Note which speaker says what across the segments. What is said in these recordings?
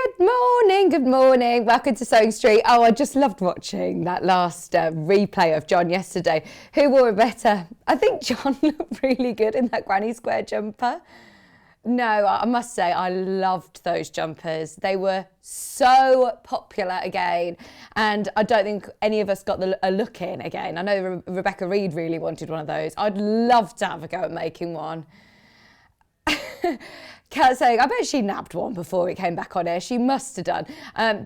Speaker 1: Good morning. Welcome to Sewing Street. Oh, I just loved watching that last replay of John yesterday. Who wore it better? I think John looked really good in that granny square jumper. No, I must say I loved those jumpers. They were so popular again, and I don't think any of us got a look in again. I know Rebecca Reed really wanted one of those. I'd love to have a go at making one. Kat saying, I bet she nabbed one before it came back on air. She must have done.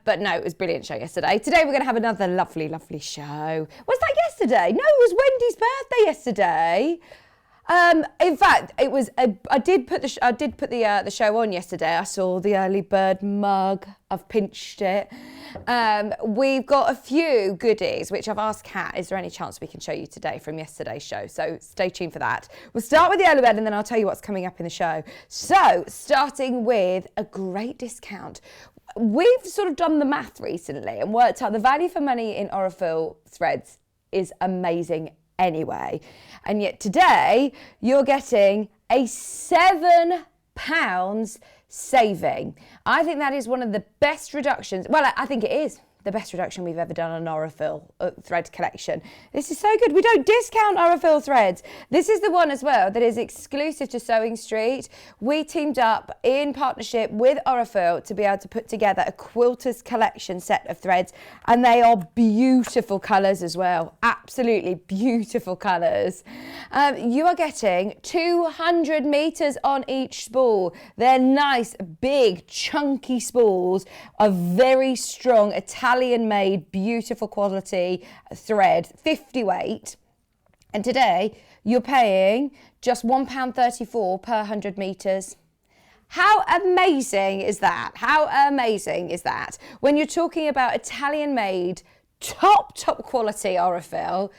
Speaker 1: But no, it was a brilliant show yesterday. Today we're going to have another lovely, lovely show. Was that yesterday? No, it was Wendy's birthday yesterday. In fact, it was. I did put the show on yesterday. I saw the early bird mug. I've pinched it. We've got a few goodies which I've asked Kat. Is there any chance we can show you today from yesterday's show? So stay tuned for that. We'll start with the early bird and then I'll tell you what's coming up in the show. So starting with a great discount. We've sort of done the math recently and worked out the value for money in Aurifil threads is amazing anyway. And yet today you're getting a £7 saving. I think that is one of the best reductions. Well, I think it is the best reduction we've ever done on Aurifil thread collection. This is so good. We don't discount Aurifil threads. This is the one as well that is exclusive to Sewing Street. We teamed up in partnership with Aurifil to be able to put together a quilters collection set of threads, and they are beautiful colours as well. Absolutely beautiful colours. You are getting 200 metres on each spool. They're nice, big, chunky spools of very strong Italian-made, beautiful quality thread, 50 weight. And today, you're paying just £1.34 per 100 metres. How amazing is that? How amazing is that? When you're talking about Italian-made, top quality Aurifil,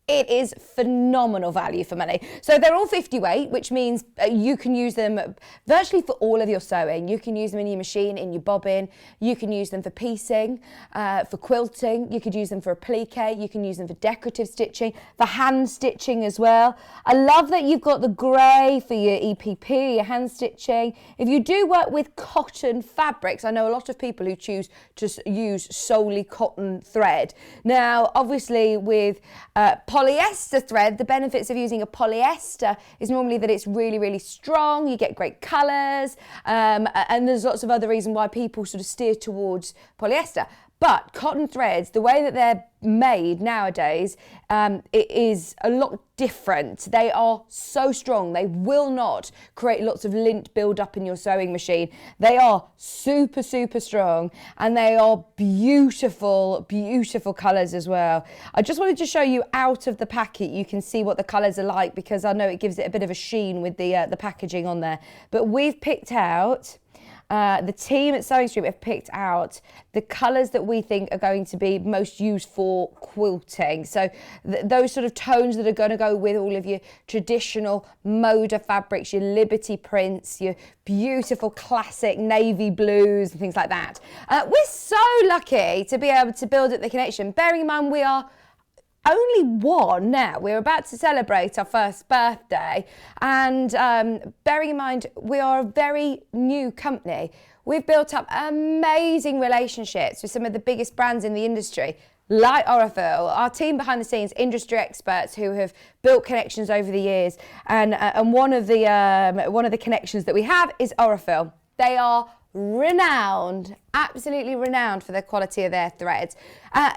Speaker 1: it is phenomenal value for money. So they're all 50 weight, which means you can use them virtually for all of your sewing. You can use them in your machine, in your bobbin. You can use them for piecing, for quilting. You could use them for applique. You can use them for decorative stitching, for hand stitching as well. I love that you've got the grey for your EPP, your hand stitching. If you do work with cotton fabrics, I know a lot of people who choose to use solely cotton thread. Now, obviously with polyester thread, the benefits of using a polyester is normally that it's really, really strong. You get great colours, and there's lots of other reasons why people sort of steer towards polyester. But cotton threads, the way that they're made nowadays, it is a lot different. They are so strong. They will not create lots of lint build up in your sewing machine. They are super, super strong, and they are beautiful, beautiful colours as well. I just wanted to show you out of the packet. You can see what the colours are like because I know it gives it a bit of a sheen with the packaging on there. But we've picked out the team at Sewing Street have picked out the colours that we think are going to be most used for quilting. So those sort of tones that are going to go with all of your traditional Moda fabrics, your Liberty prints, your beautiful classic navy blues and things like that. We're so lucky to be able to build at the Connection. Bearing in mind we are only one now. We're about to celebrate our first birthday, and bearing in mind we are a very new company, we've built up amazing relationships with some of the biggest brands in the industry, like Aurifil, our team behind the scenes, industry experts who have built connections over the years, and one of the connections that we have is Aurifil. They are renowned, absolutely renowned for the quality of their threads.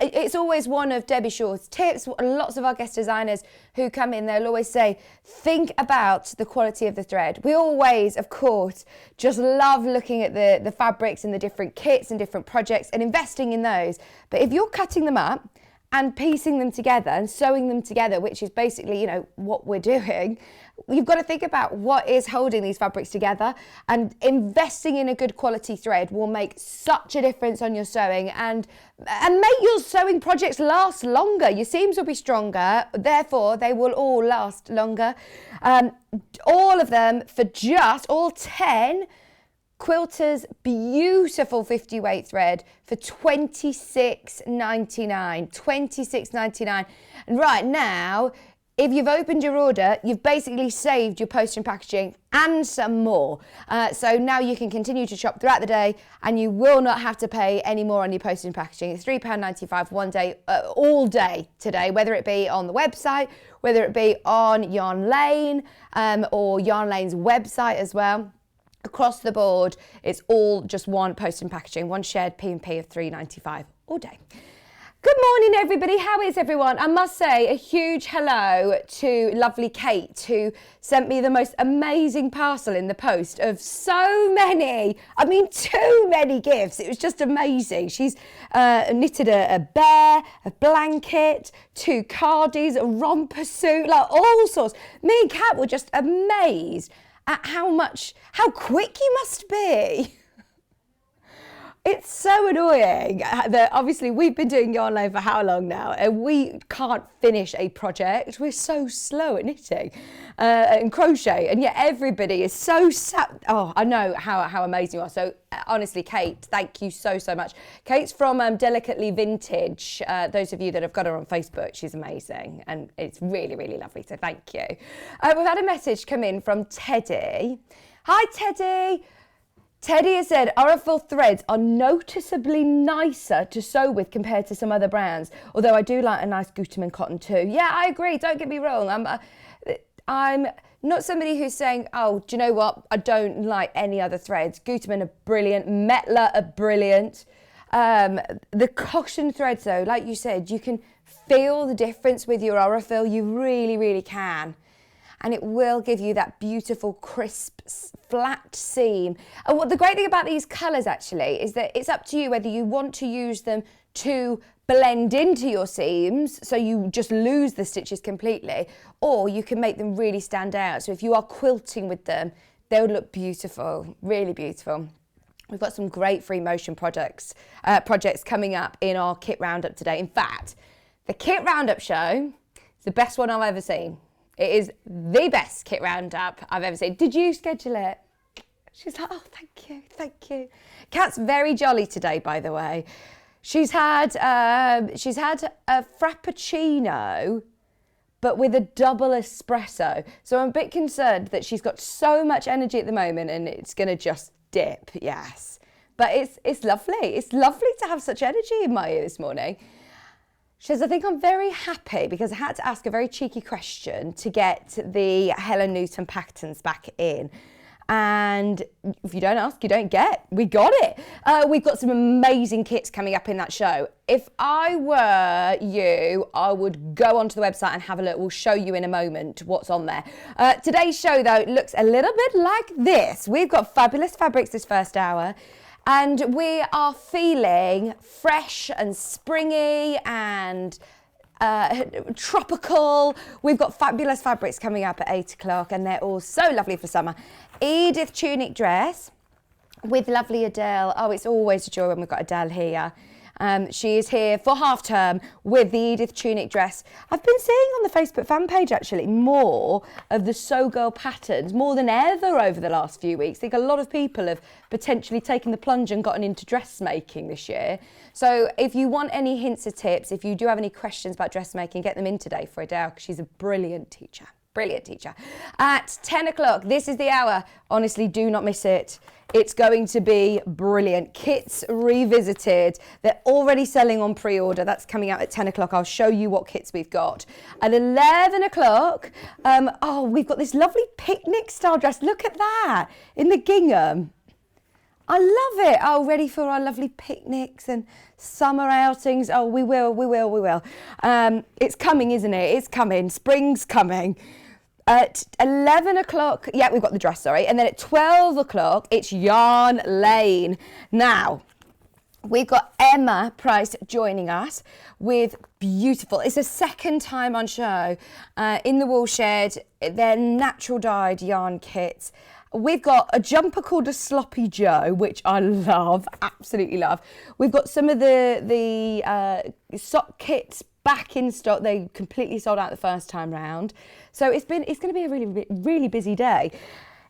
Speaker 1: It's always one of Debbie Shaw's tips. Lots of our guest designers who come in, they'll always say, think about the quality of the thread. We always, of course, just love looking at the fabrics and the different kits and different projects and investing in those. But if you're cutting them up and piecing them together and sewing them together, which is basically, you know, what we're doing, you've got to think about what is holding these fabrics together, and investing in a good quality thread will make such a difference on your sewing and make your sewing projects last longer. Your seams will be stronger, therefore they will all last longer. All of them for just, all 10 Quilter's beautiful 50 weight thread for £26.99. £26.99. And right now, If you've opened your order, you've basically saved your postage and packaging and some more. So now you can continue to shop throughout the day and you will not have to pay any more on your postage and packaging. It's £3.95 one day, all day today, whether it be on the website, whether it be on Yarn Lane or Yarn Lane's website as well. Across the board, it's all just one postage and packaging, one shared P&P of £3.95 all day. Good morning, everybody. How is everyone? I must say a huge hello to lovely Kate, who sent me the most amazing parcel in the post of so many, too many gifts. It was just amazing. She's knitted a bear, a blanket, 2 cardies, a romper suit, like all sorts. Me and Kat were just amazed at how quick you must be. It's so annoying that obviously we've been doing Yarn Lane for how long now and we can't finish a project. We're so slow at knitting and crochet, and yet everybody is so I know how amazing you are. So honestly, Kate, thank you so much. Kate's from Delicately Vintage. Those of you that have got her on Facebook, she's amazing and it's really, really lovely. So thank you. We've had a message come in from Teddy. Hi, Teddy. Teddy has said Aurifil threads are noticeably nicer to sew with compared to some other brands, although I do like a nice Gutermann cotton too. Yeah, I agree, don't get me wrong. I'm not somebody who's saying, oh, do you know what, I don't like any other threads. Gutermann are brilliant, Metler are brilliant. The cotton threads though, like you said, you can feel the difference with your Aurifil, you really, really can. And it will give you that beautiful, crisp, flat seam. And what the great thing about these colours actually is that it's up to you whether you want to use them to blend into your seams, so you just lose the stitches completely, or you can make them really stand out. So if you are quilting with them, they'll look beautiful, really beautiful. We've got some great free motion projects coming up in our kit roundup today. In fact, the kit roundup show is the best one I've ever seen. It is the best kit roundup I've ever seen. Did you schedule it? She's like, oh, thank you. Kat's very jolly today, by the way. She's had a frappuccino, but with a double espresso. So I'm a bit concerned that she's got so much energy at the moment and it's going to just dip, yes. But it's lovely. It's lovely to have such energy in my ear this morning. She says, I think I'm very happy because I had to ask a very cheeky question to get the Helen Newton patterns back in. And if you don't ask, you don't get. We got it. We've got some amazing kits coming up in that show. If I were you, I would go onto the website and have a look. We'll show you in a moment what's on there. Today's show, though, looks a little bit like this. We've got fabulous fabrics this first hour. And we are feeling fresh and springy and tropical. We've got fabulous fabrics coming up at 8 o'clock and they're all so lovely for summer. Edith Tunic dress with lovely Adelle. Oh, it's always a joy when we've got Adelle here. She is here for half term with the Edith Tunic dress. I've been seeing on the Facebook fan page actually more of the Sew Girl patterns, more than ever over the last few weeks. I think a lot of people have potentially taken the plunge and gotten into dressmaking this year. So if you want any hints or tips, if you do have any questions about dressmaking, get them in today for Adelle because she's a brilliant teacher. Brilliant teacher. At 10 o'clock, this is the hour. Honestly, do not miss it. It's going to be brilliant. Kits revisited. They're already selling on pre-order. That's coming out at 10 o'clock. I'll show you what kits we've got. At 11 o'clock, we've got this lovely picnic style dress. Look at that in the gingham. I love it. Oh, ready for our lovely picnics and summer outings. Oh, we will. It's coming, isn't it? It's coming. Spring's coming. At 11 o'clock, yeah, we've got the dress, sorry. And then at 12 o'clock, it's Yarn Lane. Now, we've got Emma Price joining us with beautiful, it's a second time on show, in the Woolshed, they're natural dyed yarn kits. We've got a jumper called a Sloppy Joe, which I love, absolutely love. We've got some of the sock kits back in stock. They completely sold out the first time round. So it's going to be a really, really busy day.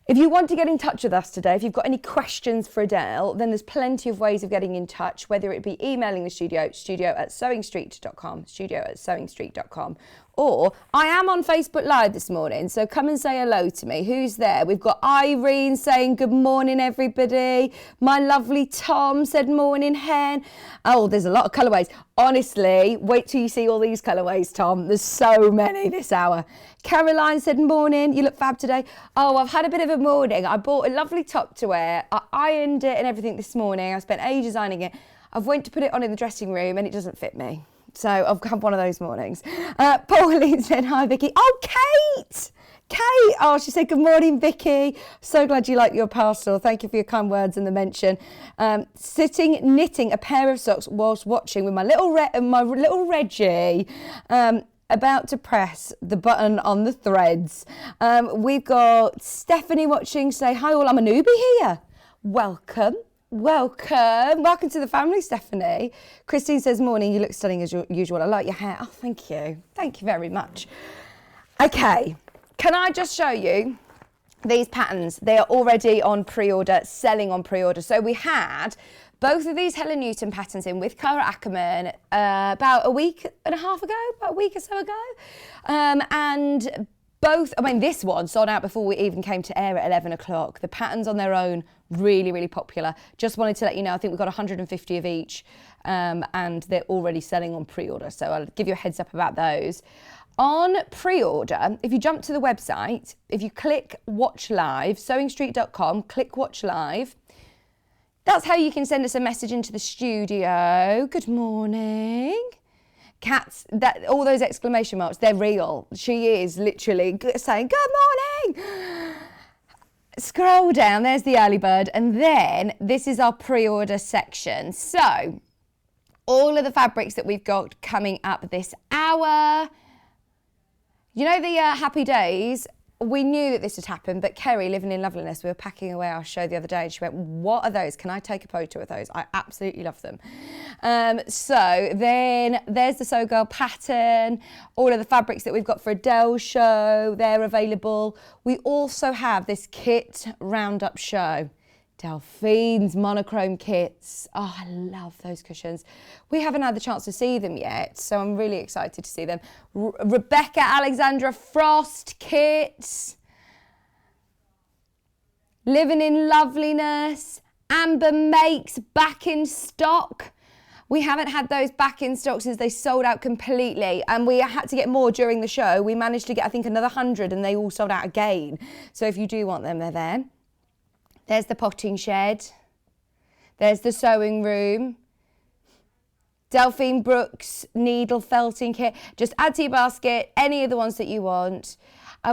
Speaker 1: If you want to get in touch with us today, if you've got any questions for Adelle, then there's plenty of ways of getting in touch, whether it be emailing the studio@sewingstreet.com, Or I am on Facebook Live this morning, so come and say hello to me. Who's there? We've got Irene saying good morning, everybody. My lovely Tom said morning, hen. Oh, there's a lot of colourways. Honestly, wait till you see all these colourways, Tom. There's so many this hour. Caroline said morning, you look fab today. Oh, I've had a bit of a morning. I bought a lovely top to wear. I ironed it and everything this morning. I spent ages ironing it. I've went to put it on in the dressing room and it doesn't fit me. So I've had one of those mornings. Pauline said, hi, Vicky. Oh, Kate! Kate! Oh, she said, good morning, Vicky. So glad you like your parcel. Thank you for your kind words and the mention. Sitting, knitting a pair of socks whilst watching with my little Reggie. About to press the button on the threads. We've got Stephanie watching. Say, hi all, I'm a newbie here. Welcome. Welcome to the family, Stephanie. Christine says, morning, you look stunning as usual. I like your hair. Oh, thank you very much. Okay, can I just show you these patterns? They are already on pre-order, selling on pre-order. So we had both of these Helen Newton patterns in with Clara Ackerman about a week and a half ago, about a week or so ago. And both, I mean, this one sold out before we even came to air at 11 o'clock. The patterns on their own, really, really popular. Just wanted to let you know, I think we've got 150 of each and they're already selling on pre-order. So I'll give you a heads up about those. On pre-order, if you jump to the website, if you click watch live, sewingstreet.com, click watch live. That's how you can send us a message into the studio. Good morning. Cats, that all those exclamation marks, they're real. She is literally saying, good morning. Scroll down, there's the early bird. And then this is our pre-order section. So all of the fabrics that we've got coming up this hour. You know the happy days? We knew that this would happen, but Kerry, living in loveliness, we were packing away our show the other day and she went, what are those? Can I take a photo of those? I absolutely love them. So then there's the Sew Girl pattern, all of the fabrics that we've got for Adelle's show, they're available. We also have this kit roundup show. Delphine's monochrome kits. Oh, I love those cushions. We haven't had the chance to see them yet, so I'm really excited to see them. Rebecca Alexandra Frost kits. Living in Loveliness. Amber Makes back in stock. We haven't had those back in stock since they sold out completely, and we had to get more during the show. We managed to get, I think, another 100 and they all sold out again. So if you do want them, they're there. There's the potting shed. There's the sewing room. Delphine Brooks needle felting kit. Just add to your basket any of the ones that you want.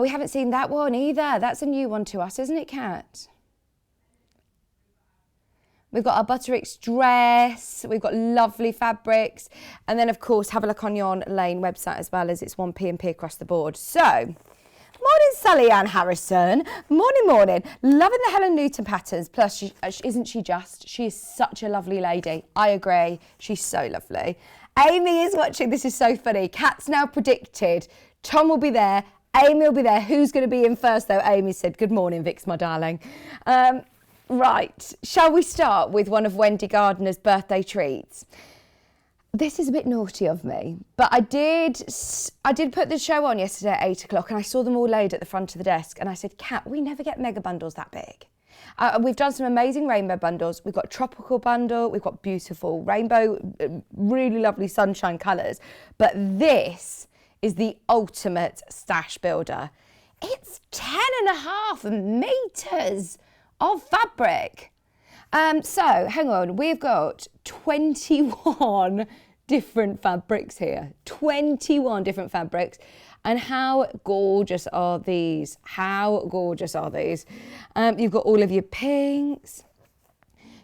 Speaker 1: We haven't seen that one either. That's a new one to us, isn't it, Kat? We've got our Butterick's dress. We've got lovely fabrics. And then, of course, have a look on your Lane website as well, as it's 1P&P across the board. So, morning, Sally Ann Harrison. Morning. Loving the Helen Newton patterns. Plus, isn't she just? She is such a lovely lady. I agree. She's so lovely. Amy is watching. This is so funny. Kat's now predicted. Tom will be there. Amy will be there. Who's going to be in first, though? Amy said, good morning, Vix, my darling. Right. Shall we start with one of Wendy Gardner's birthday treats? This is a bit naughty of me, but I did put the show on yesterday at 8 o'clock and I saw them all laid at the front of the desk and I said, Kat, we never get mega bundles that big. We've done some amazing rainbow bundles. We've got a tropical bundle. We've got beautiful rainbow, really lovely sunshine colours. But this is the ultimate stash builder. It's 10.5 metres of fabric. So, hang on, we've got 21 different fabrics here. 21 different fabrics. And how gorgeous are these? How gorgeous are these? You've got all of your pinks.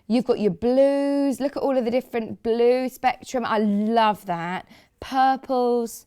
Speaker 1: You've got your blues. Look at all of the different blue spectrum. I love that. Purples.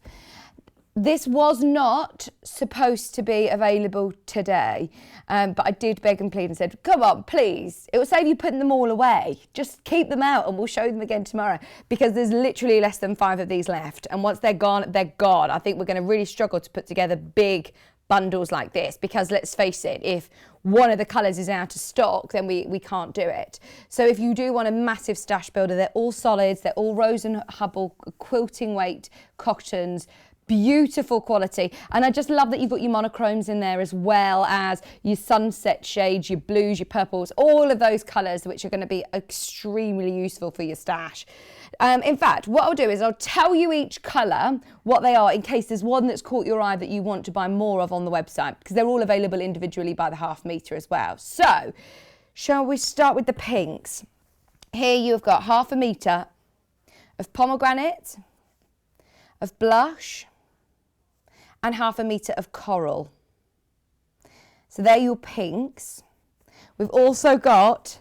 Speaker 1: This was not supposed to be available today, but I did beg and plead and said, come on, please. It will save you putting them all away. Just keep them out and we'll show them again tomorrow, because there's literally less than 5 of these left. And once they're gone, they're gone. I think we're going to really struggle to put together big bundles like this, because let's face it, if one of the colours is out of stock, then we can't do it. So if you do want a massive stash builder, they're all solids, they're all Rose and Hubble quilting weight cottons, Beautiful quality. And I just love that you've got your monochromes in there as well as your sunset shades, your blues, your purples, all of those colours which are going to be extremely useful for your stash. In fact, what I'll do is I'll tell you each colour, what they are, in case there's one that's caught your eye that you want to buy more of on the website, because they're all available individually by the half metre as well. So, shall we start with the pinks? Here you've got 1/2 metre of pomegranate, of blush, and 1/2 metre of coral. So they're your pinks. We've also got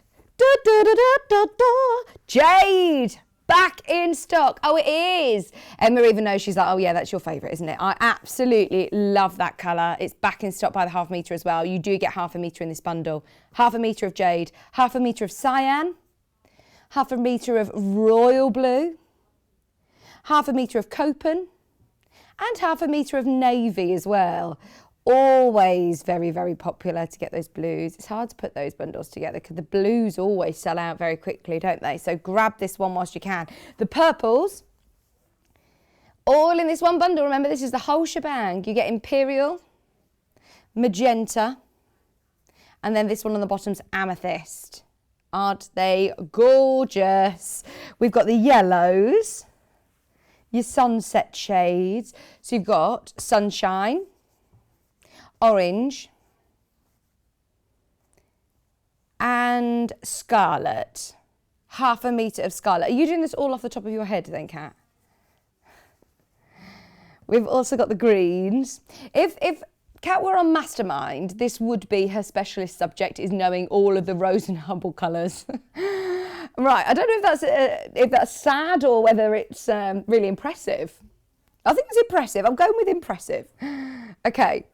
Speaker 1: jade. Back in stock. Oh, it is. Emma even knows, she's like, oh yeah, that's your favourite, isn't it? I absolutely love that colour. It's back in stock by the half metre as well. You do get 1/2 metre in this bundle. 1/2 metre of jade, 1/2 metre of cyan, 1/2 metre of royal blue, 1/2 metre of copan, and 1/2 metre of navy as well. Always very, very popular to get those blues. It's hard to put those bundles together because the blues always sell out very quickly, don't they? So grab this one whilst you can. The purples, all in this one bundle. Remember, this is the whole shebang. You get imperial, magenta, and then this one on the bottom's amethyst. Aren't they gorgeous? We've got the yellows, your sunset shades. So you've got sunshine, orange, and scarlet. 1/2 metre of scarlet. Are you doing this all off the top of your head then, Kat? We've also got the greens. If Kat were on Mastermind, this would be her specialist subject, is knowing all of the Rose and Humble colours. Right, I don't know if that's sad or whether it's really impressive. I think it's impressive. I'm going with impressive. Okay.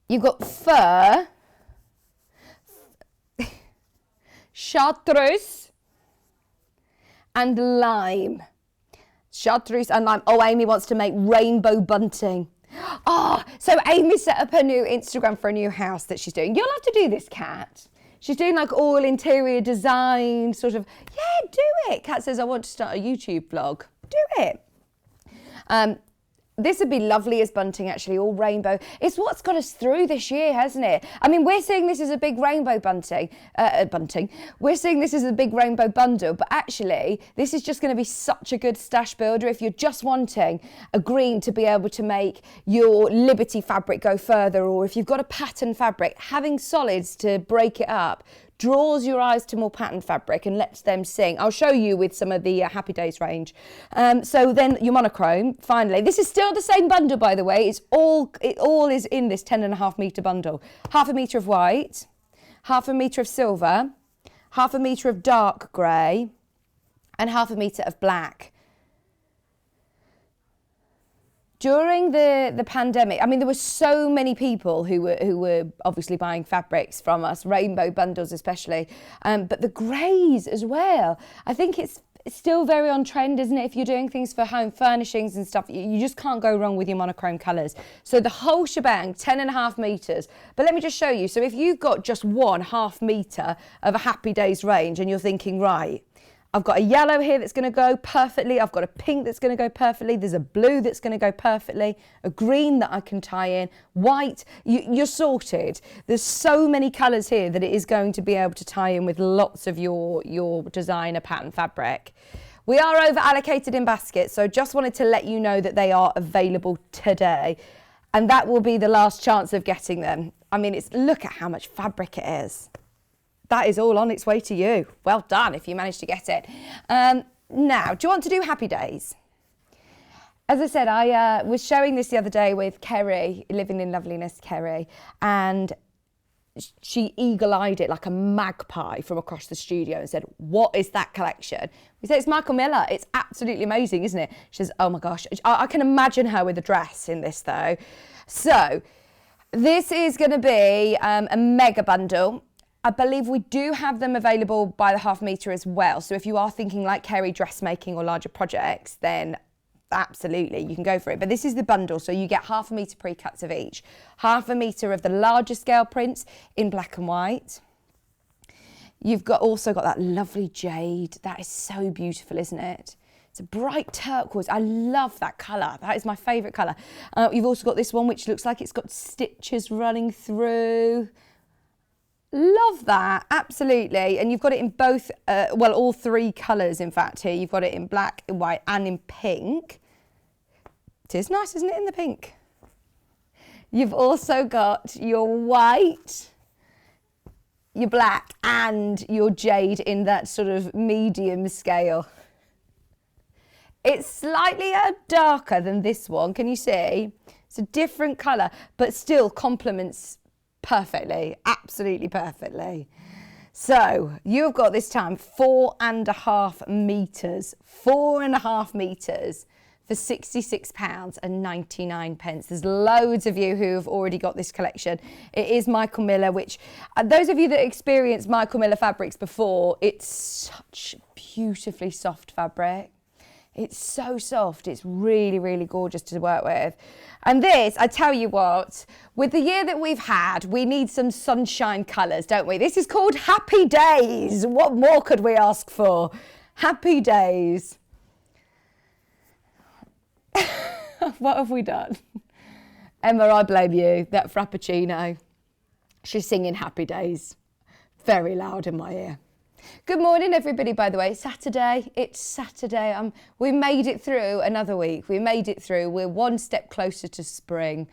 Speaker 1: You've got fur, chartreuse, and lime. Chartreuse and lime. Oh, Amy wants to make rainbow bunting. Oh, so Amy set up her new Instagram for a new house that she's doing. You'll have to do this, Kat. She's doing like all interior design, sort of, yeah, do it. Kat says, I want to start a YouTube vlog. Do it. This would be lovely as bunting, actually, all rainbow. It's what's got us through this year, hasn't it? I mean, we're seeing this as a big rainbow bunting. We're seeing this as a big rainbow bundle, but actually, this is just going to be such a good stash builder if you're just wanting a green to be able to make your Liberty fabric go further, or if you've got a pattern fabric, having solids to break it up draws your eyes to more pattern fabric and lets them sing. I'll show you with some of the Happy Days range. So then your monochrome, finally. This is still the same bundle, by the way. It all is in this 10.5 metre bundle. 1/2 metre of white, 1/2 metre of silver, 1/2 metre of dark grey, and 1/2 metre of black. During the pandemic, I mean, there were so many people who were obviously buying fabrics from us, rainbow bundles especially, but the greys as well. I think it's still very on trend, isn't it? If you're doing things for home furnishings and stuff, you just can't go wrong with your monochrome colours. So the whole shebang, 10.5 metres. But let me just show you. So if you've got just 1/2 metre of a Happy Days range and you're thinking, right, I've got a yellow here that's going to go perfectly. I've got a pink that's going to go perfectly. There's a blue that's going to go perfectly. A green that I can tie in. White, you're sorted. There's so many colours here that it is going to be able to tie in with lots of your designer pattern fabric. We are over allocated in baskets, so just wanted to let you know that they are available today. And that will be the last chance of getting them. I mean, look at how much fabric it is. That is all on its way to you. Well done if you managed to get it. Now, do you want to do Happy Days? As I said, I was showing this the other day with Kerry, Living in Loveliness Kerry, and she eagle-eyed it like a magpie from across the studio and said, what is that collection? We said, it's Michael Miller. It's absolutely amazing, isn't it? She says, oh my gosh. I can imagine her with a dress in this though. So this is going to be a mega bundle. I believe we do have them available by the 1/2 metre as well. So if you are thinking like Kerry dressmaking or larger projects, then absolutely, you can go for it. But this is the bundle, so you get 1/2 metre pre-cuts of each. 1/2 metre of the larger scale prints in black and white. You've also got that lovely jade. That is so beautiful, isn't it? It's a bright turquoise. I love that colour. That is my favourite colour. You've also got this one, which looks like it's got stitches running through. Love that, absolutely. And you've got it in both, well, all three colours, in fact, here. You've got it in black, in white, and in pink. It is nice, isn't it, in the pink? You've also got your white, your black, and your jade in that sort of medium scale. It's slightly darker than this one, can you see? It's a different colour, but still complements perfectly, absolutely perfectly. So you've got this time 4.5 metres, 4.5 metres for £66.99. There's loads of you who have already got this collection. It is Michael Miller, which those of you that experienced Michael Miller fabrics before, it's such beautifully soft fabric. It's so soft. It's really, really gorgeous to work with. And this, I tell you what, with the year that we've had, we need some sunshine colours, don't we? This is called Happy Days. What more could we ask for? Happy Days. What have we done? Emma, I blame you. That Frappuccino. She's singing Happy Days very loud in my ear. Good morning, everybody, by the way. Saturday. It's Saturday. We made it through another week. We made it through. We're one step closer to spring.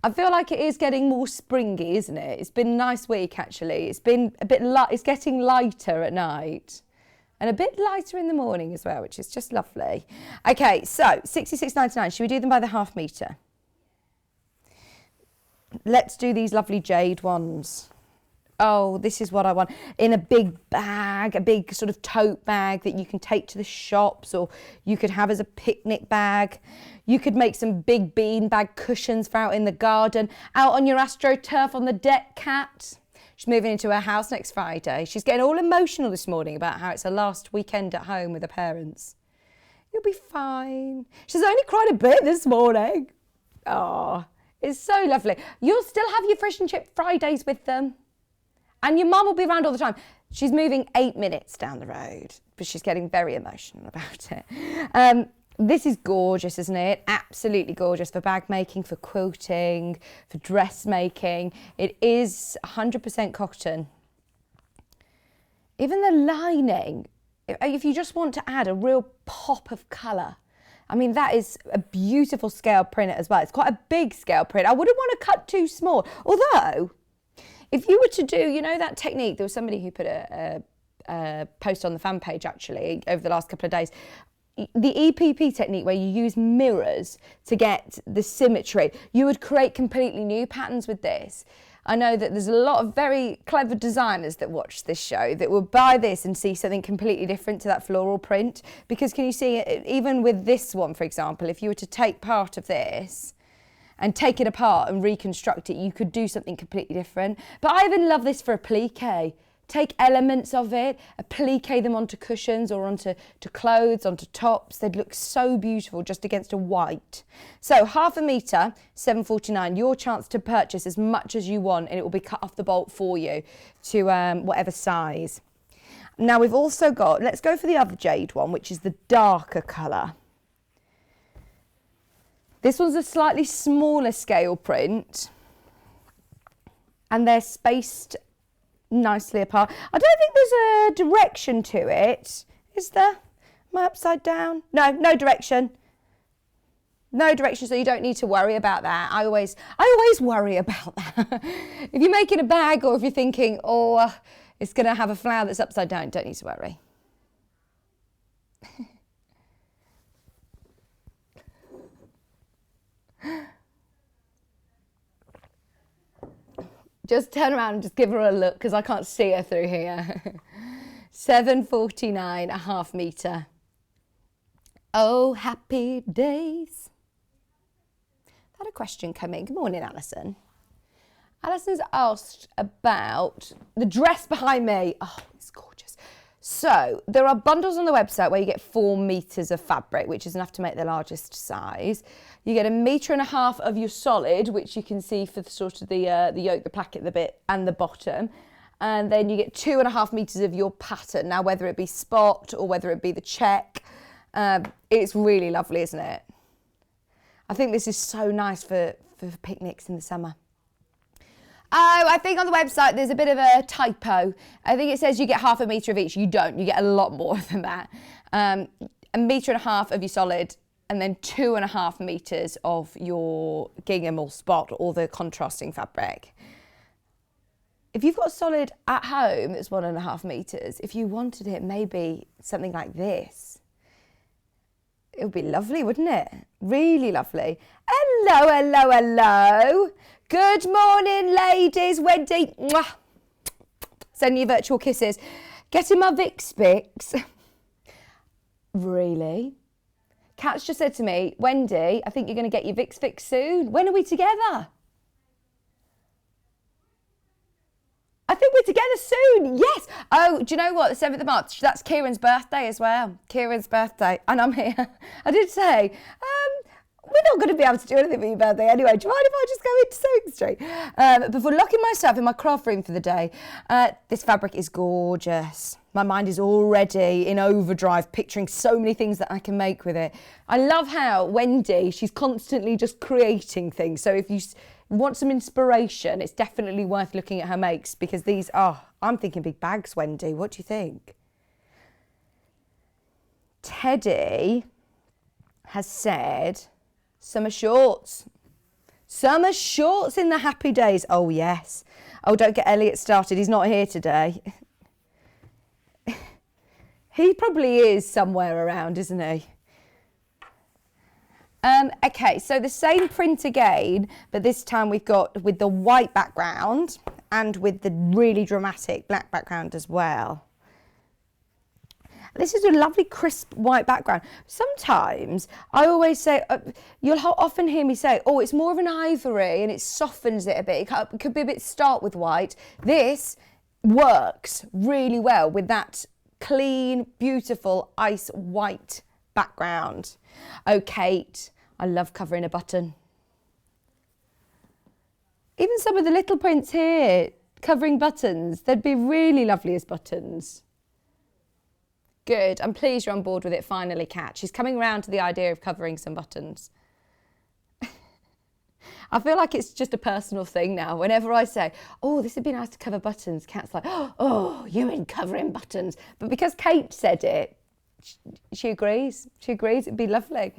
Speaker 1: I feel like it is getting more springy, isn't it? It's been a nice week, actually. It's been a bit light. It's getting lighter at night and a bit lighter in the morning as well, which is just lovely. Okay, so £66.99. Should we do them by the half metre? Let's do these lovely jade ones. Oh, this is what I want. In a big bag, a big sort of tote bag that you can take to the shops, or you could have as a picnic bag. You could make some big beanbag cushions for out in the garden, out on your AstroTurf on the deck, Kat. She's moving into her house next Friday. She's getting all emotional this morning about how it's her last weekend at home with her parents. You'll be fine. She's only cried a bit this morning. Oh, it's so lovely. You'll still have your fish and chip Fridays with them. And your mum will be around all the time. She's moving 8 minutes down the road, but she's getting very emotional about it. This is gorgeous, isn't it? Absolutely gorgeous for bag making, for quilting, for dressmaking. It is 100% cotton. Even the lining, if you just want to add a real pop of colour, I mean, that is a beautiful scale print as well. It's quite a big scale print. I wouldn't want to cut too small, although if you were to do, you know, that technique, there was somebody who put a post on the fan page actually over the last couple of days, the EPP technique where you use mirrors to get the symmetry. You would create completely new patterns with this. I know that there's a lot of very clever designers that watch this show that will buy this and see something completely different to that floral print. Because can you see, even with this one, for example, if you were to take part of this and take it apart and reconstruct it, you could do something completely different. But I even love this for a plique. Take elements of it, applique them onto cushions or onto clothes, onto tops. They'd look so beautiful just against a white. So half a metre, £7.49. Your chance to purchase as much as you want, and it will be cut off the bolt for you to whatever size. Now we've also got, let's go for the other jade one, which is the darker colour. This one's a slightly smaller scale print, and they're spaced nicely apart. I don't think there's a direction to it. Is there? Am I upside down? No, no direction. No direction, so you don't need to worry about that. I always worry about that. If you're making a bag or if you're thinking, oh, it's going to have a flower that's upside down, don't need to worry. Just turn around and just give her a look because I can't see her through here. £7.49 a half metre. Oh, happy days. Had a question come in. Good morning, Alison. Alison's asked about the dress behind me. Oh, it's gorgeous. So there are bundles on the website where you get 4 metres of fabric, which is enough to make the largest size. You get 1.5 metres of your solid, which you can see for the sort of the yoke, the placket, the bit, and the bottom. And then you get 2.5 metres of your pattern. Now, whether it be spot or whether it be the check, It's really lovely, isn't it? I think this is so nice for picnics in the summer. Oh, I think on the website there's a bit of a typo. I think it says you get 1/2 metre of each. You don't. You get a lot more than that. 1.5 metres of your solid, and then 2.5 metres of your gingham or spot or the contrasting fabric. If you've got a solid at home that's 1.5 metres, if you wanted it maybe something like this, it would be lovely, wouldn't it? Really lovely. Hello, hello, hello. Good morning, ladies. Wendy. Mwah. Sending you virtual kisses. Getting my Vicks fix. Really? Kat's just said to me, Wendy, I think you're going to get your Vicks fix soon. When are we together? I think we're together soon. Yes. Oh, do you know what? The 7th of March, that's Kieran's birthday as well. Kieran's birthday. And I'm here. I did say, we're not going to be able to do anything for your birthday anyway. Do you mind if I just go into Sewing Street? Before locking myself in my craft room for the day, this fabric is gorgeous. My mind is already in overdrive, picturing so many things that I can make with it. I love how Wendy, she's constantly just creating things. So if you want some inspiration, it's definitely worth looking at her makes, because these are, I'm thinking big bags, Wendy. What do you think? Teddy has said summer shorts. Summer shorts in the happy days. Oh, yes. Oh, don't get Elliot started. He's not here today. He probably is somewhere around, isn't he? Okay, so the same print again, but this time we've got with the white background and with the really dramatic black background as well. This is a lovely crisp white background. Sometimes I always say, you'll often hear me say, oh, it's more of an ivory and it softens it a bit. It could be a bit stark with white. This works really well with that clean, beautiful ice white background. Oh, Kate, I love covering a button. Even some of the little prints here, covering buttons, they'd be really lovely as buttons. Good, I'm pleased you're on board with it finally, Kat. She's coming round to the idea of covering some buttons. I feel like it's just a personal thing now. Whenever I say, oh, this would be nice to cover buttons, Kat's like, oh, you mean covering buttons. But because Kate said it, she agrees. She agrees, it'd be lovely.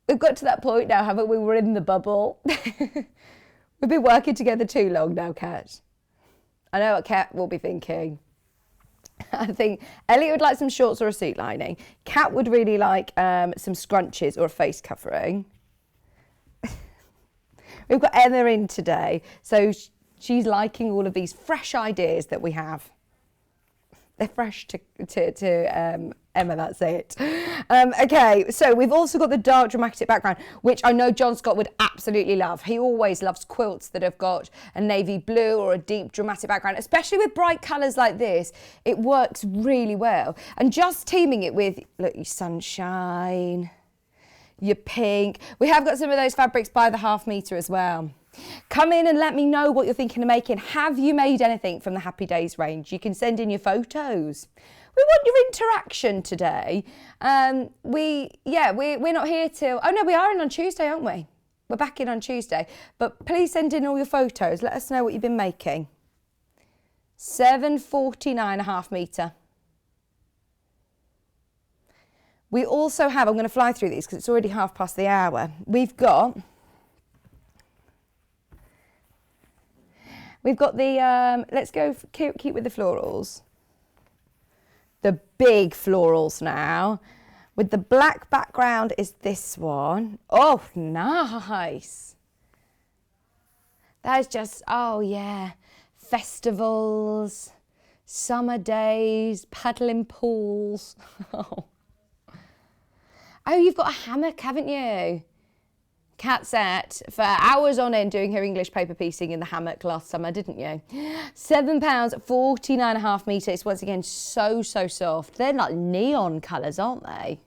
Speaker 1: We've got to that point now, haven't we? We're in the bubble. We've been working together too long now, Kat. I know what Kat will be thinking. I think Elliot would like some shorts or a suit lining. Kat would really like some scrunchies or a face covering. We've got Emma in today, so she's liking all of these fresh ideas that we have. They're fresh to Emma, that's it. Okay, so we've also got the dark dramatic background, which I know John Scott would absolutely love. He always loves quilts that have got a navy blue or a deep dramatic background, especially with bright colours like this. It works really well. And just teaming it with, look, your sunshine, your pink. We have got some of those fabrics by the 1/2 metre as well. Come in and let me know what you're thinking of making. Have you made anything from the Happy Days range? You can send in your photos. We want your interaction today. We're not here till, oh no, we are in on Tuesday, aren't we? We're back in on Tuesday. But please send in all your photos. Let us know what you've been making. 749 1/2 metre. We also have, I'm going to fly through these because it's already 1/2 the hour. We've got the, let's go keep with the florals. The big florals now. With the black background is this one. Oh, nice. That is just, oh yeah, festivals, summer days, paddling pools. Oh, you've got a hammock, haven't you? Kat sat for hours on end doing her English paper piecing in the hammock last summer, didn't you? £7, 49 1/2 metre. It's once again so soft. They're like neon colours, aren't they?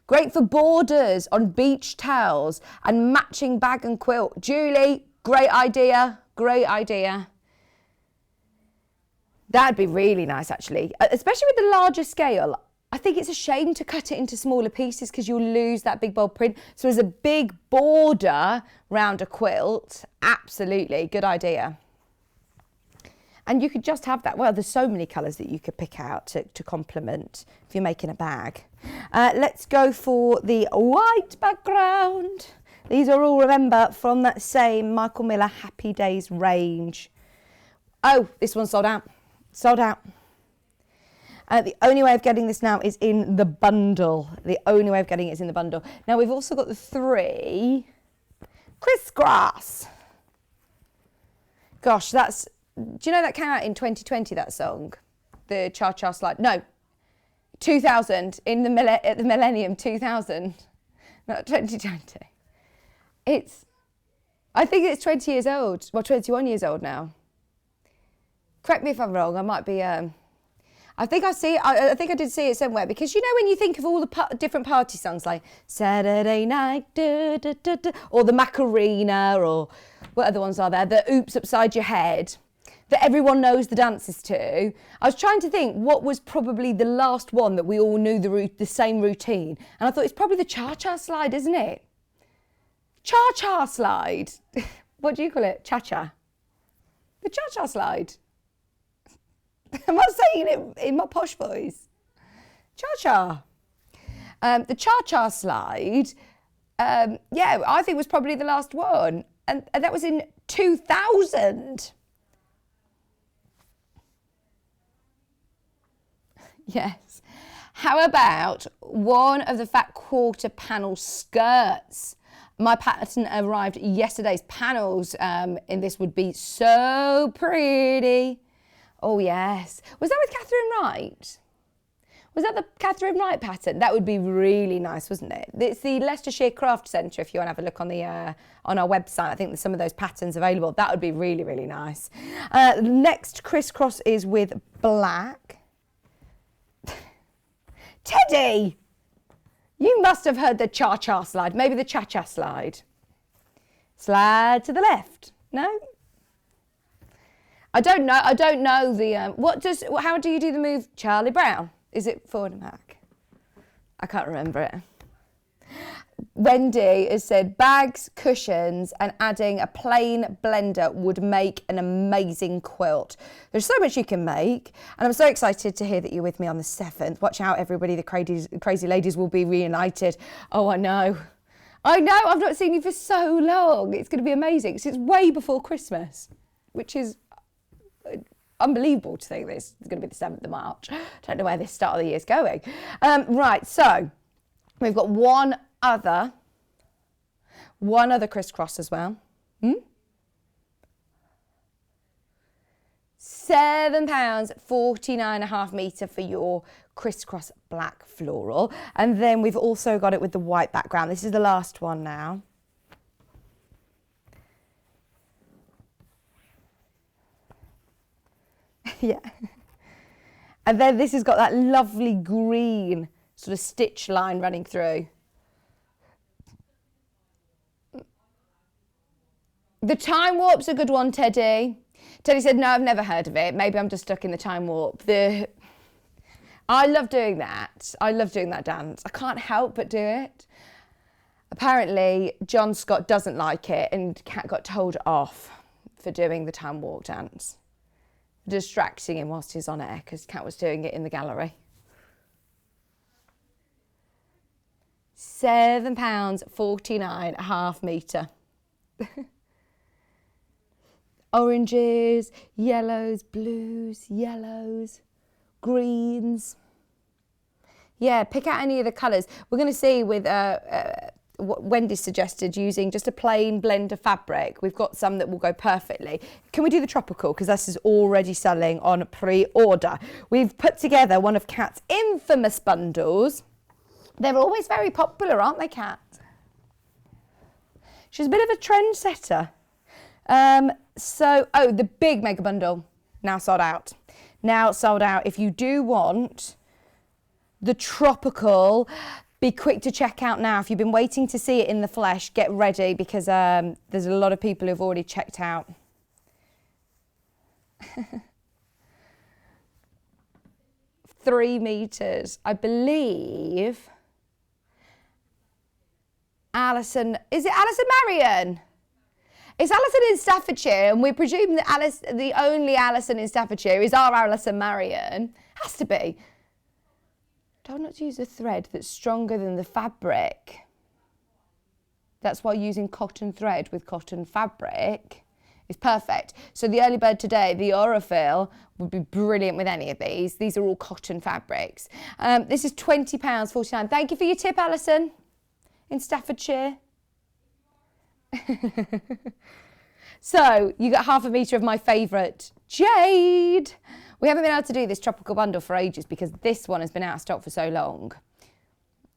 Speaker 1: Great for borders on beach towels and matching bag and quilt. Julie, great idea, great idea. That'd be really nice, actually, especially with the larger scale. I think it's a shame to cut it into smaller pieces because you'll lose that big bold print. So as a big border round a quilt, absolutely, good idea. And you could just have that. Well, there's so many colours that you could pick out to complement if you're making a bag. Let's go for the white background. These are all, remember, from that same Michael Miller Happy Days range. Oh, this one's sold out. Sold out. The only way of getting this now is in the bundle. The only way of getting it is in the bundle. Now, we've also got the 3 crisscross. Gosh, that's... Do you know that came out in 2020, that song? The Cha-Cha Slide. No, 2000, in the millennium 2000. Not 2020. I think it's 20 years old. Well, 21 years old now. Correct me if I'm wrong. I might be... I think I did see it somewhere, because you know when you think of all the different party songs like Saturday Night, da, da, da, da, or the Macarena, or what other ones are there? The Oops Upside Your Head, that everyone knows the dances to. I was trying to think what was probably the last one that we all knew the same routine, and I thought it's probably the Cha-Cha Slide, isn't it? Cha-Cha Slide. What do you call it? Cha-Cha. The Cha-Cha Slide. Am I saying it in my posh voice? Cha-Cha. The Cha-Cha Slide, yeah, I think was probably the last one. And that was in 2000. Yes. How about one of the fat quarter panel skirts? My pattern arrived yesterday's panels in this would be so pretty. Oh, yes. Was that with Catherine Wright? Was that the Catherine Wright pattern? That would be really nice, wasn't it? It's the Leicestershire Craft Centre, if you want to have a look on on our website. I think there's some of those patterns available. That would be really, really nice. Next crisscross is with black. Teddy! You must have heard the Cha-Cha Slide. Maybe the Cha-Cha Slide. Slide to the left. No? I don't know the, how do you do the move, Charlie Brown? Is it forward and back? I can't remember it. Wendy has said bags, cushions, and adding a plain blender would make an amazing quilt. There's so much you can make, and I'm so excited to hear that you're with me on the 7th. Watch out, everybody, the crazy ladies will be reunited. Oh, I know, I've not seen you for so long. It's going to be amazing. It's way before Christmas, which is unbelievable to think this is going to be the 7th of March. Don't know where this start of the year is going. Right, so we've got one other crisscross as well. £7, 49.5 metre for your crisscross black floral. And then we've also got it with the white background. This is the last one now. Yeah. And then this has got that lovely green sort of stitch line running through. The Time Warp's a good one, Teddy. Teddy said, no, I've never heard of it. Maybe I'm just stuck in the Time Warp. I love doing that. I love doing that dance. I can't help but do it. Apparently, John Scott doesn't like it, and Kat got told off for doing the Time Warp dance. Distracting him whilst he's on air, because Kat was doing it in the gallery. £7, 49.5 metre. Oranges, yellows, blues, yellows, greens. Yeah, pick out any of the colours. We're going to see with what Wendy suggested, using just a plain blend of fabric. We've got some that will go perfectly. Can we do the tropical? Because this is already selling on pre-order. We've put together one of Kat's infamous bundles. They're always very popular, aren't they, Kat? She's a bit of a trendsetter. The big mega bundle, now sold out. Now sold out. If you do want the tropical, be quick to check out now. If you've been waiting to see it in the flesh, get ready, because there's a lot of people who've already checked out. 3 meters. I believe Alison, is it Alison Marion? It's Alison in Staffordshire, and we presume that the only Alison in Staffordshire is our Alison Marion. Has to be. Try not to use a thread that's stronger than the fabric. That's why using cotton thread with cotton fabric is perfect. So the early bird today, the Aurifil, would be brilliant with any of these. These are all cotton fabrics. This is £20.49. Thank you for your tip, Alison, in Staffordshire. So you got half a metre of my favourite jade. We haven't been able to do this tropical bundle for ages because this one has been out of stock for so long.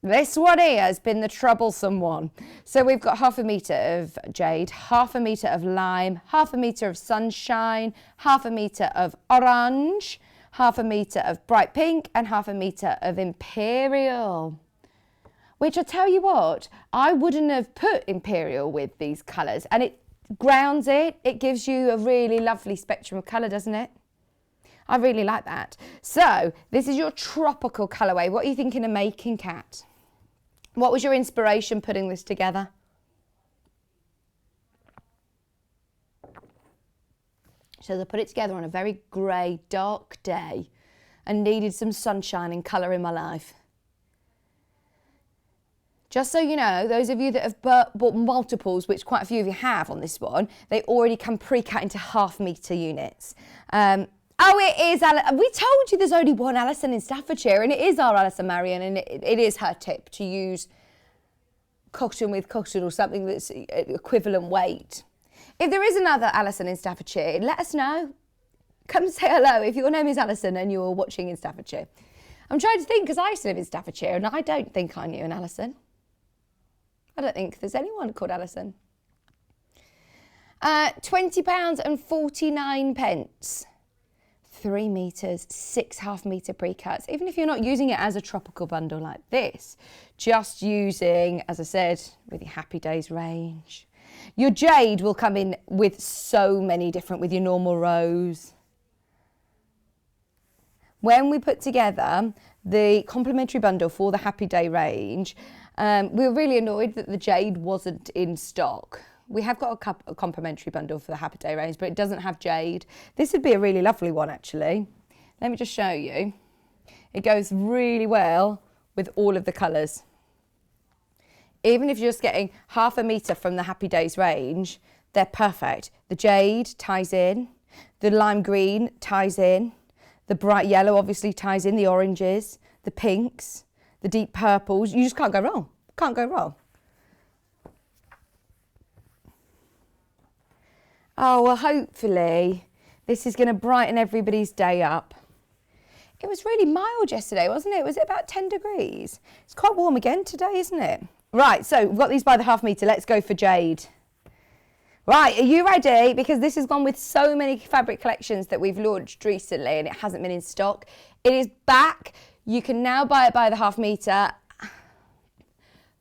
Speaker 1: This one here has been the troublesome one. So we've got half a metre of jade, half a metre of lime, half a metre of sunshine, half a metre of orange, half a metre of bright pink, and half a metre of imperial. Which I tell you what, I wouldn't have put imperial with these colours, and it grounds it. It gives you a really lovely spectrum of colour, doesn't it? I really like that. So this is your tropical colourway. What are you thinking of making, Kat? What was your inspiration putting this together? So I put it together on a very grey, dark day and needed some sunshine and colour in my life. Just so you know, those of you that have bought multiples, which quite a few of you have on this one, they already come pre-cut into half metre units. Oh, it is, we told you there's only one Alison in Staffordshire, and it is our Alison Marion, and it is her tip to use cotton with cotton or something that's equivalent weight. If there is another Alison in Staffordshire, let us know. Come say hello if your name is Alison and you're watching in Staffordshire. I'm trying to think, because I used to live in Staffordshire, and I don't think I knew an Alison. I don't think there's anyone called Alison. £20.49. 3 metres, 6 half-metre pre-cuts. Even if you're not using it as a tropical bundle like this, just using, as I said, with your Happy Days range. Your jade will come in with so many different, with your normal rose. When we put together the complimentary bundle for the Happy Day range, we were really annoyed that the jade wasn't in stock. We have got a complimentary bundle for the Happy Day range, but it doesn't have jade. This would be a really lovely one, actually. Let me just show you. It goes really well with all of the colours. Even if you're just getting half a metre from the Happy Days range, they're perfect. The jade ties in, the lime green ties in, the bright yellow obviously ties in, the oranges, the pinks, the deep purples. You just can't go wrong. Can't go wrong. Oh, well, hopefully this is going to brighten everybody's day up. It was really mild yesterday, wasn't it? Was it about 10 degrees? It's quite warm again today, isn't it? Right, so we've got these by the half metre. Let's go for jade. Right, are you ready? Because this has gone with so many fabric collections that we've launched recently and it hasn't been in stock. It is back. You can now buy it by the half metre.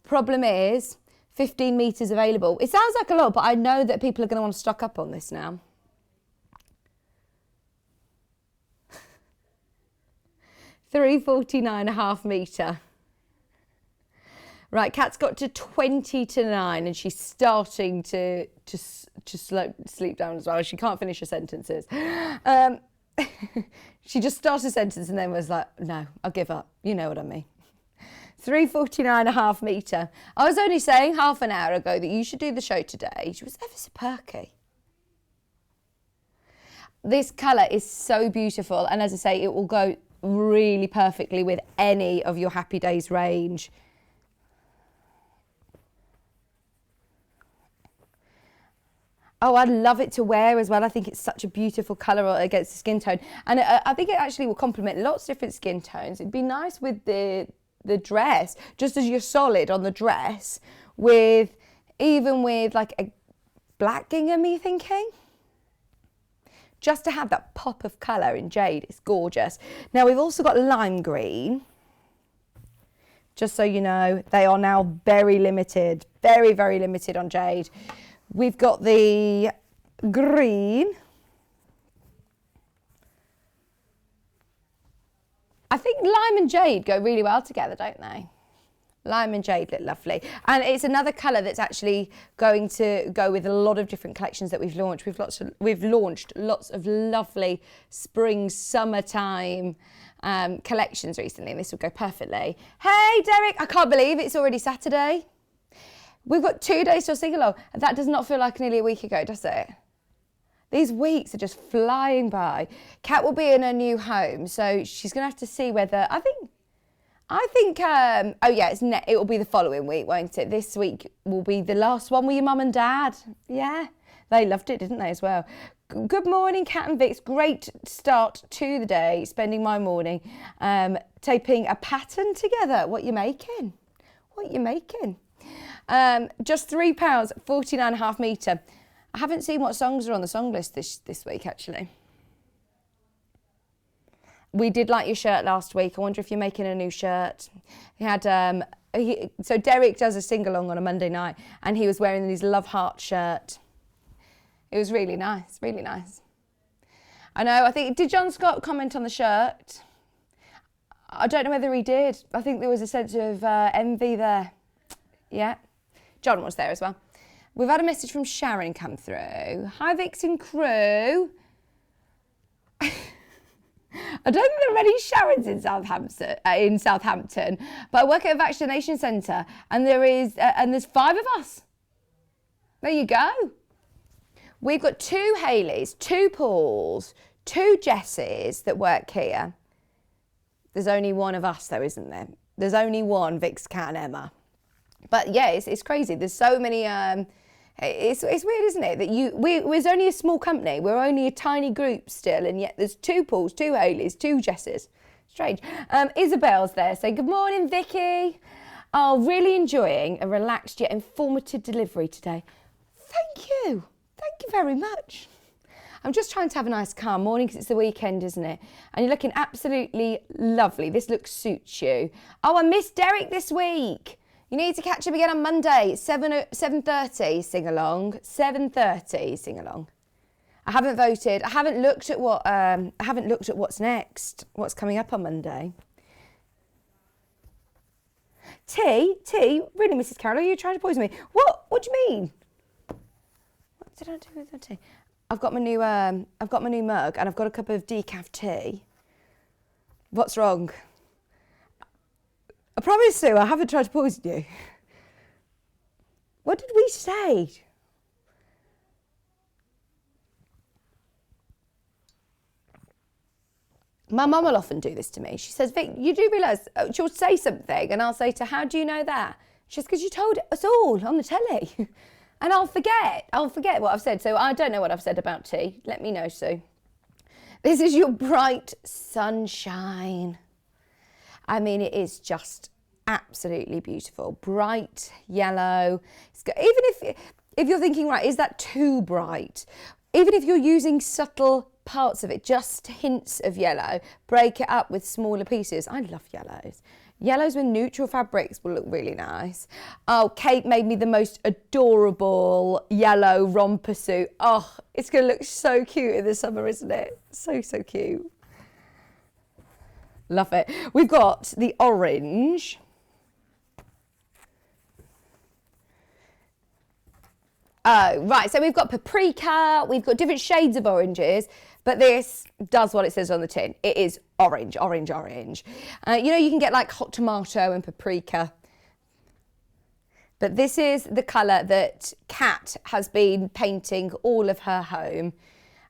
Speaker 1: Problem is, 15 metres available. It sounds like a lot, but I know that people are going to want to stock up on this now. £3.49 a half metre. Right, Kat's got to 20 to 9 and she's starting to sleep down as well. She can't finish her sentences. She just started a sentence and then was like, no, I'll give up. You know what I mean. £3.49 a half metre. I was only saying half an hour ago that you should do the show today. She was ever so perky. This colour is so beautiful, and as I say, it will go really perfectly with any of your Happy Days range. Oh, I'd love it to wear as well. I think it's such a beautiful colour against the skin tone. And I think it actually will complement lots of different skin tones. It'd be nice with the dress, just as you're solid on the dress, with even with like a black gingham, are you thinking? Just to have that pop of colour in jade, it's gorgeous. Now we've also got lime green. Just so you know, they are now very limited, very, very limited on jade. We've got the green. I think lime and jade go really well together, don't they? Lime and jade look lovely. And it's another colour that's actually going to go with a lot of different collections that we've launched. We've launched lots of lovely spring, summertime collections recently, and this will go perfectly. Hey, Derek, I can't believe it's already Saturday. We've got 2 days to sing along. That does not feel like nearly a week ago, does it? These weeks are just flying by. Kat will be in her new home, so she's going to have to see whether, I think, oh yeah, it will be the following week, won't it? This week will be the last one with your mum and dad. Yeah, they loved it, didn't they, as well? Good morning, Kat and Vix. Great start to the day, spending my morning taping a pattern together. What you making? What you making? Just £3, 49.5 metre. I haven't seen what songs are on the song list this week, actually. We did like your shirt last week. I wonder if you're making a new shirt. He had so Derek does a sing-along on a Monday night, and he was wearing his Love Heart shirt. It was really nice, really nice. I know, I think, did John Scott comment on the shirt? I don't know whether he did. I think there was a sense of envy there. Yeah, John was there as well. We've had a message from Sharon come through. Hi, Vixen crew. I don't think there are many Sharons in Southampton, but I work at a vaccination centre, and there's 5 of us. There you go. We've got 2 Haleys, 2 Pauls, 2 Jesses that work here. There's only one of us, though, isn't there? There's only one Vix, Kat, and Emma. But yeah, it's crazy. There's so many. It's weird, isn't it? That we're only a small company. We're only a tiny group still, and yet there's 2 Pauls, 2 Haleys, 2 Jesses. Strange. Isabel's there saying, good morning, Vicky. Oh, really enjoying a relaxed yet informative delivery today. Thank you. Thank you very much. I'm just trying to have a nice calm morning because it's the weekend, isn't it? And you're looking absolutely lovely. This look suits you. Oh, I missed Derek this week. You need to catch him again on Monday, 7:30, sing along. 7:30, sing along. I haven't voted. I haven't looked at what's next. What's coming up on Monday? Tea, really, Mrs. Carroll, are you trying to poison me? What do you mean? What did I do with the tea? I've got my new mug, and I've got a cup of decaf tea. What's wrong? I promise, Sue, I haven't tried to poison you. What did we say? My mum will often do this to me. She says, Vic, you do realise, she'll say something and I'll say to her, how do you know that? She says, because you told us all on the telly. And I'll forget what I've said. So I don't know what I've said about tea. Let me know, Sue. This is your bright sunshine. I mean, it is just absolutely beautiful. Bright yellow. Even if you're thinking, right, is that too bright? Even if you're using subtle parts of it, just hints of yellow, break it up with smaller pieces. I love yellows. Yellows with neutral fabrics will look really nice. Oh, Kate made me the most adorable yellow romper suit. Oh, it's going to look so cute in the summer, isn't it? So, so cute. Love it. We've got the orange. Oh, right. So we've got paprika. We've got different shades of oranges. But this does what it says on the tin. It is orange, orange, orange. You know, you can get like hot tomato and paprika. But this is the colour that Kat has been painting all of her home.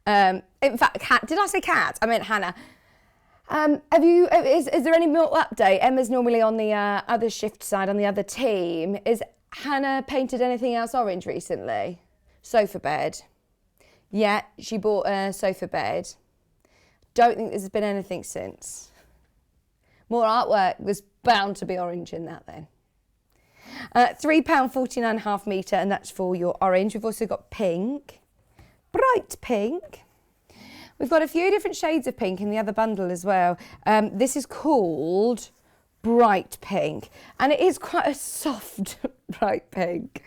Speaker 1: In fact, Kat, did I say Kat? I meant Hannah. Is there any more update? Emma's normally on the other shift side, on the other team. Is Hannah painted anything else orange recently? Sofa bed. Yeah, she bought a sofa bed. Don't think there's been anything since. More artwork. There's bound to be orange in that then. £3.49.5 metre, and that's for your orange. We've also got pink, bright pink. We've got a few different shades of pink in the other bundle as well. This is called bright pink, and it is quite a soft bright pink.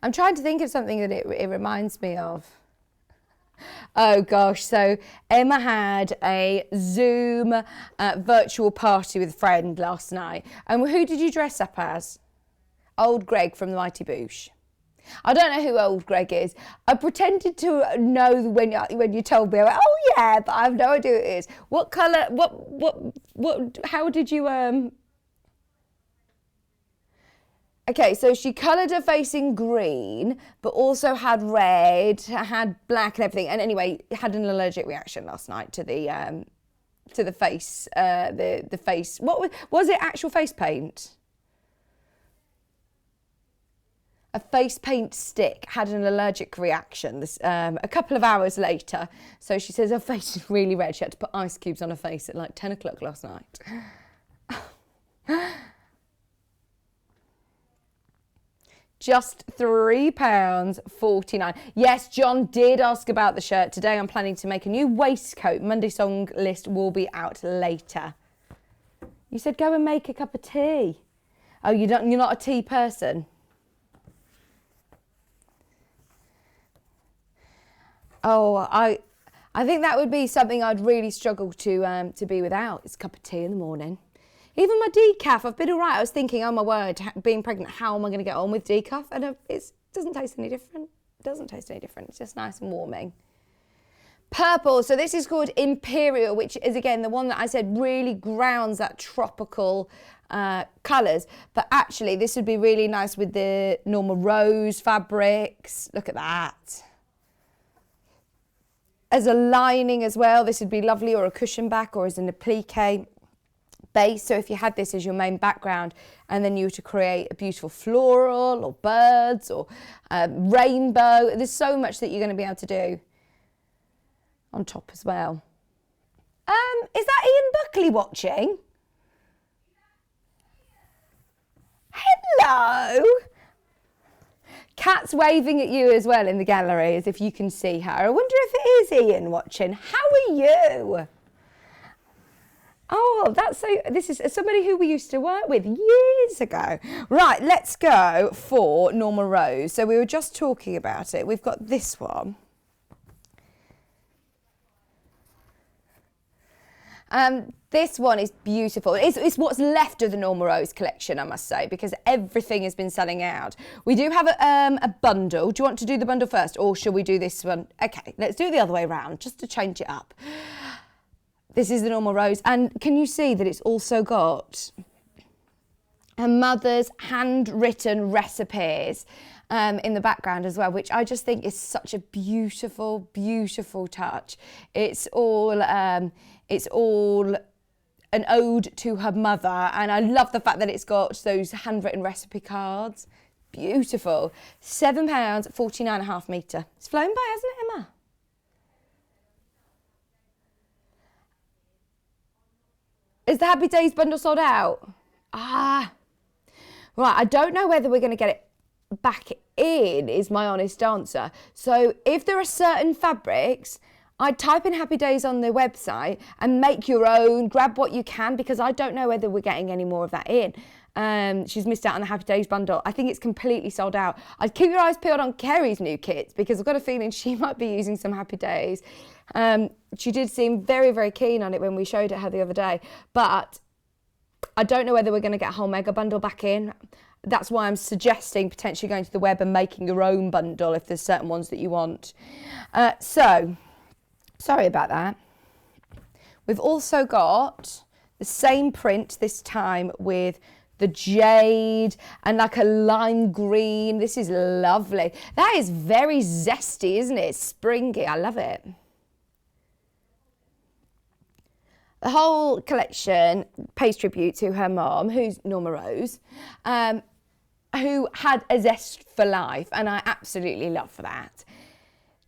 Speaker 1: I'm trying to think of something that it reminds me of. Oh gosh, so Emma had a Zoom virtual party with a friend last night. And who did you dress up as? Old Greg from the Mighty Boosh. I don't know who old Greg is. I pretended to know when you told me. I went, oh yeah, but I have no idea who it is. What colour, how did you, Okay, so she coloured her face in green, but also had red, had black and everything. And anyway, had an allergic reaction last night to the face, the face. What was it? Actual face paint? A face paint stick had an allergic reaction a couple of hours later. So she says her face is really red. She had to put ice cubes on her face at like 10 o'clock last night. Just £3.49. Yes, John did ask about the shirt today. I'm planning to make a new waistcoat. Monday song list will be out later. You said go and make a cup of tea. Oh, you're not a tea person? Oh, I think that would be something I'd really struggle to be without. It's a cup of tea in the morning. Even my decaf, I've been all right. I was thinking, oh my word, being pregnant, how am I going to get on with decaf? And it doesn't taste any different. It doesn't taste any different. It's just nice and warming. Purple, so this is called Imperial, which is, again, the one that I said really grounds that tropical colours. But actually, this would be really nice with the normal rose fabrics. Look at that. As a lining as well, this would be lovely, or a cushion back, or as an applique base. So if you had this as your main background and then you were to create a beautiful floral or birds or rainbow, there's so much that you're going to be able to do on top as well. Is that Ian Buckley watching? Hello. Kat's waving at you as well in the gallery as if you can see her. I wonder if it is Ian watching. How are you? Oh, this is somebody who we used to work with years ago. Right, let's go for Norma Rose. So we were just talking about it. We've got this one. This one is beautiful. It's what's left of the Norma Rose collection, I must say, because everything has been selling out. We do have a bundle. Do you want to do the bundle first, or shall we do this one? Okay, let's do it the other way around, just to change it up. This is the Norma Rose, and can you see that it's also got her mother's handwritten recipes in the background as well, which I just think is such a beautiful, beautiful touch. It's all an ode to her mother, and I love the fact that it's got those handwritten recipe cards. Beautiful. £7.49.5 metre. It's flown by, hasn't it, Emma? Is the Happy Days bundle sold out? Right, I don't know whether we're going to get it back in, is my honest answer. So if there are certain fabrics, I'd type in Happy Days on the website and make your own, grab what you can, because I don't know whether we're getting any more of that in. She's missed out on the Happy Days bundle. I think it's completely sold out. I'd keep your eyes peeled on Kerry's new kits, because I've got a feeling she might be using some Happy Days. She did seem very, very keen on it when we showed it her the other day, but I don't know whether we're going to get a whole mega bundle back in. That's why I'm suggesting potentially going to the web and making your own bundle if there's certain ones that you want. So, sorry about that. We've also got the same print, this time with the jade and like a lime green. This is lovely. That is very zesty, isn't it? Springy. I love it. The whole collection pays tribute to her mom, who's Norma Rose, who had a zest for life, and I absolutely love that.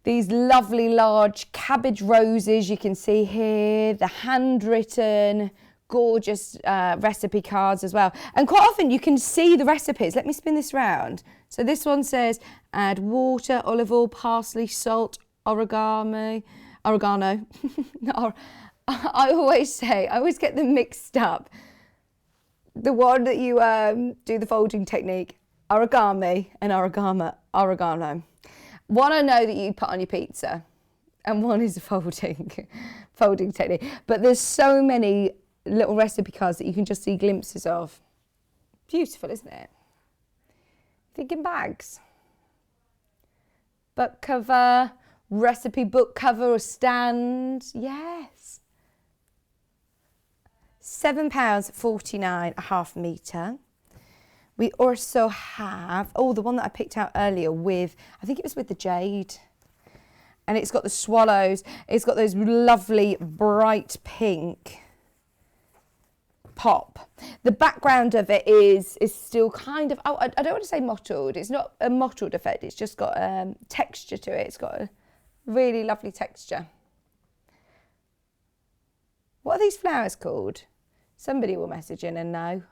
Speaker 1: These lovely large cabbage roses you can see here, the handwritten, gorgeous recipe cards as well. And quite often you can see the recipes. Let me spin this round. So this one says, add water, olive oil, parsley, salt, oregano. I always get them mixed up. The one that you do the folding technique. origami and oregano. One I know that you put on your pizza, and one is a folding technique. But there's so many little recipe cards that you can just see glimpses of. Beautiful, isn't it? Thinking bags. Book cover, recipe book cover or stand. Yes. £7.49 a half metre. We also have, the one that I picked out earlier with, I think it was with the jade. And it's got the swallows. It's got those lovely bright pink pop. The background of it is still kind of, I don't want to say mottled. It's not a mottled effect. It's just got texture to it. It's got a really lovely texture. What are these flowers called? Somebody will message in and know.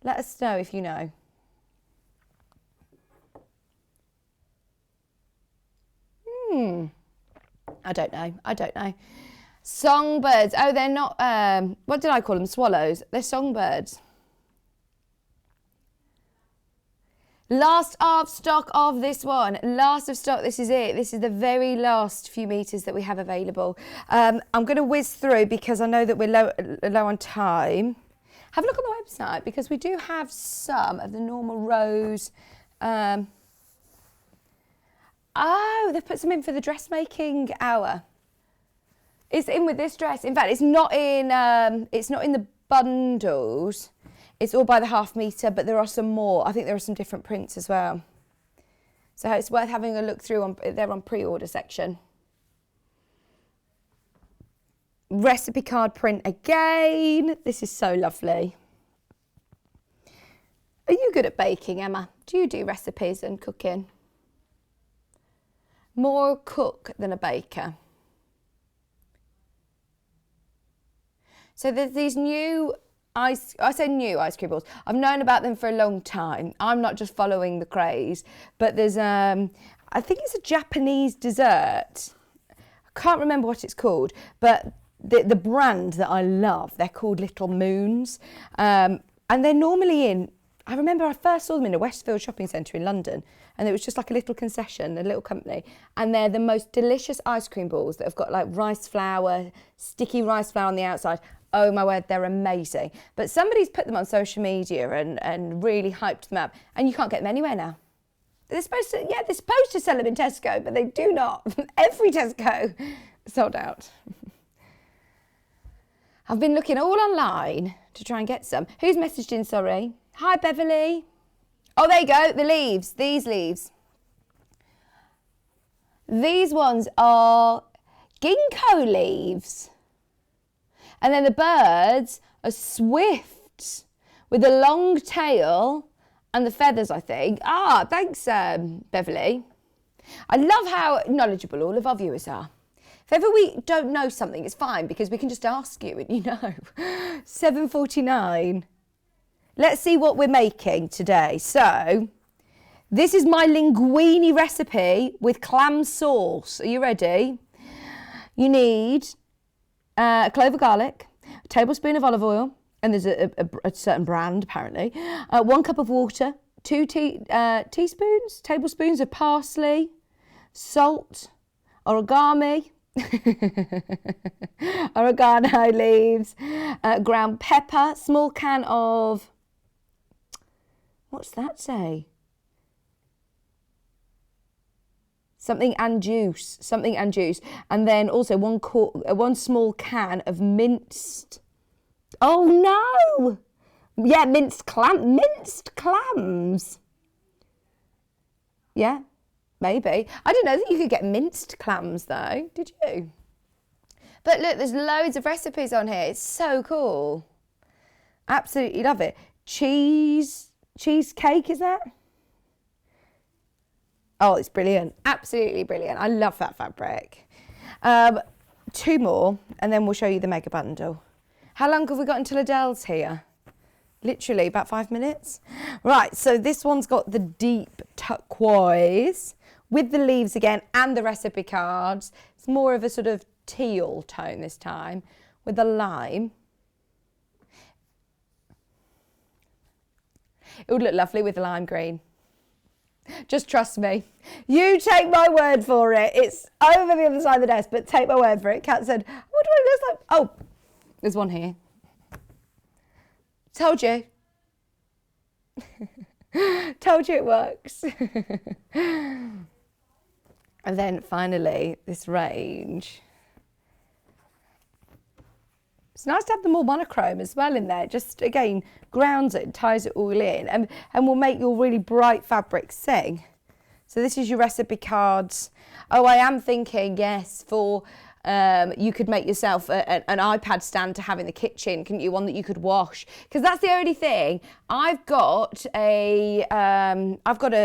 Speaker 1: Let us know if you know. I don't know. Songbirds. Oh, they're not, what did I call them? Swallows. They're songbirds. Last of stock of this one. Last of stock. This is it. This is the very last few meters that we have available. I'm going to whiz through because I know that we're low on time. Have a look on the website because we do have some of the normal rows. They've put some in for the dressmaking hour. It's in with this dress. In fact, it's not in the bundles. It's all by the half metre, but there are some more. I think there are some different prints as well. So it's worth having a look through. They're on pre-order section. Recipe card print again. This is so lovely. Are you good at baking, Emma? Do you do recipes and cooking? More cook than a baker. So there's these new I say new ice cream balls. I've known about them for a long time. I'm not just following the craze, but there's I think it's a Japanese dessert. I can't remember what it's called, but the brand that I love, they're called Little Moons, and they're normally in. I remember I first saw them in a Westfield shopping centre in London, and it was just like a little concession, a little company, and they're the most delicious ice cream balls that have got like rice flour, sticky rice flour on the outside. Oh my word, they're amazing. But somebody's put them on social media and really hyped them up, and you can't get them anywhere now. They're supposed to sell them in Tesco, but they do not. Every Tesco sold out. I've been looking all online to try and get some. Who's messaged in, sorry? Hi, Beverly. Oh, there you go, the leaves, these leaves. These ones are ginkgo leaves. And then the birds are swifts with a long tail and the feathers, I think. Ah, thanks, Beverly. I love how knowledgeable all of our viewers are. If ever we don't know something, it's fine because we can just ask you and you know. 7:49. Let's see what we're making today. So, this is my linguine recipe with clam sauce. Are you ready? You need a clove of garlic, a tablespoon of olive oil, and there's a certain brand apparently, 1 cup of water, 2 tablespoons of parsley, salt, origami, oregano leaves, ground pepper, small can of, what's that say? Something and juice, and then also one small can of minced. Oh no! Yeah, minced clams. Yeah, maybe. I didn't know that you could get minced clams though. Did you? But look, there's loads of recipes on here. It's so cool. Absolutely love it. Cheesecake, is that? Oh, it's brilliant. Absolutely brilliant. I love that fabric. 2 more, and then we'll show you the mega bundle. How long have we got until Adelle's here? Literally about 5 minutes. Right, so this one's got the deep turquoise with the leaves again and the recipe cards. It's more of a sort of teal tone this time with the lime. It would look lovely with lime green. Just trust me. You take my word for it. It's over the other side of the desk, but take my word for it. Kat said, what do it look like? Oh, there's one here. Told you. Told you it works. And then finally, this range. It's nice to have the more monochrome as well in there. Just, again, grounds it and ties it all in and will make your really bright fabric sing. So this is your recipe cards. Oh, I am thinking, yes, for you could make yourself an iPad stand to have in the kitchen, couldn't you? One that you could wash. Because that's the only thing. I've got a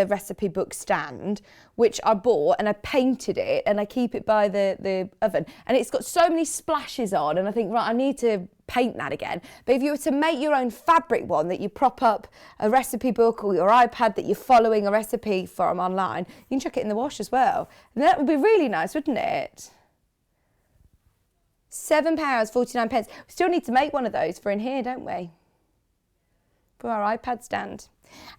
Speaker 1: recipe book stand which I bought and I painted it and I keep it by the oven. And it's got so many splashes on and I think, right, I need to paint that again. But if you were to make your own fabric one that you prop up a recipe book or your iPad that you're following a recipe from online, you can chuck it in the wash as well. And that would be really nice, wouldn't it? £7.49. We still need to make one of those for in here, don't we? For our iPad stand.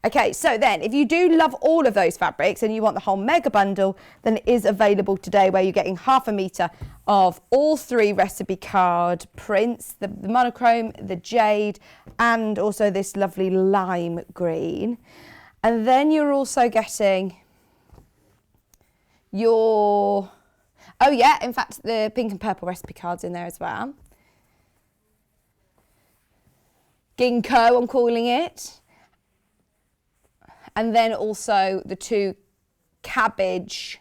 Speaker 1: Okay, so then if you do love all of those fabrics and you want the whole mega bundle, then it is available today where you're getting half a metre of all 3 recipe card prints, the monochrome, the jade, and also this lovely lime green. And then you're also getting your... Oh yeah, in fact, the pink and purple recipe cards in there as well. Ginkgo, I'm calling it. And then also the 2 cabbage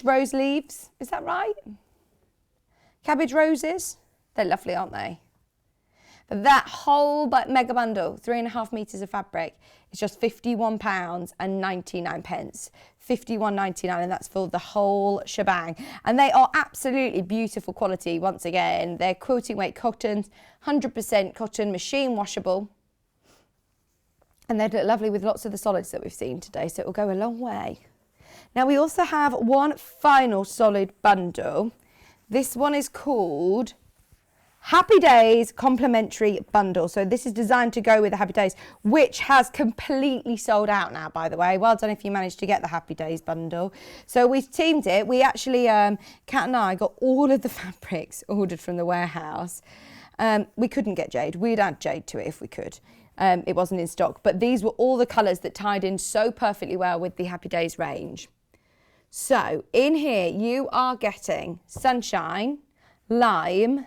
Speaker 1: rose leaves. Is that right? Cabbage roses. They're lovely, aren't they? But that whole mega bundle, 3.5 metres of fabric, is just £51.99. £51.99, and that's for the whole shebang. And they are absolutely beautiful quality. Once again, they're quilting weight cottons, 100% cotton, machine washable. And they look lovely with lots of the solids that we've seen today, so it will go a long way. Now we also have one final solid bundle. This one is called Happy Days Complimentary Bundle. So this is designed to go with the Happy Days, which has completely sold out now, by the way. Well done if you managed to get the Happy Days bundle. So we've teamed it. We actually, Kat and I got all of the fabrics ordered from the warehouse. We couldn't get jade. We'd add jade to it if we could. It wasn't in stock, but these were all the colours that tied in so perfectly well with the Happy Days range. So in here you are getting sunshine, lime,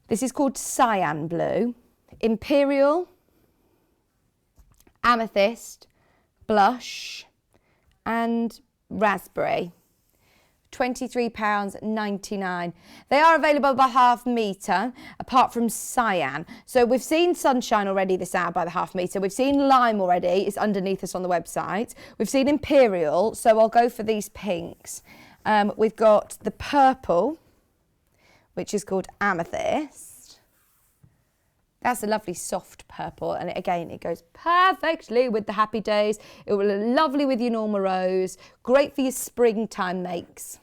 Speaker 1: this is called cyan blue, imperial, amethyst, blush and raspberry. £23.99. They are available by half metre, apart from cyan. So we've seen sunshine already this hour by the half metre. We've seen lime already. It's underneath us on the website. We've seen imperial, so I'll go for these pinks. We've got the purple, which is called amethyst. That's a lovely soft purple, and again, it goes perfectly with the Happy Days. It will look lovely with your normal rose. Great for your springtime makes.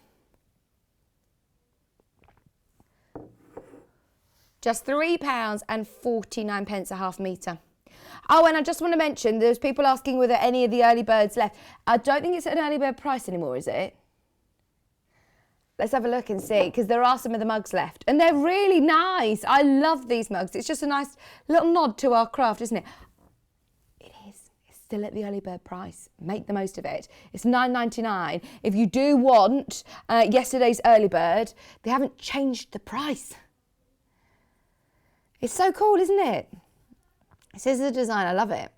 Speaker 1: Just £3.49 a half metre. Oh, and I just want to mention, there's people asking whether any of the early birds left. I don't think it's an early bird price anymore, is it? Let's have a look and see, because there are some of the mugs left. And they're really nice. I love these mugs. It's just a nice little nod to our craft, isn't it? It is. It's still at the early bird price. Make the most of it. It's £9.99. If you do want yesterday's early bird, they haven't changed the price. It's so cool, isn't it? This is the design. I love it.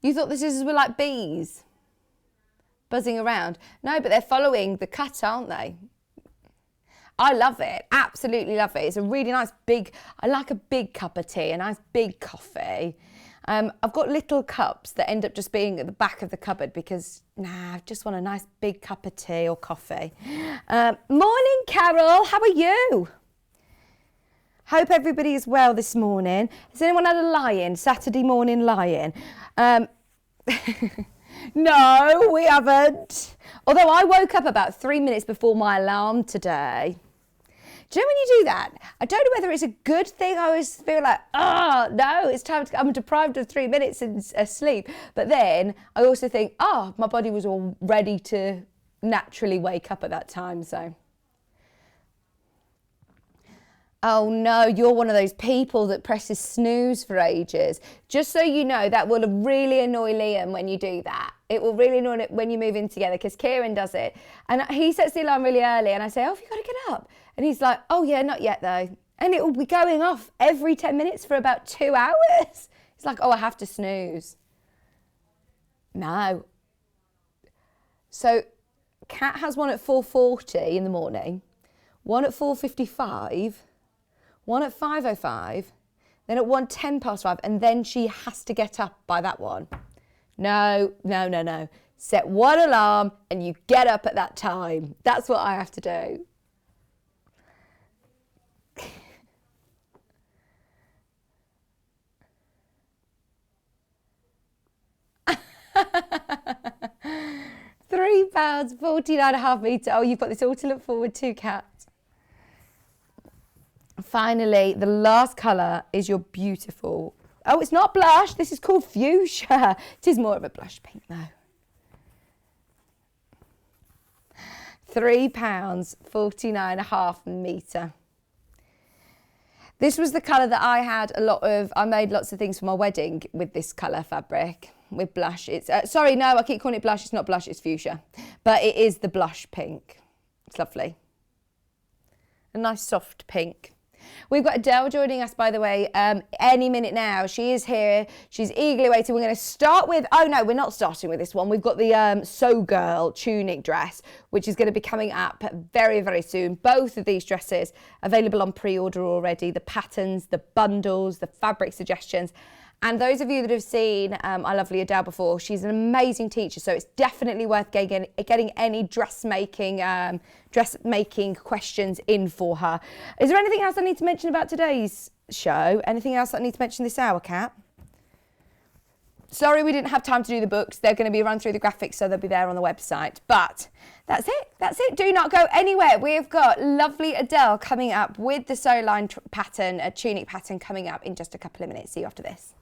Speaker 1: You thought the scissors were like bees buzzing around? No, but they're following the cut, aren't they? I love it. Absolutely love it. It's a really nice big, I like a big cup of tea, a nice big coffee. I've got little cups that end up just being at the back of the cupboard because, I just want a nice big cup of tea or coffee. Morning, Carol. How are you? Hope everybody is well this morning. Has anyone had a lie-in? Saturday morning lie-in? No, we haven't. Although I woke up about 3 minutes before my alarm today. Do you know when you do that? I don't know whether it's a good thing. I always feel like, no, it's time to, I'm deprived of 3 minutes in sleep. But then I also think, my body was all ready to naturally wake up at that time, so. Oh no, you're one of those people that presses snooze for ages. Just so you know, that will really annoy Liam when you do that. It will really annoy it when you move in together, because Kieran does it. And he sets the alarm really early and I say, have you got to get up? And he's like, oh yeah, not yet though. And it will be going off every 10 minutes for about 2 hours. He's like, I have to snooze. No. So Kat has one at 4:40 in the morning, one at 4:55, one at 5:05, then at 5:10, and then she has to get up by that one. No. Set one alarm and you get up at that time. That's what I have to do. £3, 49.5 metre. Oh, you've got this all to look forward to, Kat. Finally, the last colour is your beautiful... Oh, it's not blush. This is called fuchsia. It is more of a blush pink, though. £3, 49.5 metre. This was the colour that I had I made lots of things for my wedding with this colour fabric, with blush. It's, sorry, no, I keep calling it blush. It's not blush, it's fuchsia. But it is the blush pink. It's lovely. A nice soft pink. We've got Adelle joining us, by the way, any minute now. She is here. She's eagerly waiting. We're going to start with... Oh, no, we're not starting with this one. We've got the So Girl tunic dress, which is going to be coming up very, very soon. Both of these dresses available on pre-order already. The patterns, the bundles, the fabric suggestions. And those of you that have seen our lovely Adelle before, she's an amazing teacher, so it's definitely worth getting any dressmaking questions in for her. Is there anything else I need to mention about today's show? Anything else I need to mention this hour, Kat? Sorry we didn't have time to do the books. They're going to be run through the graphics, so they'll be there on the website. But that's it. Do not go anywhere. We've got lovely Adelle coming up with the sew line pattern, a tunic pattern coming up in just a couple of minutes. See you after this.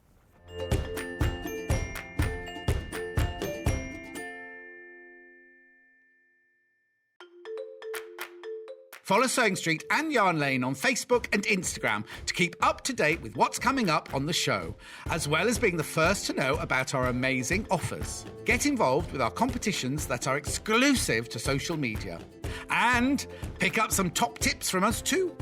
Speaker 2: Follow Sewing Street and Yarn Lane on Facebook and Instagram to keep up to date with what's coming up on the show, as well as being the first to know about our amazing offers. Get involved with our competitions that are exclusive to social media. And pick up some top tips from us too.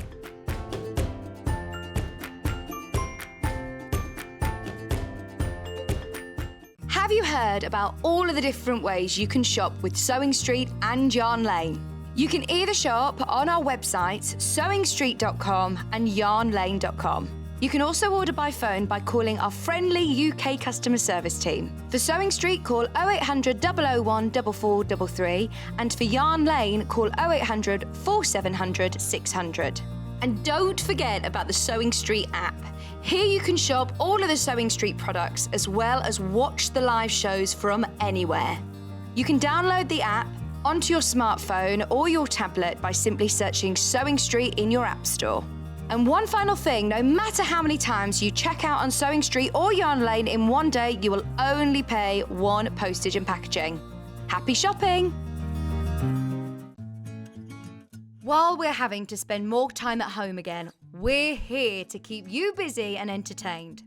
Speaker 3: Have you heard about all of the different ways you can shop with Sewing Street and Yarn Lane? You can either shop on our websites, sewingstreet.com and yarnlane.com. You can also order by phone by calling our friendly UK customer service team. For Sewing Street, call 0800 001 4433, and for Yarn Lane, call 0800 4700 600. And don't forget about the Sewing Street app. Here you can shop all of the Sewing Street products as well as watch the live shows from anywhere. You can download the app onto your smartphone or your tablet by simply searching Sewing Street in your app store. And one final thing, no matter how many times you check out on Sewing Street or Yarn Lane in one day, you will only pay one postage and packaging. Happy shopping! While we're having to spend more time at home again, we're here to keep you busy and entertained.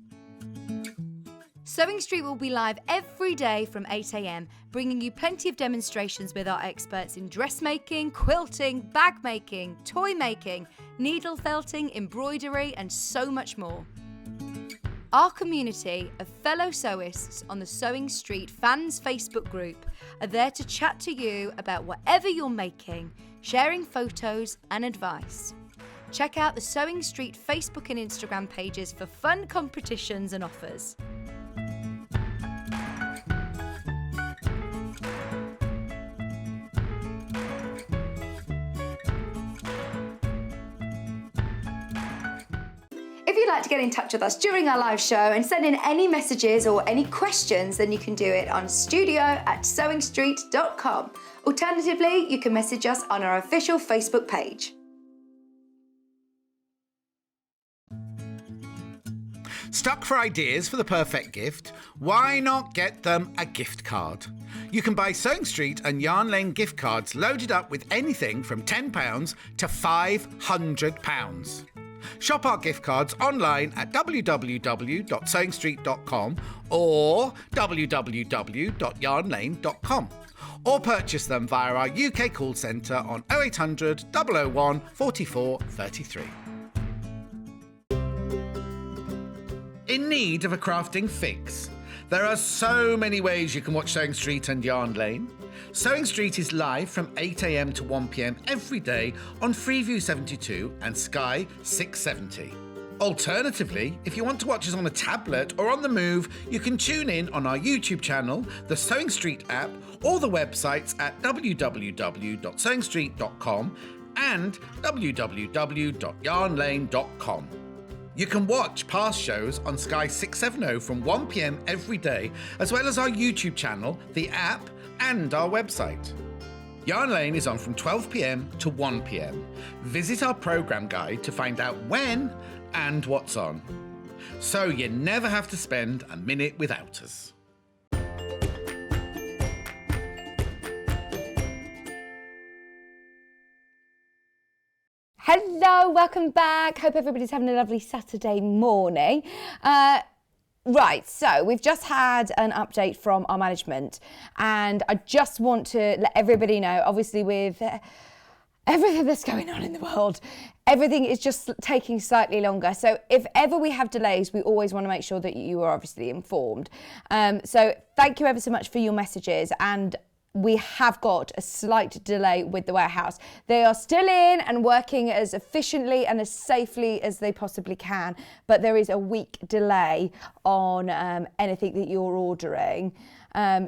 Speaker 3: Sewing Street will be live every day from 8 a.m, bringing you plenty of demonstrations with our experts in dressmaking, quilting, bag making, toy making, needle felting, embroidery, and so much more. Our community of fellow sewists on the Sewing Street fans Facebook group are there to chat to you about whatever you're making, sharing photos and advice. Check out the Sewing Street Facebook and Instagram pages for fun competitions and offers. If you'd like to get in touch with us during our live show and send in any messages or any questions, then you can do it on studio@sewingstreet.com. Alternatively, you can message us on our official Facebook page.
Speaker 2: Stuck for ideas for the perfect gift? Why not get them a gift card? You can buy Sewing Street and Yarn Lane gift cards loaded up with anything from £10 to £500. Shop our gift cards online at www.sewingstreet.com or www.yarnlane.com, or purchase them via our UK call centre on 0800 001 44 33. In need of a crafting fix? There are so many ways you can watch Sewing Street and Yarn Lane. Sewing Street is live from 8 a.m. to 1 p.m. every day on Freeview 72 and Sky 670. Alternatively, if you want to watch us on a tablet or on the move, you can tune in on our YouTube channel, the Sewing Street app, or the websites at www.sewingstreet.com and www.yarnlane.com. You can watch past shows on Sky 670 from 1 p.m. every day, as well as our YouTube channel, the app, and our website. Yarn Lane is on from 12 p.m. to 1 p.m. Visit our programme guide to find out when and what's on, so you never have to spend a minute without us.
Speaker 1: Hello, welcome back. Hope everybody's having a lovely Saturday morning. Right, so we've just had an update from our management, and I just want to let everybody know, obviously with everything that's going on in the world, everything is just taking slightly longer. So if ever we have delays, we always want to make sure that you are obviously informed. So thank you ever so much for your messages, and we have got a slight delay with the warehouse. They are still in and working as efficiently and as safely as they possibly can, but there is a week delay on anything that you're ordering.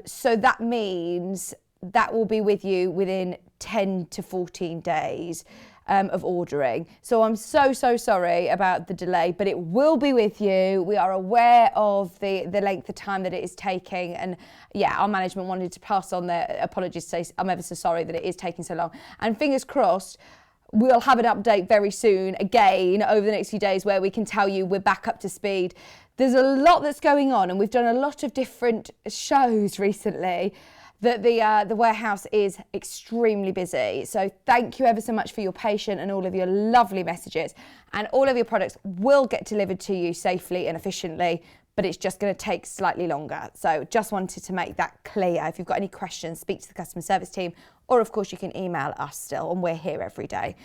Speaker 1: So that means that will be with you within 10 to 14 days of ordering. So I'm so sorry about the delay, but it will be with you. We are aware of the length of time that it is taking, and yeah, our management wanted to pass on their apologies, say I'm ever so sorry that it is taking so long, and fingers crossed we'll have an update very soon again over the next few days where we can tell you we're back up to speed. There's a lot that's going on, and we've done a lot of different shows recently that the warehouse is extremely busy. So thank you ever so much for your patience and all of your lovely messages. And all of your products will get delivered to you safely and efficiently, but it's just going to take slightly longer. So just wanted to make that clear. If you've got any questions, speak to the customer service team, or of course you can email us still, and we're here every day.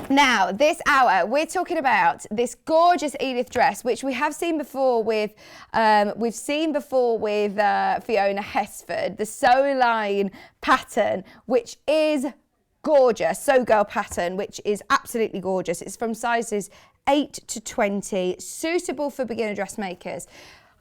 Speaker 1: Now, this hour, we're talking about this gorgeous Edith dress, which we have seen before with, Fiona Hesford, the Sew Line pattern, which is gorgeous, Sew Girl pattern, which is absolutely gorgeous. It's from sizes 8 to 20, suitable for beginner dressmakers.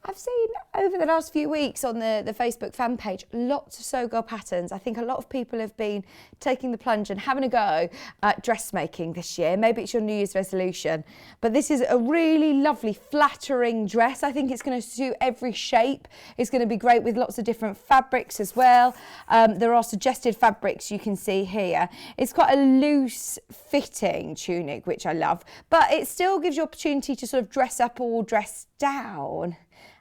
Speaker 1: I've seen over the last few weeks on the Facebook fan page lots of Sew Girl patterns. I think a lot of people have been taking the plunge and having a go at dressmaking this year. Maybe it's your New Year's resolution. But this is a really lovely, flattering dress. I think it's going to suit every shape. It's going to be great with lots of different fabrics as well. There are suggested fabrics you can see here. It's quite a loose fitting tunic, which I love. But it still gives you opportunity to sort of dress up or dress down.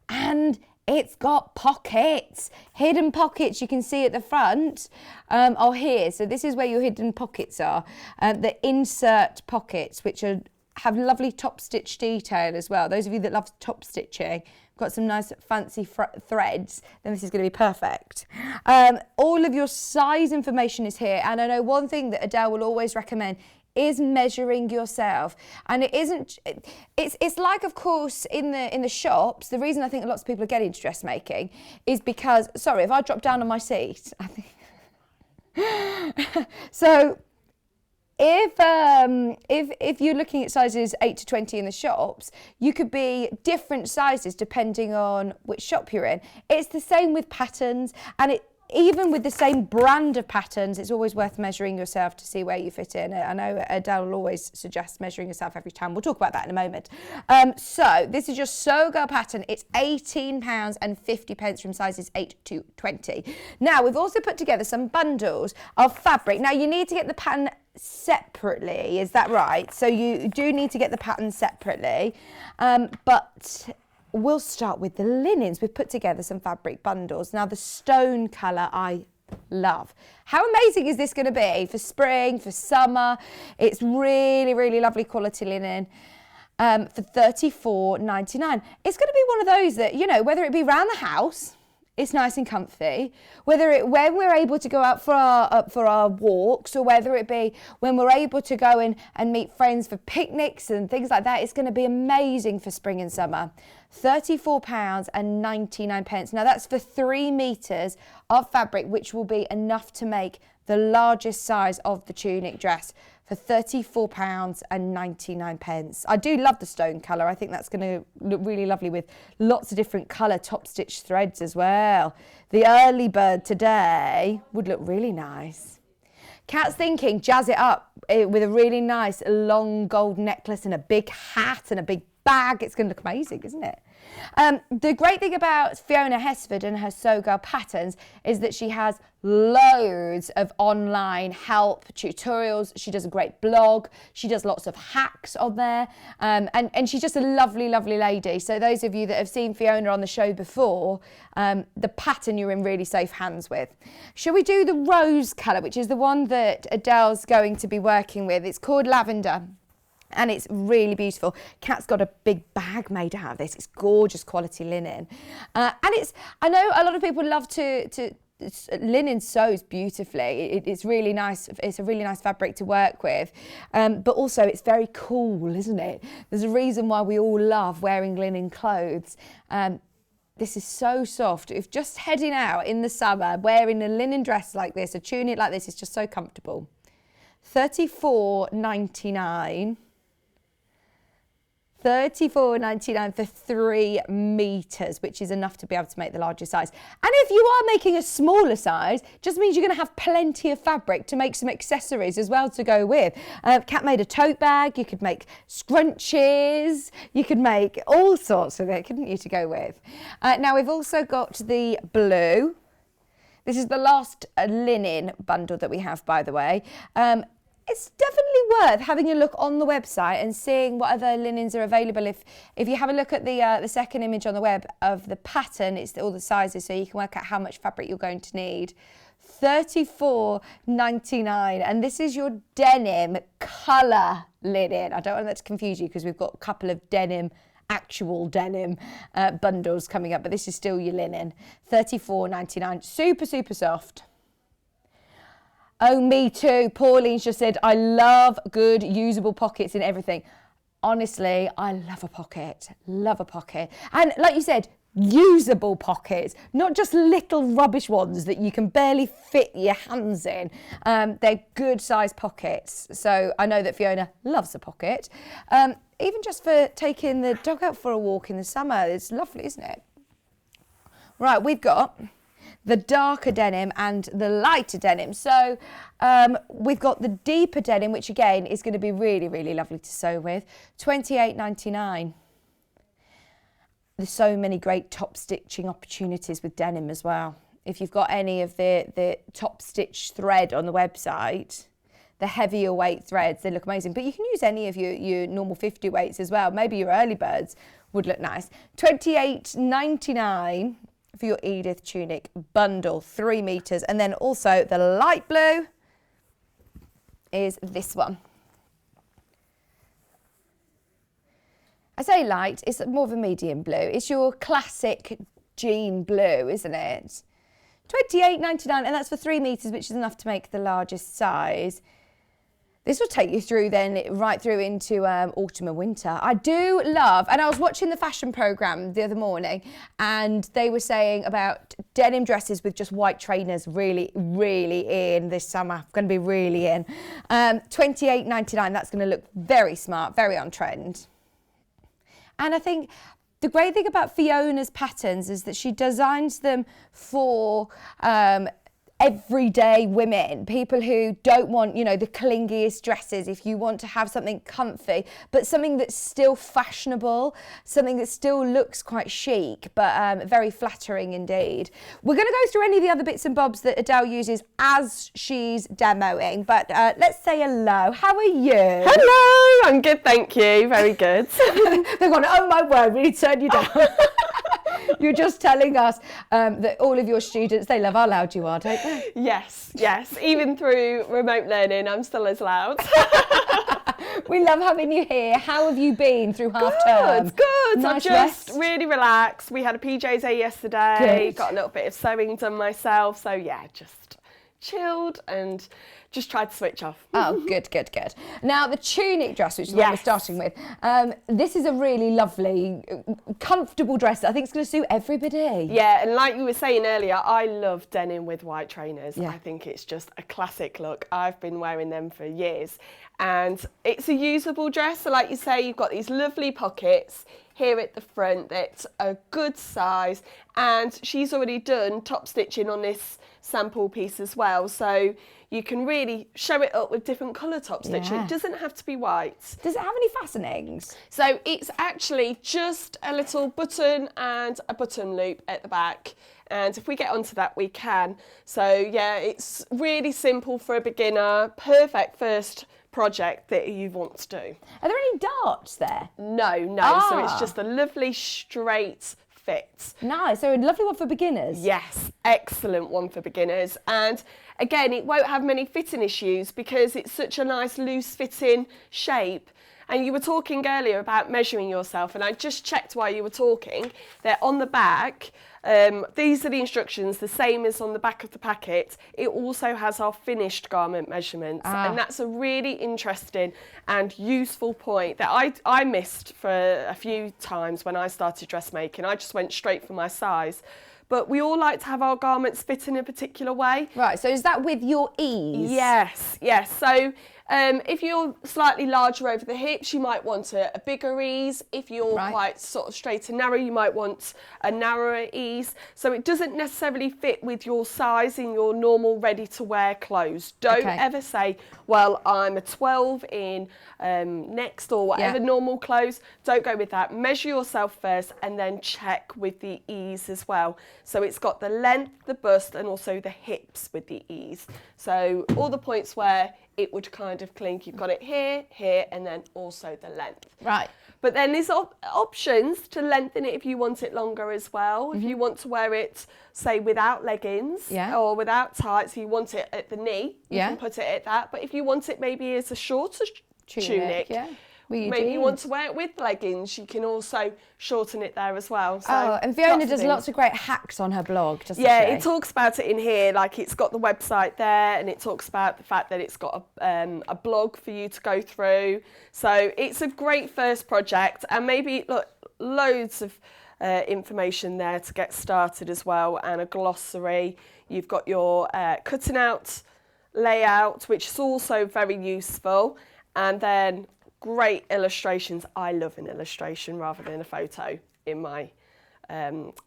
Speaker 1: And it's got pockets, hidden pockets you can see at the front, or here. So this is where your hidden pockets are, the insert pockets, which have lovely top stitch detail as well. Those of you that love top stitching, got some nice fancy threads, then this is going to be perfect. All of your size information is here. And I know one thing that Adelle will always recommend is measuring yourself. And it isn't, it's like, of course, in the shops, the reason I think lots of people are getting into dressmaking is because, sorry, if I drop down on my seat, I think, so if you're looking at sizes 8 to 20 in the shops, you could be different sizes depending on which shop you're in. It's the same with patterns, and even with the same brand of patterns, it's always worth measuring yourself to see where you fit in. I know Adele will always suggest measuring yourself every time. We'll talk about that in a moment. So this is your Sew Girl pattern. It's £18.50 from sizes 8 to 20. Now, we've also put together some bundles of fabric. Now, you need to get the pattern separately, is that right? So you do need to get the patterns separately, but we'll start with the linens. We've put together some fabric bundles. Now the stone colour I love. How amazing is this going to be for spring, for summer? It's really, really lovely quality linen. For $34.99. It's going to be one of those that, you know, whether it be around the house, it's nice and comfy, when we're able to go out for our walks, or whether it be when we're able to go and meet friends for picnics and things like that, it's going to be amazing for spring and summer. £34.99. Now that's for 3 meters of fabric, which will be enough to make the largest size of the tunic dress for £34.99. I do love the stone colour. I think that's going to look really lovely with lots of different colour top stitch threads as well. The early bird today would look really nice. Kat's thinking jazz it up with a really nice long gold necklace and a big hat and a big bag. It's going to look amazing, isn't it? The great thing about Fiona Hesford and her Sew Girl patterns is that she has loads of online help, tutorials. She does a great blog. She does lots of hacks on there. And she's just a lovely, lovely lady. So those of you that have seen Fiona on the show before, the pattern you're in really safe hands with. Shall we do the rose colour, which is the one that Adelle's going to be working with? It's called Lavender. And it's really beautiful. Kat's got a big bag made out of this. It's gorgeous quality linen. And I know a lot of people love linen sews beautifully. It's really nice. It's a really nice fabric to work with. But also it's very cool, isn't it? There's a reason why we all love wearing linen clothes. This is so soft. If just heading out in the summer, wearing a linen dress like this, a tunic like this, is just so comfortable. $34.99. $34.99 for 3 meters, which is enough to be able to make the larger size. And if you are making a smaller size, just means you're going to have plenty of fabric to make some accessories as well to go with. Kat made a tote bag. You could make scrunchies. You could make all sorts of it, couldn't you, to go with? Now we've also got the blue. This is the last linen bundle that we have, by the way. It's definitely worth having a look on the website and seeing what other linens are available. If you have a look at the second image on the web of the pattern, it's all the sizes, so you can work out how much fabric you're going to need. $34.99, and this is your denim colour linen. I don't want that to confuse you because we've got a couple of actual denim bundles coming up, but this is still your linen. $34.99, super, super soft. Oh, me too. Pauline's just said, I love good usable pockets in everything. Honestly, I love a pocket. Love a pocket. And like you said, usable pockets, not just little rubbish ones that you can barely fit your hands in. They're good sized pockets. So I know that Fiona loves a pocket. Even just for taking the dog out for a walk in the summer, it's lovely, isn't it? Right, we've got the darker denim and the lighter denim. So we've got the deeper denim, which again is going to be really, really lovely to sew with. $28.99. There's so many great top stitching opportunities with denim as well. If you've got any of the top stitch thread on the website, the heavier weight threads, they look amazing. But you can use any of your normal 50 weights as well. Maybe your early birds would look nice. $28.99 for your Edith Tunic bundle, 3 meters. And then also the light blue is this one. I say light, it's more of a medium blue. It's your classic jean blue, isn't it? $28.99, and that's for 3 meters, which is enough to make the largest size. This will take you through then, right through into autumn and winter. I do love, and I was watching the fashion programme the other morning, and they were saying about denim dresses with just white trainers really, really in this summer. Going to be really in. $28.99, that's going to look very smart, very on trend. And I think the great thing about Fiona's patterns is that she designs them for everyday women, people who don't want, you know, the clingiest dresses. If you want to have something comfy, but something that's still fashionable, something that still looks quite chic, but very flattering indeed. We're going to go through any of the other bits and bobs that Adelle uses as she's demoing, but let's say hello. How are you?
Speaker 4: Hello, I'm good, thank you. Very good.
Speaker 1: They're going, oh my word, we need to turn you down. You're just telling us that all of your students, they love how loud you are, don't they?
Speaker 4: Yes. Even through remote learning, I'm still as loud.
Speaker 1: We love having you here. How have you been through half term?
Speaker 4: Good.
Speaker 1: Nice
Speaker 4: I've just
Speaker 1: rest?
Speaker 4: really relaxed. We had a PJ's day yesterday.
Speaker 1: Good.
Speaker 4: Got a little bit of sewing done myself. So yeah, just chilled and just tried to switch off.
Speaker 1: Oh, good. Now, the tunic dress, which is what we're starting with, this is a really lovely, comfortable dress that I think is going to suit everybody.
Speaker 4: Yeah, and like you were saying earlier, I love denim with white trainers.
Speaker 1: Yeah.
Speaker 4: I think it's just a classic look. I've been wearing them for years. And it's a usable dress. So like you say, you've got these lovely pockets here at the front that's a good size. And she's already done top stitching on this sample piece as well. So you can really show it up with different colour top stitching.
Speaker 1: Yeah.
Speaker 4: It doesn't have to be white.
Speaker 1: Does it have any fastenings?
Speaker 4: So it's actually just a little button and a button loop at the back. And if we get onto that, we can. So yeah, it's really simple for a beginner, perfect first project that you want to do.
Speaker 1: Are there any darts there?
Speaker 4: No. So it's just a lovely straight fit.
Speaker 1: Nice. So a lovely one for beginners.
Speaker 4: Yes, excellent one for beginners. And again, it won't have many fitting issues because it's such a nice loose fitting shape. And you were talking earlier about measuring yourself, and I just checked while you were talking. They're on the back. These are the instructions, the same as on the back of the packet. It also has our finished garment measurements, and that's a really interesting and useful point that I missed for a few times when I started dressmaking. I just went straight for my size. But we all like to have our garments fit in a particular way.
Speaker 1: Right, so is that with your ease?
Speaker 4: Yes. So if you're slightly larger over the hips, you might want a bigger ease. If you're quite sort of straight and narrow, you might want a narrower ease. So it doesn't necessarily fit with your size in your normal ready-to-wear clothes. Don't ever say, well, I'm a 12 in next or whatever normal clothes. Don't go with that. Measure yourself first and then check with the ease as well. So it's got the length, the bust, and also the hips with the ease. So all the points where it would kind of clink. You've got it here, and then also the length.
Speaker 1: Right.
Speaker 4: But then there's options to lengthen it if you want it longer as well. If you want to wear it, say, without leggings or without tights, you want it at the knee, you can put it at that. But if you want it maybe as a shorter tunic, maybe you want to wear it with leggings, you can also shorten it there as well. So
Speaker 1: and Fiona does lots of great hacks on her blog, doesn't she?
Speaker 4: Yeah, it talks about it in here, like it's got the website there, and it talks about the fact that it's got a blog for you to go through. So it's a great first project, and maybe loads of information there to get started as well, and a glossary. You've got your cutting out layout, which is also very useful, and then great illustrations. I love an illustration rather than a photo in my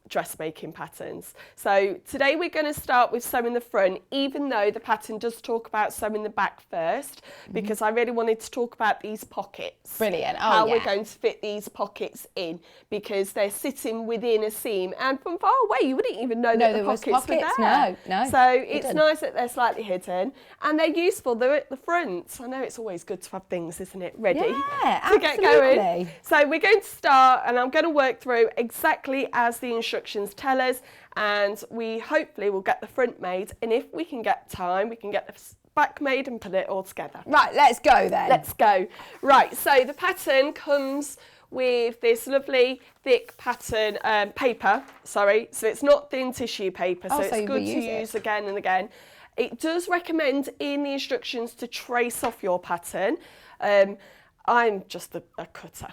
Speaker 4: dressmaking patterns. So today we're going to start with sewing the front, even though the pattern does talk about sewing the back first, because I really wanted to talk about these pockets.
Speaker 1: Brilliant.
Speaker 4: How we're going to fit these pockets in, because they're sitting within a seam, and from far away you wouldn't even know that the pockets were there.
Speaker 1: No.
Speaker 4: So it's nice that they're slightly hidden, and they're useful. They're at the front. I know it's always good to have things, isn't it, ready to get going. So we're going to start, and I'm going to work through exactly as the instructions tell us, and we hopefully will get the front made, and if we can get time, we can get the back made and put it all together.
Speaker 1: Right, let's go then.
Speaker 4: Let's go. Right, so the pattern comes with this lovely thick pattern paper, so it's not thin tissue paper, so it's good to use again and again. It does recommend in the instructions to trace off your pattern. I'm just a cutter.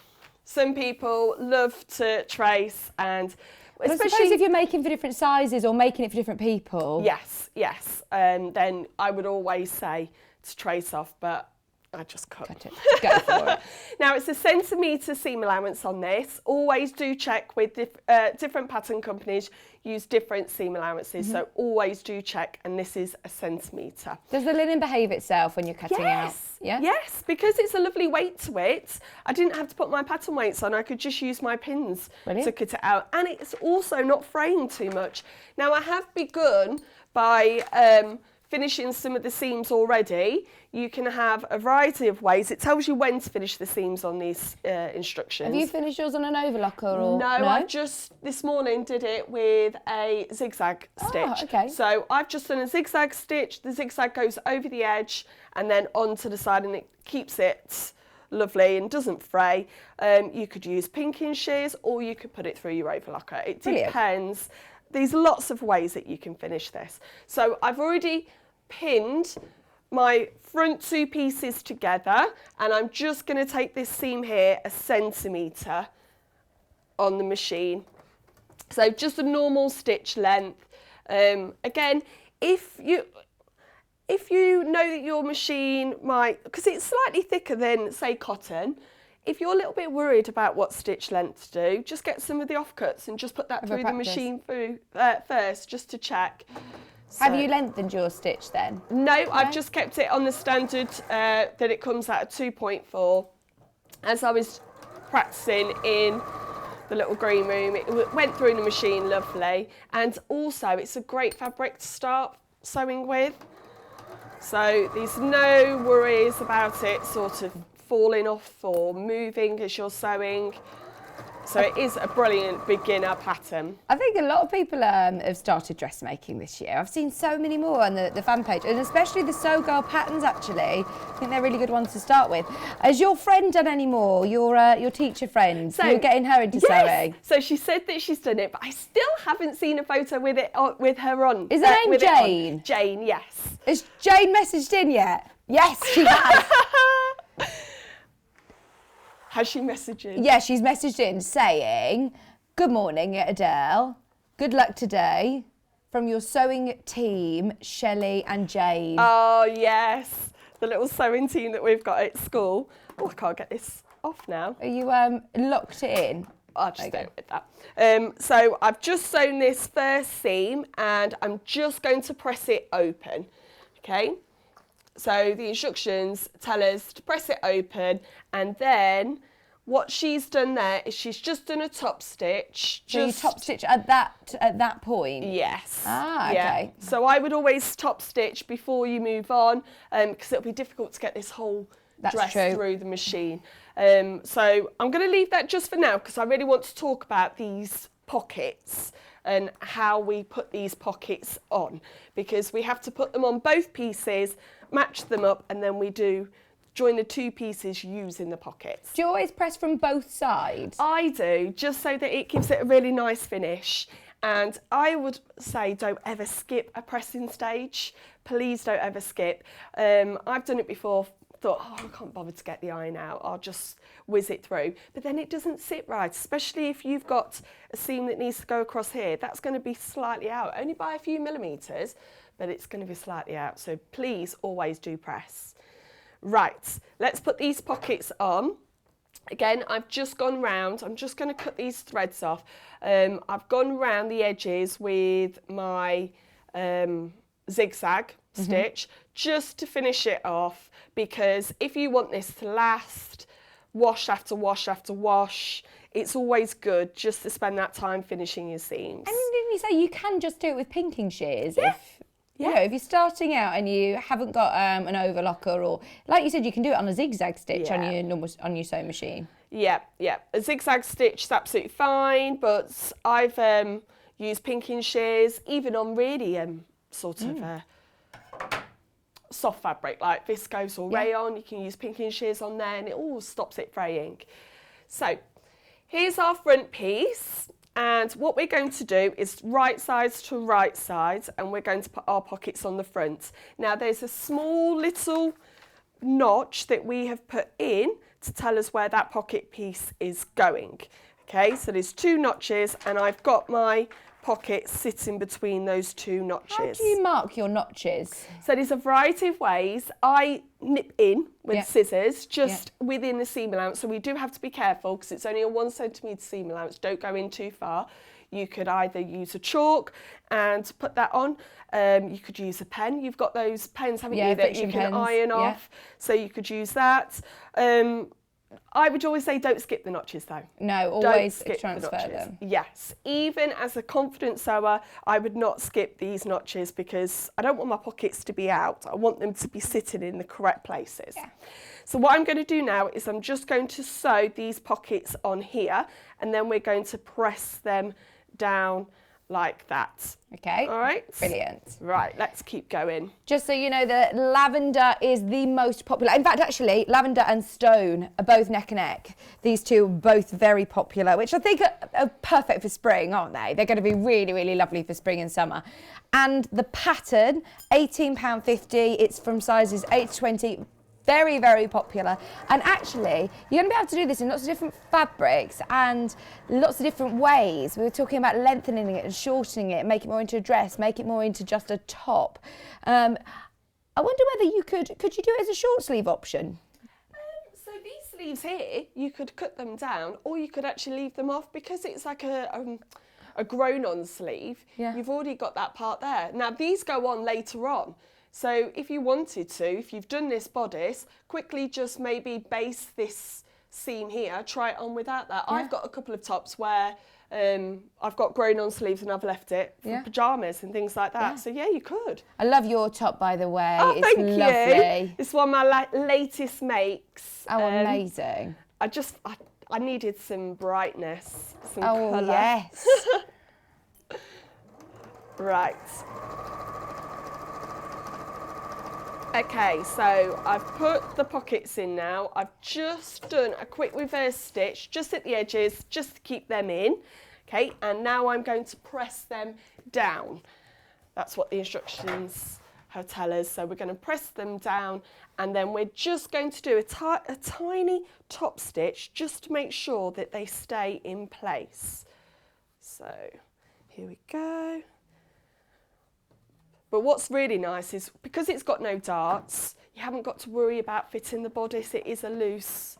Speaker 4: Some people love to trace, and
Speaker 1: especially if you're making for different sizes or making it for different people.
Speaker 4: Yes. Then I would always say to trace off, but I just cut
Speaker 1: it. Go for it.
Speaker 4: Now it's a centimetre seam allowance on this. Always do check with different pattern companies use different seam allowances, so always do check, and this is a centimetre.
Speaker 1: Does the linen behave itself when you're cutting out? Yeah?
Speaker 4: Yes, because it's a lovely weight to it. I didn't have to put my pattern weights on, I could just use my pins to cut it out, and it's also not fraying too much. Now I have begun by finishing some of the seams already. You can have a variety of ways. It tells you when to finish the seams on these instructions.
Speaker 1: Have you finished yours on an overlocker or
Speaker 4: no? I just this morning did it with a zigzag stitch.
Speaker 1: Okay.
Speaker 4: So I've just done a zigzag stitch. The zigzag goes over the edge and then onto the side, and it keeps it lovely and doesn't fray. You could use pinking shears, or you could put it through your overlocker. It depends. There's lots of ways that you can finish this. So I've already pinned my front two pieces together, and I'm just going to take this seam here a centimetre on the machine. So just a normal stitch length. Again, if you know that your machine might, because it's slightly thicker than, say, cotton, if you're a little bit worried about what stitch length to do, just get some of the offcuts and just put that through the machine first, just to check. So,
Speaker 1: have you lengthened your stitch then?
Speaker 4: No, I've just kept it on the standard that it comes out at 2.4. As I was practicing in the little green room, it went through the machine lovely, and also it's a great fabric to start sewing with. So there's no worries about it sort of falling off or moving as you're sewing. So it is a brilliant beginner pattern.
Speaker 1: I think a lot of people have started dressmaking this year. I've seen so many more on the fan page, and especially the Sew Girl patterns, actually. I think they're really good ones to start with. Has your friend done any more? Your teacher friend? So, you're getting her into sewing?
Speaker 4: So she said that she's done it, but I still haven't seen a photo with her on.
Speaker 1: Is her name Jane?
Speaker 4: Jane, yes.
Speaker 1: Has Jane messaged in yet? Yes, she has.
Speaker 4: Has she messaged in?
Speaker 1: Yeah, she's messaged in saying, "Good morning, Adele. Good luck today. From your sewing team, Shelley and Jane."
Speaker 4: Oh, yes. The little sewing team that we've got at school. Oh, I can't get this off now.
Speaker 1: Are you locked it in?
Speaker 4: I'll just do it with that. So I've just sewn this first seam, and I'm just going to press it open. Okay? So the instructions tell us to press it open, and then what she's done there is she's just done a top stitch.
Speaker 1: So you top stitch at that point?
Speaker 4: Yes.
Speaker 1: Ah, okay.
Speaker 4: Yeah. So I would always top stitch before you move on, because it'll be difficult to get this whole dress through the machine. So I'm going to leave that just for now, because I really want to talk about these pockets and how we put these pockets on, because we have to put them on both pieces, match them up, and then we do join the two pieces using the pockets.
Speaker 1: Do you always press from both sides?
Speaker 4: I do, just so that it gives it a really nice finish. And I would say don't ever skip a pressing stage. Please don't ever skip. I've done it before, thought, oh, I can't bother to get the iron out, I'll just whiz it through. But then it doesn't sit right, especially if you've got a seam that needs to go across here. That's going to be slightly out, only by a few millimetres, but it's going to be slightly out. So please always do press. Right, let's put these pockets on. Again, I've just gone round. I'm just going to cut these threads off. I've gone round the edges with my zigzag stitch just to finish it off, because if you want this to last, wash after wash after wash, it's always good just to spend that time finishing your seams.
Speaker 1: And didn't you say you can just do it with pinking shears?
Speaker 4: Yeah.
Speaker 1: You know, if you're starting out and you haven't got an overlocker, or like you said, you can do it on a zigzag stitch on your sewing machine.
Speaker 4: Yeah. A zigzag stitch is absolutely fine, but I've used pinking shears even on really sort of soft fabric like viscose or rayon. You can use pinking shears on there, and it all stops it fraying. So here's our front piece. And what we're going to do is right sides to right sides, and we're going to put our pockets on the front. Now there's a small little notch that we have put in to tell us where that pocket piece is going. Okay, so there's 2 notches and I've got my pocket sitting between those 2 notches.
Speaker 1: How do you mark your notches?
Speaker 4: So there's a variety of ways. I nip in with scissors just within the seam allowance. So we do have to be careful because it's only a 1 centimetre seam allowance. Don't go in too far. You could either use a chalk and put that on. You could use a pen. You've got those pens, haven't you, that you can iron off. So you could use that. I would always say don't skip the notches though.
Speaker 1: No, always transfer them.
Speaker 4: Yes, even as a confident sewer, I would not skip these notches because I don't want my pockets to be out. I want them to be sitting in the correct places. Yeah. So what I'm going to do now is I'm just going to sew these pockets on here and then we're going to press them down like that.
Speaker 1: Okay.
Speaker 4: All right.
Speaker 1: Brilliant.
Speaker 4: Right, let's keep going.
Speaker 1: Just so you know that lavender is the most popular. In fact, actually, lavender and stone are both neck and neck. These two are both very popular, which I think are perfect for spring, aren't they? They're going to be really, really lovely for spring and summer. And the pattern, £18.50. It's from sizes 8 to 20. Very, very popular. And actually, you're going to be able to do this in lots of different fabrics and lots of different ways. We were talking about lengthening it and shortening it, make it more into a dress, make it more into just a top. I wonder whether you could you do it as a short sleeve option?
Speaker 4: So these sleeves here, you could cut them down or you could actually leave them off because it's like a grown-on sleeve.
Speaker 1: Yeah.
Speaker 4: You've already got that part there. Now, these go on later on. So if you wanted to, if you've done this bodice, quickly just maybe base this seam here, try it on without that. Yeah. I've got a couple of tops where I've got grown-on sleeves and I've left it for pyjamas and things like that. Yeah. So yeah, you could.
Speaker 1: I love your top, by the way.
Speaker 4: Oh,
Speaker 1: it's
Speaker 4: thank
Speaker 1: lovely.
Speaker 4: You. It's one of my latest makes.
Speaker 1: Oh, amazing.
Speaker 4: I needed some brightness, some
Speaker 1: colour. Oh, yes.
Speaker 4: Right. Okay, so I've put the pockets in now. I've just done a quick reverse stitch just at the edges, just to keep them in. Okay, and now I'm going to press them down. That's what the instructions have tell us. So we're going to press them down and then we're just going to do a tiny top stitch just to make sure that they stay in place. So here we go. But what's really nice is because it's got no darts, you haven't got to worry about fitting the bodice. It is a loose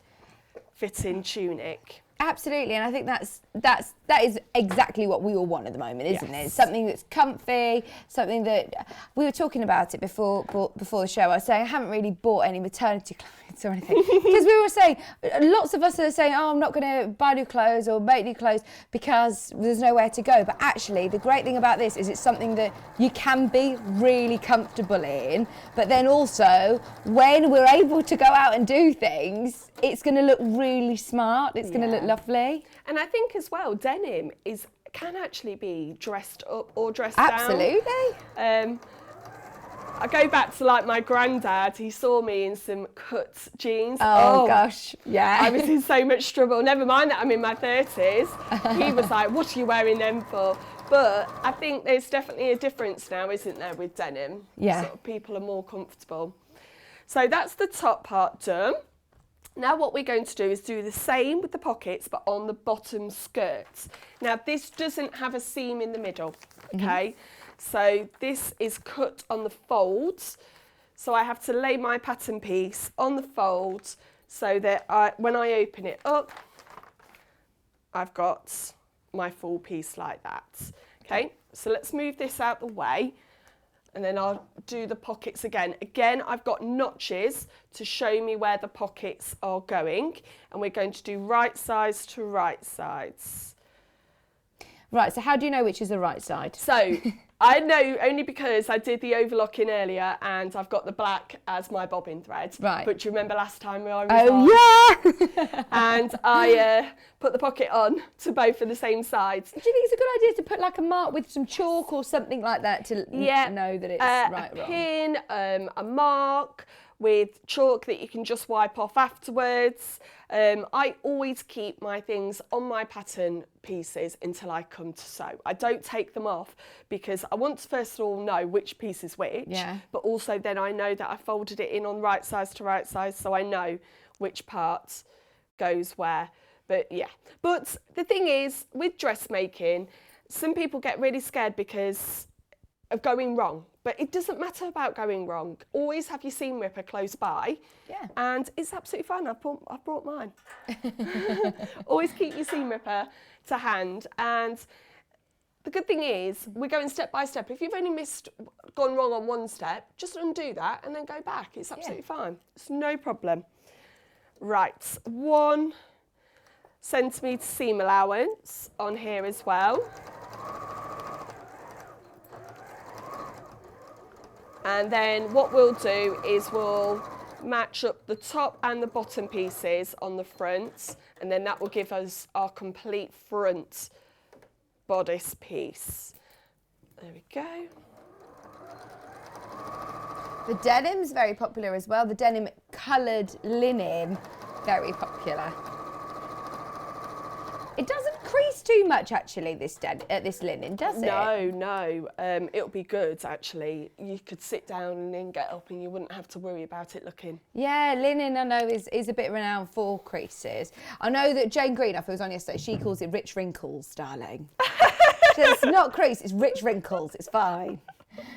Speaker 4: fitting tunic.
Speaker 1: Absolutely, and I think that is exactly what we all want at the moment, isn't it? Something that's comfy, something that we were talking about it before the show. I was saying I haven't really bought any maternity clothes or anything because we were saying lots of us are saying, oh, I'm not going to buy new clothes or make new clothes because there's nowhere to go. But actually, the great thing about this is it's something that you can be really comfortable in. But then also, when we're able to go out and do things, it's going to look really smart. It's going to look lovely.
Speaker 4: And I think as well, denim can actually be dressed up or dressed
Speaker 1: Absolutely.
Speaker 4: down. I go back to like my granddad. He saw me in some cut jeans.
Speaker 1: Oh gosh, yeah.
Speaker 4: I was in so much trouble. Never mind that I'm in my 30s. He was like, "What are you wearing them for?" But I think there's definitely a difference now, isn't there, with denim?
Speaker 1: Yeah.
Speaker 4: Sort of people are more comfortable. So that's the top part done. Now what we're going to do is do the same with the pockets, but on the bottom skirts. Now this doesn't have a seam in the middle, okay? So this is cut on the folds. So I have to lay my pattern piece on the folds so that when I open it up, I've got my full piece like that. Okay, so let's move this out the way. And then I'll do the pockets again. Again, I've got notches to show me where the pockets are going. And we're going to do right sides to right sides.
Speaker 1: Right, so how do you know which is the right side?
Speaker 4: So I know only because I did the overlocking earlier and I've got the black as my bobbin thread.
Speaker 1: Right.
Speaker 4: But do you remember last time I was
Speaker 1: yeah!
Speaker 4: And I put the pocket on to both of the same sides.
Speaker 1: Do you think it's a good idea to put like a mark with some chalk or something like that to know that it's right or wrong?
Speaker 4: A pin, a mark with chalk that you can just wipe off afterwards. I always keep my things on my pattern pieces until I come to sew. I don't take them off because I want to first of all know which piece is which, but also then I know that I folded it in on right sides to right sides, so I know which part goes where. But yeah, but the thing is, with dressmaking, some people get really scared because of going wrong. But it doesn't matter about going wrong. Always have your seam ripper close by.
Speaker 1: Yeah.
Speaker 4: And it's absolutely fine. I've brought mine. Always keep your seam ripper to hand. And the good thing is, we're going step by step. If you've only gone wrong on one step, just undo that and then go back. It's absolutely fine. It's no problem. Right, 1 centimetre seam allowance on here as well. And then what we'll do is we'll match up the top and the bottom pieces on the front, and then that will give us our complete front bodice piece. There we go.
Speaker 1: The denim's very popular as well. The denim coloured linen, very popular. It doesn't crease too much, actually, this linen, does it?
Speaker 4: No. It'll be good, actually. You could sit down and then get up and you wouldn't have to worry about it looking.
Speaker 1: Yeah, linen, I know, is a bit renowned for creases. I know that Jane Greenup, who was on yesterday, she calls it rich wrinkles, darling. So it's not crease, it's rich wrinkles, it's fine.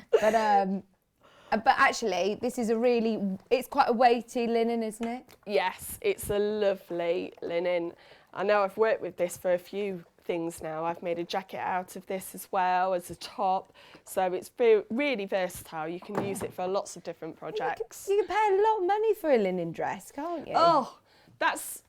Speaker 1: But actually, this is it's quite a weighty linen, isn't it?
Speaker 4: Yes, it's a lovely linen. I know I've worked with this for a few things now. I've made a jacket out of this as well as a top. So it's really versatile. You can use it for lots of different projects.
Speaker 1: You can pay a lot of money for a linen dress, can't you?
Speaker 4: Oh, that's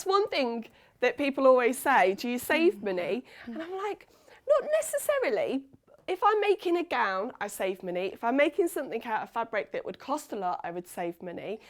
Speaker 4: one thing that people always say. Do you save money? And I'm like, not necessarily. If I'm making a gown, I save money. If I'm making something out of fabric that would cost a lot, I would save money.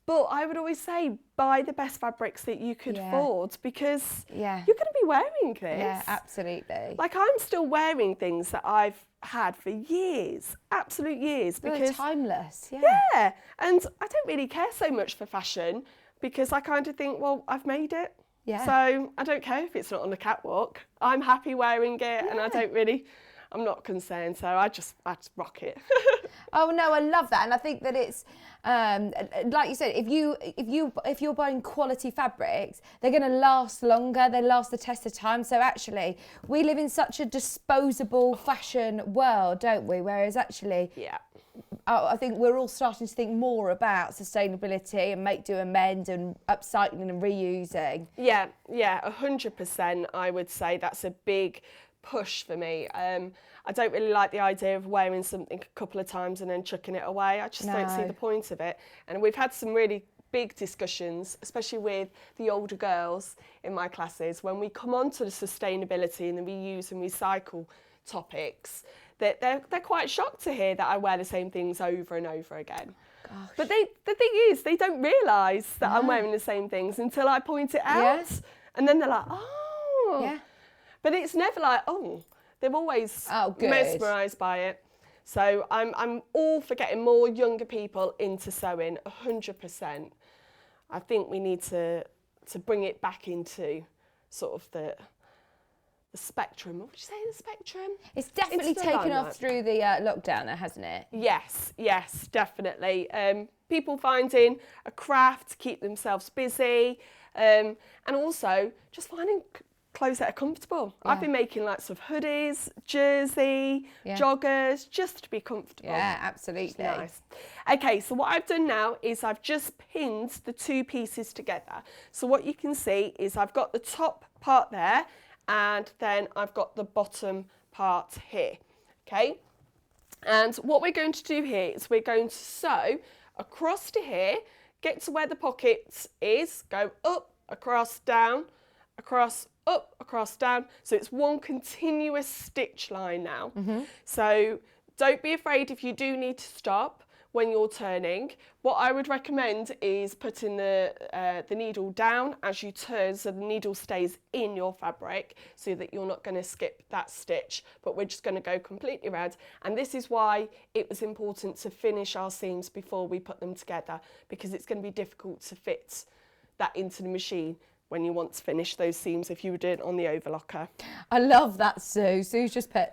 Speaker 4: But I would always say, buy the best fabrics that you could afford, because you're going to be wearing this.
Speaker 1: Yeah, absolutely.
Speaker 4: Like, I'm still wearing things that I've had for years, absolute years.
Speaker 1: They're
Speaker 4: because
Speaker 1: timeless,
Speaker 4: Yeah, and I don't really care so much for fashion, because I kind of think, well, I've made it.
Speaker 1: Yeah.
Speaker 4: So I don't care if it's not on the catwalk. I'm happy wearing it, and I'm not concerned, so I just rock it.
Speaker 1: Oh no, I love that, and I think that it's like you said, if you're buying quality fabrics, they're going to last longer. They last the test of time. So actually, we live in such a disposable fashion world, don't we? Whereas actually, I think we're all starting to think more about sustainability and make, do, amend, and upcycling and reusing.
Speaker 4: Yeah, 100%. I would say that's a big push for me. I don't really like the idea of wearing something a couple of times and then chucking it away. I just don't see the point of it. And we've had some really big discussions, especially with the older girls in my classes, when we come on to the sustainability and the reuse and recycle topics, that they're quite shocked to hear that I wear the same things over and over again. Gosh. But the thing is, they don't realise that I'm wearing the same things until I point it out. Yes. And then they're like, oh. Yeah. But it's never like, oh, they're always mesmerised by it. So I'm all for getting more younger people into sewing, 100%. I think we need to bring it back into sort of the spectrum. What would you say, the spectrum?
Speaker 1: It's definitely taken off through the lockdown, hasn't it?
Speaker 4: Yes, definitely. People finding a craft to keep themselves busy, and also just finding clothes that are comfortable. I've been making lots of hoodies, jersey, joggers, just to be comfortable.
Speaker 1: Yeah, absolutely.
Speaker 4: Nice. Okay, so what I've done now is I've just pinned the two pieces together. So what you can see is I've got the top part there, and then I've got the bottom part here. Okay, and what we're going to do here is we're going to sew across to here, get to where the pocket is, go up, across, down, across, up, across, down. So it's one continuous stitch line now. So don't be afraid if you do need to stop when you're turning. What I would recommend is putting the needle down as you turn, so the needle stays in your fabric, so that you're not going to skip that stitch, but we're just going to go completely around. And this is why it was important to finish our seams before we put them together, because it's going to be difficult to fit that into the machine when you want to finish those seams if you were doing it on the overlocker.
Speaker 1: I love that, Sue. Sue's just put...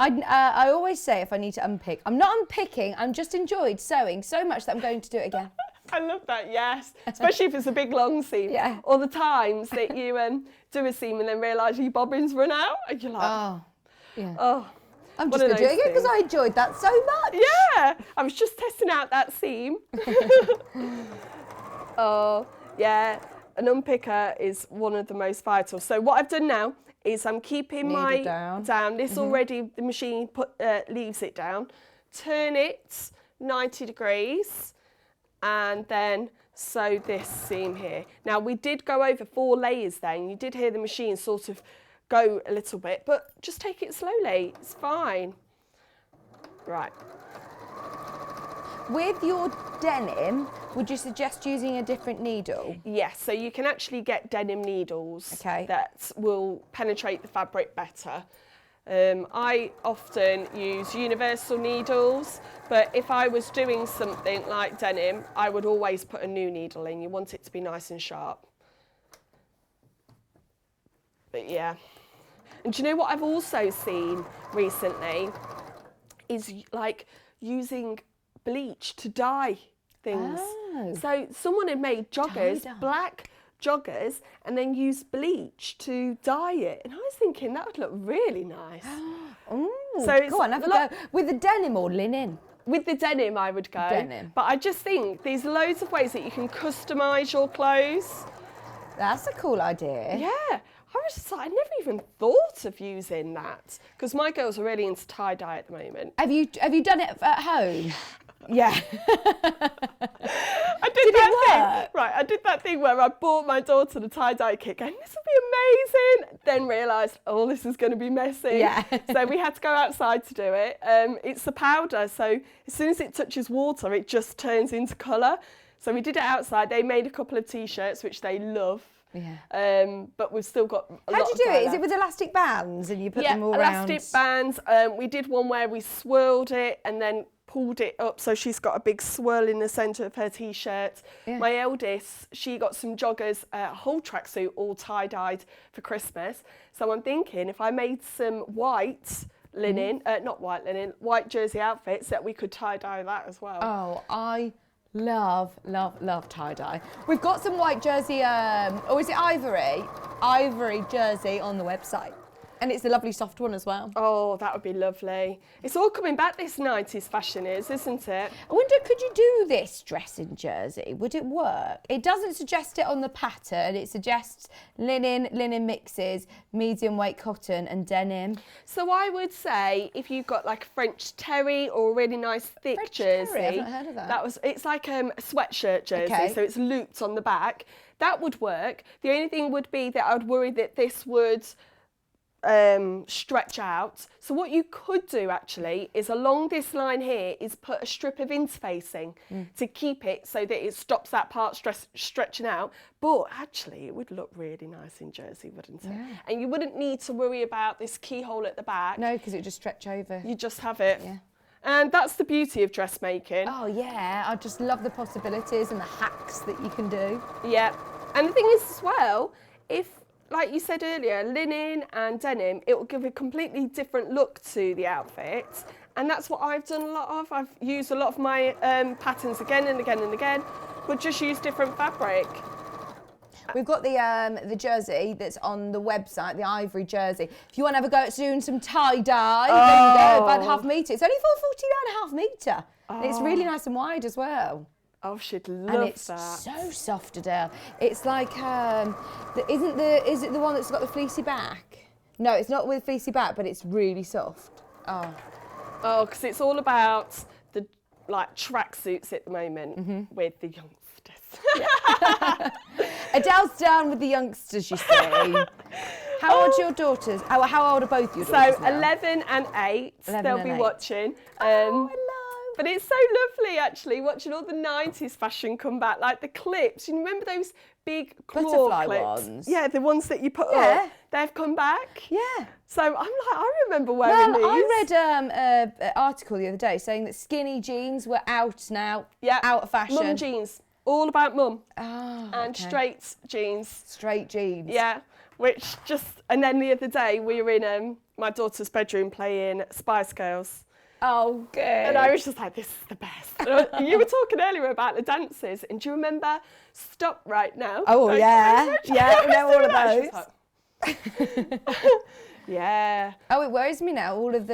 Speaker 1: I always say if I need to unpick, I'm not unpicking, I'm just enjoyed sewing so much that I'm going to do it again.
Speaker 4: I love that, yes. Especially if it's a big long seam.
Speaker 1: Yeah.
Speaker 4: Or the times that you do a seam and then realise your bobbins run out and you're like,
Speaker 1: I'm
Speaker 4: one
Speaker 1: just
Speaker 4: of
Speaker 1: doing it
Speaker 4: those
Speaker 1: because I enjoyed that so much.
Speaker 4: yeah, I was just testing out that seam. Oh, yeah, an unpicker is one of the most vital. So what I've done now is I'm keeping
Speaker 1: Needle
Speaker 4: my
Speaker 1: down.
Speaker 4: This already, the machine leaves it down. Turn it 90 degrees and then sew this seam here. Now we did go over 4 layers then. You did hear the machine sort of go a little bit, but just take it slowly. It's fine. Right.
Speaker 1: With your denim, would you suggest using a different needle?
Speaker 4: Yes, so you can actually get denim needles that will penetrate the fabric better. I often use universal needles, but if I was doing something like denim, I would always put a new needle in. You want it to be nice and sharp. But yeah. And do you know what I've also seen recently is like using bleach to dye things.
Speaker 1: Oh.
Speaker 4: So someone had made joggers,
Speaker 1: Dye-dye.
Speaker 4: black joggers, and then used bleach to dye it. And I was thinking that would look really nice.
Speaker 1: Ooh,
Speaker 4: So it's
Speaker 1: go on, have a go. With the denim or linen?
Speaker 4: With the denim, I would go.
Speaker 1: Denim.
Speaker 4: But I just think there's loads of ways that you can customise your clothes.
Speaker 1: That's a cool idea.
Speaker 4: Yeah. I was just like, I never even thought of using that because my girls are really into tie-dye at the moment.
Speaker 1: Have you done it at home?
Speaker 4: Yeah. I did that thing. Right, I did that thing where I bought my daughter the tie-dye kit going, this will be amazing. Then realised, oh, this is going to be messy.
Speaker 1: Yeah.
Speaker 4: So we had to go outside to do it. It's the powder, so as soon as it touches water, it just turns into colour. So we did it outside. They made a couple of T-shirts, which they love.
Speaker 1: Yeah.
Speaker 4: But we've still got a lot
Speaker 1: How do you
Speaker 4: of
Speaker 1: do
Speaker 4: dye
Speaker 1: it? Is
Speaker 4: left.
Speaker 1: it with elastic bands and you put them all around?
Speaker 4: Elastic bands. We did one where we swirled it and then pulled it up so she's got a big swirl in the centre of her T-shirt.
Speaker 1: Yeah.
Speaker 4: My eldest, she got some joggers, a whole tracksuit all tie-dyed for Christmas. So I'm thinking if I made some white linen, not white linen, white jersey outfits that we could tie-dye that as well.
Speaker 1: Oh, I love tie-dye. We've got some white jersey, or is it ivory? Ivory jersey on the website. And it's a lovely soft one as well.
Speaker 4: Oh, that would be lovely. It's all coming back, this 90s fashion isn't it?
Speaker 1: I wonder, could you do this dress in jersey? Would it work? It doesn't suggest it on the pattern. It suggests linen mixes, medium weight cotton and denim.
Speaker 4: So I would say if you've got like a French terry or a really nice thick
Speaker 1: French
Speaker 4: jersey.
Speaker 1: terry? I've not heard of that.
Speaker 4: It's like a sweatshirt jersey,
Speaker 1: Okay.
Speaker 4: so it's looped on the back. That would work. The only thing would be that I would worry that this would stretch out. So what you could do actually is along this line here is put a strip of interfacing to keep it so that it stops that part stretching out. But actually it would look really nice in jersey, wouldn't it?
Speaker 1: Yeah.
Speaker 4: And you wouldn't need to worry about this keyhole at the back.
Speaker 1: No, because it would just stretch over.
Speaker 4: You just have it.
Speaker 1: Yeah.
Speaker 4: And that's the beauty of dressmaking.
Speaker 1: Oh yeah, I just love the possibilities and the hacks that you can do.
Speaker 4: Yeah. And the thing is as well, if, like you said earlier, linen and denim, it will give a completely different look to the outfit. And that's what I've done a lot of. I've used a lot of my patterns again and again and again, but just use different fabric.
Speaker 1: We've got the jersey that's on the website, the ivory jersey. If you want to have a go at doing some tie-dye, there you go, about ½ metre. It's only 449 ½ metre. And it's really nice and wide as well.
Speaker 4: Oh, she'd love
Speaker 1: And it's
Speaker 4: that.
Speaker 1: so soft, Adele. It's like, is it the one that's got the fleecy back? No, it's not with fleecy back, but it's really soft. Oh.
Speaker 4: Oh, because it's all about the like tracksuits at the moment with the youngsters.
Speaker 1: Adele's down with the youngsters, you see. How old's your daughters? How old are both your daughters
Speaker 4: So
Speaker 1: now?
Speaker 4: 11 and 8,
Speaker 1: 11
Speaker 4: they'll
Speaker 1: and
Speaker 4: be
Speaker 1: 8.
Speaker 4: watching.
Speaker 1: Oh, I love.
Speaker 4: But it's so lovely, actually, watching all the 90s fashion come back, like the clips. You remember those big claw
Speaker 1: Butterfly
Speaker 4: clips?
Speaker 1: ones?
Speaker 4: Yeah, the ones that you put
Speaker 1: Yeah.
Speaker 4: up. They've come back.
Speaker 1: Yeah.
Speaker 4: So I'm like, I remember wearing these.
Speaker 1: I read an article the other day saying that skinny jeans were out now, out of fashion.
Speaker 4: Mum jeans, all about mum.
Speaker 1: Oh,
Speaker 4: And
Speaker 1: okay.
Speaker 4: straight jeans.
Speaker 1: Straight jeans.
Speaker 4: Yeah, which just, and then the other day we were in my daughter's bedroom playing Spice Girls.
Speaker 1: Oh, good.
Speaker 4: And I was just like, this is the best. You were talking earlier about the dances, and do you remember Stop Right Now?
Speaker 1: Oh, yeah. Yeah, I know all of
Speaker 4: She
Speaker 1: those.
Speaker 4: was like, yeah.
Speaker 1: Oh, it worries me now, all of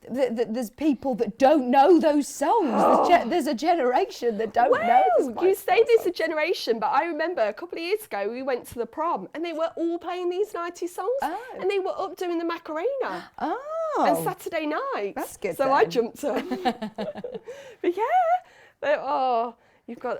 Speaker 1: there's people that don't know those songs. There's a generation that don't know this.
Speaker 4: You say there's a generation, but I remember a couple of years ago we went to the prom and they were all playing these 90s songs, and they were up doing the Macarena and Saturday night.
Speaker 1: That's good.
Speaker 4: So
Speaker 1: then.
Speaker 4: I jumped up. But yeah, you've got.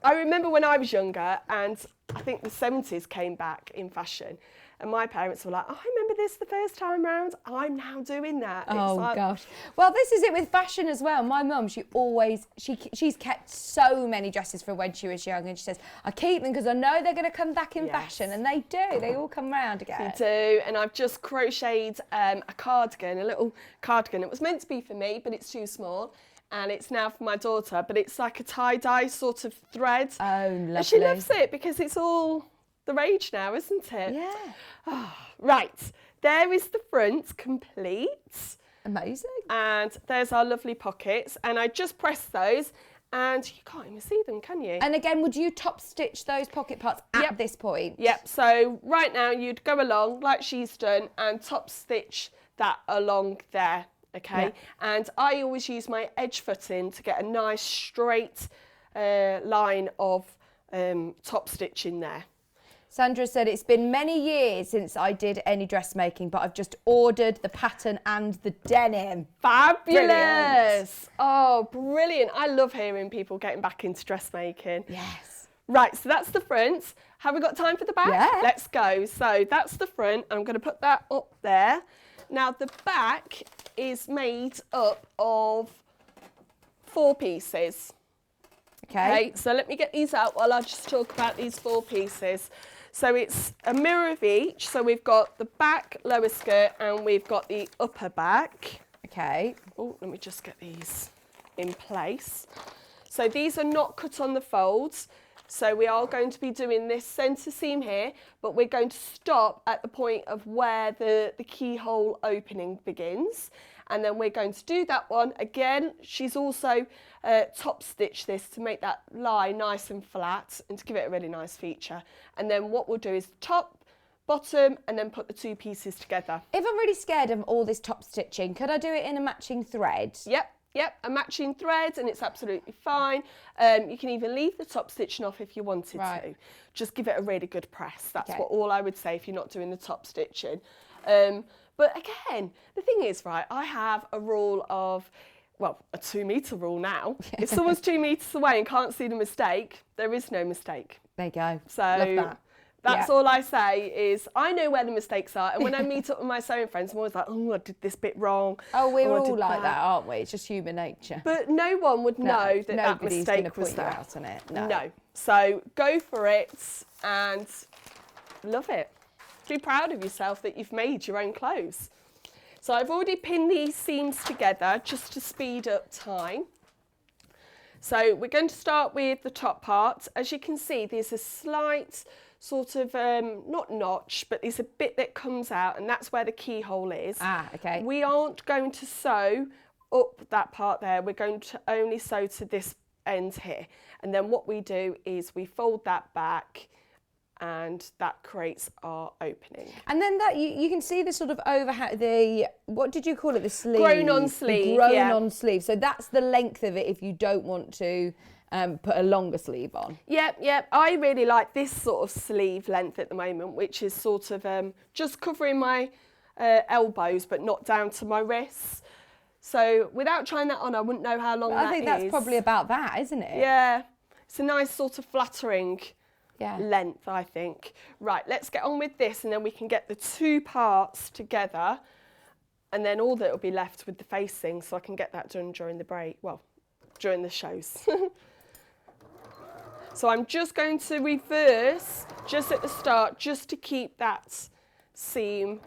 Speaker 4: I remember when I was younger, and I think the 70s came back in fashion. And my parents were like, I remember this the first time round. I'm now doing that.
Speaker 1: Oh, gosh. Well, this is it with fashion as well. My mum, she's kept so many dresses from when she was young. And she says, I keep them because I know they're going to come back in fashion. And they do. They all come round again.
Speaker 4: They do. And I've just crocheted a cardigan, a little cardigan. It was meant to be for me, but it's too small. And it's now for my daughter. But it's like a tie-dye sort of thread.
Speaker 1: Oh, lovely.
Speaker 4: And she loves it because it's all the rage now, isn't it?
Speaker 1: Yeah.
Speaker 4: Oh, right, there is the front complete.
Speaker 1: Amazing.
Speaker 4: And there's our lovely pockets, and I just press those, and you can't even see them, can you?
Speaker 1: And again, would you top stitch those pocket parts at this point?
Speaker 4: Yep, so right now you'd go along like she's done and top stitch that along there, okay?
Speaker 1: Yeah.
Speaker 4: And I always use my edge footing to get a nice straight line of top stitch in there.
Speaker 1: Sandra said, it's been many years since I did any dressmaking, but I've just ordered the pattern and the denim.
Speaker 4: Fabulous.
Speaker 1: Brilliant.
Speaker 4: Oh, brilliant. I love hearing people getting back into dressmaking.
Speaker 1: Yes.
Speaker 4: Right, so that's the front. Have we got time for the back?
Speaker 1: Yeah.
Speaker 4: Let's go. So that's the front. I'm going to put that up there. Now the back is made up of 4 pieces. Okay, so let me get these out while I just talk about these 4 pieces. So it's a mirror of each. So we've got the back lower skirt and we've got the upper back.
Speaker 1: Okay.
Speaker 4: Oh, let me just get these in place. So these are not cut on the folds. So we are going to be doing this centre seam here, but we're going to stop at the point of where the keyhole opening begins. And then we're going to do that one again. She's also top stitched this to make that lie nice and flat and to give it a really nice feature. And then what we'll do is top, bottom, and then put the 2 pieces together.
Speaker 1: If I'm really scared of all this top stitching, could I do it in a matching thread?
Speaker 4: Yep, a matching thread, and it's absolutely fine. You can even leave the top stitching off if you wanted to. Just give it a really good press. That's all I would say if you're not doing the top stitching. But again, the thing is, right, I have a rule of, well, a 2 metre rule now. If someone's 2 metres away and can't see the mistake, there is no mistake.
Speaker 1: There you go.
Speaker 4: So
Speaker 1: love that.
Speaker 4: That's all I say is I know where the mistakes are. And when I meet up with my sewing friends, I'm always like, oh, I did this bit wrong.
Speaker 1: Oh, we're
Speaker 4: I
Speaker 1: all
Speaker 4: did
Speaker 1: like that, aren't we? It's just human nature.
Speaker 4: But no one would know that
Speaker 1: nobody's
Speaker 4: mistake
Speaker 1: gonna
Speaker 4: was
Speaker 1: put
Speaker 4: there.
Speaker 1: you out on it.
Speaker 4: No. So go for it and love it. Be proud of yourself that you've made your own clothes. So I've already pinned these seams together just to speed up time. So we're going to start with the top part. As you can see, there's a slight sort of, not notch, but there's a bit that comes out, and that's where the keyhole is.
Speaker 1: Ah, okay.
Speaker 4: We aren't going to sew up that part there. We're going to only sew to this end here. And then what we do is we fold that back, and that creates our opening.
Speaker 1: And then that you can see the sort of overhang, what did you call it? The sleeve?
Speaker 4: Grown on sleeve.
Speaker 1: Grown on sleeve. So that's the length of it if you don't want to put a longer sleeve on.
Speaker 4: Yep. I really like this sort of sleeve length at the moment, which is sort of just covering my elbows, but not down to my wrists. So without trying that on, I wouldn't know how long that is.
Speaker 1: I think that's probably about that, isn't it?
Speaker 4: Yeah. It's a nice sort of flattering
Speaker 1: yeah.
Speaker 4: length, I think. Right, let's get on with this, and then we can get the two parts together, and then all that will be left with the facing, so I can get that done during the break, well, during the shows. So I'm just going to reverse just at the start, just to keep that seam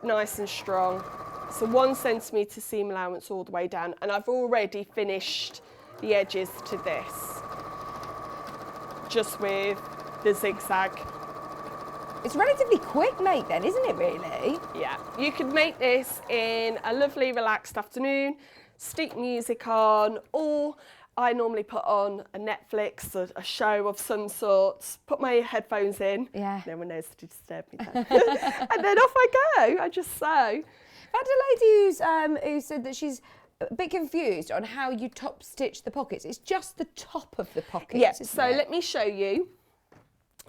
Speaker 4: nice and strong. So 1 centimetre seam allowance all the way down, and I've already finished the edges to this, just with the zigzag.
Speaker 1: It's relatively quick make then, isn't it really?
Speaker 4: Yeah, you could make this in a lovely relaxed afternoon, stick music on, or I normally put on a Netflix, a show of some sort, put my headphones in.
Speaker 1: Yeah.
Speaker 4: No one knows to disturb me then. And then off I go, I just sew.
Speaker 1: I had a lady who said that she's a bit confused on how you top stitch the pockets. It's just the top of the pockets,
Speaker 4: Yeah,
Speaker 1: isn't
Speaker 4: so
Speaker 1: it?
Speaker 4: let me show you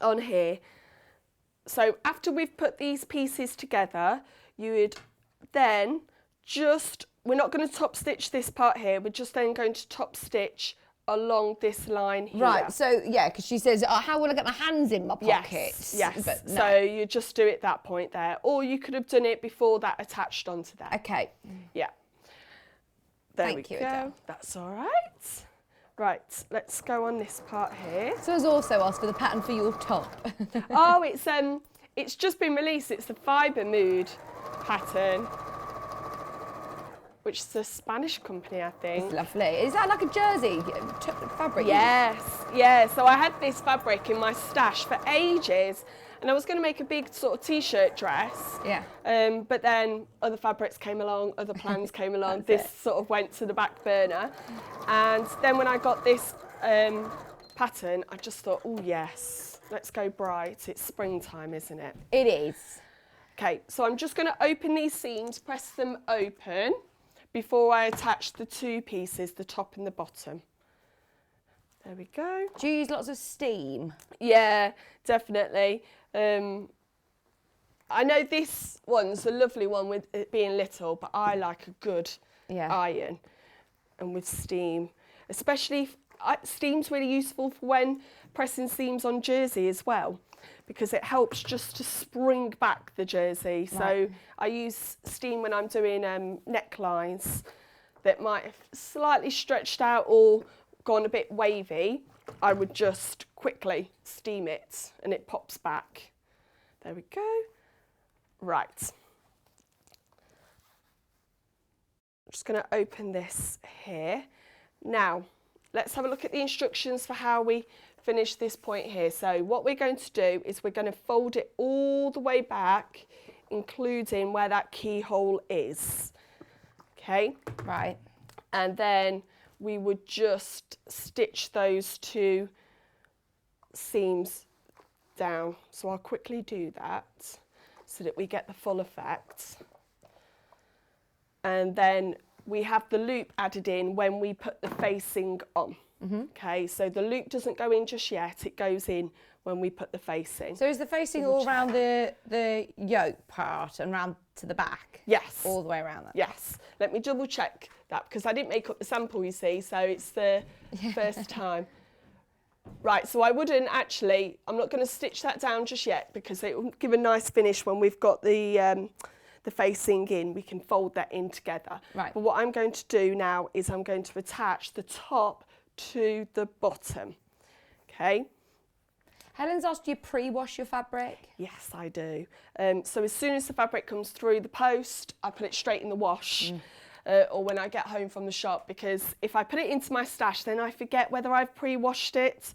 Speaker 4: on here. So after we've put these pieces together, you would then we're not going to top stitch this part here, we're just then going to top stitch along this line here.
Speaker 1: Right, so yeah, because she says, how will I get my hands in my pockets?
Speaker 4: Yes,
Speaker 1: But no.
Speaker 4: so you just do it that point there. Or you could have done it before that attached onto there.
Speaker 1: Okay.
Speaker 4: Yeah. There
Speaker 1: Thank
Speaker 4: we
Speaker 1: you,
Speaker 4: go.
Speaker 1: Adelle.
Speaker 4: That's all right. Right, let's go on this part here.
Speaker 1: So has also asked for the pattern for your top.
Speaker 4: Oh, it's just been released. It's the Fibre Mood pattern, which is a Spanish company, I think.
Speaker 1: It's lovely. Is that like a jersey fabric?
Speaker 4: Yes, yeah. So I had this fabric in my stash for ages, and I was going to make a big sort of t-shirt dress.
Speaker 1: Yeah.
Speaker 4: But then other fabrics came along, other plans came along.
Speaker 1: That's
Speaker 4: This
Speaker 1: it.
Speaker 4: sort of went to the back burner, and then when I got this pattern, I just thought, oh yes, let's go bright. It's springtime, isn't it?
Speaker 1: It is.
Speaker 4: Okay, so I'm just going to open these seams, press them open before I attach the two pieces, the top and the bottom. There we go.
Speaker 1: Do you use lots of steam?
Speaker 4: Yeah, definitely. I know this one's a lovely one with it being little, but I like a good iron and with steam. Especially, steam's really useful for when pressing seams on jersey as well, because it helps just to spring back the jersey. So
Speaker 1: Right.
Speaker 4: I use steam when I'm doing necklines that might have slightly stretched out or gone a bit wavy. I would just quickly steam it and it pops back. There we go. Right. I'm just going to open this here. Now, let's have a look at the instructions for how we finish this point here. So what we're going to do is we're going to fold it all the way back, including where that keyhole is. Okay?
Speaker 1: Right.
Speaker 4: And then we would just stitch those two seams down. So I'll quickly do that so that we get the full effect. And then we have the loop added in when we put the facing on. Okay, so the loop doesn't go in just yet, it goes in when we put the facing.
Speaker 1: So is the facing all around the yoke part and round to the back?
Speaker 4: Yes.
Speaker 1: All the way around that?
Speaker 4: Yes. Let me double check that because I didn't make up the sample, you see, so it's the first time. Right, so I wouldn't actually, I'm not going to stitch that down just yet because it will give a nice finish when we've got the facing in. We can fold that in together.
Speaker 1: Right.
Speaker 4: But what I'm going to do now is I'm going to attach the top to the bottom. Okay.
Speaker 1: Helen's asked you pre-wash your fabric?
Speaker 4: Yes, I do. So as soon as the fabric comes through the post, I put it straight in the wash. Or when I get home from the shop, because if I put it into my stash, then I forget whether I've pre-washed it.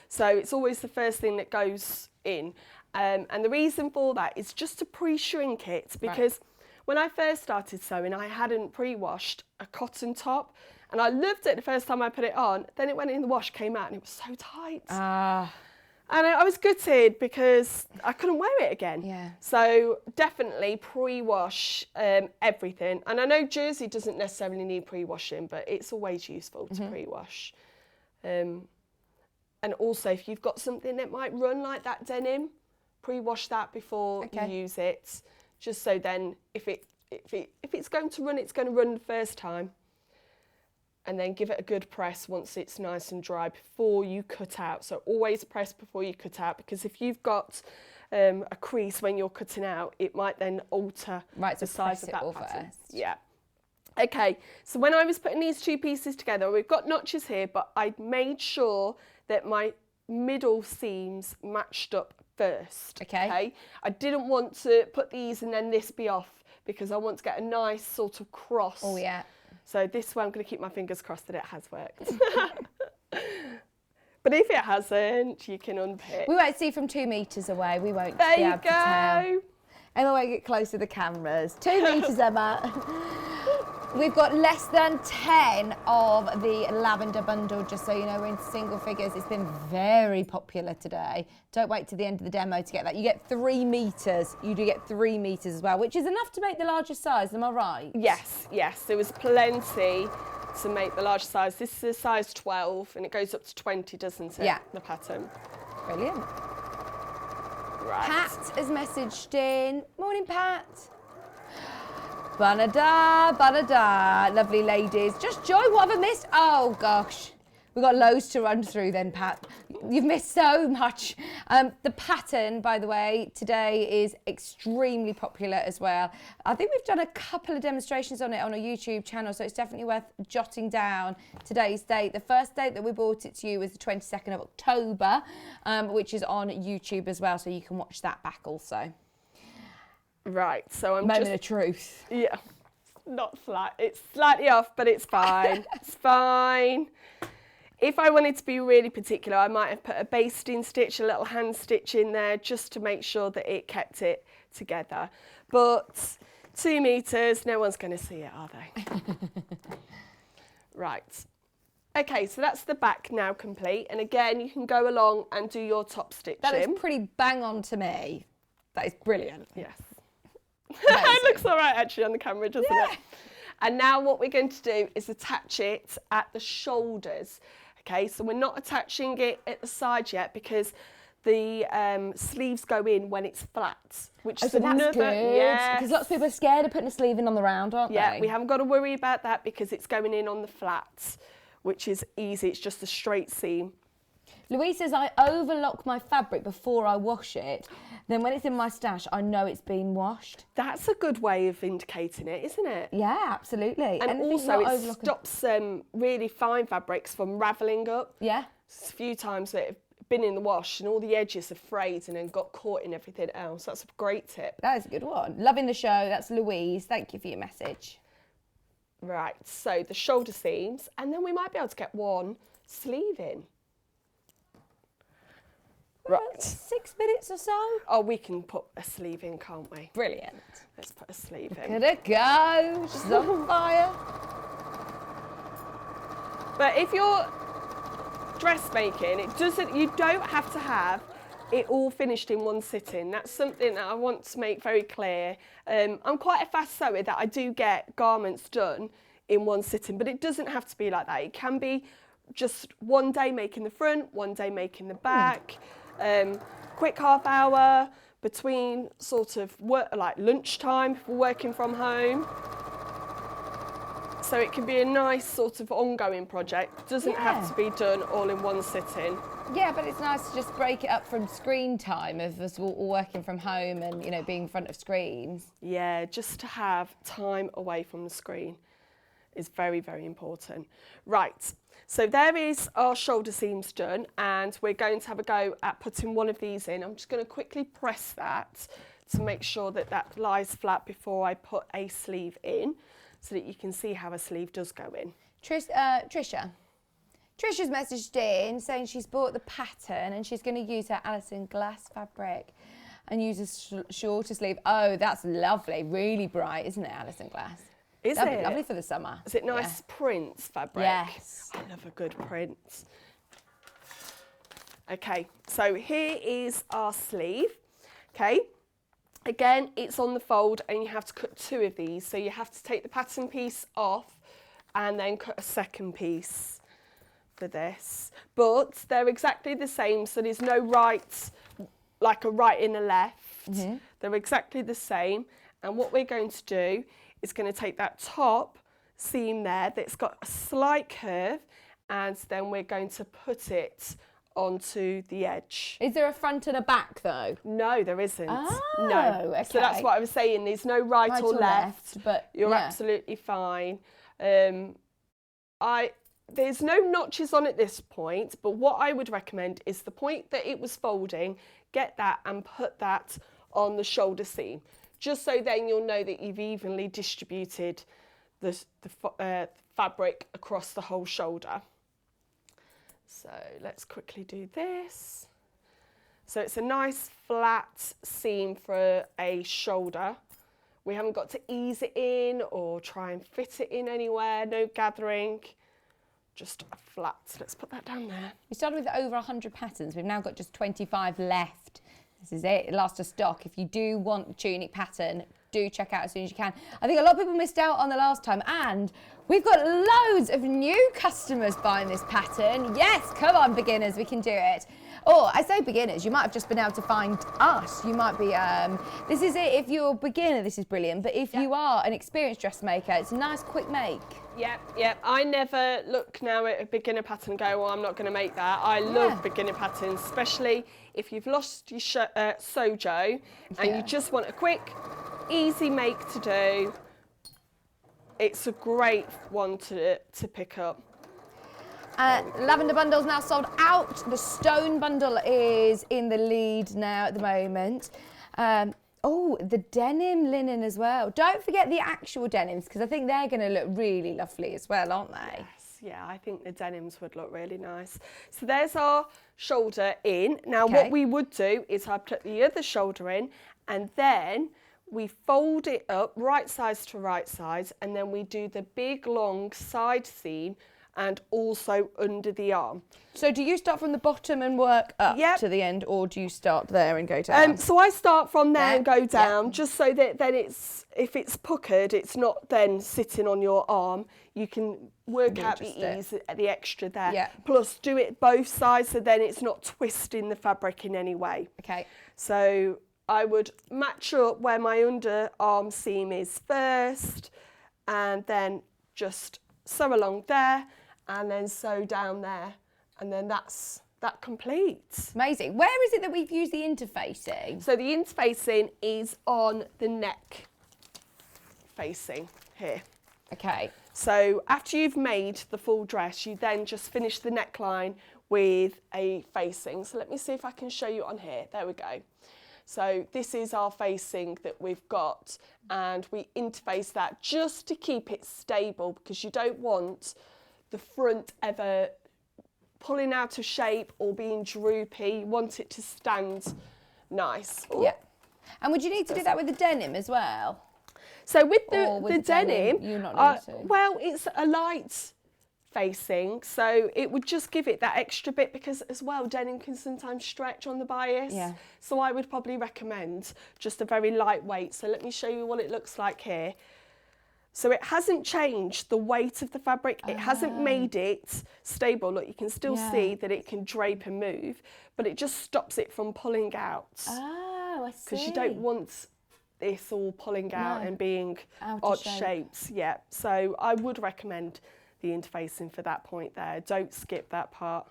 Speaker 4: So it's always the first thing that goes in. And the reason for that is just to pre-shrink it, because when I first started sewing, I hadn't pre-washed a cotton top, and I loved it the first time I put it on. Then it went in the wash, came out, and it was so tight. And I was gutted because I couldn't wear it again.
Speaker 1: Yeah.
Speaker 4: So definitely pre-wash everything. And I know jersey doesn't necessarily need pre-washing, but it's always useful to pre-wash. And also, if you've got something that might run like that denim, pre-wash that before you use it. Just so then, if it's going to run, it's going to run the first time. And then give it a good press once it's nice and dry before you cut out. So always press before you cut out, because if you've got a crease when you're cutting out, it might then alter the size of that pattern. Yeah. Okay, so when I was putting these two pieces together, we've got notches here, but I made sure that my middle seams matched up first. Okay. I didn't want to put these and then this be off, because I want to get a nice sort of cross.
Speaker 1: Oh, yeah.
Speaker 4: So this way I'm going to keep my fingers crossed that it has worked. But if it hasn't, you can unpick.
Speaker 1: We won't see from 2 metres away. We won't
Speaker 4: There
Speaker 1: be
Speaker 4: you
Speaker 1: able to tell.
Speaker 4: go.
Speaker 1: Emma won't get close to the cameras. 2 metres, Emma. We've got less than 10 of the lavender bundle, just so you know, we're in single figures. It's been very popular today. Don't wait to the end of the demo to get that. You get 3 metres. You do get 3 metres as well, which is enough to make the largest size, am I right?
Speaker 4: Yes, yes. There was plenty to make the large size. This is a size 12 and it goes up to 20, doesn't it?
Speaker 1: Yeah.
Speaker 4: The pattern.
Speaker 1: Brilliant.
Speaker 4: Right.
Speaker 1: Pat has messaged in. Morning, Pat. Banada, banada. Lovely ladies. Just joy, what have I missed? Oh, gosh. We've got loads to run through then, Pat. You've missed so much. The pattern, by the way, today is extremely popular as well. I think we've done a couple of demonstrations on it on our YouTube channel, so it's definitely worth jotting down today's date. The first date that we brought it to you was the 22nd of October, which is on YouTube as well, so you can watch that back also.
Speaker 4: Right, so I'm
Speaker 1: Moment
Speaker 4: just...
Speaker 1: of truth.
Speaker 4: Yeah, not flat. It's slightly off, but it's fine. It's fine. If I wanted to be really particular, I might have put a basting stitch, a little hand stitch in there, just to make sure that it kept it together. But 2 metres, no one's going to see it, are they? Right. Okay, so that's the back now complete. And again, you can go along and do your top stitching.
Speaker 1: That looks pretty bang on to me. That is brilliant.
Speaker 4: Yes. It looks all right actually on the camera, doesn't it? And now what we're going to do is attach it at the shoulders. Okay, so we're not attaching it at the side yet because the sleeves go in when it's flat, which is another,
Speaker 1: good.
Speaker 4: Yes.
Speaker 1: Because lots of people are scared of putting a sleeve in on the round, aren't they?
Speaker 4: Yeah, we haven't got to worry about that because it's going in on the flats, which is easy. It's just a straight seam.
Speaker 1: Louise says, I overlock my fabric before I wash it. Then when it's in my stash, I know it's been washed.
Speaker 4: That's a good way of indicating it, isn't it?
Speaker 1: Yeah, absolutely.
Speaker 4: And
Speaker 1: Anything
Speaker 4: also
Speaker 1: not
Speaker 4: it
Speaker 1: overlocking-
Speaker 4: stops really fine fabrics from ravelling up.
Speaker 1: Yeah.
Speaker 4: A few times that have been in the wash and all the edges have frayed and then got caught in everything else. That's a great tip.
Speaker 1: That is a good one. Loving the show. That's Louise. Thank you for your message.
Speaker 4: Right, so the shoulder seams, and then we might be able to get one sleeve in. Right.
Speaker 1: 6 minutes or so.
Speaker 4: Oh, we can put a sleeve in, can't we?
Speaker 1: Brilliant.
Speaker 4: Let's put a sleeve in.
Speaker 1: Look at her go. She's on fire.
Speaker 4: But if you're dressmaking, you don't have to have it all finished in one sitting. That's something that I want to make very clear. I'm quite a fast sewer that I do get garments done in one sitting, but it doesn't have to be like that. It can be just one day making the front, one day making the back. Quick half hour between sort of work, like lunchtime if we're working from home. So it can be a nice sort of ongoing project. Doesn't have to be done all in one sitting.
Speaker 1: Yeah, but it's nice to just break it up from screen time of us all working from home and, you know, being in front of screens.
Speaker 4: Yeah, just to have time away from the screen is very, very important. Right, so there is our shoulder seams done, and we're going to have a go at putting one of these in. I'm just going to quickly press that to make sure that that lies flat before I put a sleeve in, so that you can see how a sleeve does go in.
Speaker 1: Trisha's messaged in saying she's bought the pattern and she's going to use her Alison Glass fabric and use a shorter sleeve. Oh, that's lovely. Really bright, isn't it, Alison Glass?
Speaker 4: Is
Speaker 1: That'd
Speaker 4: it?
Speaker 1: be lovely for the summer.
Speaker 4: Is it nice prints fabric?
Speaker 1: Yes.
Speaker 4: I love a good print. Okay, so here is our sleeve. Okay, again, it's on the fold and you have to cut 2 of these. So you have to take the pattern piece off and then cut a second piece for this. But they're exactly the same, so there's no right, like a right and a left. Mm-hmm. They're exactly the same. And what we're going to do is going to take that top seam there that's got a slight curve, and then we're going to put it onto the edge.
Speaker 1: Is there a front and a back though?
Speaker 4: No, there isn't.
Speaker 1: Oh,
Speaker 4: no.
Speaker 1: okay.
Speaker 4: So that's what I was saying. There's no right or left,
Speaker 1: but
Speaker 4: you're absolutely fine. There's no notches on at this point, but what I would recommend is the point that it was folding, get that and put that on the shoulder seam, just so then you'll know that you've evenly distributed the fabric across the whole shoulder. So let's quickly do this. So it's a nice flat seam for a shoulder. We haven't got to ease it in or try and fit it in anywhere, no gathering, just a flat. Let's put that down there.
Speaker 1: We started with over 100 patterns. We've now got just 25 left. This is it, last of stock. If you do want the tunic pattern, do check out as soon as you can. I think a lot of people missed out on the last time, and we've got loads of new customers buying this pattern. Yes, come on beginners, we can do it. Or I say beginners, you might have just been able to find us. You might be, this is it, if you're a beginner, this is brilliant. But if you are an experienced dressmaker, it's a nice quick make.
Speaker 4: Yep. I never look now at a beginner pattern and go, well, I'm not going to make that. I love beginner patterns, especially if you've lost your sojo and you just want a quick, easy make to do. It's a great one to pick up.
Speaker 1: Lavender bundle's now sold out. The stone bundle is in the lead now at the moment. Oh, the denim linen as well. Don't forget the actual denims, because I think they're going to look really lovely as well, aren't they?
Speaker 4: Yes, yeah, I think the denims would look really nice. So there's our shoulder in. Now what we would do is I put the other shoulder in, and then we fold it up right size to right size, and then we do the big long side seam and also under the arm.
Speaker 1: So do you start from the bottom and work up to the end, or do you start there and go down?
Speaker 4: So I start from there and go down, just so that then it's, if it's puckered, it's not then sitting on your arm. You can work out the ease, the extra there. Plus do it both sides, so then it's not twisting the fabric in any way.
Speaker 1: Okay.
Speaker 4: So I would match up where my underarm seam is first, and then just sew along there, and then sew down there, and then that completes.
Speaker 1: Amazing. Where is it that we've used the interfacing?
Speaker 4: So the interfacing is on the neck facing here.
Speaker 1: Okay.
Speaker 4: So after you've made the full dress, you then just finish the neckline with a facing. So let me see if I can show you on here. There we go. So this is our facing that we've got, and we interface that just to keep it stable, because you don't want the front ever pulling out of shape or being droopy. You want it to stand nice. Ooh.
Speaker 1: Yeah. And would you need to do that with the denim as well?
Speaker 4: So with the denim,
Speaker 1: you not need to.
Speaker 4: Well, it's a light facing, so it would just give it that extra bit, because as well denim can sometimes stretch on the bias. So I would probably recommend just a very lightweight. So let me show you what it looks like here. So it hasn't changed the weight of the fabric, it hasn't made it stable. Look, you can still see that it can drape and move, but it just stops it from pulling out.
Speaker 1: Oh, I see.
Speaker 4: Because you don't want this all pulling out and being odd shapes. Yeah, so I would recommend the interfacing for that point there. Don't skip that part,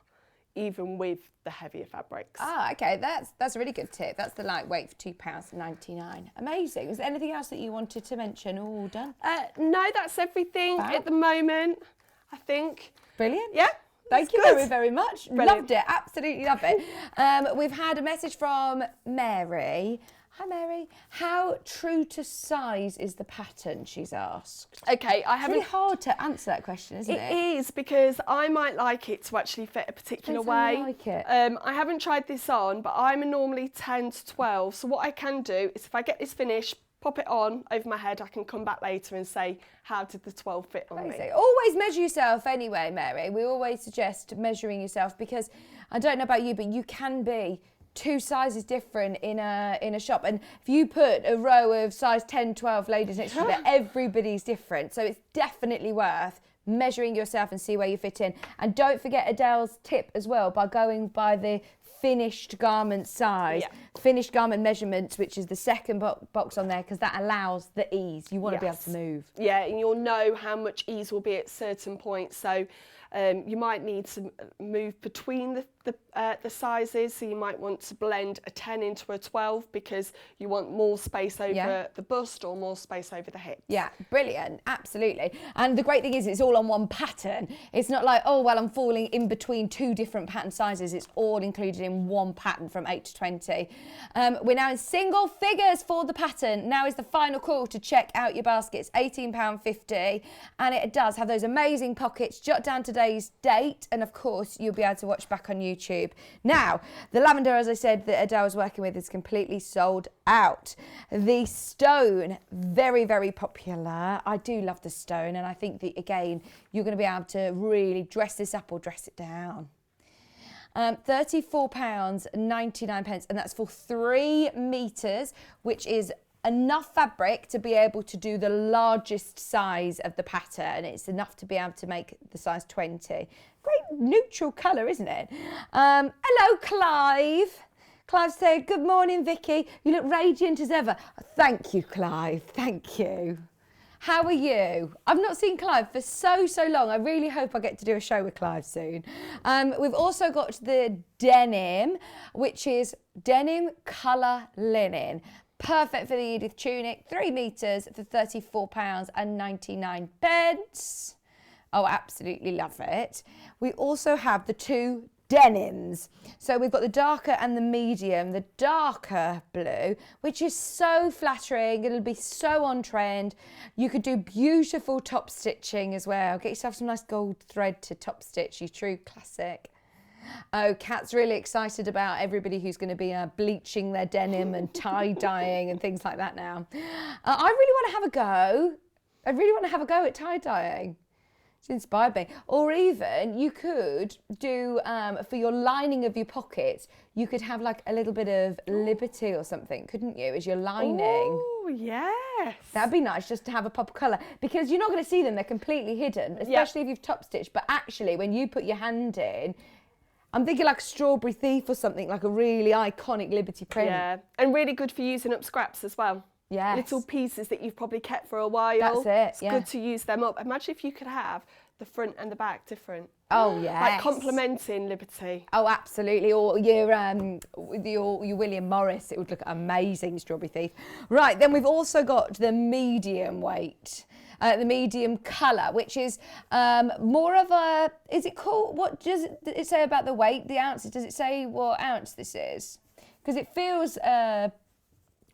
Speaker 4: even with the heavier fabrics.
Speaker 1: Ah, okay, that's a really good tip. That's the lightweight for £2.99. Amazing. Was there anything else that you wanted to mention? All done?
Speaker 4: No, that's everything at the moment, I think.
Speaker 1: Brilliant.
Speaker 4: Yeah.
Speaker 1: Thank you very, very much.
Speaker 4: Brilliant.
Speaker 1: Loved it. Absolutely loved it. We've had a message from Mary. Hi Mary, how true to size is the pattern, she's asked?
Speaker 4: Okay, I haven't...
Speaker 1: It's really hard to answer that question, isn't it?
Speaker 4: It is, because I might like it to actually fit a particular way.
Speaker 1: I like it.
Speaker 4: I haven't tried this on, but I'm normally 10 to 12. So what I can do is, if I get this finished, pop it on over my head, I can come back later and say, how did the 12 fit on me?
Speaker 1: Always measure yourself anyway, Mary. We always suggest measuring yourself, because I don't know about you, but you can be 2 sizes different in a shop, and if you put a row of size 10, 12 ladies next to each other, everybody's different. So it's definitely worth measuring yourself and see where you fit in. And don't forget Adelle's tip as well, by going by the finished garment size, finished garment measurements, which is the second box on there, because that allows the ease. You want to be able to move.
Speaker 4: Yeah, and you'll know how much ease will be at certain points. So you might need to move between the sizes, so you might want to blend a 10 into a 12, because you want more space over the bust or more space over the hips.
Speaker 1: Yeah, brilliant, absolutely. And the great thing is, it's all on one pattern. It's not like, oh, well, I'm falling in between 2 different pattern sizes. It's all included in one pattern from 8 to 20. We're now in single figures for the pattern. Now is the final call to check out your baskets, £18.50, and it does have those amazing pockets. Jot down today today's date, and of course you'll be able to watch back on YouTube. Now, the lavender, as I said, that Adelle was working with is completely sold out. The stone, very, very popular. I do love the stone, and I think that, again, you're going to be able to really dress this up or dress it down. £34.99, and that's for 3 metres, which is enough fabric to be able to do the largest size of the pattern. It's enough to be able to make the size 20. Great neutral colour, isn't it? Hello, Clive. Clive said, good morning, Vicky. You look radiant as ever. Thank you, Clive. Thank you. How are you? I've not seen Clive for so long. I really hope I get to do a show with Clive soon. We've also got the denim, which is denim colour linen. Perfect for the Edith Tunic, 3 metres for £34.99. Oh, absolutely love it. We also have the 2 denims. So we've got the darker and the medium. The darker blue, which is so flattering. It'll be so on trend. You could do beautiful top stitching as well. Get yourself some nice gold thread to top stitch, you true classic. Oh, Kat's really excited about everybody who's going to be bleaching their denim and tie-dyeing and things like that now. I really want to have a go. I really want to have a go at tie-dyeing. It's inspired me. Or even you could do, for your lining of your pockets, you could have like a little bit of Liberty or something, couldn't you, as your lining?
Speaker 4: Oh, yes.
Speaker 1: That'd be nice just to have a pop of colour, because you're not going to see them. They're completely hidden, especially if you've top stitched. But actually, when you put your hand in, I'm thinking like a Strawberry Thief or something, like a really iconic Liberty print.
Speaker 4: Yeah, and really good for using up scraps as well.
Speaker 1: Yes.
Speaker 4: Little pieces that you've probably kept for a while.
Speaker 1: That's it,
Speaker 4: It's good to use them up. Imagine if you could have the front and the back different.
Speaker 1: Oh, yes.
Speaker 4: Like complementing Liberty.
Speaker 1: Oh, absolutely. Or your William Morris, it would look amazing, Strawberry Thief. Right, then we've also got the medium weight. The medium colour, which is more of a, is it called, what does it say about the weight, the ounces? Does it say what ounce this is? Because it feels,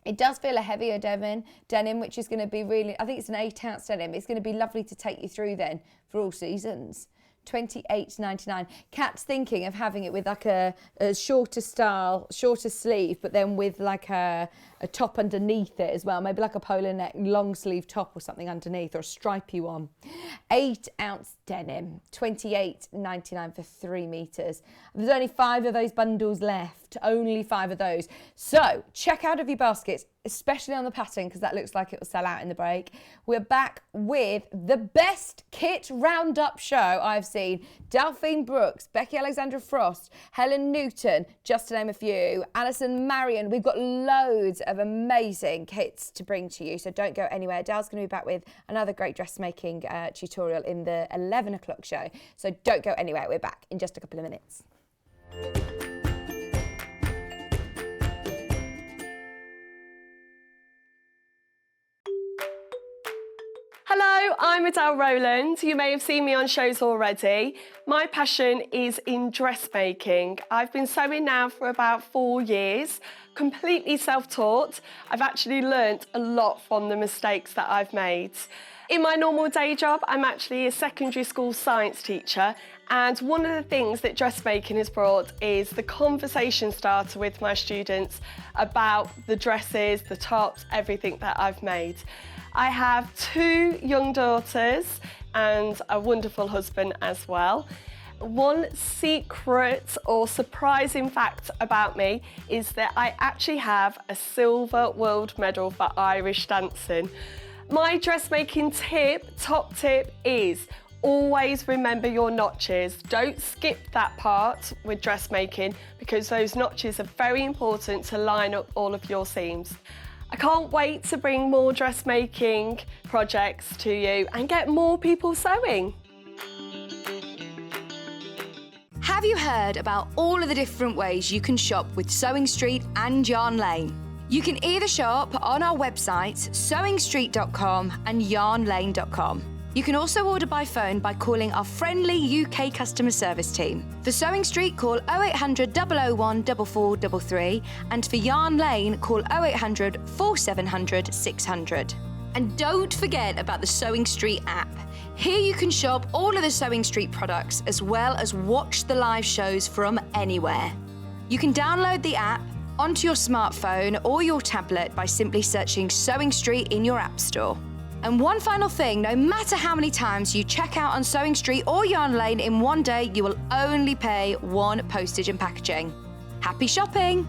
Speaker 1: it does feel a heavier denim, which is going to be really, I think it's an 8-ounce denim. It's going to be lovely to take you through then for all seasons. £28.99. Kat's thinking of having it with like a shorter style, shorter sleeve, but then with like a top underneath it as well. Maybe like a polo neck, long sleeve top or something underneath, or a stripy one. 8-ounce denim, £28.99 for 3 metres. There's only 5 of those bundles left, only 5 of those. So check out of your baskets, especially on the pattern, because that looks like it will sell out in the break. We're back with the best kit roundup show I've seen. Delphine Brooks, Becky Alexandra Frost, Helen Newton, just to name a few, Alison Marion. We've got loads of amazing kits to bring to you, so don't go anywhere. Adele's going to be back with another great dressmaking tutorial in the 11 o'clock show, so don't go anywhere. We're back in just a couple of minutes.
Speaker 4: Hello, I'm Adelle Rowland. You may have seen me on shows already. My passion is in dressmaking. I've been sewing now for about 4 years, completely self-taught. I've actually learnt a lot from the mistakes that I've made. In my normal day job, I'm actually a secondary school science teacher, and one of the things that dressmaking has brought is the conversation starter with my students about the dresses, the tops, everything that I've made. I have 2 young daughters and a wonderful husband as well. One secret or surprising fact about me is that I actually have a silver world medal for Irish dancing. My dressmaking top tip is always remember your notches. Don't skip that part with dressmaking, because those notches are very important to line up all of your seams. I can't wait to bring more dressmaking projects to you and get more people sewing.
Speaker 3: Have you heard about all of the different ways you can shop with Sewing Street and Yarn Lane? You can either shop on our websites, sewingstreet.com and yarnlane.com. You can also order by phone by calling our friendly UK customer service team. For Sewing Street, call 0800 001 4433, and for Yarn Lane, call 0800 4700 600. And don't forget about the Sewing Street app. Here you can shop all of the Sewing Street products as well as watch the live shows from anywhere. You can download the app onto your smartphone or your tablet by simply searching Sewing Street in your app store. And one final thing, no matter how many times you check out on Sewing Street or Yarn Lane in one day, you will only pay one postage and packaging. Happy shopping!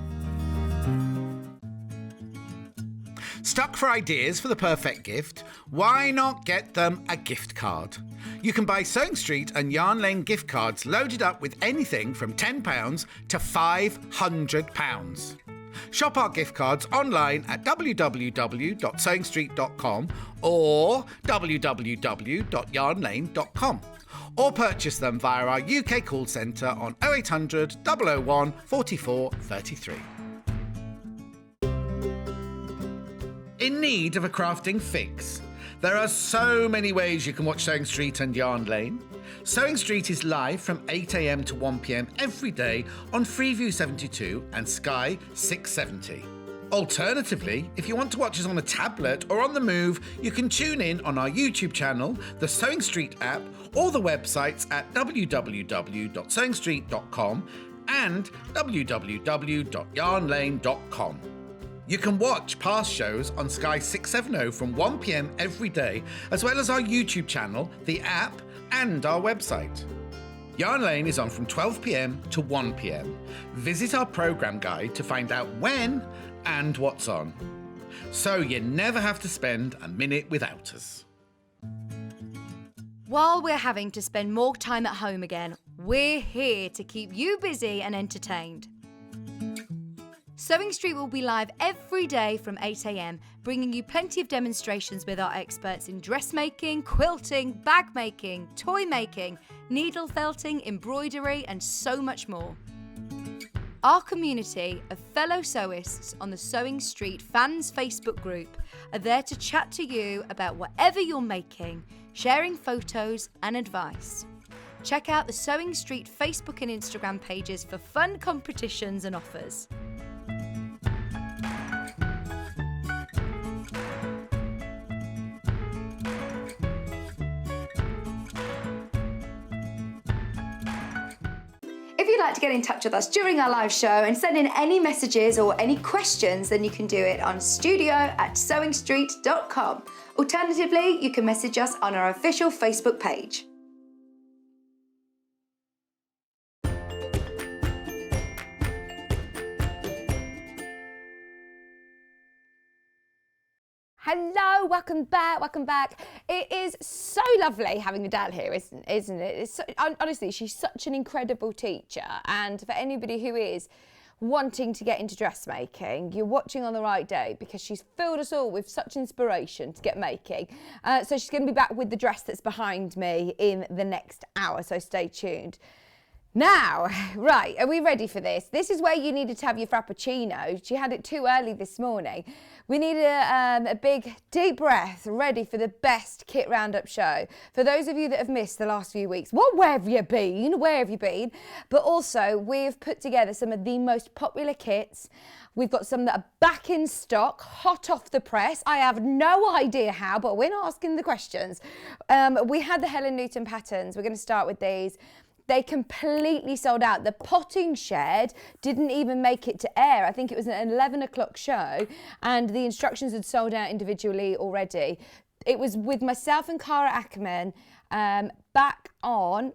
Speaker 2: Stuck for ideas for the perfect gift? Why not get them a gift card? You can buy Sewing Street and Yarn Lane gift cards loaded up with anything from £10 to £500. Shop our gift cards online at www.sewingstreet.com or www.yarnlane.com, or purchase them via our UK call centre on 0800 001 44 33. In need of a crafting fix? There are so many ways you can watch Sewing Street and Yarn Lane. Sewing Street is live from 8 a.m. to 1 p.m. every day on Freeview 72 and Sky 670. Alternatively, if you want to watch us on a tablet or on the move, you can tune in on our YouTube channel, the Sewing Street app, or the websites at www.sewingstreet.com and www.yarnlane.com. You can watch past shows on Sky 670 from 1 p.m. every day, as well as our YouTube channel, the app, and our website. Yarn Lane is on from 12 p.m. to 1 p.m. Visit our programme guide to find out when and what's on. So you never have to spend a minute without us.
Speaker 3: While we're having to spend more time at home again, we're here to keep you busy and entertained. Sewing Street will be live every day from 8 a.m, bringing you plenty of demonstrations with our experts in dressmaking, quilting, bag making, toy making, needle felting, embroidery, and so much more. Our community of fellow sewists on the Sewing Street fans Facebook group are there to chat to you about whatever you're making, sharing photos and advice. Check out the Sewing Street Facebook and Instagram pages for fun competitions and offers. If you'd like to get in touch with us during our live show and send in any messages or any questions, then you can do it on studio@sewingstreet.com. Alternatively, you can message us on our official Facebook page.
Speaker 1: Hello, welcome back. It is so lovely having Adelle here, isn't it? It's so, honestly, she's such an incredible teacher, and for anybody who is wanting to get into dressmaking, you're watching on the right day, because she's filled us all with such inspiration to get making. So she's going to be back with the dress that's behind me in the next hour, so stay tuned. Now, right, are we ready for this? This is where you needed to have your frappuccino. She had it too early this morning. We needed a big, deep breath, ready for the best kit roundup show. For those of you that have missed the last few weeks, where have you been? Where have you been? But also, we've put together some of the most popular kits. We've got some that are back in stock, hot off the press. I have no idea how, but we're not asking the questions. We had the Helen Newton patterns. We're going to start with these. They completely sold out. The potting shed didn't even make it to air. I think it was an 11 o'clock show, and the instructions had sold out individually already. It was with myself and Cara Ackerman back on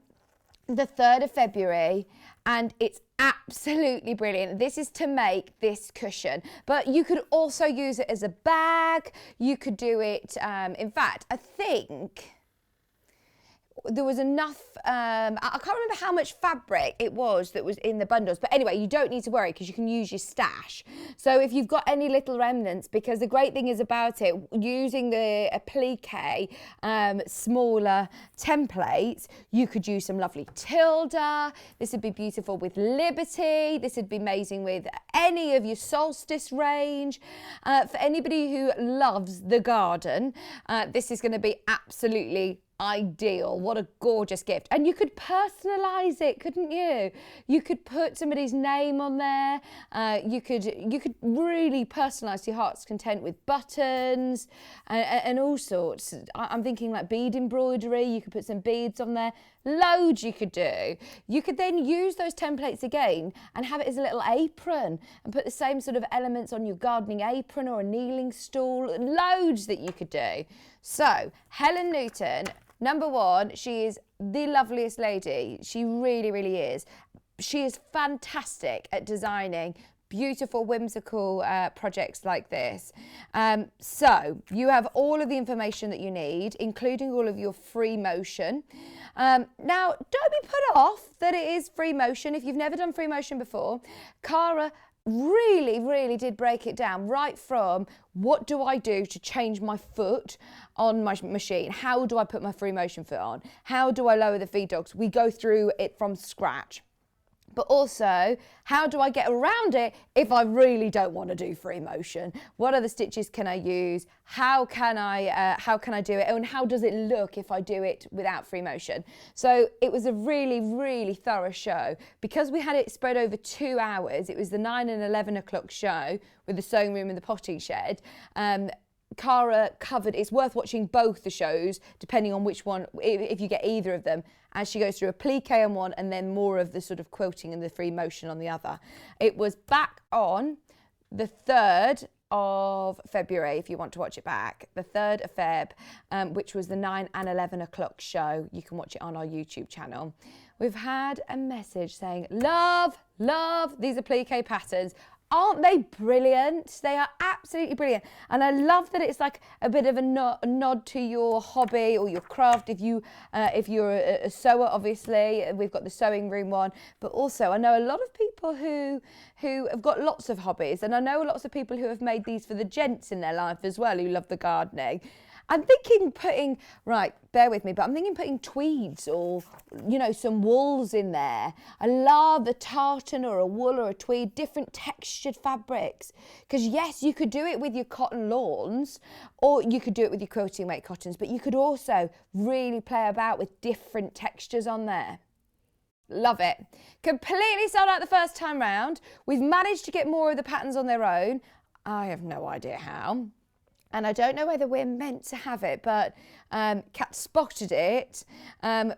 Speaker 1: the 3rd of February, and it's absolutely brilliant. This is to make this cushion, but you could also use it as a bag. You could do it, in fact, I think there was enough, I can't remember how much fabric it was that was in the bundles, but anyway, you don't need to worry because you can use your stash. So if you've got any little remnants, because the great thing is about it, using the applique smaller templates, you could use some lovely Tilda. This would be beautiful with Liberty. This would be amazing with any of your solstice range. For anybody who loves the garden, this is going to be absolutely ideal. What a gorgeous gift. And you could personalize it, couldn't you? You could put somebody's name on there. You could really personalize to your heart's content with buttons and all sorts. I'm thinking like bead embroidery. You could put some beads on there. Loads you could do. You could then use those templates again and have it as a little apron and put the same sort of elements on your gardening apron or a kneeling stool. Loads that you could do. So Helen Newton, number one, she is the loveliest lady. She really, really is. She is fantastic at designing beautiful, whimsical projects like this. So you have all of the information that you need, including all of your free motion. Now, don't be put off that it is free motion. If you've never done free motion before, Cara really, really did break it down right from what do I do to change my foot on my machine? How do I put my free motion foot on? How do I lower the feed dogs? We go through it from scratch. But also, how do I get around it if I really don't want to do free motion? What other stitches can I use? How can I do it? And how does it look if I do it without free motion? So it was a really, really thorough show. Because we had it spread over 2 hours, it was the 9 and 11 o'clock show with the sewing room and the potting shed. Cara covered, it's worth watching both the shows, depending on which one, if you get either of them, as she goes through a plique on one and then more of the sort of quilting and the free motion on the other. It was back on the 3rd of February, if you want to watch it back, the 3rd of Feb, which was the 9 and 11 o'clock show. You can watch it on our YouTube channel. We've had a message saying, love, these are plique patterns. Aren't they brilliant? They are absolutely brilliant. And I love that it's like a bit of a nod to your hobby or your craft. If you're a sewer, obviously, we've got the sewing room one. But also, I know a lot of people who have got lots of hobbies. And I know lots of people who have made these for the gents in their life as well, who love the gardening. I'm thinking bear with me, but I'm thinking putting tweeds or, some wools in there. I love a tartan or a wool or a tweed, different textured fabrics. Because yes, you could do it with your cotton lawns or you could do it with your quilting weight cottons, but you could also really play about with different textures on there. Love it. Completely sold out the first time round. We've managed to get more of the patterns on their own. I have no idea how. And I don't know whether we're meant to have it, but Kat spotted it.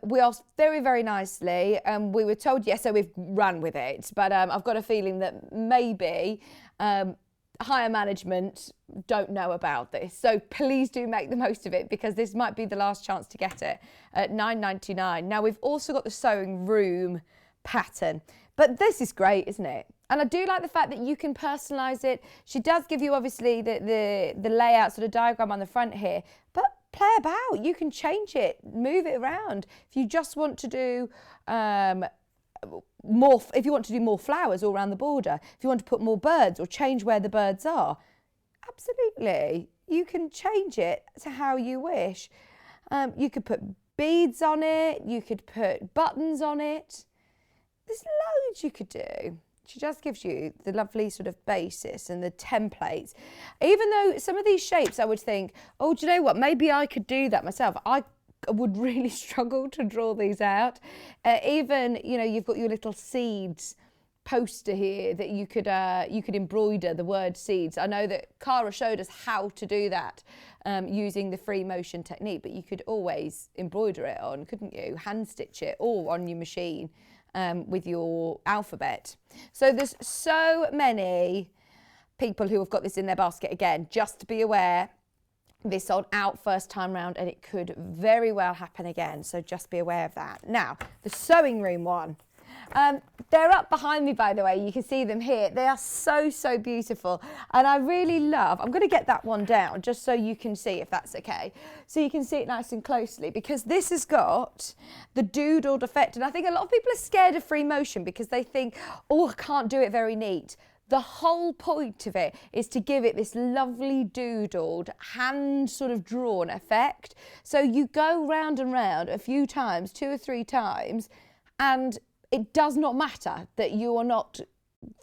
Speaker 1: We asked very, very nicely. We were told yes, so we've run with it. But I've got a feeling that maybe higher management don't know about this. So please do make the most of it because this might be the last chance to get it at $9.99. Now, we've also got the sewing room pattern. But this is great, isn't it? And I do like the fact that you can personalise it. She does give you, obviously, the layout sort of diagram on the front here, but play about. You can change it, move it around. If you just want to do if you want to do more flowers all around the border, if you want to put more birds or change where the birds are, absolutely. You can change it to how you wish. You could put beads on it. You could put buttons on it. There's loads you could do. She just gives you the lovely sort of basis and the templates. Even though some of these shapes I would think, oh, do you know what? Maybe I could do that myself. I would really struggle to draw these out. Even, you've got your little seeds poster here that you could embroider the word seeds. I know that Cara showed us how to do that using the free motion technique, but you could always embroider it on, couldn't you? Hand stitch it or on your machine. With your alphabet. So there's so many people who have got this in their basket. Again, just to be aware, this sold out first time round and it could very well happen again. So just be aware of that. Now, the sewing room one. They're up behind me, by the way. You can see them here. They are so, so beautiful. And I really love, I'm going to get that one down just so you can see if that's okay. So you can see it nice and closely because this has got the doodled effect. And I think a lot of people are scared of free motion because they think, oh, I can't do it very neat. The whole point of it is to give it this lovely doodled, hand sort of drawn effect. So you go round and round a few times, 2 or 3 times, and it does not matter that you are not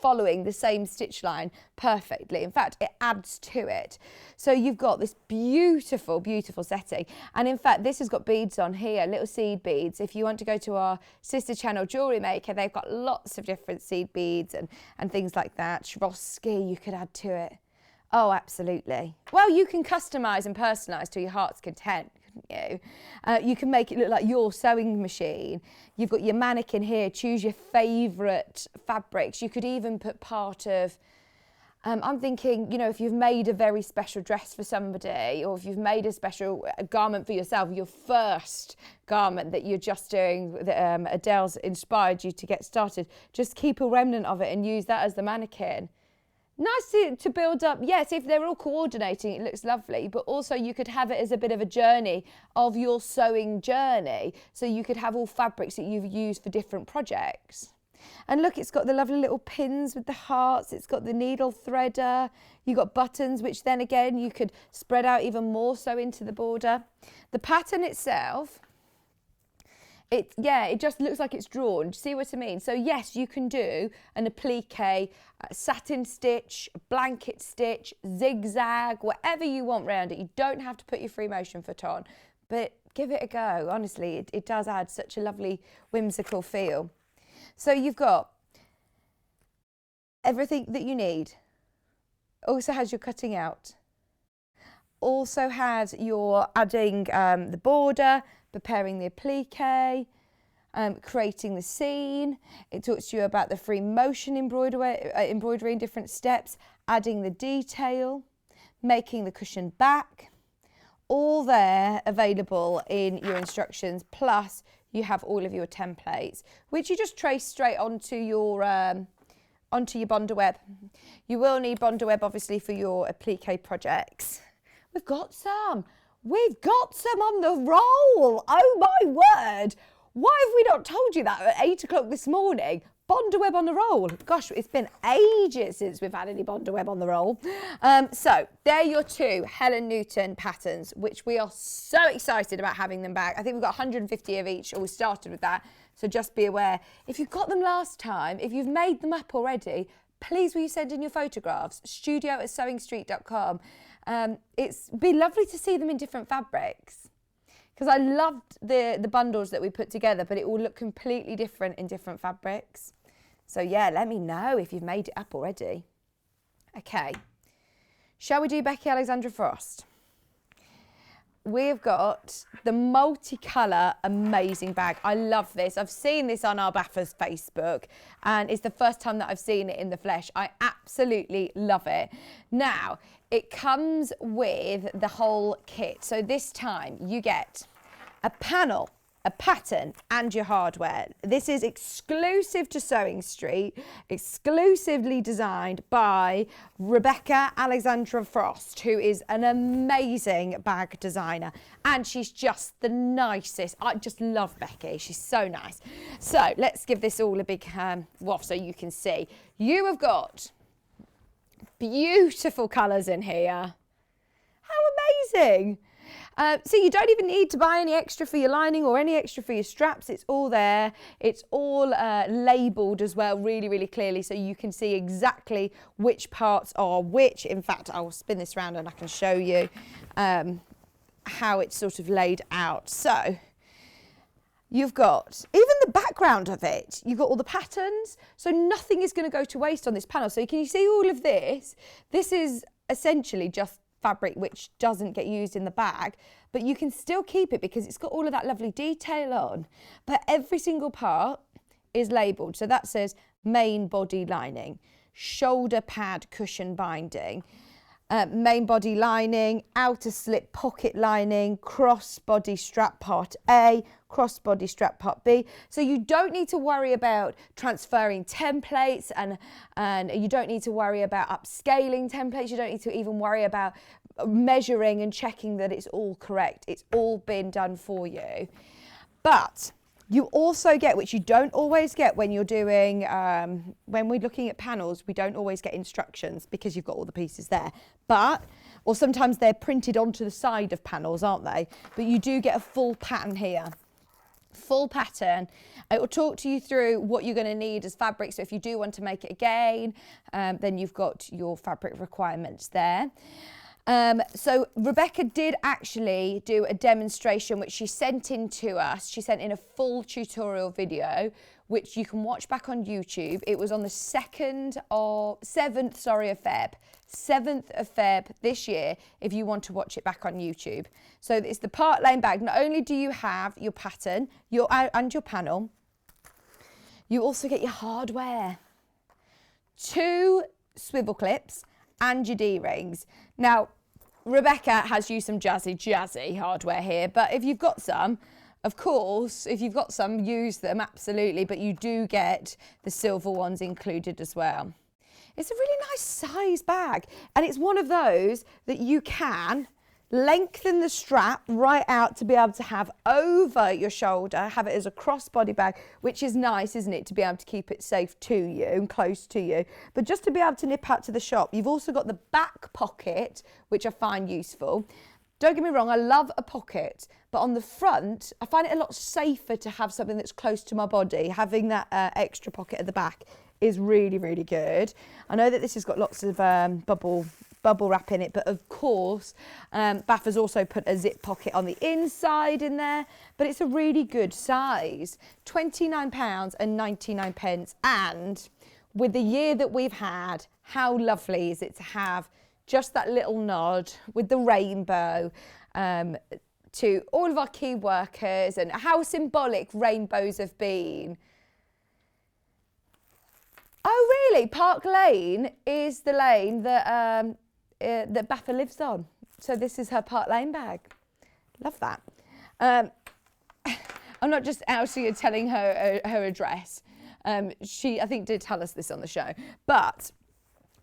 Speaker 1: following the same stitch line perfectly. In fact, it adds to it. So you've got this beautiful, beautiful setting. And in fact, this has got beads on here, little seed beads. If you want to go to our sister channel, Jewellery Maker, they've got lots of different seed beads and things like that. Swarovski, you could add to it. Oh, absolutely. Well, you can customise and personalise to your heart's content, couldn't you? You can make it look like your sewing machine. You've got your mannequin here. Choose your favourite fabrics. You could even put part of, I'm thinking, you know, if you've made a very special dress for somebody, or if you've made a special garment for yourself, your first garment that you're just doing, that Adelle's inspired you to get started, just keep a remnant of it and use that as the mannequin. Nice to build up. Yes, if they're all coordinating, it looks lovely, but also you could have it as a bit of a journey of your sewing journey. So you could have all fabrics that you've used for different projects. And look, it's got the lovely little pins with the hearts. It's got the needle threader. You've got buttons, which then again, you could spread out even more so into the border. The pattern itself, it just looks like it's drawn. Do you see what I mean? So yes, you can do an applique, satin stitch, blanket stitch, zigzag, whatever you want around it. You don't have to put your free motion foot on, but give it a go. Honestly, it does add such a lovely whimsical feel. So you've got everything that you need. Also has your cutting out. Also has your adding the border, preparing the applique, creating the scene. It talks to you about the free motion embroidery in different steps, adding the detail, making the cushion back. All there available in your instructions, plus you have all of your templates, which you just trace straight onto your Bonder web. You will need Bonder web obviously for your applique projects. We've got some on the roll. Oh my word. Why have we not told you that at 8 o'clock this morning? Bonder web on the roll. Gosh, it's been ages since we've had any Bonder web on the roll. So they're your two Helen Newton patterns, which we are so excited about having them back. I think we've got 150 of each, or we started with that. So just be aware. If you got them last time, if you've made them up already, please will you send in your photographs, studio@sewingstreet.com. It's been lovely to see them in different fabrics, because I loved the bundles that we put together, but it will look completely different in different fabrics. So yeah, let me know if you've made it up already. Okay, shall we do Becky Alexandra Frost? We've got the multicolour amazing bag. I love this. I've seen this on our Baffers Facebook, and it's the first time that I've seen it in the flesh. I absolutely love it. Now, it comes with the whole kit. So this time you get a panel, a pattern, and your hardware. This is exclusive to Sewing Street, exclusively designed by Rebecca Alexandra Frost, who is an amazing bag designer, and she's just the nicest. I just love Becky. She's so nice. So let's give this all a big waft so you can see. You have got beautiful colours in here. How amazing! So you don't even need to buy any extra for your lining or any extra for your straps. It's all there. It's all labelled as well, really, really clearly, so you can see exactly which parts are which. In fact, I will spin this around and I can show you how it's sort of laid out. So you've got even the background of it. You've got all the patterns, so nothing is going to go to waste on this panel. So can you see all of this? This is essentially just fabric which doesn't get used in the bag, but you can still keep it because it's got all of that lovely detail on. But every single part is labelled. So that says main body lining, shoulder pad cushion binding, main body lining, outer slip pocket lining, cross body strap part A, cross body strap part B. So you don't need to worry about transferring templates, and you don't need to worry about upscaling templates. You don't need to even worry about measuring and checking that it's all correct. It's all been done for you. But you also get, which you don't always get when you're doing, when we're looking at panels, we don't always get instructions because you've got all the pieces there. Or sometimes they're printed onto the side of panels, aren't they? But you do get a full pattern here. full pattern. It will talk to you through what you're going to need as fabric. So if you do want to make it again, then you've got your fabric requirements there. So Rebecca did actually do a demonstration which she sent in to us. She sent in a full tutorial video which you can watch back on YouTube. It was on the 7th of Feb this year if you want to watch it back on YouTube. So it's the part lane bag. Not only do you have your pattern and your panel, you also get your hardware, 2 swivel clips and your D-rings. Now, Rebecca has used some jazzy hardware here, but if you've got some, of course, if you've got some, use them, absolutely, but you do get the silver ones included as well. It's a really nice size bag, and it's one of those that you can lengthen the strap right out to be able to have over your shoulder, have it as a crossbody bag, which is nice, isn't it, to be able to keep it safe to you and close to you. But just to be able to nip out to the shop, you've also got the back pocket, which I find useful. Don't get me wrong, I love a pocket, but on the front, I find it a lot safer to have something that's close to my body. Having that extra pocket at the back is really, really good. I know that this has got lots of bubble wrap in it, but of course Bath has also put a zip pocket on the inside in there, but it's a really good size, £29.99, and with the year that we've had, how lovely is it to have just that little nod with the rainbow to all of our key workers, and how symbolic rainbows have been. Oh really, Park Lane is the lane that that Baffa lives on. So this is her Park Lane bag. Love that. I'm not just out here telling her her address. She, I think, did tell us this on the show. But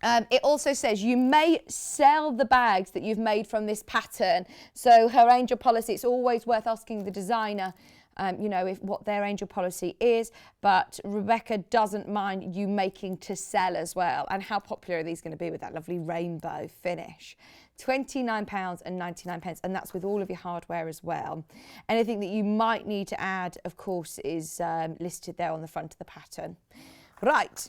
Speaker 1: it also says you may sell the bags that you've made from this pattern. So her angel policy, it's always worth asking the designer you know, what their angel policy is, but Rebecca doesn't mind you making to sell as well. And how popular are these going to be with that lovely rainbow finish? £29.99, and that's with all of your hardware as well. Anything that you might need to add, of course, is listed there on the front of the pattern. Right.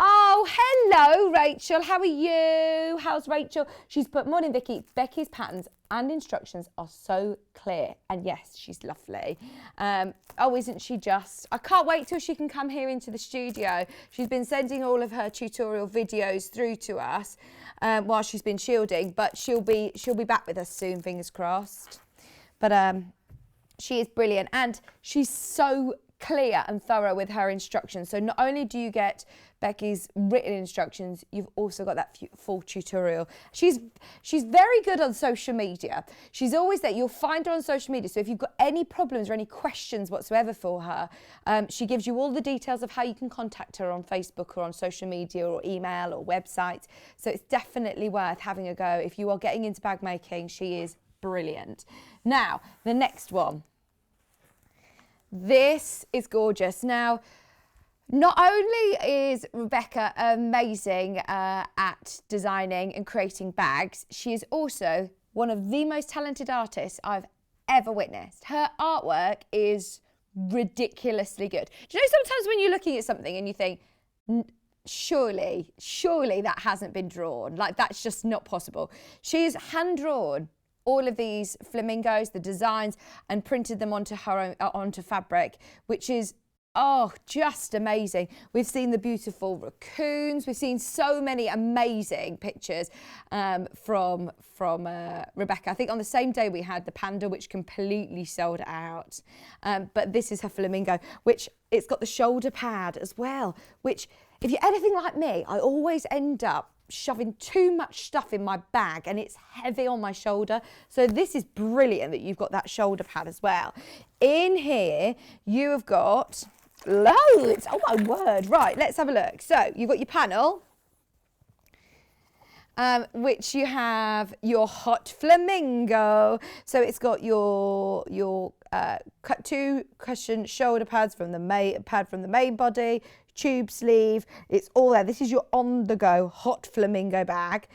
Speaker 1: Oh, hello, Rachel. How are you? How's Rachel? She's put, morning, Vicky. Becky's patterns and instructions are so clear. And yes, she's lovely. Oh, isn't she just? I can't wait till she can come here into the studio. She's been sending all of her tutorial videos through to us while she's been shielding, but she'll be back with us soon, fingers crossed. But she is brilliant, and she's so clear and thorough with her instructions. So not only do you get Becky's written instructions, you've also got that full tutorial. She's very good on social media. She's always there. You'll find her on social media. So if you've got any problems or any questions whatsoever for her, she gives you all the details of how you can contact her on Facebook or on social media or email or website. So it's definitely worth having a go. If you are getting into bag making, she is brilliant. Now, the next one. This is gorgeous. Now, not only is Rebecca amazing at designing and creating bags, she is also one of the most talented artists I've ever witnessed. Her artwork is ridiculously good. Do you know sometimes when you're looking at something and you think, surely that hasn't been drawn? Like, that's just not possible. She's hand-drawn all of these flamingos, the designs, and printed them onto her own, onto fabric, which is, oh, just amazing. We've seen the beautiful raccoons. We've seen so many amazing pictures from Rebecca. I think on the same day we had the panda, which completely sold out. But this is her flamingo, which it's got the shoulder pad as well, which if you're anything like me, I always end up shoving too much stuff in my bag and it's heavy on my shoulder. So this is brilliant that you've got that shoulder pad as well. In here, you have got loads. Oh my word. Right, let's have a look. So you've got your panel, which you have your hot flamingo. So it's got your 2 cushion shoulder pads from the main body, tube sleeve, it's all there. This is your on-the-go hot flamingo bag.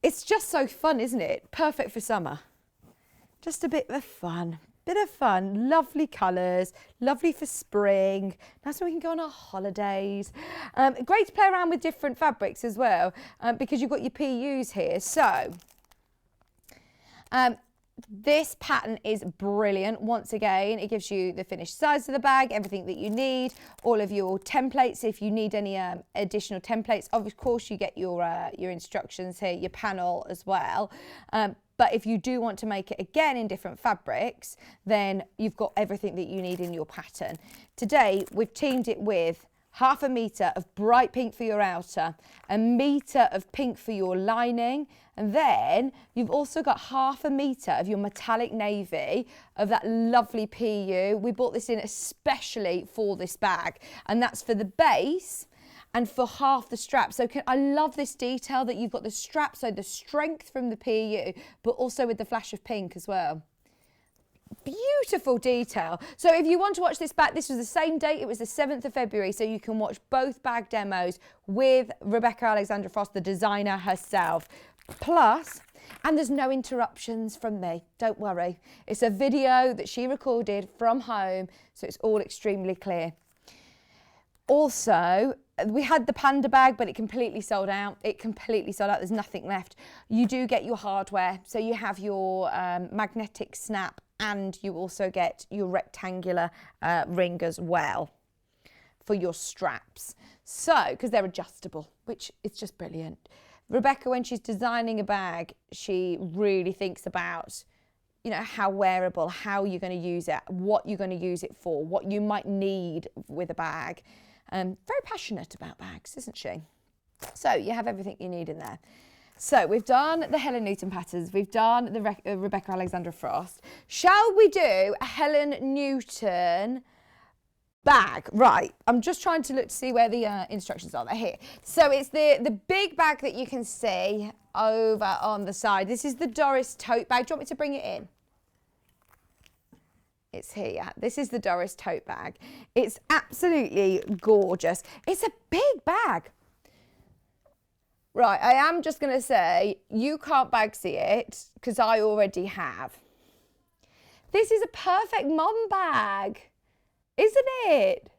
Speaker 1: It's just so fun, isn't it? Perfect for summer. Just a bit of fun. Bit of fun, lovely colours, lovely for spring. That's when we can go on our holidays. Great to play around with different fabrics as well, because you've got your PUs here. So, this pattern is brilliant. Once again, it gives you the finished size of the bag, everything that you need, all of your templates. If you need any additional templates, of course you get your instructions here, your panel as well. But if you do want to make it again in different fabrics, then you've got everything that you need in your pattern. Today, we've teamed it with 1/2 metre of bright pink for your outer, 1 metre of pink for your lining, and then you've also got 1/2 metre of your metallic navy of that lovely PU. We bought this in especially for this bag, and that's for the base and for half the strap. So I love this detail that you've got the strap, so the strength from the PU, but also with the flash of pink as well. Beautiful detail. So if you want to watch this back, this was the same date, it was the 7th of February, so you can watch both bag demos with Rebecca Alexandra Frost, the designer herself. Plus, and there's no interruptions from me, don't worry. It's a video that she recorded from home, so it's all extremely clear. Also, we had the panda bag, but it completely sold out. It completely sold out. There's nothing left. You do get your hardware. So you have your magnetic snap, and you also get your rectangular ring as well for your straps. So, because they're adjustable, which is just brilliant. Rebecca, when she's designing a bag, she really thinks about, you know, how wearable, how you're going to use it, what you're going to use it for, what you might need with a bag. Very passionate about bags, isn't she? So you have everything you need in there. So we've done the Helen Newton patterns, we've done the Rebecca Alexandra Frost. Shall we do a Helen Newton bag? Right, I'm just trying to look to see where the instructions are. They're here. So it's the big bag that you can see over on the side. This is the Doris tote bag. Do you want me to bring it in? It's here. This is the Doris tote bag. It's absolutely gorgeous. It's a big bag. Right, I am just going to say, you can't bag see it because I already have. This is a perfect mum bag, isn't it?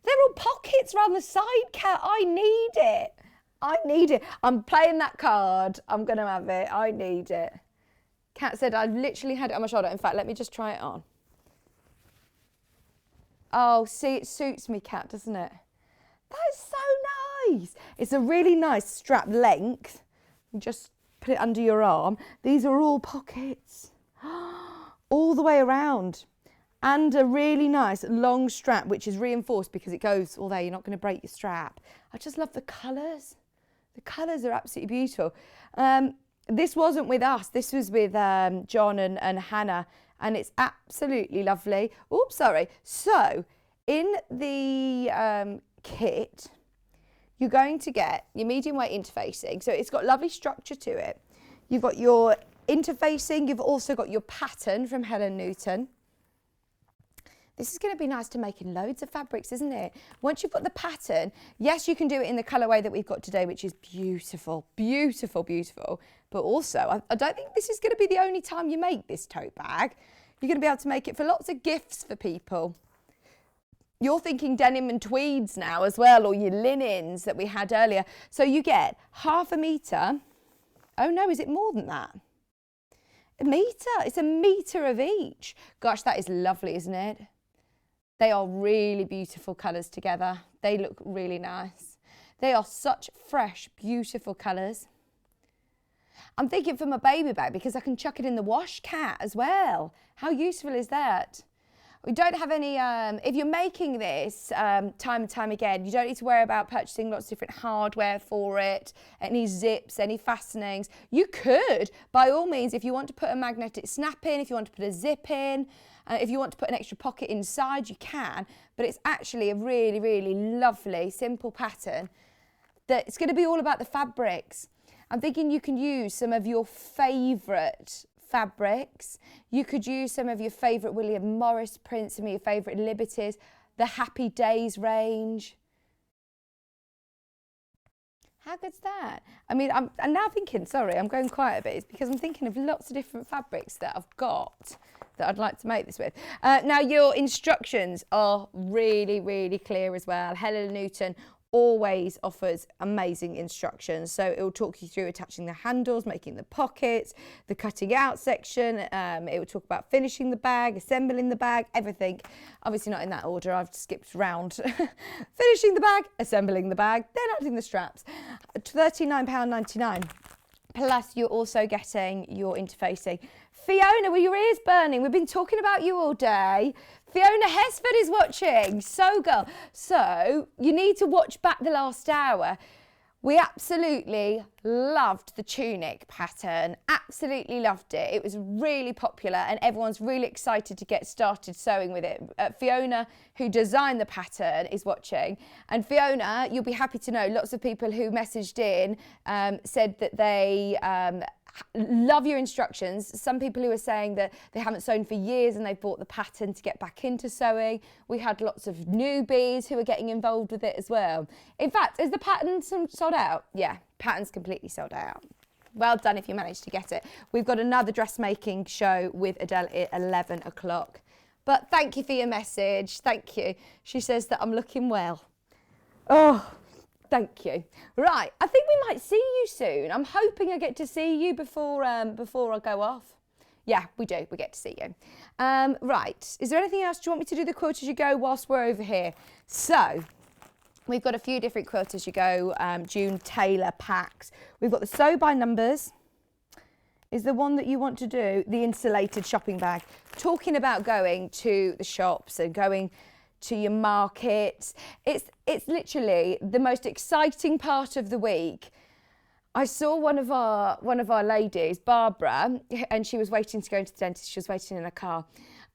Speaker 1: There are pockets around the side, Kat. I need it. I need it. I'm playing that card. I'm going to have it. I need it. Kat said I've literally had it on my shoulder. In fact, let me just try it on. Oh, see, it suits me, Kat, doesn't it? That is so nice. It's a really nice strap length. You just put it under your arm. These are all pockets all the way around. And a really nice long strap, which is reinforced because it goes all there. You're not going to break your strap. I just love the colours. The colours are absolutely beautiful. This wasn't with us. This was with John and Hannah. And it's absolutely lovely. Oops, sorry. So in the kit, you're going to get your medium weight interfacing. So it's got lovely structure to it. You've got your interfacing. You've also got your pattern from Helen Newton. This is going to be nice to make in loads of fabrics, isn't it? Once you've got the pattern, yes, you can do it in the colourway that we've got today, which is beautiful, beautiful, beautiful. But also, I don't think this is going to be the only time you make this tote bag. You're going to be able to make it for lots of gifts for people. You're thinking denim and tweeds now as well, or your linens that we had earlier. So you get 1/2 metre. Oh no, is it more than that? A metre. It's a metre of each. Gosh, that is lovely, isn't it? They are really beautiful colours together. They look really nice. They are such fresh, beautiful colours. I'm thinking for my baby bag because I can chuck it in the wash, Cat, as well. How useful is that? We don't have any, if you're making this time and time again, you don't need to worry about purchasing lots of different hardware for it, any zips, any fastenings. You could, by all means, if you want to put a magnetic snap in, if you want to put a zip in, if you want to put an extra pocket inside, you can, but it's actually a really, really lovely, simple pattern that it's going to be all about the fabrics. I'm thinking you can use some of your favourite fabrics. You could use some of your favourite William Morris prints, some of your favourite Liberties, the Happy Days range. How How good's that? I mean, I'm now thinking, sorry, I'm going quiet a bit. It's because I'm thinking of lots of different fabrics that I've got that I'd like to make this with. Now, your instructions are really, really clear as well. Helena Newton always offers amazing instructions. So it will talk you through attaching the handles, making the pockets, the cutting out section. It will talk about finishing the bag, assembling the bag, everything. Obviously not in that order, I've skipped round. Finishing the bag, assembling the bag, then adding the straps. £39.99. Plus you're also getting your interfacing. Fiona, were your ears burning? We've been talking about you all day. Fiona Hesford is watching. So girl. So you need to watch back the last hour. We absolutely loved the tunic pattern. Absolutely loved it. It was really popular and everyone's really excited to get started sewing with it. Fiona, who designed the pattern, is watching. And Fiona, you'll be happy to know, lots of people who messaged in said that they love your instructions. Some people who are saying that they haven't sewn for years and they've bought the pattern to get back into sewing. We had lots of newbies who are getting involved with it as well. In fact, is the pattern sold out? Yeah, pattern's completely sold out. Well done if you managed to get it. We've got another dressmaking show with Adele at 11 o'clock. But thank you for your message. Thank you. She says that I'm looking well. Oh, thank you. Right, I think we might see you soon. I'm hoping I get to see you before I go off. Yeah, we do. We get to see you. Right, is there anything else? Do you want me to do the quilt as you go whilst we're over here? So, we've got a few different quilt as you go, June Taylor packs. We've got the sew by numbers. Is the one that you want to do, the insulated shopping bag. Talking about going to the shops and going to your markets. It's literally the most exciting part of the week. I saw one of our ladies, Barbara, and she was waiting to go into the dentist. She was waiting in a car,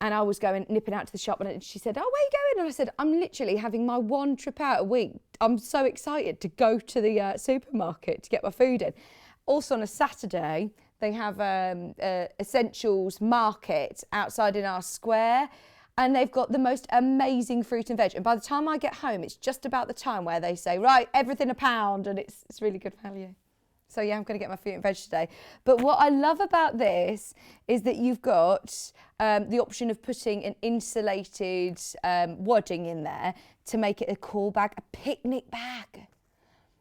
Speaker 1: and I was nipping out to the shop, and she said, "Oh, where are you going?" And I said, "I'm literally having my one trip out a week. I'm so excited to go to the supermarket to get my food in." Also on a Saturday, they have essentials market outside in our square. And they've got the most amazing fruit and veg. And by the time I get home, it's just about the time where they say, right, everything £1, and it's really good value. So yeah, I'm going to get my fruit and veg today. But what I love about this is that you've got the option of putting an insulated wadding in there to make it a cool bag, a picnic bag.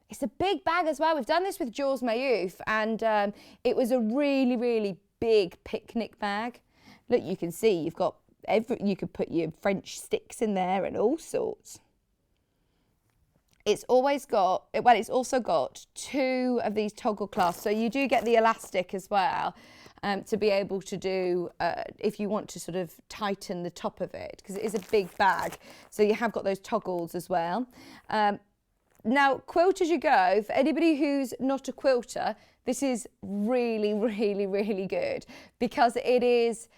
Speaker 1: It's a big bag as well. We've done this with Jules Mayouf, and it was a really, really big picnic bag. Look, you can see you've got you could put your French sticks in there and all sorts. It's also got 2 of these toggle clasps, so you do get the elastic as well to be able to do if you want to sort of tighten the top of it, because it is a big bag, so you have got those toggles as well. Now, quilt as you go, for anybody who's not a quilter, this is really, really, really good, because it is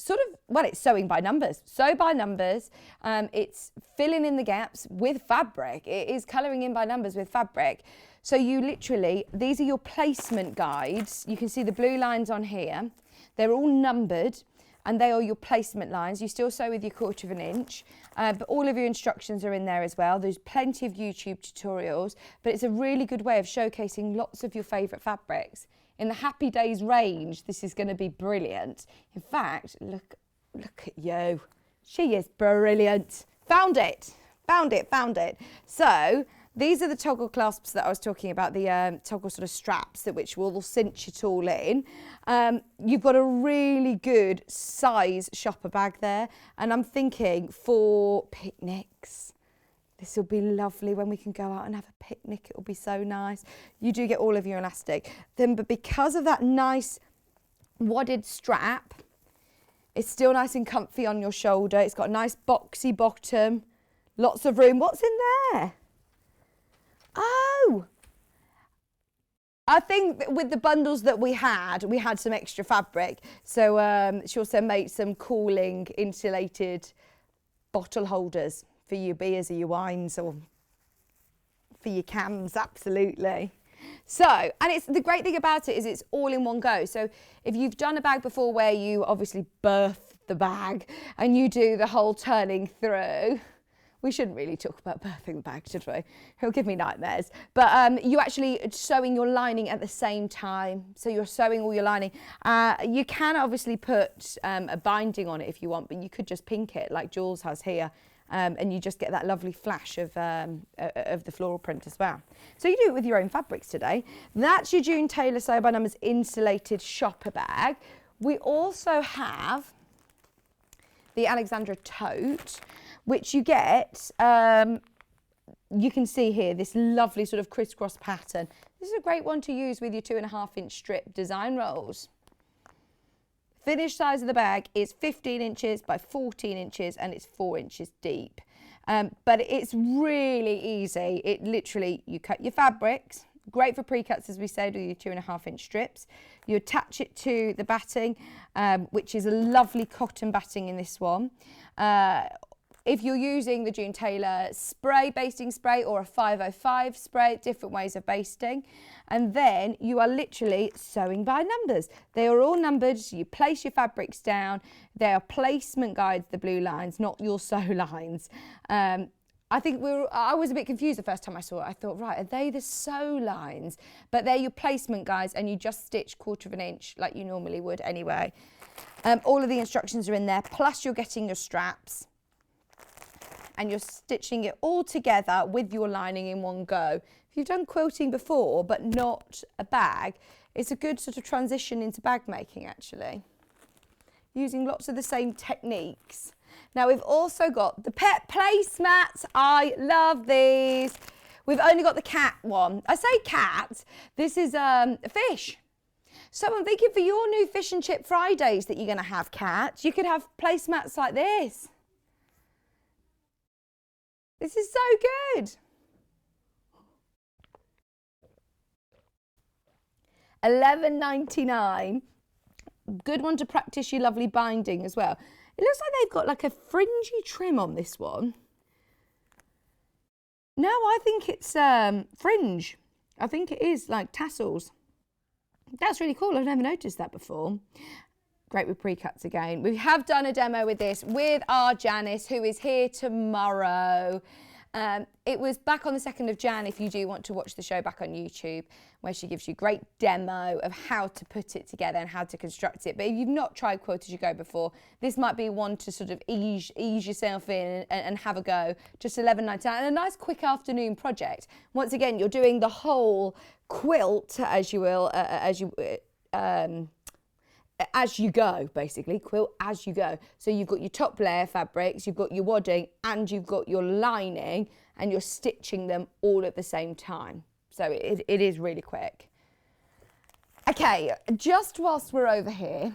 Speaker 1: it's sewing by numbers. Sew by numbers. It's filling in the gaps with fabric. It is colouring in by numbers with fabric. So you literally, these are your placement guides. You can see the blue lines on here. They're all numbered and they are your placement lines. You still sew with your 1/4 inch, but all of your instructions are in there as well. There's plenty of YouTube tutorials, but it's a really good way of showcasing lots of your favourite fabrics. In the Happy Days range, this is going to be brilliant. In fact, look at you. She is brilliant. Found it. So these are the toggle clasps that I was talking about, the toggle sort of straps which will cinch it all in. You've got a really good size shopper bag there, and I'm thinking for picnics. This will be lovely when we can go out and have a picnic. It will be so nice. You do get all of your elastic. But because of that nice wadded strap, it's still nice and comfy on your shoulder. It's got a nice boxy bottom, lots of room. What's in there? Oh, I think with the bundles that we had some extra fabric. So she also made some cooling insulated bottle holders for your beers or your wines or for your cans, absolutely. So, and it's the great thing about it is it's all in one go. So if you've done a bag before where you obviously birth the bag and you do the whole turning through, We shouldn't really talk about birthing the bag, should we? He'll give me nightmares. But you actually sewing your lining at the same time. So you're sewing all your lining. You can obviously put a binding on it if you want, but you could just pink it like Jules has here. And you just get that lovely flash of the floral print as well. So you do it with your own fabrics today. That's your June Taylor Sew by Numbers insulated shopper bag. We also have the Alexandra tote, which you get, you can see here, this lovely sort of crisscross pattern. This is a great one to use with your 2.5-inch strip design rolls. Finished size of the bag is 15 inches by 14 inches and it's 4 inches deep. But it's really easy. It literally, you cut your fabrics, great for pre-cuts as we said with your 2.5-inch strips. You attach it to the batting, which is a lovely cotton batting in this one. If you're using the June Taylor spray, basting spray, or a 505 spray, different ways of basting. And then you are literally sewing by numbers. They are all numbered. You place your fabrics down. They are placement guides, the blue lines, not your sew lines. I think I was a bit confused the first time I saw it. I thought, right, are they the sew lines? But they're your placement guides, and you just stitch 1/4 inch like you normally would anyway. All of the instructions are in there, plus you're getting your straps. And you're stitching it all together with your lining in one go. If you've done quilting before, but not a bag, it's a good sort of transition into bag making actually. Using lots of the same techniques. Now we've also got the pet placemats. I love these. We've only got the cat one. I say cat, this is a fish. So I'm thinking for your new fish and chip Fridays that you're gonna have, Kat, you could have placemats like this. This is so good. $11.99. Good one to practice your lovely binding as well. It looks like they've got like a fringy trim on this one. No, I think it's fringe. I think it is like tassels. That's really cool. I've never noticed that before. Great with pre-cuts again. We have done a demo with this with our Janice, who is here tomorrow. It was back on the 2nd of Jan, if you do want to watch the show back on YouTube, where she gives you a great demo of how to put it together and how to construct it. But if you've not tried Quilt As You Go before, this might be one to sort of ease yourself in and have a go. Just $11.99 and a nice quick afternoon project. Once again, you're doing the whole quilt, as you will, as you go, basically, quilt as you go. So you've got your top layer fabrics, you've got your wadding, and you've got your lining, and you're stitching them all at the same time. So it is really quick. Okay, just whilst we're over here,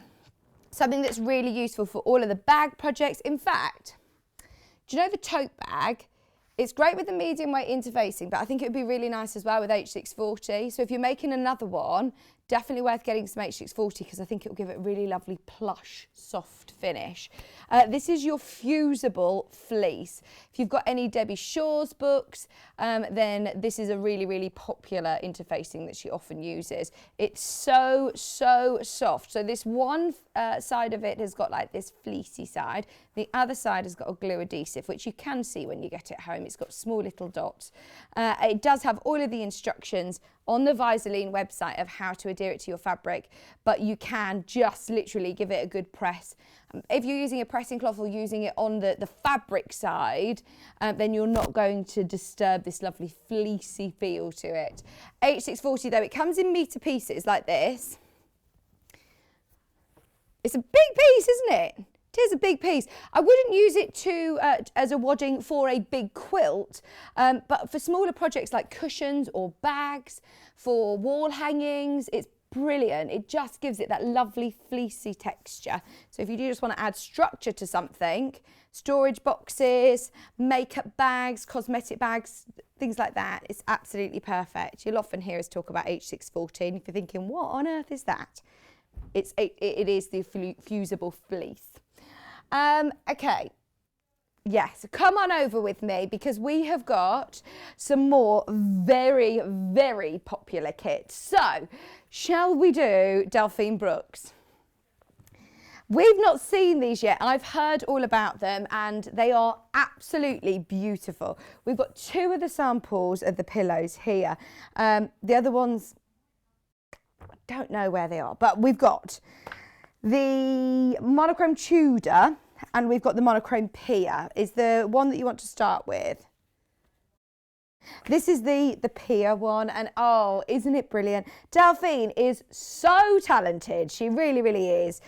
Speaker 1: something that's really useful for all of the bag projects. In fact, do you know the tote bag? It's great with the medium weight interfacing, but I think it would be really nice as well with H640. So if you're making another one, definitely worth getting some H640 because I think it will give it a really lovely plush, soft finish. This is your fusible fleece. If you've got any Debbie Shaw's books, then this is a really, really popular interfacing that she often uses. It's so, so soft. So this one side of it has got like this fleecy side. The other side has got a glue adhesive, which you can see when you get it home. It's got small little dots. It does have all of the instructions on the Visaline website of how to adhere it to your fabric, but you can just literally give it a good press. If you're using a pressing cloth or using it on the fabric side, then you're not going to disturb this lovely fleecy feel to it. H640 though, it comes in metre pieces like this. It's a big piece, isn't it? It is a big piece. I wouldn't use it as a wadding for a big quilt, but for smaller projects like cushions or bags, for wall hangings, it's brilliant. It just gives it that lovely fleecy texture. So if you do just want to add structure to something, storage boxes, makeup bags, cosmetic bags, things like that, it's absolutely perfect. You'll often hear us talk about H614 if you're thinking, what on earth is that? It is the fusible fleece. Okay, yes, come on over with me because we have got some more very, very popular kits. So, shall we do Delphine Brooks? We've not seen these yet. I've heard all about them and they are absolutely beautiful. We've got 2 of the samples of the pillows here. The other ones, I don't know where they are, but we've got the monochrome Tudor and we've got the monochrome Pia. Is the one that you want to start with? This is the Pia one, and oh, isn't it brilliant? Delphine is so talented. She really, really is.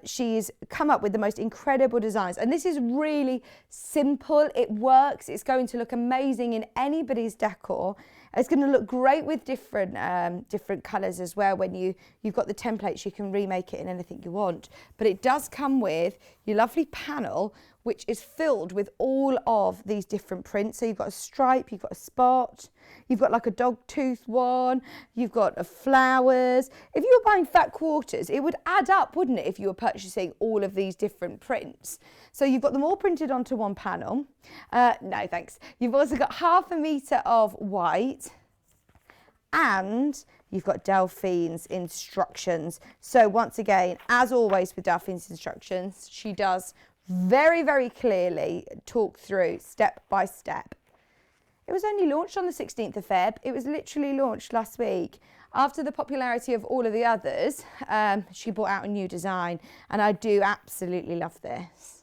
Speaker 1: She's come up with the most incredible designs, and this is really simple. It works. It's going to look amazing in anybody's decor. It's going to look great with different colours as well. When you've got the templates, you can remake it in anything you want. But it does come with your lovely panel, which is filled with all of these different prints. So you've got a stripe, you've got a spot, you've got like a dog tooth one, you've got a flowers. If you were buying fat quarters, it would add up, wouldn't it, if you were purchasing all of these different prints. So you've got them all printed onto one panel. No, thanks. You've also got 1/2 metre of white, and you've got Delphine's instructions. So once again, as always with Delphine's instructions, she does very, very clearly talk through step by step. It was only launched on the 16th of Feb. It was literally launched last week. After the popularity of all of the others, she brought out a new design, and I do absolutely love this.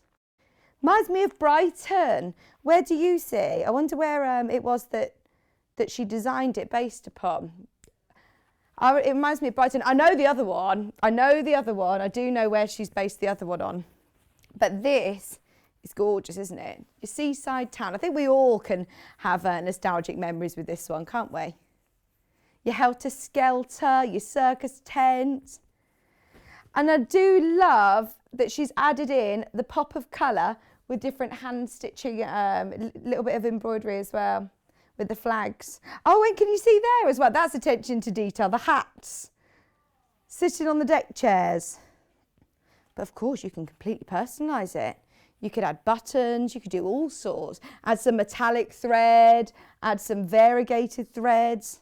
Speaker 1: Reminds me of Brighton. Where do you see? I wonder where it was that she designed it based upon. It reminds me of Brighton. I know the other one. I do know where she's based the other one on. But this is gorgeous, isn't it? Your seaside town. I think we all can have nostalgic memories with this one, can't we? Your Helter Skelter, your circus tent. And I do love that she's added in the pop of colour with different hand stitching, a little bit of embroidery as well with the flags. Oh, and can you see there as well? That's attention to detail. The hats sitting on the deck chairs. But of course, you can completely personalise it. You could add buttons, you could do all sorts. Add some metallic thread, add some variegated threads.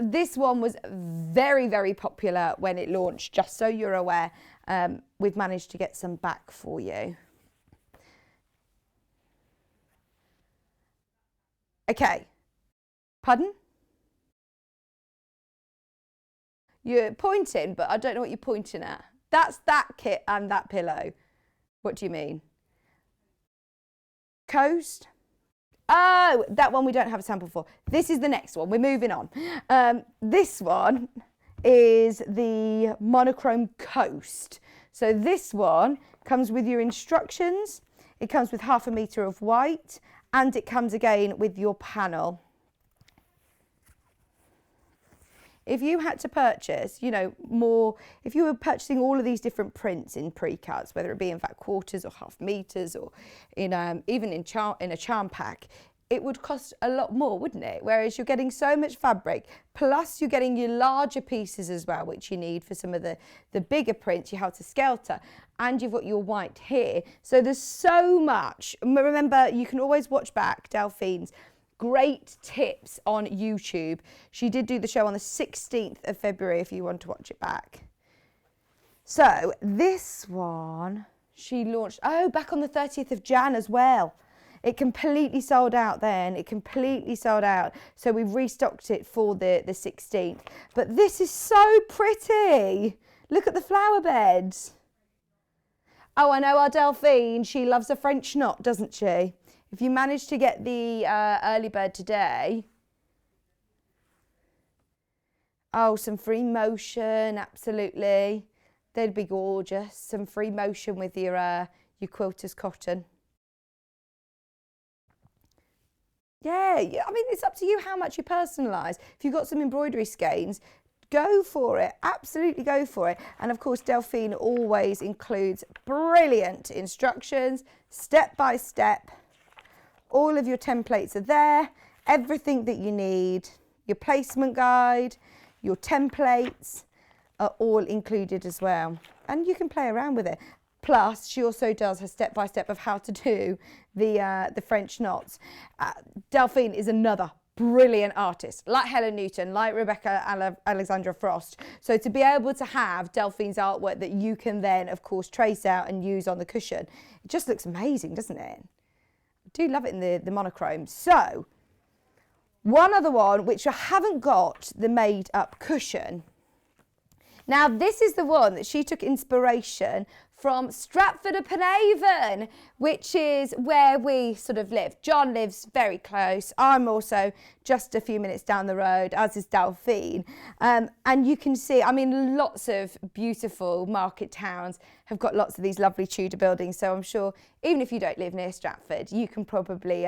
Speaker 1: This one was very, very popular when it launched, just so you're aware. We've managed to get some back for you. Okay, pardon? You're pointing, but I don't know what you're pointing at. That's that kit and that pillow. What do you mean? Coast? Oh, that one we don't have a sample for. This is the next one. We're moving on. This one is the monochrome Coast. So this one comes with your instructions. It comes with 1/2 metre of white, and it comes again with your panel. If you had to purchase, more, if you were purchasing all of these different prints in pre-cuts, whether it be in fat quarters or 1/2 metres or even in a charm pack, it would cost a lot more, wouldn't it? Whereas you're getting so much fabric, plus you're getting your larger pieces as well, which you need for some of the bigger prints, your Helter Skelter, and you've got your white here. So there's so much. Remember, you can always watch back Delphine's great tips on YouTube. She did do the show on the 16th of February if you want to watch it back. So this one, she launched, back on the 30th of Jan as well. It completely sold out then. It completely sold out. So we've restocked it for the 16th. But this is so pretty. Look at the flower beds. Oh, I know our Delphine, she loves a French knot, doesn't she? If you manage to get the early bird today, some free motion, absolutely. They'd be gorgeous. Some free motion with your quilter's cotton. Yeah, I mean, it's up to you how much you personalise. If you've got some embroidery skeins, go for it. Absolutely go for it. And of course, Delphine always includes brilliant instructions, step by step. All of your templates are there, everything that you need, your placement guide, your templates are all included as well. And you can play around with it. Plus, she also does her step-by-step of how to do the French knots. Delphine is another brilliant artists, like Helen Newton, like Rebecca Alexandra Frost. So to be able to have Delphine's artwork that you can then, of course, trace out and use on the cushion, it just looks amazing, doesn't it? I do love it in the monochrome. So one other one, which I haven't got the made up cushion. Now, this is the one that she took inspiration from Stratford-upon-Avon, which is where we sort of live. John lives very close. I'm also just a few minutes down the road, as is Delphine. And you can see, I mean, lots of beautiful market towns have got lots of these lovely Tudor buildings. So I'm sure even if you don't live near Stratford, you can probably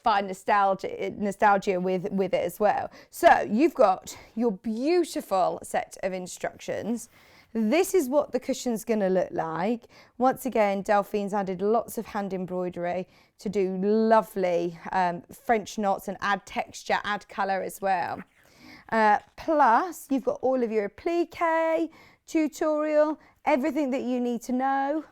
Speaker 1: find nostalgia with it as well. So you've got your beautiful set of instructions. This is what the cushion's going to look like. Once again, Delphine's added lots of hand embroidery to do lovely French knots and add texture, add colour as well. Plus, you've got all of your applique, tutorial, everything that you need to know,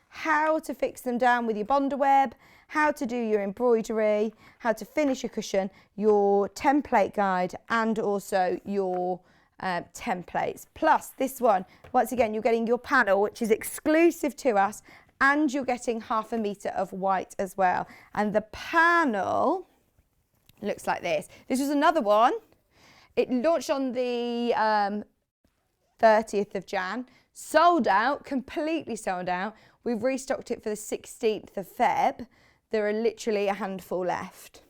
Speaker 1: how to fix them down with your Bondaweb, how to do your embroidery, how to finish your cushion, your template guide, and also your templates. Plus this one, once again, you're getting your panel, which is exclusive to us, and you're getting 1/2 metre of white as well. And the panel looks like this. This was another one. It launched on the 30th of Jan, sold out, completely sold out. We've restocked it for the 16th of Feb. There are literally a handful left.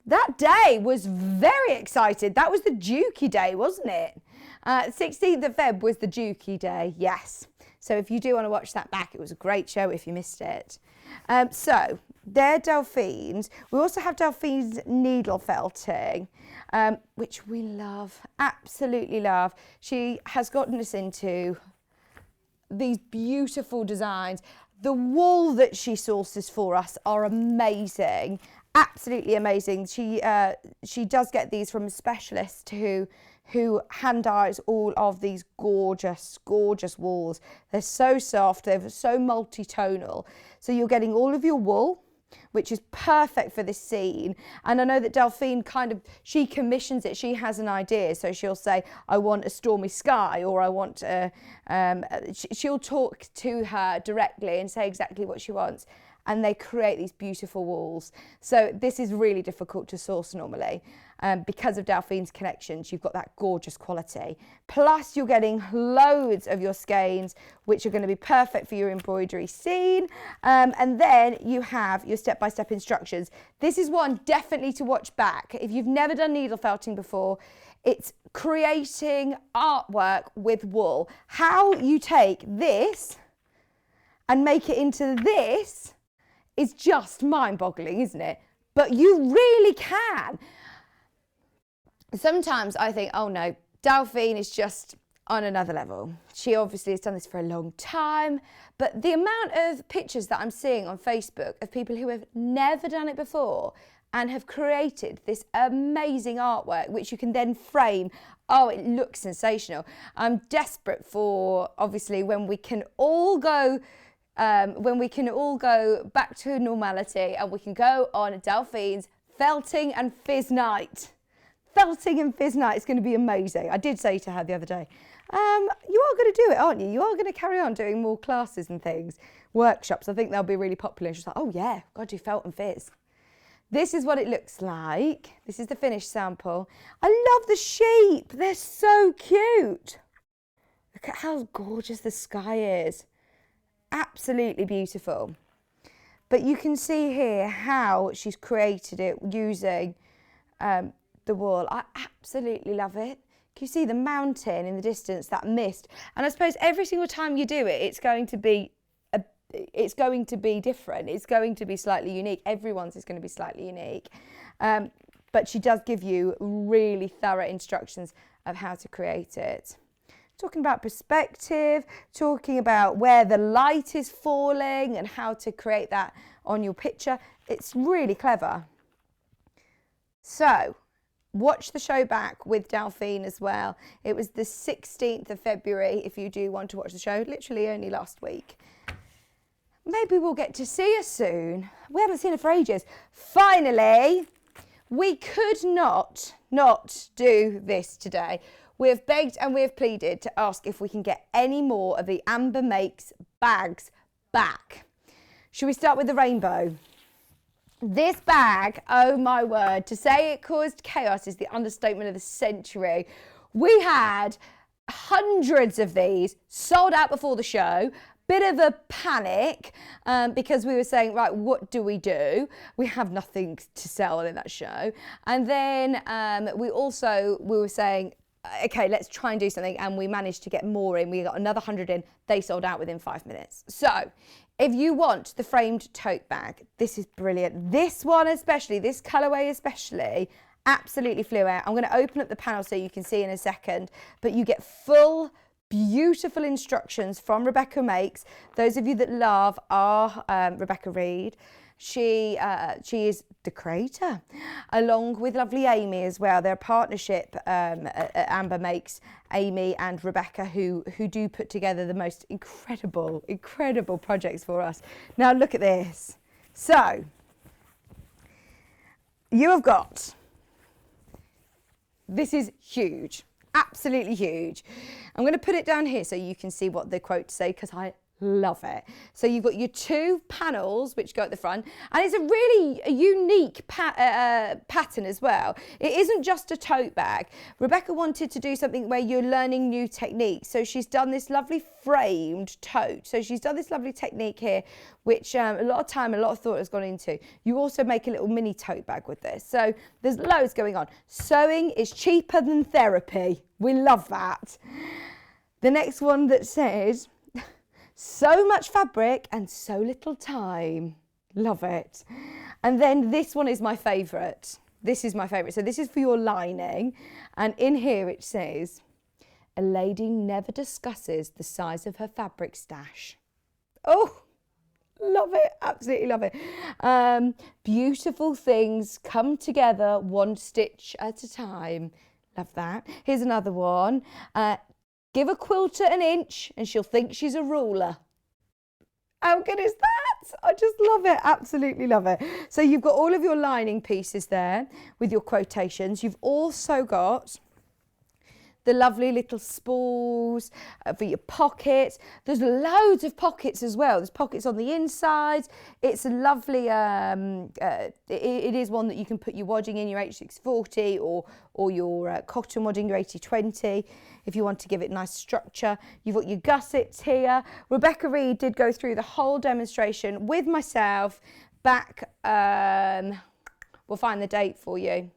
Speaker 1: That day was very excited. That was the Dukey day, wasn't it? 16th of Feb was the Dukey day, yes. So if you do want to watch that back, it was a great show if you missed it. So they're Delphine's. We also have Delphine's needle felting, which we love, absolutely love. She has gotten us into these beautiful designs. The wool that she sources for us are amazing. Absolutely amazing. She does get these from a specialist who hand dyes all of these gorgeous wools. They're so soft, they're so multi-tonal. So you're getting all of your wool, which is perfect for this scene. And I know that Delphine she commissions it. She has an idea. So she'll say, I want a stormy sky, or I want she'll talk to her directly and say exactly what she wants. And they create these beautiful walls. So this is really difficult to source normally. Because of Delphine's connections, you've got that gorgeous quality. Plus you're getting loads of your skeins, which are going to be perfect for your embroidery scene. And then you have your step-by-step instructions. This is one definitely to watch back. If you've never done needle felting before, it's creating artwork with wool. How you take this and make it into this is just mind-boggling, isn't it? But you really can. Sometimes I think, oh no, Delphine is just on another level. She obviously has done this for a long time, but the amount of pictures that I'm seeing on Facebook of people who have never done it before and have created this amazing artwork, which you can then frame. Oh, it looks sensational. I'm desperate for, obviously, when we can all go back to normality and we can go on Delphine's felting and fizz night. Felting and fizz night is going to be amazing. I did say to her the other day, you are going to do it, aren't you? You are going to carry on doing more classes and things, workshops. I think they'll be really popular. And she's like, oh yeah, got to do felt and fizz. This is what it looks like. This is the finished sample. I love the sheep. They're so cute. Look at how gorgeous the sky is. Absolutely beautiful. But you can see here how she's created it using the wool. I absolutely love it. Can you see the mountain in the distance, that mist? And I suppose every single time you do it, it's going to be different. It's going to be slightly unique. Everyone's is going to be slightly unique. But she does give you really thorough instructions of how to create it. Talking about perspective, talking about where the light is falling and how to create that on your picture. It's really clever. So, watch the show back with Delphine as well. It was the 16th of February, if you do want to watch the show, literally only last week. maybe we'll get to see her soon. We haven't seen her for ages. Finally, we could not do this today. We have begged and we have pleaded to ask if we can get any more of the Amber Makes bags back. Should we start with the rainbow? This bag, oh my word, to say it caused chaos is the understatement of the century. We had hundreds of these sold out before the show. Bit of a panic because we were saying, right, what do? We have nothing to sell in that show. And then we were saying, okay, let's try and do something. And we managed to get more in. We got another 100 in. They sold out within 5 minutes. So if you want the framed tote bag, this is brilliant. This one especially, this colourway especially, absolutely flew out. I'm going to open up the panel so you can see in a second. But you get full, beautiful instructions from Rebecca Makes. Those of you that love our Rebecca Reed. She is the creator, along with lovely Amy as well. They're a partnership at Amber Makes, Amy and Rebecca, who do put together the most incredible projects for us. Now look at this. So you have got, this is huge, absolutely huge. I'm going to put it down here so you can see what the quotes say, because I love it. So you've got your 2 panels which go at the front, and it's a really unique pattern as well. It isn't just a tote bag. Rebecca wanted to do something where you're learning new techniques, so she's done this lovely framed tote. So she's done this lovely technique here, which a lot of time, a lot of thought has gone into. You also make a little mini tote bag with this, so there's loads going on. Sewing is cheaper than therapy. We love that. The next one that says, so much fabric and so little time. Love it. And then this one is my favourite. This is my favourite. So this is for your lining. And in here it says, a lady never discusses the size of her fabric stash. Oh, love it. Absolutely love it. Beautiful things come together one stitch at a time. Love that. Here's another one. Give a quilter an inch and she'll think she's a ruler. How good is that? I just love it. Absolutely love it. So you've got all of your lining pieces there with your quotations. You've also got the lovely little spools for your pockets. There's loads of pockets as well. There's pockets on the inside. It's a lovely, it is one that you can put your wadding in, your H640 or your cotton wadding, your 8020, if you want to give it nice structure. You've got your gussets here. Rebecca Reed did go through the whole demonstration with myself back, we'll find the date for you.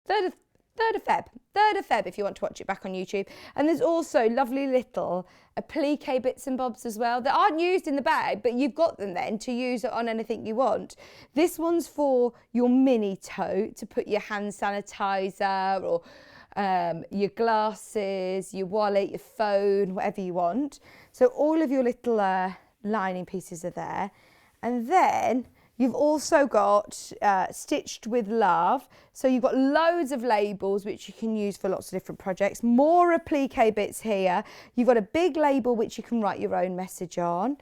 Speaker 1: 3rd of Feb if you want to watch it back on YouTube. And there's also lovely little applique bits and bobs as well that aren't used in the bag, but you've got them then to use on anything you want. This one's for your mini tote to put your hand sanitizer or your glasses, your wallet, your phone, whatever you want. So all of your little lining pieces are there. And then you've also got Stitched with Love. So you've got loads of labels which you can use for lots of different projects. More applique bits here. You've got a big label which you can write your own message on.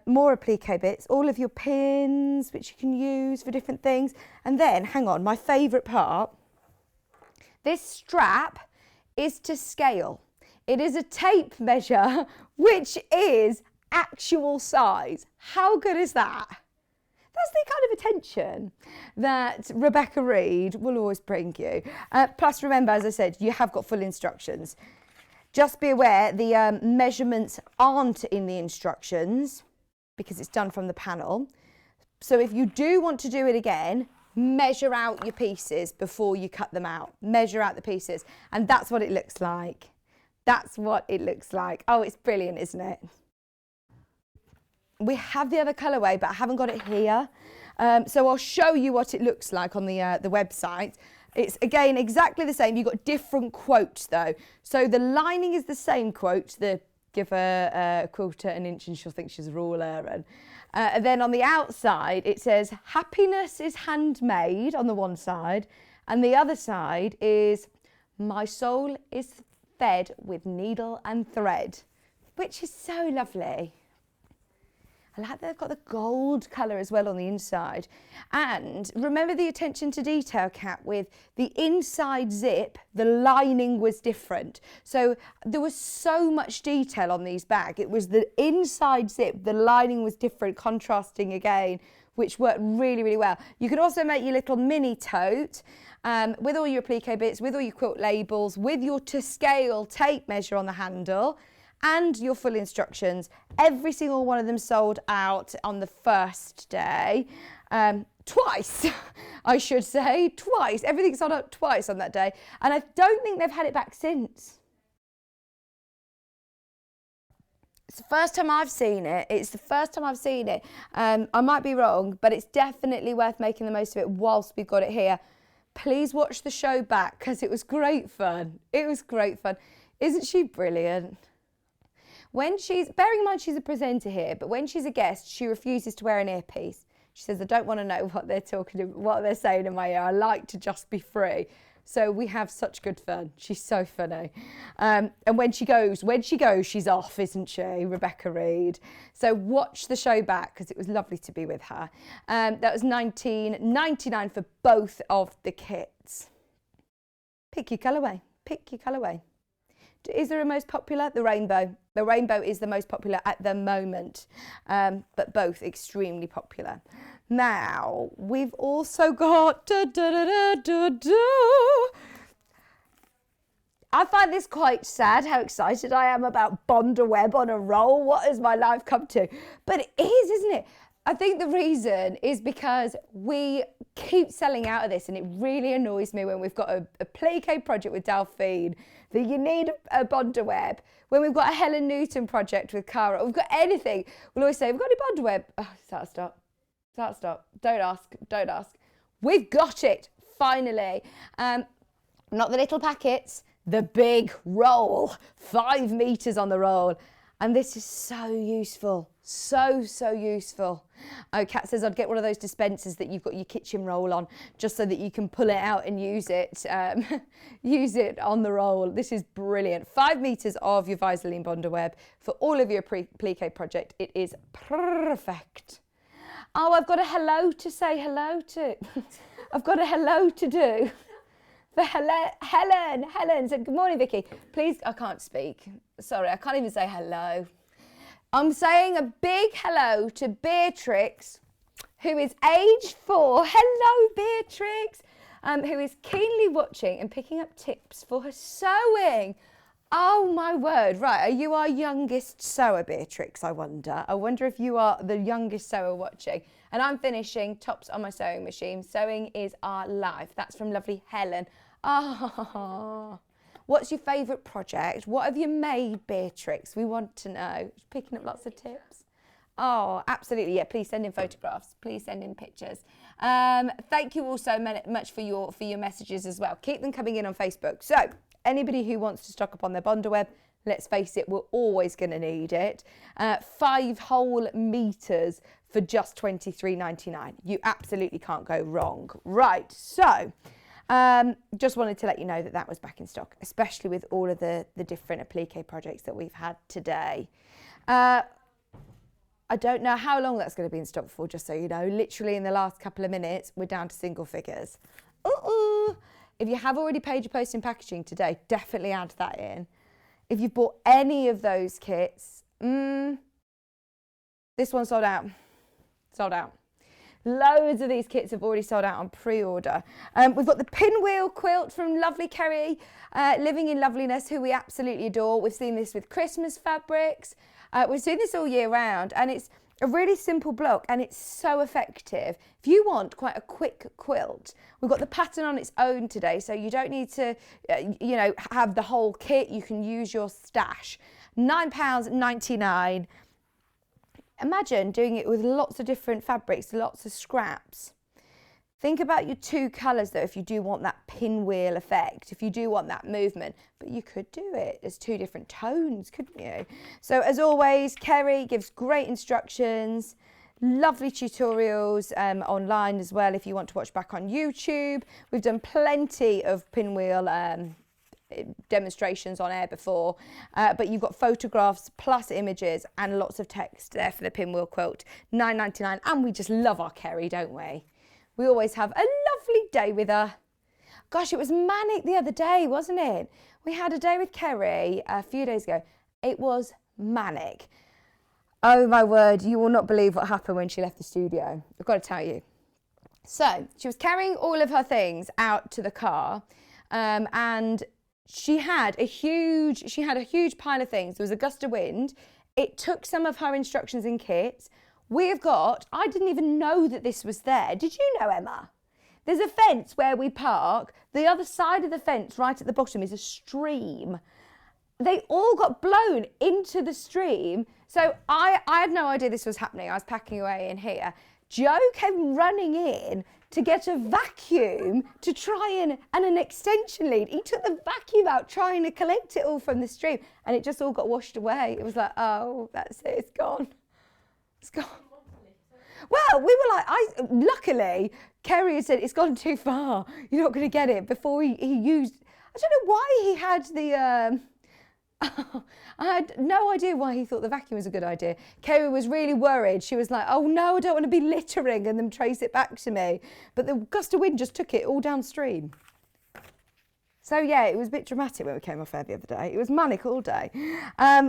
Speaker 1: More applique bits. All of your pins which you can use for different things. And then, hang on, my favourite part. This strap is to scale. It is a tape measure which is actual size. How good is that? That's the kind of attention that Rebecca Reed will always bring you. Plus, remember, as I said, you have got full instructions. Just be aware the measurements aren't in the instructions because it's done from the panel. So if you do want to do it again, measure out your pieces before you cut them out. Measure out the pieces. And that's what it looks like. That's what it looks like. Oh, it's brilliant, isn't it? We have the other colourway, but I haven't got it here. So I'll show you what it looks like on the website. It's, again, exactly the same. You've got different quotes, though. So the lining is the same quote, the give her a quilter an inch and she'll think she's a ruler. And then on the outside, it says, happiness is handmade on the one side. And the other side is, my soul is fed with needle and thread. which is so lovely. I like that they've got the gold colour as well on the inside. And remember the attention to detail, Kat, with the inside zip, the lining was different. So there was so much detail on these bags. It was the inside zip, the lining was different, contrasting again, which worked really, really well. You could also make your little mini tote with all your applique bits, with all your quilt labels, with your to scale tape measure on the handle, and your full instructions. Every single one of them sold out on the first day. Twice, I should say, twice. Everything sold out twice on that day. And I don't think they've had it back since. It's the first time I've seen it. I might be wrong, but it's definitely worth making the most of it whilst we've got it here. Please watch the show back because it was great fun. Isn't she brilliant? When bearing in mind she's a presenter here, but when she's a guest, she refuses to wear an earpiece. She says, I don't want to know what they're saying in my ear. I like to just be free. So we have such good fun. She's so funny. And when she goes, she's off, isn't she, Rebecca Reed? So watch the show back because it was lovely to be with her. That was $19.99 for both of the kits. Pick your colourway. Is there a most popular? The rainbow. The rainbow is the most popular at the moment, but both extremely popular. Now, we've also got... I find this quite sad, how excited I am about Bonder Web on a roll. What has my life come to? But it is, isn't it? I think the reason is because we keep selling out of this, and it really annoys me when we've got a applique project with Delphine that you need a Bonder Web. When we've got a Helen Newton project with Cara, we've got anything, we'll always say, we've got any Bonder Web? Oh, stop. Don't ask. We've got it, finally. Not the little packets, the big roll, 5 meters on the roll. And this is so useful, so useful. Oh, Kat says I'd get one of those dispensers that you've got your kitchen roll on, just so that you can pull it out and use it on the roll. This is brilliant. 5 meters of your Visaline Bonder Web for all of your applique project. It is perfect. Oh, I've got a hello to say hello to. I've got a hello to do. For Helen said, good morning, Vicky. Please, I can't speak. Sorry, I can't even say hello. I'm saying a big hello to Beatrix, who is age 4. Hello, Beatrix, who is keenly watching and picking up tips for her sewing. Oh, my word. Right, are you our youngest sewer, Beatrix, I wonder? I wonder if you are the youngest sewer watching. And I'm finishing tops on my sewing machine. Sewing is our life. That's from lovely Helen. Oh, what's your favourite project? What have you made, Beatrix? We want to know. Picking up lots of tips. Oh, absolutely. Yeah, please send in photographs. Please send in pictures. Thank you all so much for your messages as well. Keep them coming in on Facebook. So, anybody who wants to stock up on their Bonder Web, let's face it, we're always going to need it. 5 whole meters for just $23.99. You absolutely can't go wrong. Right, so just wanted to let you know that was back in stock, especially with all of the different applique projects that we've had today. I don't know how long that's going to be in stock for, just so you know. Literally in the last couple of minutes, we're down to single figures. If you have already paid your post and packaging today, definitely add that in. If you've bought any of those kits, this one sold out. Loads of these kits have already sold out on pre-order. We've got the pinwheel quilt from lovely Kerry, Living in Loveliness, who we absolutely adore. We've seen this with Christmas fabrics. We've seen this all year round, and it's a really simple block, and it's so effective. If you want quite a quick quilt, we've got the pattern on its own today, so you don't need to, have the whole kit. You can use your stash. £9.99. Imagine doing it with lots of different fabrics, lots of scraps. Think about your 2 colours though, if you do want that pinwheel effect, if you do want that movement, but you could do it as 2 different tones, couldn't you? So as always, Kerry gives great instructions, lovely tutorials online as well if you want to watch back on YouTube. We've done plenty of pinwheel demonstrations on air before, but you've got photographs plus images and lots of text there for the pinwheel quilt. £9.99, and we just love our Kerry, don't we? We always have a lovely day with her. Gosh, it was manic the other day, wasn't it? We had a day with Kerry a few days ago. It was manic. Oh my word, you will not believe what happened when she left the studio. I've got to tell you. So she was carrying all of her things out to the car, and she had a huge pile of things. There was a gust of wind. It took some of her instructions and kits. I didn't even know that this was there. Did you know, Emma? There's a fence where we park. The other side of the fence, right at the bottom, is a stream. They all got blown into the stream. So I had no idea this was happening. I was packing away in here. Joe came running in to get a vacuum to try and an extension lead. He took the vacuum out trying to collect it all from the stream, and it just all got washed away. It was like, oh, that's it, it's gone. It's gone. Well, we were like, luckily, Kerry had said, it's gone too far. You're not going to get it before he used, I don't know why he had the, I had no idea why he thought the vacuum was a good idea. Kerry was really worried. She was like, oh no, I don't want to be littering and them trace it back to me. But the gust of wind just took it all downstream. So yeah, it was a bit dramatic when we came off air the other day. It was manic all day.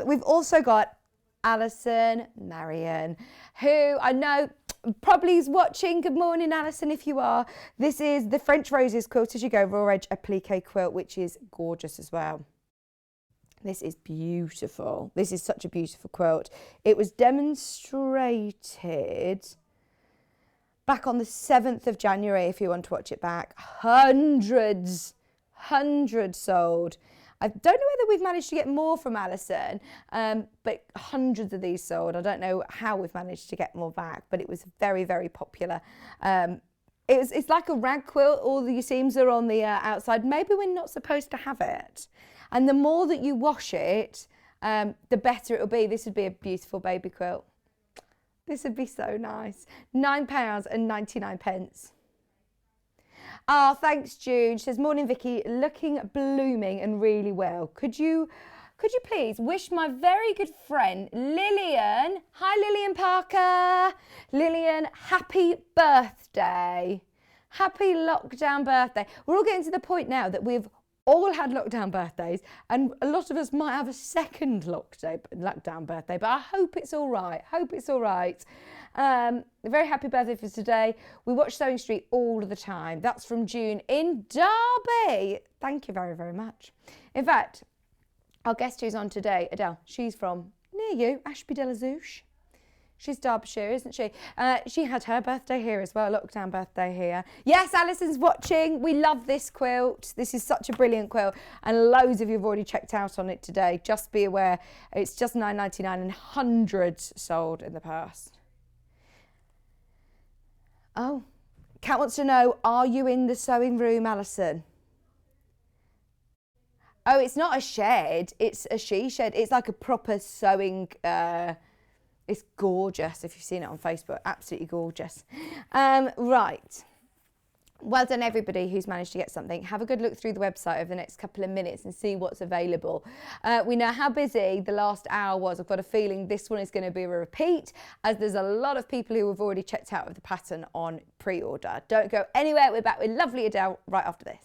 Speaker 1: We've also got Alison Marion, who I know probably is watching. Good morning, Alison, if you are. This is the French Roses quilt as you go, raw edge applique quilt, which is gorgeous as well. This is beautiful. This is such a beautiful quilt. It was demonstrated back on the 7th of January, if you want to watch it back. Hundreds sold. I don't know whether we've managed to get more from Alison, but hundreds of these sold. I don't know how we've managed to get more back, but it was very, very popular. It's like a rag quilt. All the seams are on the outside. Maybe we're not supposed to have it. And the more that you wash it, the better it'll be. This would be a beautiful baby quilt. This would be so nice. £9.99. Oh, thanks, June. She says, morning, Vicky, looking blooming and really well. Could you please wish my very good friend, Lillian, hi, Lillian Parker. Lillian, happy birthday. Happy lockdown birthday. We're all getting to the point now that we've all had lockdown birthdays, and a lot of us might have a second lockdown birthday, but I hope it's all right. A very happy birthday for today. We watch Sewing Street all the time. That's from June in Derby. Thank you very, very much. In fact, our guest who's on today, Adelle, she's from near you, Ashby de la Zouche. She's Derbyshire, isn't she? She had her birthday here as well, lockdown birthday here. Yes, Alison's watching. We love this quilt. This is such a brilliant quilt, and loads of you have already checked out on it today. Just be aware, it's just £9.99 and hundreds sold in the past. Oh, Kat wants to know, are you in the sewing room, Alison? Oh, it's not a shed, it's a she shed. It's like a proper sewing, it's gorgeous if you've seen it on Facebook, absolutely gorgeous. Right, well done everybody who's managed to get something. Have a good look through the website over the next couple of minutes and see what's available. We know how busy the last hour was. I've got a feeling this one is going to be a repeat, as there's a lot of people who have already checked out of the pattern on pre-order. Don't go anywhere, we're back with lovely Adelle right after this.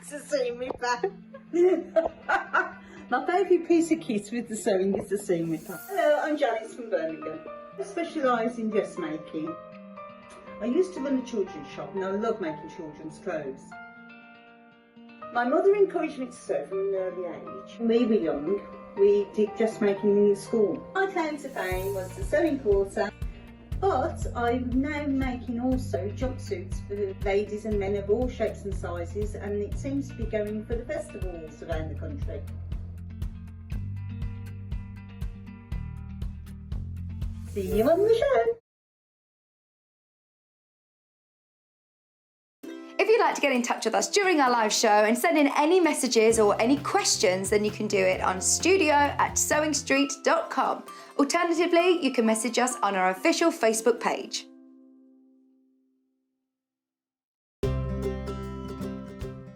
Speaker 5: To seam ripper. My favourite piece of kit with the sewing is the seam ripper. Hello, I'm Janice from Birmingham. I specialise in dressmaking. I used to run a children's shop and I love making children's clothes. My mother encouraged me to sew from an early age. When we were young, we did dressmaking in school. My claim to fame was the sewing quarter. But I'm now making also jumpsuits for ladies and men of all shapes and sizes, and it seems to be going for the festivals around the country. See you on the show.
Speaker 3: If you'd like like to get in touch with us during our live show and send in any messages or any questions, then you can do it on studio@sewingstreet.com. Alternatively, you can message us on our official Facebook page.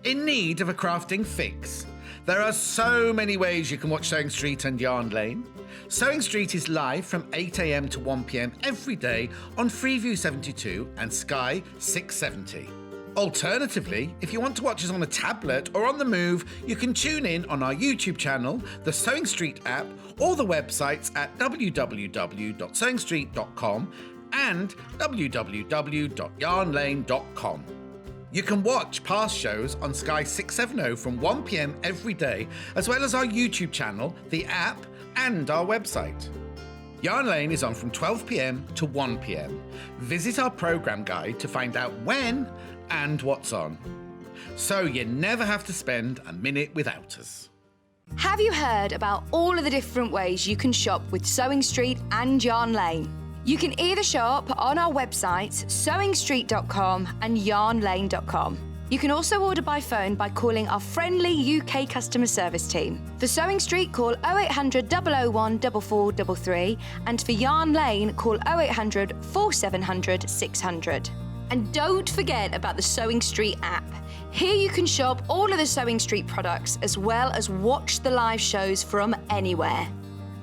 Speaker 2: In need of a crafting fix? There are so many ways you can watch Sewing Street and Yarn Lane. Sewing Street is live from 8 a.m. to 1 p.m. every day on Freeview 72 and Sky 670. Alternatively, if you want to watch us on a tablet or on the move, you can tune in on our YouTube channel, the Sewing Street app, or the websites at www.sewingstreet.com and www.yarnlane.com. You can watch past shows on Sky 670 from 1 p.m. every day, as well as our YouTube channel, the app, and our website. Yarn Lane is on from 12 p.m. to 1 p.m. Visit our programme guide to find out when and what's on. So you never have to spend a minute without us.
Speaker 3: Have you heard about all of the different ways you can shop with Sewing Street and Yarn Lane? You can either shop on our websites, sewingstreet.com and yarnlane.com. You can also order by phone by calling our friendly UK customer service team. For Sewing Street, call 0800 001 4433, and for Yarn Lane, call 0800 4700 600. And don't forget about the Sewing Street app. Here you can shop all of the Sewing Street products as well as watch the live shows from anywhere.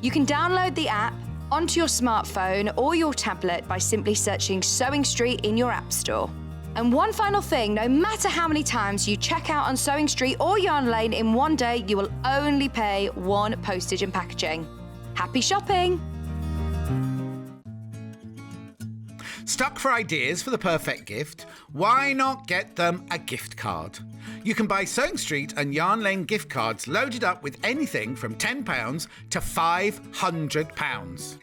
Speaker 3: You can download the app onto your smartphone or your tablet by simply searching Sewing Street in your app store. And one final thing, no matter how many times you check out on Sewing Street or Yarn Lane in one day, you will only pay one postage and packaging. Happy shopping!
Speaker 2: Stuck for ideas for the perfect gift? Why not get them a gift card? You can buy Sewing Street and Yarn Lane gift cards loaded up with anything from £10 to £500.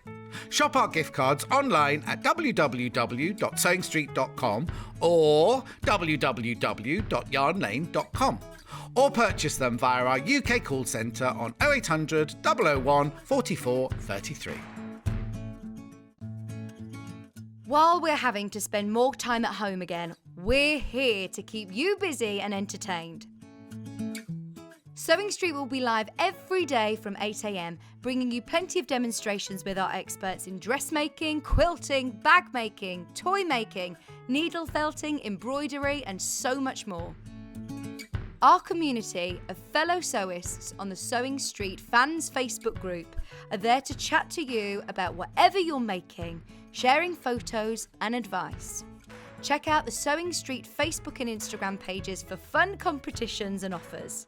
Speaker 2: Shop our gift cards online at www.sewingstreet.com or www.yarnlane.com, or purchase them via our UK call centre on 0800 001 44 33.
Speaker 3: While we're having to spend more time at home again, we're here to keep you busy and entertained. Sewing Street will be live every day from 8 a.m, bringing you plenty of demonstrations with our experts in dressmaking, quilting, bag making, toy making, needle felting, embroidery, and so much more. Our community of fellow sewists on the Sewing Street fans Facebook group are there to chat to you about whatever you're making, sharing photos and advice. Check out the Sewing Street Facebook and Instagram pages for fun competitions and offers.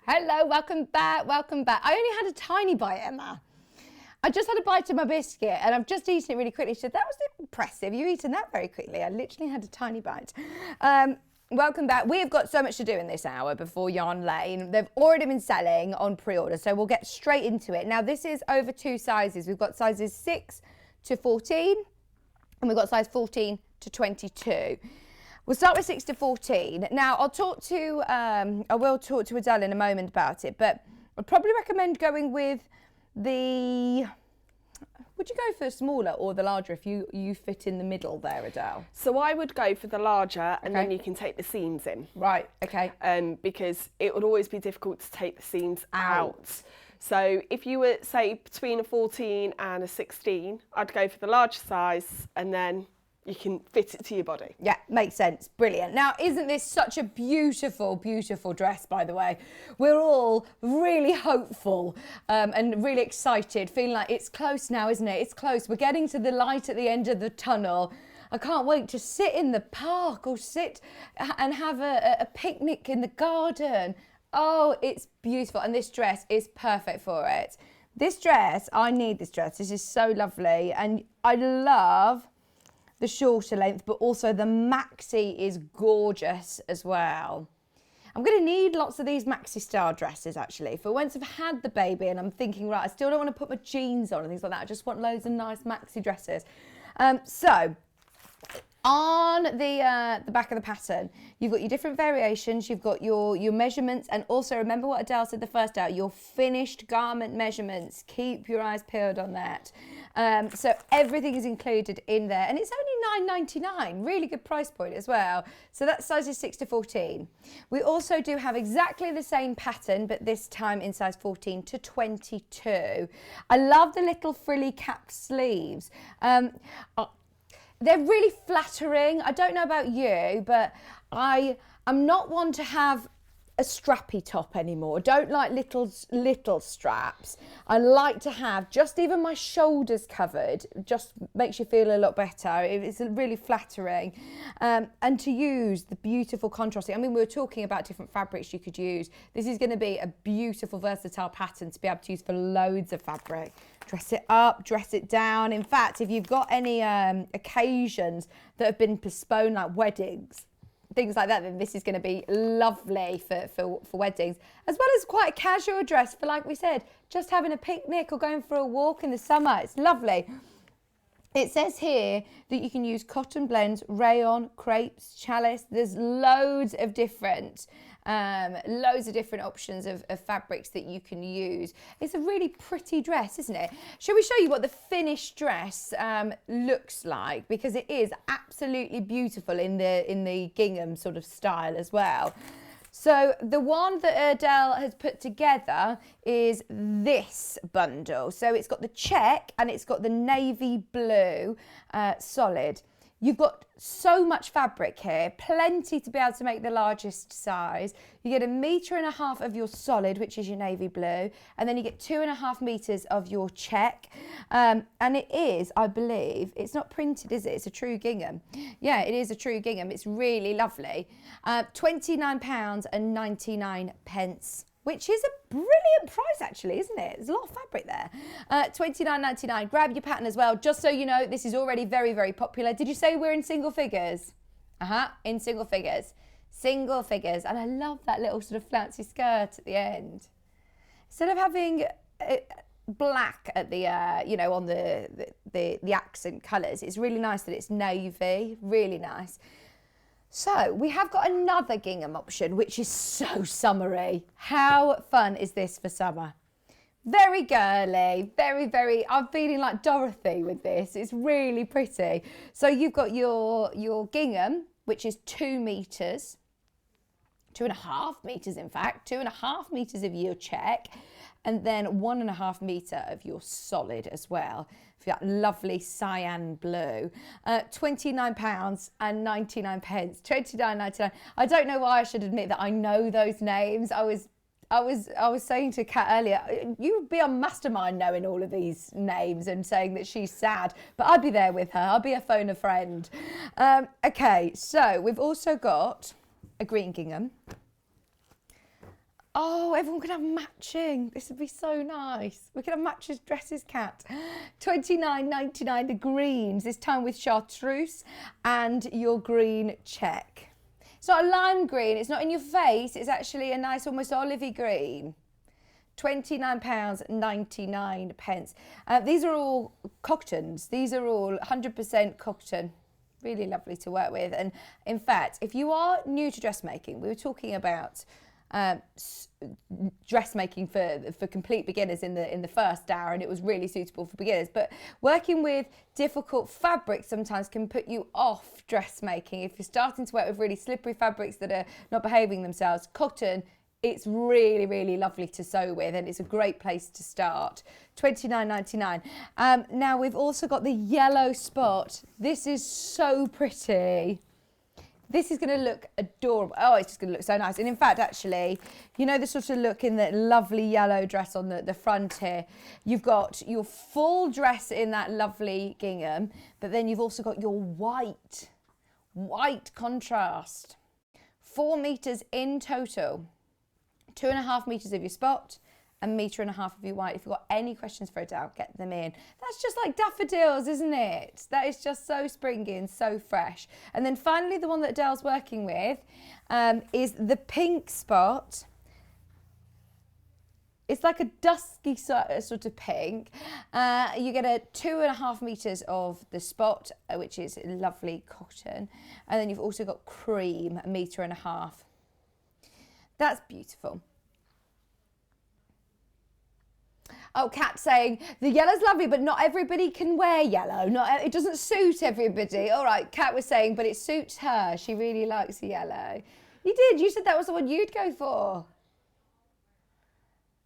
Speaker 1: Hello, welcome back, welcome back. I only had a tiny bite, Emma. I just had a bite of my biscuit and I've just eaten it really quickly. She said, that was impressive. You've eaten that very quickly. I literally had a tiny bite. Welcome back. We've got so much to do in this hour before Yarn Lane. They've already been selling on pre-order, so we'll get straight into it. Now, this is over two sizes. We've got sizes 6 to 14 and we've got size 14 to 22. We'll start with 6 to 14. Now, I will talk to Adelle in a moment about it, but I'd probably recommend going with the... Would you go for the smaller or the larger if you fit in the middle there, Adelle?
Speaker 4: So I would go for the larger, and then you can take the seams in.
Speaker 1: Right, okay.
Speaker 4: Because it would always be difficult to take the seams out. So if you were, say, between a 14 and a 16, I'd go for the larger size, and then you can fit it to your body.
Speaker 1: Yeah, makes sense. Brilliant. Now, isn't this such a beautiful, beautiful dress, by the way? We're all really hopeful and really excited, feeling like it's close now, isn't it? It's close. We're getting to the light at the end of the tunnel. I can't wait to sit in the park or sit and have a picnic in the garden. Oh, it's beautiful. And this dress is perfect for it. This dress, I need this dress. This is so lovely. And I love the shorter length, but also the maxi is gorgeous as well. I'm going to need lots of these maxi style dresses actually for once I've had the baby and I'm thinking, right, I still don't want to put my jeans on and things like that. I just want loads of nice maxi dresses. So On the back of the pattern, you've got your different variations, you've got your measurements, and also remember what Adelle said the first hour, your finished garment measurements. Keep your eyes peeled on that. So everything is included in there, and it's only $9.99, really good price point as well. So that's sizes 6 to 14. We also do have exactly the same pattern, but this time in size 14 to 22. I love the little frilly cap sleeves. They're really flattering. I don't know about you, but I'm not one to have a strappy top anymore. I don't like little straps. I like to have just even my shoulders covered. Just makes you feel a lot better. It's really flattering. And to use the beautiful contrasting. I mean, we were talking about different fabrics you could use. This is going to be a beautiful, versatile pattern to be able to use for loads of fabric. Dress it up, dress it down. In fact, if you've got any occasions that have been postponed, like weddings, things like that, then this is going to be lovely for weddings, as well as quite a casual dress for, like we said, just having a picnic or going for a walk in the summer. It's lovely. It says here that you can use cotton blends, rayon, crepes, challis. There's loads of different options of fabrics that you can use. It's a really pretty dress, isn't it? Shall we show you what the finished dress looks like? Because it is absolutely beautiful in the gingham sort of style as well. So the one that Adelle has put together is this bundle. So it's got the check and it's got the navy blue solid. You've got so much fabric here, plenty to be able to make the largest size. You get 1.5 meters of your solid, which is your navy blue, and then you get 2.5 meters of your check. And it is, I believe, it's not printed, is it? It's a true gingham. Yeah, it is a true gingham. It's really lovely. £29.99. Which is a brilliant price, actually, isn't it? There's a lot of fabric there. $29.99. Grab your pattern as well. Just so you know, this is already very, very popular. Did you say we're in single figures? In single figures. Single figures. And I love that little sort of flouncy skirt at the end. Instead of having black at the, on the accent colours, it's really nice that it's navy. Really nice. So we have got another gingham option, which is so summery. How fun is this for summer? Very girly, very, very, I'm feeling like Dorothy with this. It's really pretty. So you've got your gingham, which is 2 meters, 2.5 meters in fact, 2.5 meters of your check, and then 1.5 meter of your solid as well, for that lovely cyan blue. £29.99. £29.99. I don't know why I should admit that I know those names. I was saying to Kat earlier, you would be on Mastermind knowing all of these names and saying that she's sad, but I'd be there with her. I'll be a phone a friend. Okay, so we've also got a green gingham. Oh, everyone could have matching. This would be so nice. We could have matches dresses, Kat. £29.99, the greens, this time with chartreuse and your green check. It's not a lime green, it's not in your face, it's actually a nice almost olivey green. £29.99. These are all cottons. These are all 100% cotton. Really lovely to work with. And in fact, if you are new to dressmaking, we were talking about dressmaking for complete beginners in the first hour, and it was really suitable for beginners. But working with difficult fabrics sometimes can put you off dressmaking. If you're starting to work with really slippery fabrics that are not behaving themselves, cotton, it's really, really lovely to sew with, and it's a great place to start. £29.99. Now we've also got the yellow spot. This is so pretty. This is going to look adorable. Oh, it's just going to look so nice. And in fact, actually, you know the sort of look in that lovely yellow dress on the front here. You've got your full dress in that lovely gingham, but then you've also got your white contrast. 4 meters in total. 2.5 meters of your spot, 1.5 meters of your white. If you've got any questions for Adelle, get them in. That's just like daffodils, isn't it? That is just so springy and so fresh. And then finally, the one that Adelle's working with is the pink spot. It's like a dusky sort of pink. You get a 2.5 meters of the spot, which is lovely cotton. And then you've also got cream, 1.5 meters. That's beautiful. Oh, Kat saying, the yellow's lovely, but not everybody can wear yellow. It doesn't suit everybody. All right, Kat was saying, but it suits her. She really likes the yellow. You did. You said that was the one you'd go for.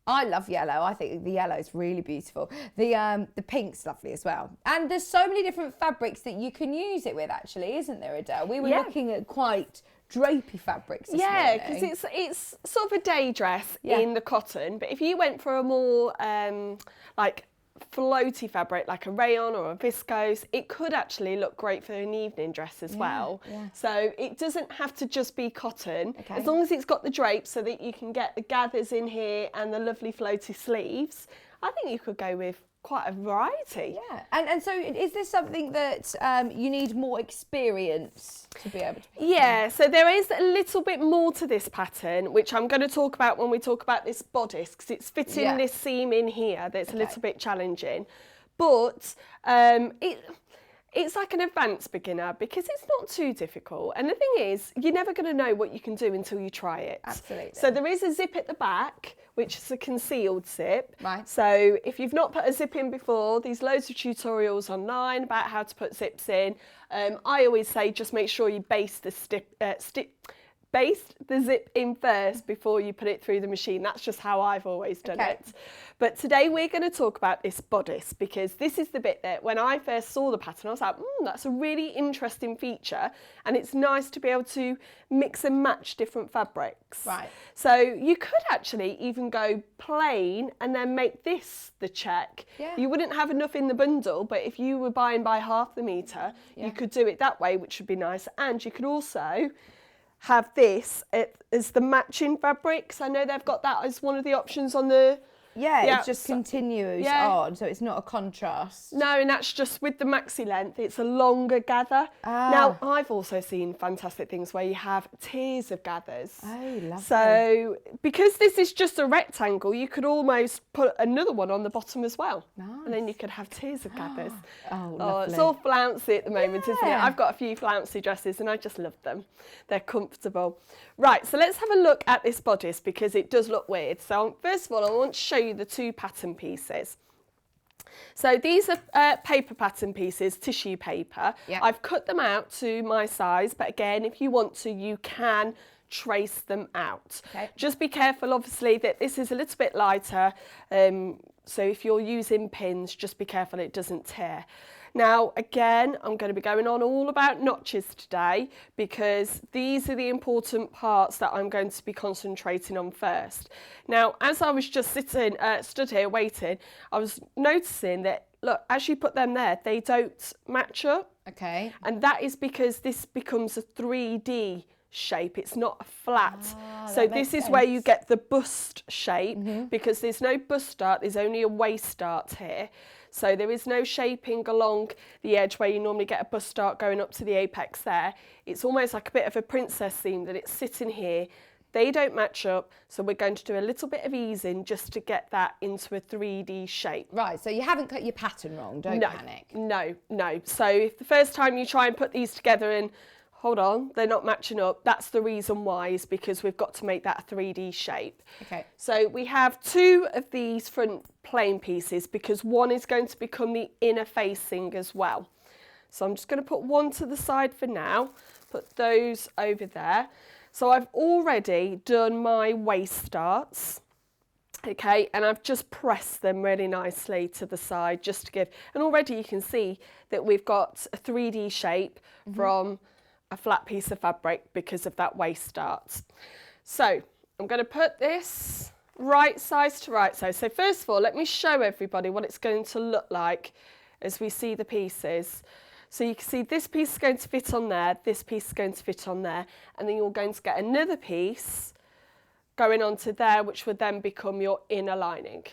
Speaker 1: I love yellow. I think the yellow is really beautiful. The pink's lovely as well. And there's so many different fabrics that you can use it with, actually, isn't there, Adele? We were looking at quite drapey fabrics this morning.
Speaker 4: Because it's sort of a day dress in the cotton, but if you went for a more like floaty fabric like a rayon or a viscose, it could actually look great for an evening dress as well. So it doesn't have to just be cotton, as long as it's got the drape so that you can get the gathers in here and the lovely floaty sleeves. I think you could go with quite a variety.
Speaker 1: And so is this something that you need more experience to be able to
Speaker 4: so there is a little bit more to this pattern, which I'm going to talk about when we talk about this bodice, because it's fitting this seam in here that's a little bit challenging. But it's like an advanced beginner because it's not too difficult. And the thing is, you're never going to know what you can do until you try it.
Speaker 1: Absolutely.
Speaker 4: So there is a zip at the back, which is a concealed zip.
Speaker 1: Right.
Speaker 4: So if you've not put a zip in before, there's loads of tutorials online about how to put zips in. I always say just make sure you baste the zip in first before you put it through the machine. That's just how I've always done it. But today we're going to talk about this bodice, because this is the bit that when I first saw the pattern I was like, that's a really interesting feature, and it's nice to be able to mix and match different fabrics.
Speaker 1: Right.
Speaker 4: So you could actually even go plain and then make this the check. You wouldn't have enough in the bundle, but if you were buying by half the metre, you could do it that way, which would be nice. And you could also have this as the matching fabrics. I know they've got that as one of the options on the...
Speaker 1: it just continues on, so it's not a contrast.
Speaker 4: No, and that's just with the maxi length, it's a longer gather. Now, I've also seen fantastic things where you have tiers of gathers.
Speaker 1: Oh, lovely.
Speaker 4: So, because this is just a rectangle, you could almost put another one on the bottom as well.
Speaker 1: Nice.
Speaker 4: And then you could have tiers of gathers.
Speaker 1: Lovely.
Speaker 4: It's all flouncy at the moment, isn't it? I've got a few flouncy dresses and I just love them. They're comfortable. Right, so let's have a look at this bodice because it does look weird. So first of all, I want to show you the two pattern pieces. So these are paper pattern pieces, tissue paper. I've cut them out to my size, but again, if you want to, you can trace them out. Just be careful, obviously, that this is a little bit lighter. So if you're using pins, just be careful it doesn't tear. Now, again, I'm going to be going on all about notches today because these are the important parts that I'm going to be concentrating on first. Now, as I was just stood here waiting, I was noticing that, look, as you put them there, they don't match up. And that is because this becomes a 3D shape. It's not a flat. So this is where you get the bust shape because there's no bust dart, there's only a waist dart here. So there is no shaping along the edge where you normally get a bust dart going up to the apex there. It's almost like a bit of a princess seam that it's sitting here. They don't match up, so we're going to do a little bit of easing just to get that into a 3D shape.
Speaker 1: Right, so you haven't cut your pattern wrong, don't panic.
Speaker 4: No. So if the first time you try and put these together and hold on, they're not matching up, that's the reason why, is because we've got to make that a 3D shape. So we have two of these front plain pieces because one is going to become the inner facing as well. So I'm just going to put one to the side for now, put those over there. So I've already done my waist darts. And I've just pressed them really nicely to the side just to give, and already you can see that we've got a 3D shape from a flat piece of fabric because of that waist dart. So I'm going to put this right size to right size. So first of all, let me show everybody what it's going to look like as we see the pieces. So you can see this piece is going to fit on there, this piece is going to fit on there, and then you're going to get another piece going onto there, which would then become your inner lining.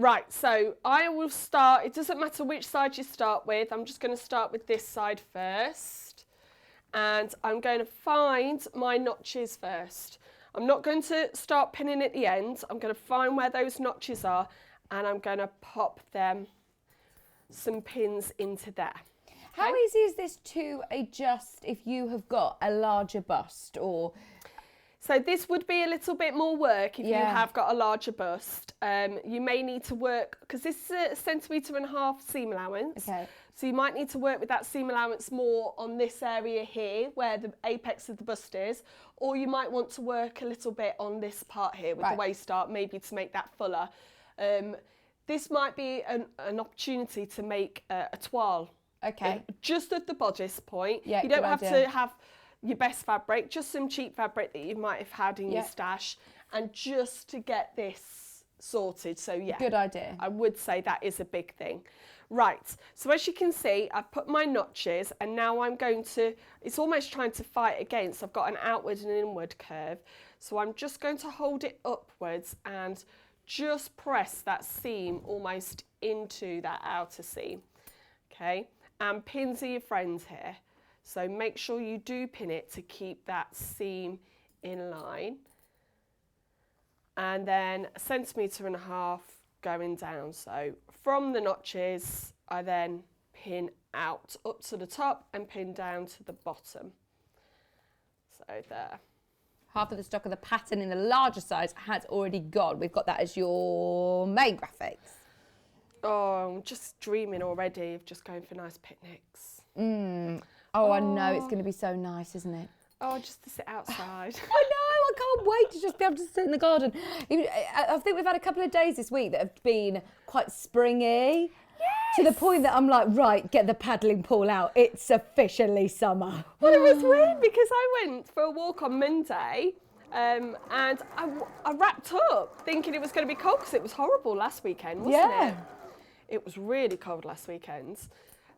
Speaker 4: Right, so I will start, it doesn't matter which side you start with, I'm just going to start with this side first. And I'm going to find my notches first. I'm not going to start pinning at the end. I'm going to find where those notches are and I'm going to pop them some pins into there.
Speaker 1: How easy is this to adjust if you have got a larger bust or?
Speaker 4: So this would be a little bit more work if you
Speaker 1: Yeah.
Speaker 4: have got a larger bust. You may need to work, because this is a 1.5 cm seam allowance.
Speaker 1: Okay.
Speaker 4: So you might need to work with that seam allowance more on this area here where the apex of the bust is, or you might want to work a little bit on this part here with the waist dart, maybe to make that fuller. This might be an opportunity to make a toile.
Speaker 1: Okay.
Speaker 4: Just at the bodice point.
Speaker 1: Yeah,
Speaker 4: you don't
Speaker 1: good
Speaker 4: have
Speaker 1: idea.
Speaker 4: to have your best fabric, just some cheap fabric that you might have had in your stash, and just to get this sorted. So yeah,
Speaker 1: Good idea.
Speaker 4: I would say that is a big thing. Right, so as you can see, I've put my notches and now I'm going to, it's almost trying to fight against, I've got an outward and inward curve. So I'm just going to hold it upwards and just press that seam almost into that outer seam. Okay, and pins are your friends here. So make sure you do pin it to keep that seam in line. And then 1.5 cm going down. So from the notches, I then pin out up to the top and pin down to the bottom. So there.
Speaker 1: Half of the stock of the pattern in the larger size has already gone. We've got that as your main graphics.
Speaker 4: Oh, I'm just dreaming already of just going for nice picnics.
Speaker 1: Oh, I know, it's going to be so nice, isn't it?
Speaker 4: Oh, just to sit outside.
Speaker 1: I know, I can't wait to just be able to sit in the garden. I think we've had a couple of days this week that have been quite springy. To the point that I'm like, right, get the paddling pool out. It's officially summer.
Speaker 4: Well, it was weird because I went for a walk on Monday and I wrapped up thinking it was going to be cold because it was horrible last weekend, wasn't it? It was really cold last weekend.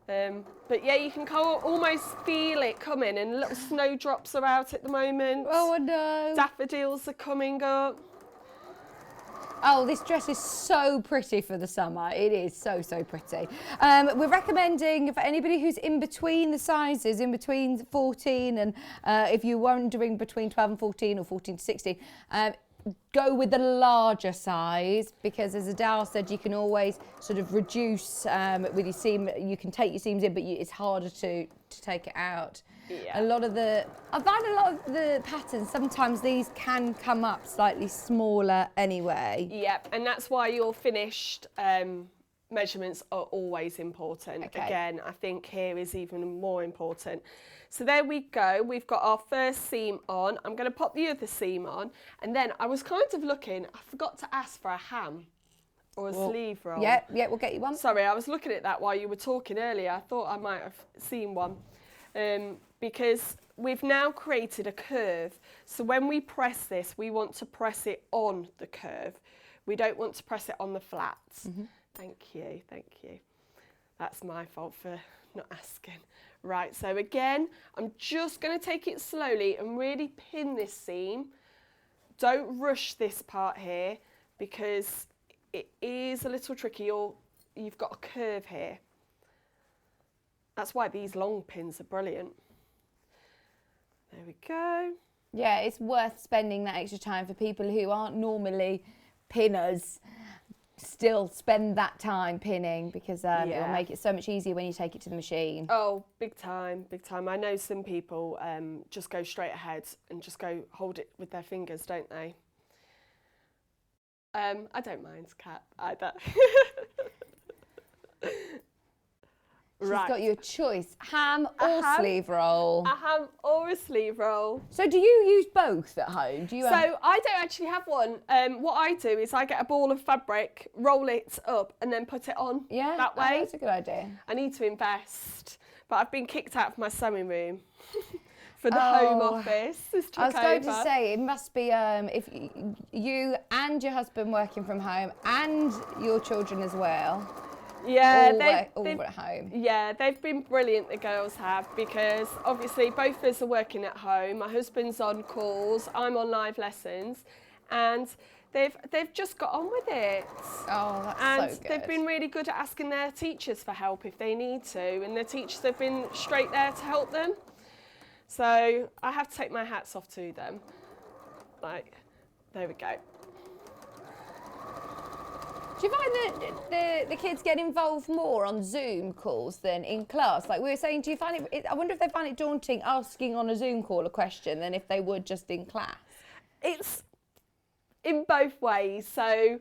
Speaker 4: But yeah, you can almost feel it coming and little snowdrops are out at the moment.
Speaker 1: Oh, I know.
Speaker 4: Daffodils are coming up.
Speaker 1: Oh, this dress is so pretty for the summer. It is so, so pretty. We're recommending for anybody who's in between the sizes, in between 14 and if you're wondering between 12 and 14 or 14 to 16, go with the larger size because as Adelle said, you can always sort of reduce with your seam. You can take your seams in, but it's harder to take it out.
Speaker 4: Yeah.
Speaker 1: I find a lot of the patterns, sometimes these can come up slightly smaller anyway.
Speaker 4: Yep, and that's why your finished measurements are always important.
Speaker 1: Okay.
Speaker 4: Again, I think here is even more important. So there we go, we've got our first seam on. I'm going to pop the other seam on, and then I was kind of looking, I forgot to ask for a ham or a sleeve roll.
Speaker 1: Yeah, we'll get you one.
Speaker 4: Sorry, I was looking at that while you were talking earlier. I thought I might have seen one. Because we've now created a curve. So when we press this, we want to press it on the curve. We don't want to press it on the flats. Thank you, thank you. That's my fault for not asking. Right, so again, I'm just going to take it slowly and really pin this seam. Don't rush this part here because it is a little tricky. You've got a curve here. That's why these long pins are brilliant. There we go.
Speaker 1: Yeah, it's worth spending that extra time for people who aren't normally pinners. Still spend that time pinning because it will make it so much easier when you take it to the machine.
Speaker 4: Oh, big time, big time. I know some people just go straight ahead and just go hold it with their fingers, don't they? I don't mind, Kat, either.
Speaker 1: She's
Speaker 4: Right.
Speaker 1: got you a choice, ham or sleeve roll.
Speaker 4: A ham or a sleeve roll.
Speaker 1: So do you use both at home? Do you?
Speaker 4: So I don't actually have one. What I do is I get a ball of fabric, roll it up and then put it on that way.
Speaker 1: That's a good idea.
Speaker 4: I need to invest, but I've been kicked out of my sewing room for the home office. This took
Speaker 1: I was going to
Speaker 4: over.
Speaker 1: say, it must be if you and your husband working from home and your children as well.
Speaker 4: Yeah,
Speaker 1: all at home.
Speaker 4: Yeah, they've been brilliant, the girls have, because obviously both of us are working at home. My husband's on calls, I'm on live lessons, and they've just got on with it.
Speaker 1: Oh, that's
Speaker 4: and
Speaker 1: so good.
Speaker 4: they've been really good at asking their teachers for help if they need to, and the teachers have been straight there to help them. So I have to take my hats off to them. Like, there we go.
Speaker 1: Do you find that the kids get involved more on Zoom calls than in class? Like we were saying, do you find it, I wonder if they find it daunting asking on a Zoom call a question than if they would just in class?
Speaker 4: It's in both ways. So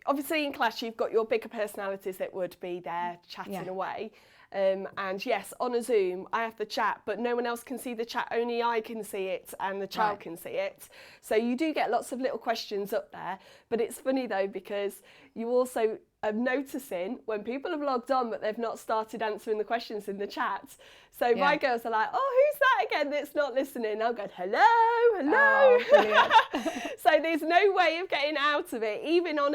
Speaker 4: obviously in class you've got your bigger personalities that would be there chatting away. And yes, on a Zoom, I have the chat, but no one else can see the chat, only I can see it and the child can see it. So you do get lots of little questions up there, but it's funny though, because you also are noticing when people have logged on but they've not started answering the questions in the chat. So my girls are like, oh, who's that again that's not listening? I'll go, hello, hello.
Speaker 1: Oh,
Speaker 4: So there's no way of getting out of it, even on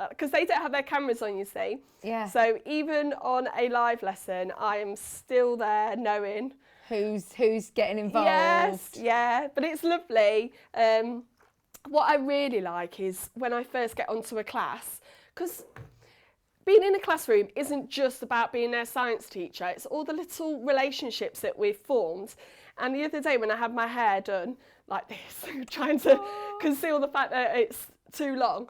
Speaker 4: because they don't have their cameras on, you see.
Speaker 1: Yeah.
Speaker 4: So even on a live lesson, I am still there knowing
Speaker 1: who's getting involved.
Speaker 4: Yes, yeah, but it's lovely. What I really like is when I first get onto a class, because being in a classroom isn't just about being their science teacher, it's all the little relationships that we've formed. And the other day when I had my hair done like this, trying to conceal the fact that it's too long,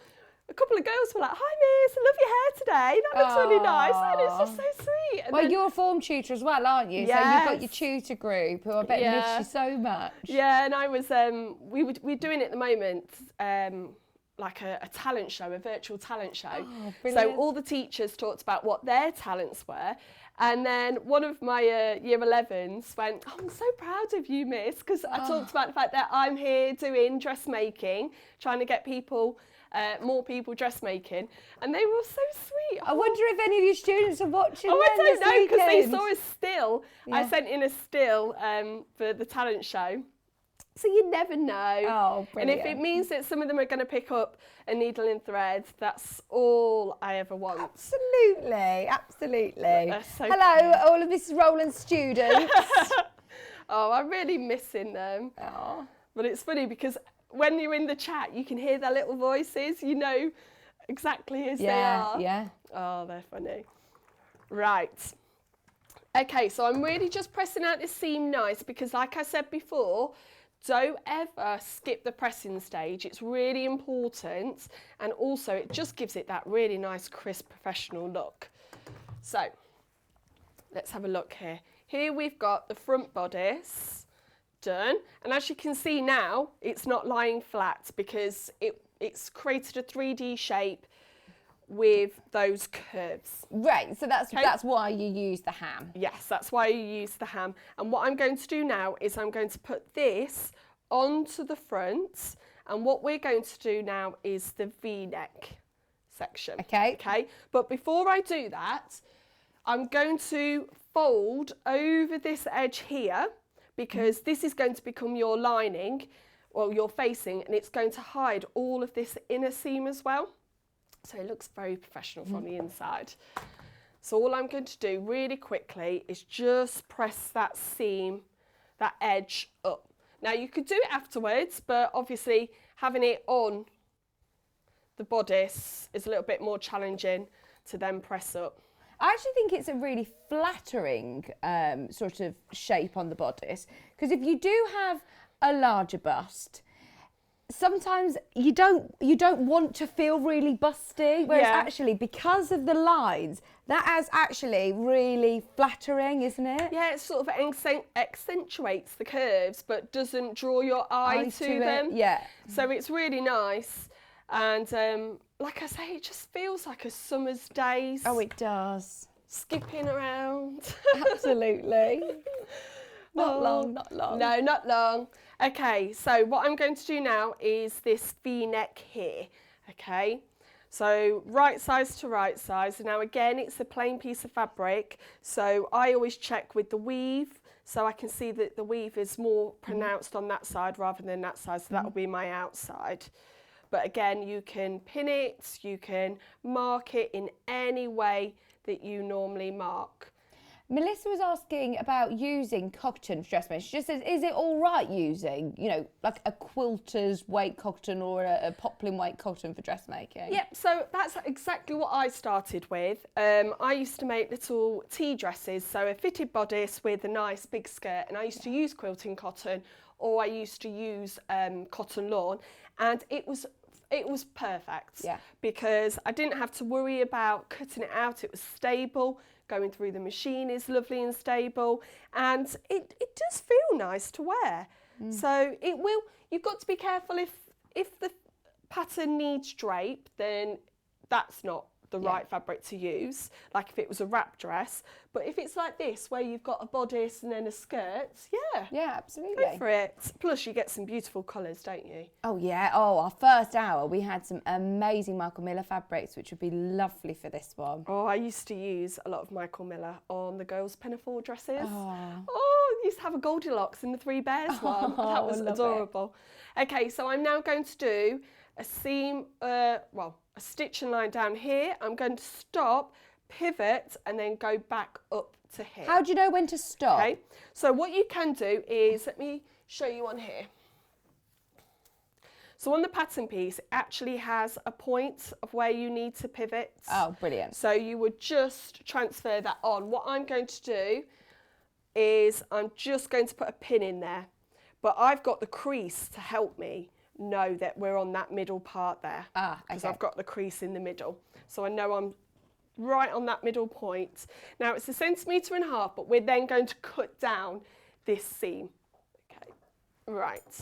Speaker 4: a couple of girls were like, hi miss, I love your hair today, that looks really nice, and it's just so sweet. And
Speaker 1: well,
Speaker 4: then,
Speaker 1: you're a form tutor as well, aren't you? So you've got your tutor group who I bet miss you so much.
Speaker 4: Yeah, and I was, we're doing it at the moment, like a talent show, a virtual talent show.
Speaker 1: Oh, brilliant.
Speaker 4: So all the teachers talked about what their talents were. And then one of my year 11s went, oh, I'm so proud of you, miss, because I talked about the fact that I'm here doing dressmaking, trying to get people, more people dressmaking. And they were so sweet.
Speaker 1: I wonder if any of your students are watching.
Speaker 4: Oh, I don't know, because they saw
Speaker 1: a
Speaker 4: a still.
Speaker 1: Yeah.
Speaker 4: I sent in a still for the talent show. So you never know.
Speaker 1: Oh, brilliant.
Speaker 4: And if it means that some of them are going to pick up a needle and thread, that's all I ever want.
Speaker 1: Absolutely, absolutely.
Speaker 4: So
Speaker 1: hello,
Speaker 4: cute.
Speaker 1: all of Mrs. Rolland's students.
Speaker 4: Oh, I'm really missing them.
Speaker 1: Oh.
Speaker 4: But it's funny because when you're in the chat, you can hear their little voices. You know exactly as they are.
Speaker 1: Yeah.
Speaker 4: Oh, they're funny. Right. Okay, so I'm really just pressing out this seam nice because, like I said before, don't ever skip the pressing stage. It's really important, and also it just gives it that really nice, crisp, professional look. So let's have a look here. Here we've got the front bodice done, and as you can see now, it's not lying flat because it's created a 3D shape with those curves.
Speaker 1: Right, so that's why you use the ham.
Speaker 4: Yes, that's why you use the ham. And what I'm going to do now is I'm going to put this onto the front, and what we're going to do now is the V-neck section. Okay. But before I do that, I'm going to fold over this edge here because this is going to become your lining, well, your facing, and it's going to hide all of this inner seam as well. So it looks very professional from the inside. So all I'm going to do really quickly is just press that seam, that edge up. Now you could do it afterwards, but obviously having it on the bodice is a little bit more challenging to then press up.
Speaker 1: I actually think it's a really flattering sort of shape on the bodice, because if you do have a larger bust, sometimes you don't want to feel really busty, whereas actually because of the lines, that is actually really flattering, isn't it?
Speaker 4: Yeah, it sort of accentuates the curves but doesn't draw your eye to them.
Speaker 1: Yeah.
Speaker 4: So it's really nice, and like I say, it just feels like a summer's days.
Speaker 1: Oh, it does.
Speaker 4: Skipping around.
Speaker 1: Absolutely. Not long.
Speaker 4: No, not long. Okay, so what I'm going to do now is this V-neck here, okay? So right size to right size. Now again, it's a plain piece of fabric, so I always check with the weave, so I can see that the weave is more pronounced on that side rather than that side, so that will be my outside. But again, you can pin it, you can mark it in any way that you normally mark.
Speaker 1: Melissa was asking about using cotton for dressmaking. She just says, is it all right using, like a quilter's weight cotton or a poplin weight cotton for dressmaking?
Speaker 4: Yep, so that's exactly what I started with. I used to make little tea dresses, so a fitted bodice with a nice big skirt, and I used to use quilting cotton or I used to use cotton lawn, and it was perfect.
Speaker 1: Yeah.
Speaker 4: Because I didn't have to worry about cutting it out. It was stable. Going through the machine is lovely and stable, and it does feel nice to wear. So it will. You've got to be careful if the pattern needs drape, then that's not the right fabric to use, like if it was a wrap dress. But if it's like this, where you've got a bodice and then a skirt,
Speaker 1: Yeah, absolutely.
Speaker 4: go for it. Plus you get some beautiful colours, don't you?
Speaker 1: Oh yeah, our first hour we had some amazing Michael Miller fabrics which would be lovely for this one.
Speaker 4: Oh, I used to use a lot of Michael Miller on the girls' pinafore dresses.
Speaker 1: Oh,
Speaker 4: I used to have a Goldilocks in the Three Bears one. That was
Speaker 1: I love
Speaker 4: adorable. Okay, so I'm now going to do a seam, a stitch and line down here. I'm going to stop, pivot, and then go back up to here.
Speaker 1: how do you know when to stop?
Speaker 4: Okay, so what you can do is, let me show you on here. So on the pattern piece, it actually has a point of where you need to pivot.
Speaker 1: Oh, brilliant.
Speaker 4: So you would just transfer that on. What I'm going to do is I'm just going to put a pin in there, but I've got the crease to help me know that we're on that middle part there. Because
Speaker 1: okay.
Speaker 4: I've got the crease in the middle. So I know I'm right on that middle point. Now it's 1.5 centimetres, but we're then going to cut down this seam. Okay, right.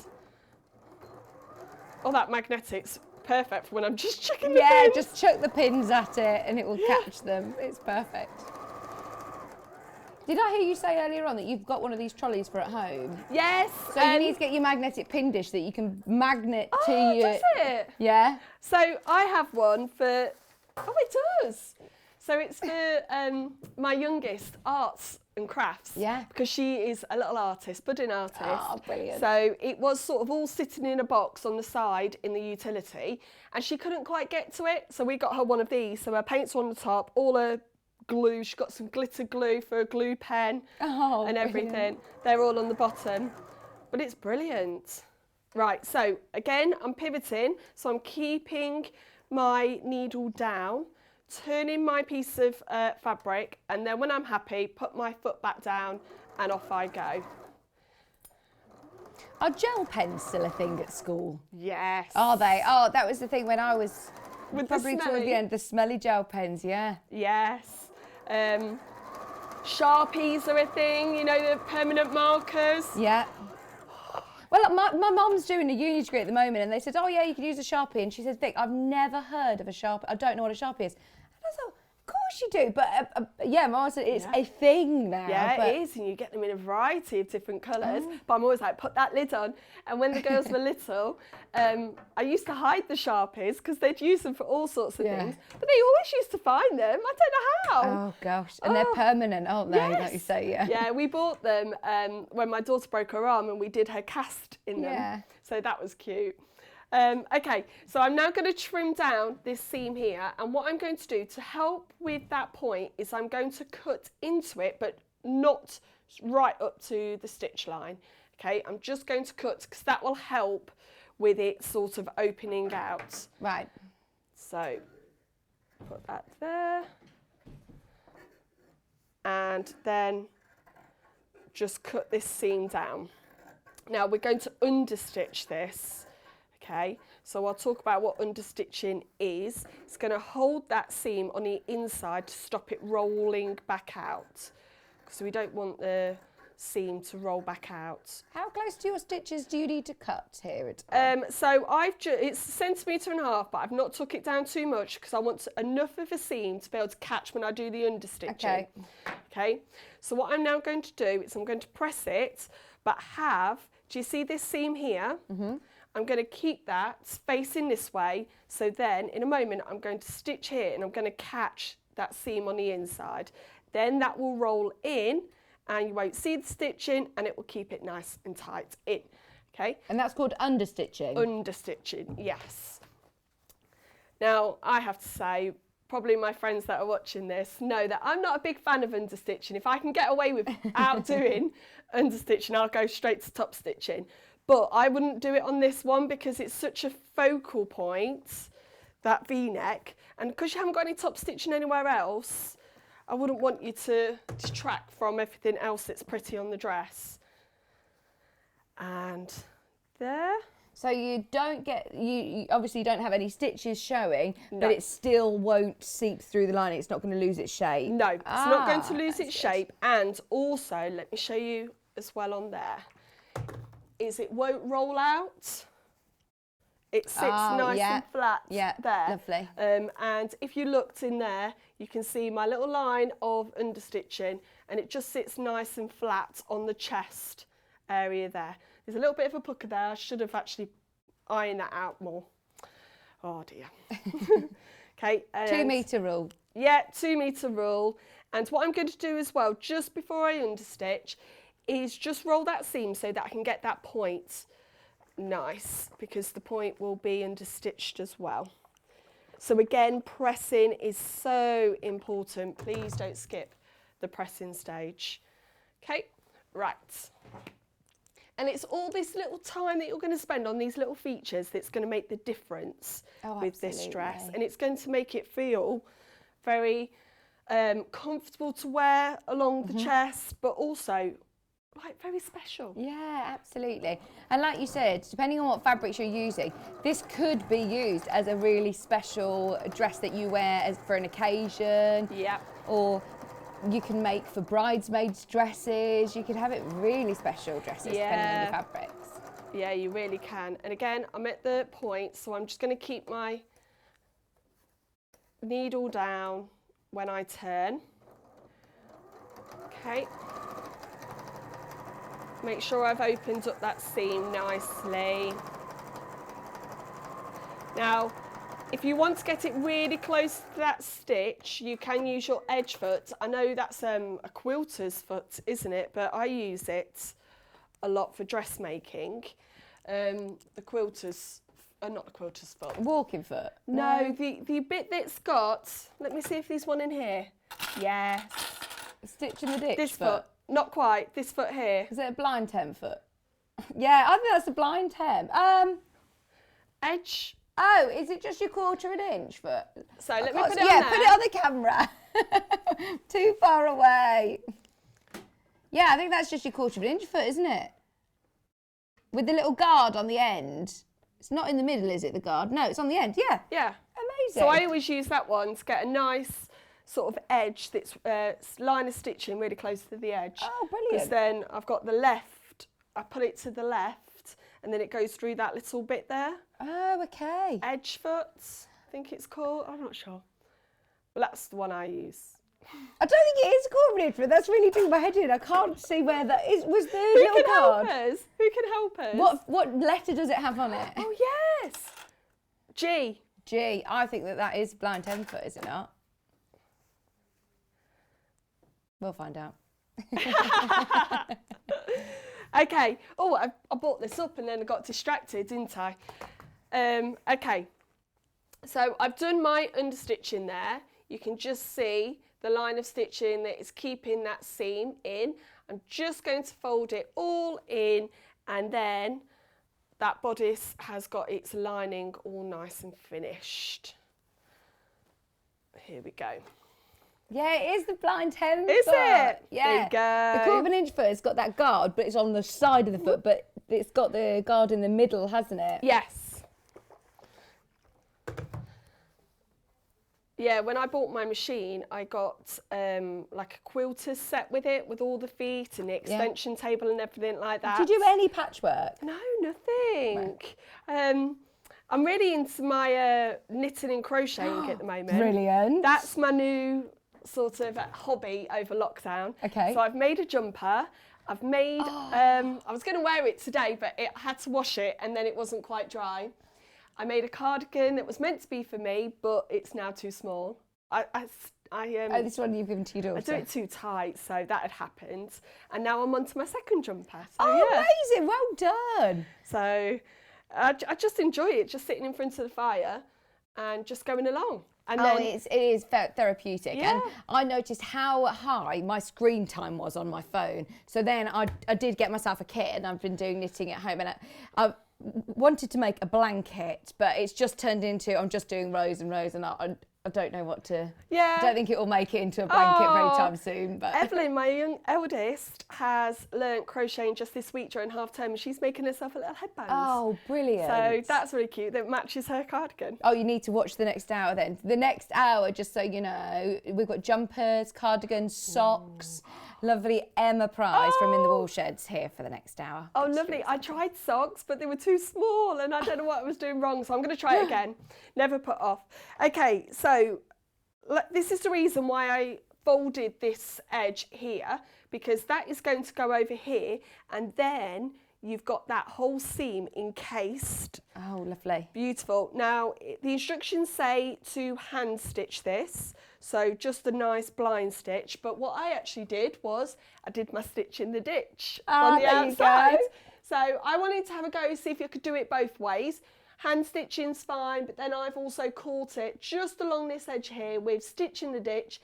Speaker 4: Oh, that magnetic's perfect for when I'm just checking the
Speaker 1: Yeah,
Speaker 4: pins.
Speaker 1: just chuck the pins at it and it will catch them. It's perfect. Did I hear you say earlier on that you've got one of these trolleys for at home?
Speaker 4: Yes.
Speaker 1: So you need to get your magnetic pin dish that you can magnet to your...
Speaker 4: does it?
Speaker 1: Yeah?
Speaker 4: So I have one for, it does. So it's for my youngest, arts and crafts.
Speaker 1: Yeah.
Speaker 4: Because she is a little artist, budding artist.
Speaker 1: Oh, brilliant.
Speaker 4: So it was sort of all sitting in a box on the side in the utility, and she couldn't quite get to it. So we got her one of these. So her paint's on the top, all her glue, she's got some glitter glue for a glue pen and everything.
Speaker 1: Brilliant.
Speaker 4: They're all on the bottom, but it's brilliant. Right, so again, I'm pivoting, so I'm keeping my needle down, turning my piece of fabric, and then when I'm happy, put my foot back down and off I go.
Speaker 1: Are gel pens still a thing at school?
Speaker 4: Yes.
Speaker 1: Are they? Oh, that was the thing when I was
Speaker 4: With the
Speaker 1: probably towards
Speaker 4: smelly.
Speaker 1: the end, the smelly gel pens, yeah.
Speaker 4: Yes. Sharpies are a thing, you know, the permanent markers.
Speaker 1: Yeah. Well, my mum's doing a uni degree at the moment, and they said, oh yeah, you can use a Sharpie. And she said, Vic, I've never heard of a Sharpie. I don't know what a Sharpie is. And I thought, of course you do. But yeah, Mum said it's a thing now.
Speaker 4: Yeah,
Speaker 1: but
Speaker 4: it is, and you get them in a variety of different colours. But I'm always like, put that lid on. And when the girls were little, I used to hide the Sharpies because they'd use them for all sorts of things. But they always used to find them. I don't know how.
Speaker 1: Oh gosh, and they're permanent, aren't they?
Speaker 4: Yes.
Speaker 1: Like you say, yeah.
Speaker 4: Yeah, we bought them when my daughter broke her arm, and we did her cast in them.
Speaker 1: Yeah.
Speaker 4: So that was cute. Okay, so I'm now going to trim down this seam here, and what I'm going to do to help with that point is I'm going to cut into it, but not right up to the stitch line. Okay, I'm just going to cut because that will help with it sort of opening out.
Speaker 1: Right.
Speaker 4: So put that there, and then just cut this seam down. Now we're going to understitch this. Okay, so I'll talk about what understitching is. It's going to hold that seam on the inside to stop it rolling back out, because we don't want the seam to roll back out.
Speaker 1: How close to your stitches do you need to cut here?
Speaker 4: So it's 1.5 centimetres, but I've not took it down too much because I want enough of a seam to be able to catch when I do the understitching.
Speaker 1: Okay.
Speaker 4: Okay, so what I'm now going to do is I'm going to press it, but do you see this seam here? Mm-hmm. I'm going to keep that facing this way, so then in a moment I'm going to stitch here and I'm going to catch that seam on the inside. Then that will roll in and you won't see the stitching, and it will keep it nice and tight in. Okay?
Speaker 1: And that's called understitching?
Speaker 4: Understitching, yes. Now, I have to say, probably my friends that are watching this know that I'm not a big fan of understitching. If I can get away without doing understitching, I'll go straight to top stitching. But I wouldn't do it on this one because it's such a focal point, that V-neck, and because you haven't got any top stitching anywhere else, I wouldn't want you to detract from everything else that's pretty on the dress. And there.
Speaker 1: So you don't get, you obviously don't have any stitches showing,
Speaker 4: No.
Speaker 1: but it still won't seep through the lining. It's not going to lose its shape.
Speaker 4: No, it's not going to lose
Speaker 1: that's
Speaker 4: its
Speaker 1: good.
Speaker 4: shape. And also, let me show you as well on there, is it won't roll out. It sits nice and flat there.
Speaker 1: Lovely.
Speaker 4: And if you looked in there, you can see my little line of understitching, and it just sits nice and flat on the chest area there. There's a little bit of a pucker there. I should have actually ironed that out more. Oh dear. Okay.
Speaker 1: 2 metre rule.
Speaker 4: Yeah, 2 metre rule. And what I'm going to do as well, just before I understitch, is just roll that seam so that I can get that point nice, because the point will be understitched as well. So again, pressing is so important. Please don't skip the pressing stage. Okay, right. And it's all this little time that you're going to spend on these little features that's going to make the difference with this dress.
Speaker 1: absolutely.
Speaker 4: And it's going to make it feel very comfortable to wear along the chest, but also like very special.
Speaker 1: Yeah, absolutely. And like you said, depending on what fabrics you're using, this could be used as a really special dress that you wear as for an occasion.
Speaker 4: Yeah.
Speaker 1: Or you can make for bridesmaids dresses. You could have it really special dresses depending on your fabrics.
Speaker 4: Yeah, you really can. And again, I'm at the point, so I'm just going to keep my needle down when I turn. Okay. Make sure I've opened up that seam nicely. Now, if you want to get it really close to that stitch, you can use your edge foot. I know that's a quilter's foot, isn't it? But I use it a lot for dressmaking. The quilter's, not the quilter's foot.
Speaker 1: Walking foot?
Speaker 4: No, the bit that's got, let me see if there's one in here. Yes.
Speaker 1: Stitch in the ditch
Speaker 4: This foot. Not quite. This foot here.
Speaker 1: Is it a blind hem foot? Yeah, I think that's a blind hem.
Speaker 4: Edge.
Speaker 1: Oh, is it just your 1/4 inch foot?
Speaker 4: So let me put it on
Speaker 1: Yeah,
Speaker 4: there.
Speaker 1: put it on the camera. Too far away. Yeah, I think that's just your 1/4 inch foot, isn't it? With the little guard on the end. It's not in the middle, is it, the guard? No, it's on the end. Yeah.
Speaker 4: Yeah.
Speaker 1: Amazing.
Speaker 4: So I always use that one to get a nice sort of edge that's line of stitching really close to the edge.
Speaker 1: Oh,
Speaker 4: Because
Speaker 1: brilliant.
Speaker 4: then I've got the left, I put it to the left, and then it goes through that little bit there.
Speaker 1: Oh, okay.
Speaker 4: Edge foot, I think it's called. I'm not sure. But that's the one I use.
Speaker 1: I don't think it is coordinated. That's really doing my head in. I can't see where that is. Was the
Speaker 4: Who
Speaker 1: little
Speaker 4: can help
Speaker 1: guard?
Speaker 4: us? Who can help us?
Speaker 1: What letter does it have on it?
Speaker 4: Oh, yes. G.
Speaker 1: G. I think that is blind hem foot, is it not? We'll find out.
Speaker 4: Okay. Oh, I brought this up and then I got distracted, didn't I? Okay. So I've done my understitching there. You can just see the line of stitching that is keeping that seam in. I'm just going to fold it all in, and then that bodice has got its lining all nice and finished. Here we go.
Speaker 1: Yeah, it is the blind hem
Speaker 4: Is
Speaker 1: foot.
Speaker 4: it?
Speaker 1: Yeah.
Speaker 4: There you go.
Speaker 1: The 1/4 inch foot has got that guard, but it's on the side of the foot, but it's got the guard in the middle, hasn't it?
Speaker 4: Yes. Yeah, when I bought my machine, I got like a quilter set with it, with all the feet and the extension table and everything like that.
Speaker 1: Did you do any patchwork?
Speaker 4: No, nothing. I'm really into my knitting and crocheting at the moment.
Speaker 1: Brilliant.
Speaker 4: That's my new sort of hobby over lockdown.
Speaker 1: Okay.
Speaker 4: So I've made a jumper. I've made, I was going to wear it today, but I had to wash it and then it wasn't quite dry. I made a cardigan that was meant to be for me, but it's now too small.
Speaker 1: Oh, this one you've given to your
Speaker 4: I
Speaker 1: daughter.
Speaker 4: do it too tight, so that had happened. And now I'm on to my second jumper. So
Speaker 1: Oh,
Speaker 4: yeah.
Speaker 1: amazing. Well done.
Speaker 4: So I just enjoy it, just sitting in front of the fire and just going along. And then,
Speaker 1: it is therapeutic.
Speaker 4: Yeah.
Speaker 1: And I noticed how high my screen time was on my phone. So then I did get myself a kit, and I've been doing knitting at home. And I wanted to make a blanket, but it's just turned into I'm just doing rows and rows, and I I don't know what to.
Speaker 4: Yeah.
Speaker 1: I don't think it will make it into a blanket very time soon. But
Speaker 4: Evelyn, my young eldest, has learnt crocheting just this week during half term, and she's making herself a little headband.
Speaker 1: Oh, brilliant!
Speaker 4: So that's really cute. That matches her cardigan.
Speaker 1: Oh, you need to watch the next hour then. The next hour, just so you know, we've got jumpers, cardigans, socks. Lovely Emma Prize from In the Woolsheds here for the next hour.
Speaker 4: Oh, lovely. I tried socks, but they were too small and I don't know what I was doing wrong. So I'm going to try it again. Never put off. Okay, so this is the reason why I folded this edge here, because that is going to go over here, and then you've got that whole seam encased.
Speaker 1: Oh, lovely.
Speaker 4: Beautiful. Now, the instructions say to hand stitch this, so just a nice blind stitch. But what I actually did was I did my stitch in the ditch on the outside. So I wanted to have a go, see if you could do it both ways. Hand stitching's fine, but then I've also caught it just along this edge here with stitch in the ditch.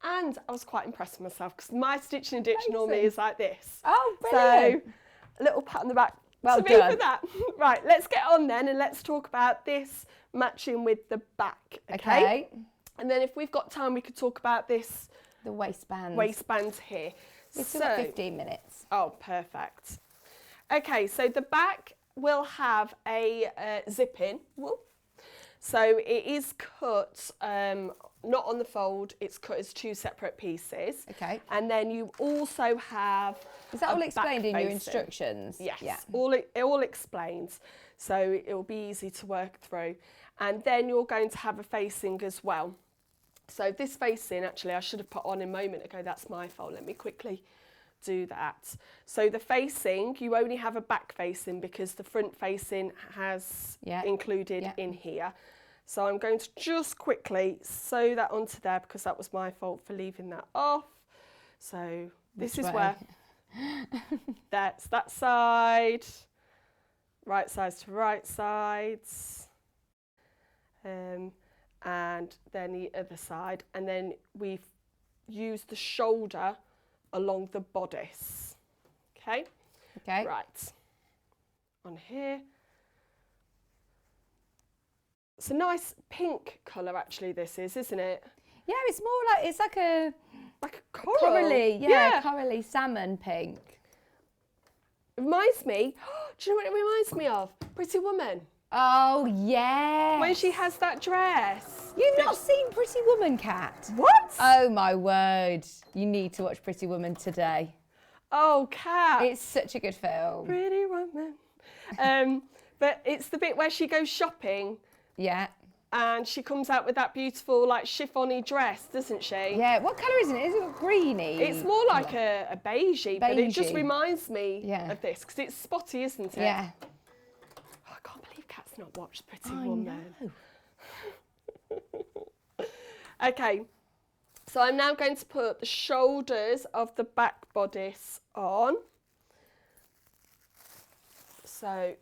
Speaker 4: And I was quite impressed with myself because my stitch in the ditch normally is like this.
Speaker 1: Oh, brilliant.
Speaker 4: So a little pat on the back
Speaker 1: well
Speaker 4: to
Speaker 1: done.
Speaker 4: me for that. Right, let's get on then and let's talk about this matching with the back. Okay. And then if we've got time, we could talk about this.
Speaker 1: The waistbands.
Speaker 4: Waistbands here.
Speaker 1: It's still got 15 minutes.
Speaker 4: Oh, perfect. Okay, so the back will have a zip in. Whoop. So it is cut, not on the fold, it's cut as two separate pieces.
Speaker 1: Okay.
Speaker 4: And then you also have
Speaker 1: Is that all
Speaker 4: back
Speaker 1: explained in your
Speaker 4: facing.
Speaker 1: instructions?
Speaker 4: Yes,
Speaker 1: Yeah.
Speaker 4: it all explains. So it will be easy to work through. And then you're going to have a facing as well. So this facing, actually, I should have put on a moment ago. That's my fault. Let me quickly do that. So the facing, you only have a back facing because the front facing has included in here. So I'm going to just quickly sew that onto there because that was my fault for leaving that off. So this is where that's that side, right sides to right sides. And then the other side, and then we've used the shoulder along the bodice. Okay?
Speaker 1: Okay.
Speaker 4: Right. On here. It's a nice pink colour actually this is, isn't it?
Speaker 1: Yeah, it's more like, it's like a
Speaker 4: coral.
Speaker 1: corally, corally salmon pink.
Speaker 4: It reminds me, do you know what it reminds me of? Pretty Woman.
Speaker 1: Oh, yeah.
Speaker 4: When she has that dress.
Speaker 1: You've not seen Pretty Woman, Kat?
Speaker 4: What?
Speaker 1: Oh, my word. You need to watch Pretty Woman today.
Speaker 4: Oh, Kat.
Speaker 1: It's such a good film.
Speaker 4: Pretty Woman. But it's the bit where she goes shopping.
Speaker 1: Yeah.
Speaker 4: And she comes out with that beautiful, like, chiffony dress, doesn't she?
Speaker 1: Yeah. What colour is it? Is it greeny?
Speaker 4: It's more like a beigey, but it just reminds me of this, because it's spotty, isn't it?
Speaker 1: Yeah.
Speaker 4: Oh, I can't believe Kat's not watched Pretty Woman.
Speaker 1: Know.
Speaker 4: Okay, so I'm now going to put the shoulders of the back bodice on. So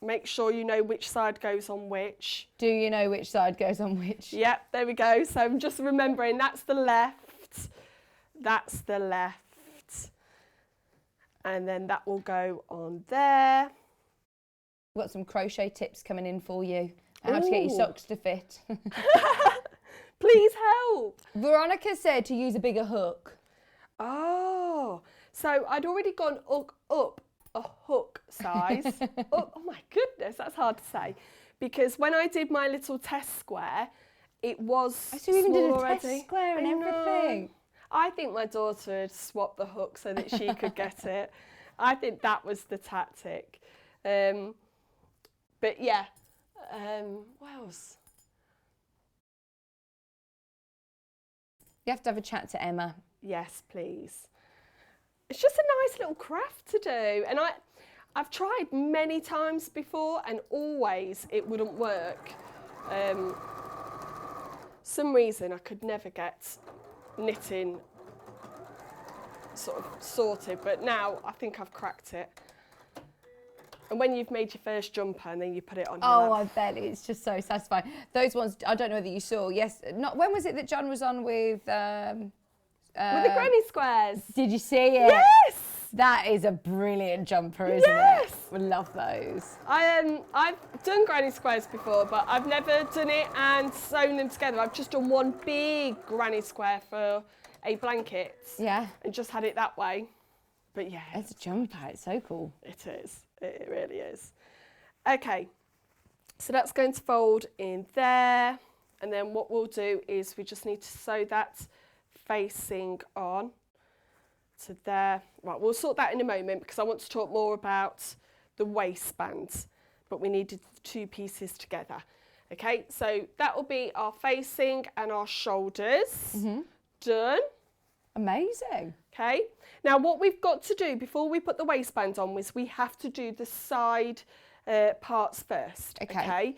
Speaker 4: make sure you know which side goes on which.
Speaker 1: Do you know which side goes on which?
Speaker 4: Yep, there we go. So I'm just remembering that's the left, that's the left, and then that will go on there.
Speaker 1: We've got some crochet tips coming in for you. How to get your socks to fit.
Speaker 4: Please help.
Speaker 1: Veronica said to use a bigger hook.
Speaker 4: Oh, so I'd already gone up a hook size. Oh my goodness, that's hard to say. Because when I did my little test square, it was
Speaker 1: So you even did a
Speaker 4: already.
Speaker 1: test square and everything.
Speaker 4: I think my daughter had swapped the hook so that she could get it. I think that was the tactic. But yeah, what else?
Speaker 1: You have to have a chat to Emma.
Speaker 4: Yes, please. It's just a nice little craft to do. And I've tried many times before and always it wouldn't work. Some reason I could never get knitting sort of sorted, but now I think I've cracked it. And when you've made your first jumper and then you put it on your lap.
Speaker 1: I bet it's just so satisfying. Those ones, I don't know whether you saw. Yes, not. When was it that John was on with?
Speaker 4: With the granny squares.
Speaker 1: Did you see it?
Speaker 4: Yes.
Speaker 1: That is a brilliant jumper, isn't it? We love those.
Speaker 4: I've done granny squares before, but I've never done it and sewn them together. I've just done one big granny square for a blanket.
Speaker 1: Yeah.
Speaker 4: And just had it that way. But yeah.
Speaker 1: It's a jumper. It's so cool.
Speaker 4: It is. It really is. Okay. So that's going to fold in there. And then what we'll do is we just need to sew that facing on to there. Right, we'll sort that in a moment because I want to talk more about the waistband, but we needed the two pieces together. Okay, so that will be our facing and our shoulders. Done.
Speaker 1: Amazing.
Speaker 4: Okay, now what we've got to do before we put the waistband on is we have to do the side parts first.
Speaker 1: Okay.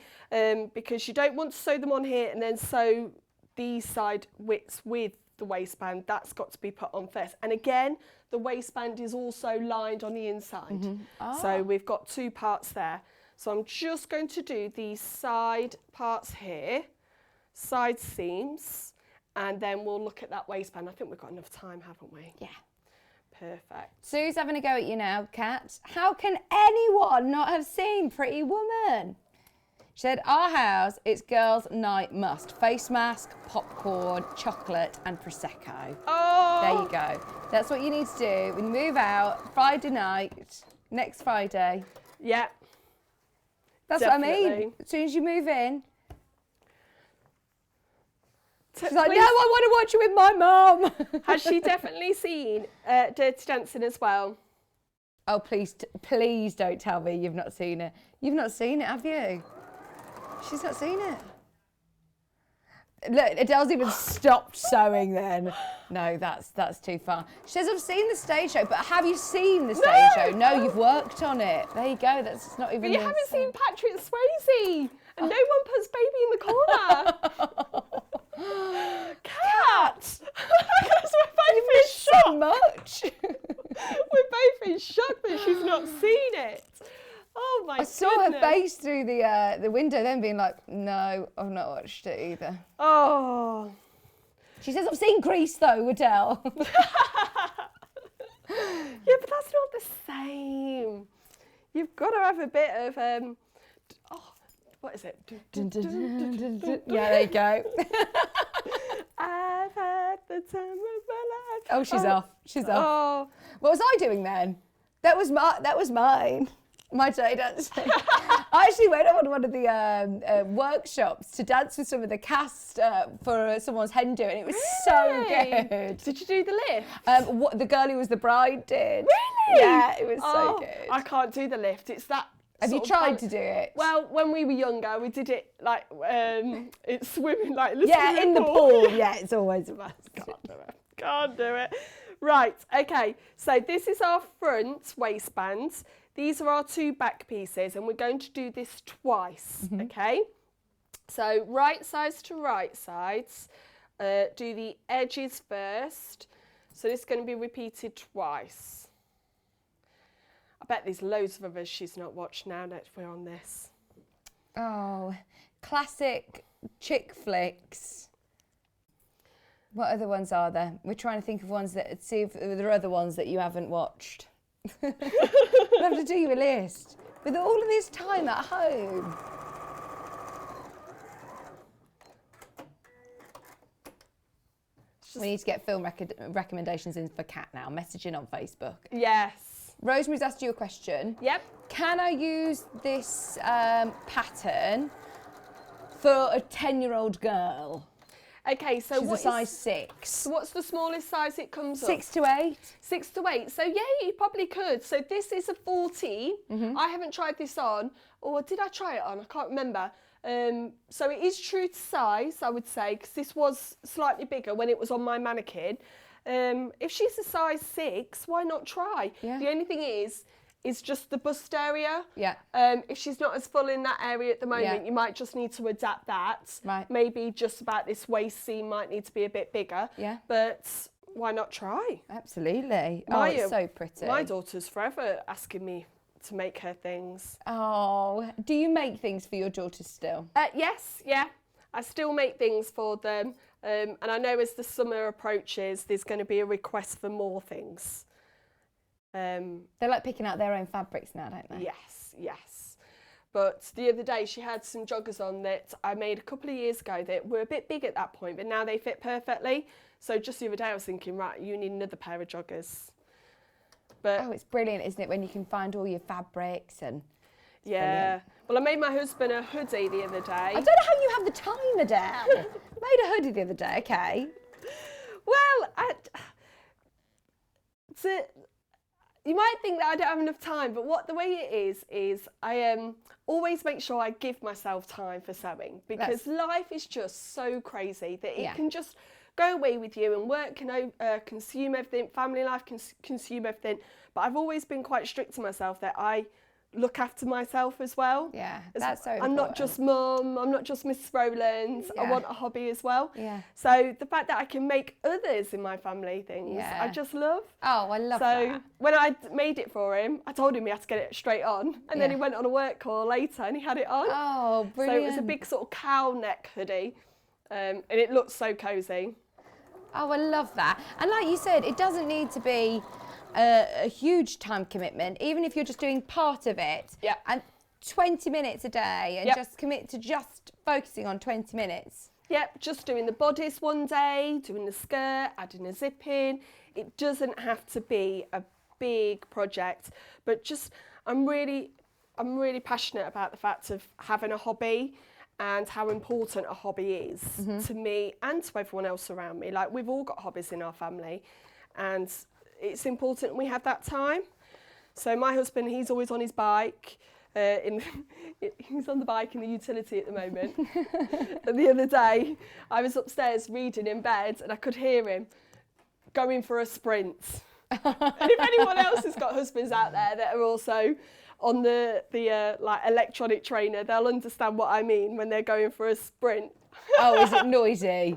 Speaker 4: Because you don't want to sew them on here and then sew these side widths with the waistband. That's got to be put on first. And again, the waistband is also lined on the inside. So we've got two parts there. So I'm just going to do these side parts here, side seams, and then we'll look at that waistband. I think we've got enough time, haven't we?
Speaker 1: Yeah.
Speaker 4: Perfect.
Speaker 1: Sue's having a go at you now, Kat. How can anyone not have seen Pretty Woman? She said, our house, it's girls' night must. Face mask, popcorn, chocolate and Prosecco.
Speaker 4: Oh!
Speaker 1: There you go. That's what you need to do when you move out Friday night, next Friday.
Speaker 4: Yeah.
Speaker 1: That's what I
Speaker 4: Definitely.
Speaker 1: mean. As soon as you move in. She's
Speaker 4: Please.
Speaker 1: like, no, I want to watch it with my mum.
Speaker 4: Has she definitely seen Dirty Dancing as well?
Speaker 1: Oh, please don't tell me you've not seen it. You've not seen it, have you? She's not seen it. Look, Adele's even stopped sewing then. No, that's too far. She says, I've seen the stage show, but have you seen the stage show? No, you've worked on it. There you go, that's not even...
Speaker 4: But you haven't seen Patrick Swayze, and no one puts baby in the corner. Cat! Because we're both in shock.
Speaker 1: So much.
Speaker 4: We're both in shock that she's not seen it. Oh my goodness.
Speaker 1: I saw her face through the window then being like, no, I've not watched it either.
Speaker 4: Oh.
Speaker 1: She says, I've seen Grease though, Adele.
Speaker 4: Yeah, but that's not the same. You've got to have a bit of, what is it?
Speaker 1: Yeah, there you go.
Speaker 4: I've had the time of my life.
Speaker 1: Oh, she's off. She's off.
Speaker 4: Oh.
Speaker 1: What was I doing then? That was mine. My day dancing. I actually went on one of the workshops to dance with some of the cast for someone's hen do, and it was so good.
Speaker 4: Did you do the lift?
Speaker 1: What the girl who was the bride did.
Speaker 4: Really?
Speaker 1: Yeah, it was so good.
Speaker 4: I can't do the lift. It's that.
Speaker 1: Have you tried to do it?
Speaker 4: Well, when we were younger, we did it like it's swimming like in the
Speaker 1: yeah,
Speaker 4: swimming
Speaker 1: in the pool. Yeah, it's always a must.
Speaker 4: Can't do it. Right. Okay. So this is our front waistband. These are our two back pieces, and we're going to do this twice. Okay. So right sides to right sides. Do the edges first. So this is going to be repeated twice. I bet there's loads of others she's not watched now that we're on this.
Speaker 1: Oh, classic chick flicks. What other ones are there? We're trying to think of ones that, see if there are other ones that you haven't watched. We'll have to do you a list. With all of this time at home. We need to get film recommendations in for Kat now. Messaging on Facebook.
Speaker 4: Yes.
Speaker 1: Rosemary's asked you a question.
Speaker 4: Yep.
Speaker 1: Can I use this pattern for a 10-year-old girl?
Speaker 4: Okay, so
Speaker 1: She's a size 6.
Speaker 4: So what's the smallest size it comes up?
Speaker 1: 6 to 8.
Speaker 4: 6 to 8. So yeah, you probably could. So this is a 14. I haven't tried this on, or did I try it on? I can't remember. So it is true to size, I would say, because this was slightly bigger when it was on my mannequin. If she's a size 6, why not try?
Speaker 1: Yeah.
Speaker 4: The only thing is just the bust area.
Speaker 1: Yeah.
Speaker 4: If she's not as full in that area at the moment, you might just need to adapt that.
Speaker 1: Right.
Speaker 4: Maybe just about this waist seam might need to be a bit bigger.
Speaker 1: Yeah.
Speaker 4: But why not try?
Speaker 1: Absolutely. Oh, it's so pretty.
Speaker 4: My daughter's forever asking me to make her things.
Speaker 1: Oh, do you make things for your daughters still?
Speaker 4: Yes, yeah. I still make things for them. And I know as the summer approaches, there's going to be a request for more things.
Speaker 1: They like picking out their own fabrics now, don't they?
Speaker 4: Yes. But the other day she had some joggers on that I made a couple of years ago that were a bit big at that point, but now they fit perfectly. So just the other day I was thinking, right, you need another pair of joggers. But
Speaker 1: it's brilliant, isn't it, when you can find all your fabrics and...
Speaker 4: Yeah. Well, I made my husband a hoodie the other day.
Speaker 1: I don't know how you have the time, Adele. Made a hoodie the other day, okay.
Speaker 4: Well, you might think that I don't have enough time, but the way it is I always make sure I give myself time for sewing, because life is just so crazy that it can just go away with you, and work can consume everything, family life can consume everything. But I've always been quite strict to myself that I look after myself as well.
Speaker 1: Yeah, that's so important.
Speaker 4: I'm not just mum, I'm not just Mrs. Rowland, I want a hobby as well.
Speaker 1: Yeah.
Speaker 4: So the fact that I can make others in my family things, I just love.
Speaker 1: Oh, I love that.
Speaker 4: So when I made it for him, I told him he had to get it straight on, and then he went on a work call later and he had it on.
Speaker 1: Oh, brilliant.
Speaker 4: So it was a big sort of cow neck hoodie, and it looked so cosy.
Speaker 1: Oh, I love that. And like you said, it doesn't need to be a huge time commitment, even if you're just doing part of it.
Speaker 4: Yeah.
Speaker 1: And 20 minutes a day, and just commit to just focusing on 20 minutes.
Speaker 4: Yep, just doing the bodice one day, doing the skirt, adding a zip in. It doesn't have to be a big project, but just I'm really passionate about the fact of having a hobby and how important a hobby is to me and to everyone else around me. Like, we've all got hobbies in our family, and it's important we have that time. So my husband, he's always on his bike. He's on the bike in the utility at the moment. And the other day, I was upstairs reading in bed, and I could hear him going for a sprint. And if anyone else has got husbands out there that are also on the like electronic trainer, they'll understand what I mean when they're going for a sprint.
Speaker 1: Oh, is it noisy?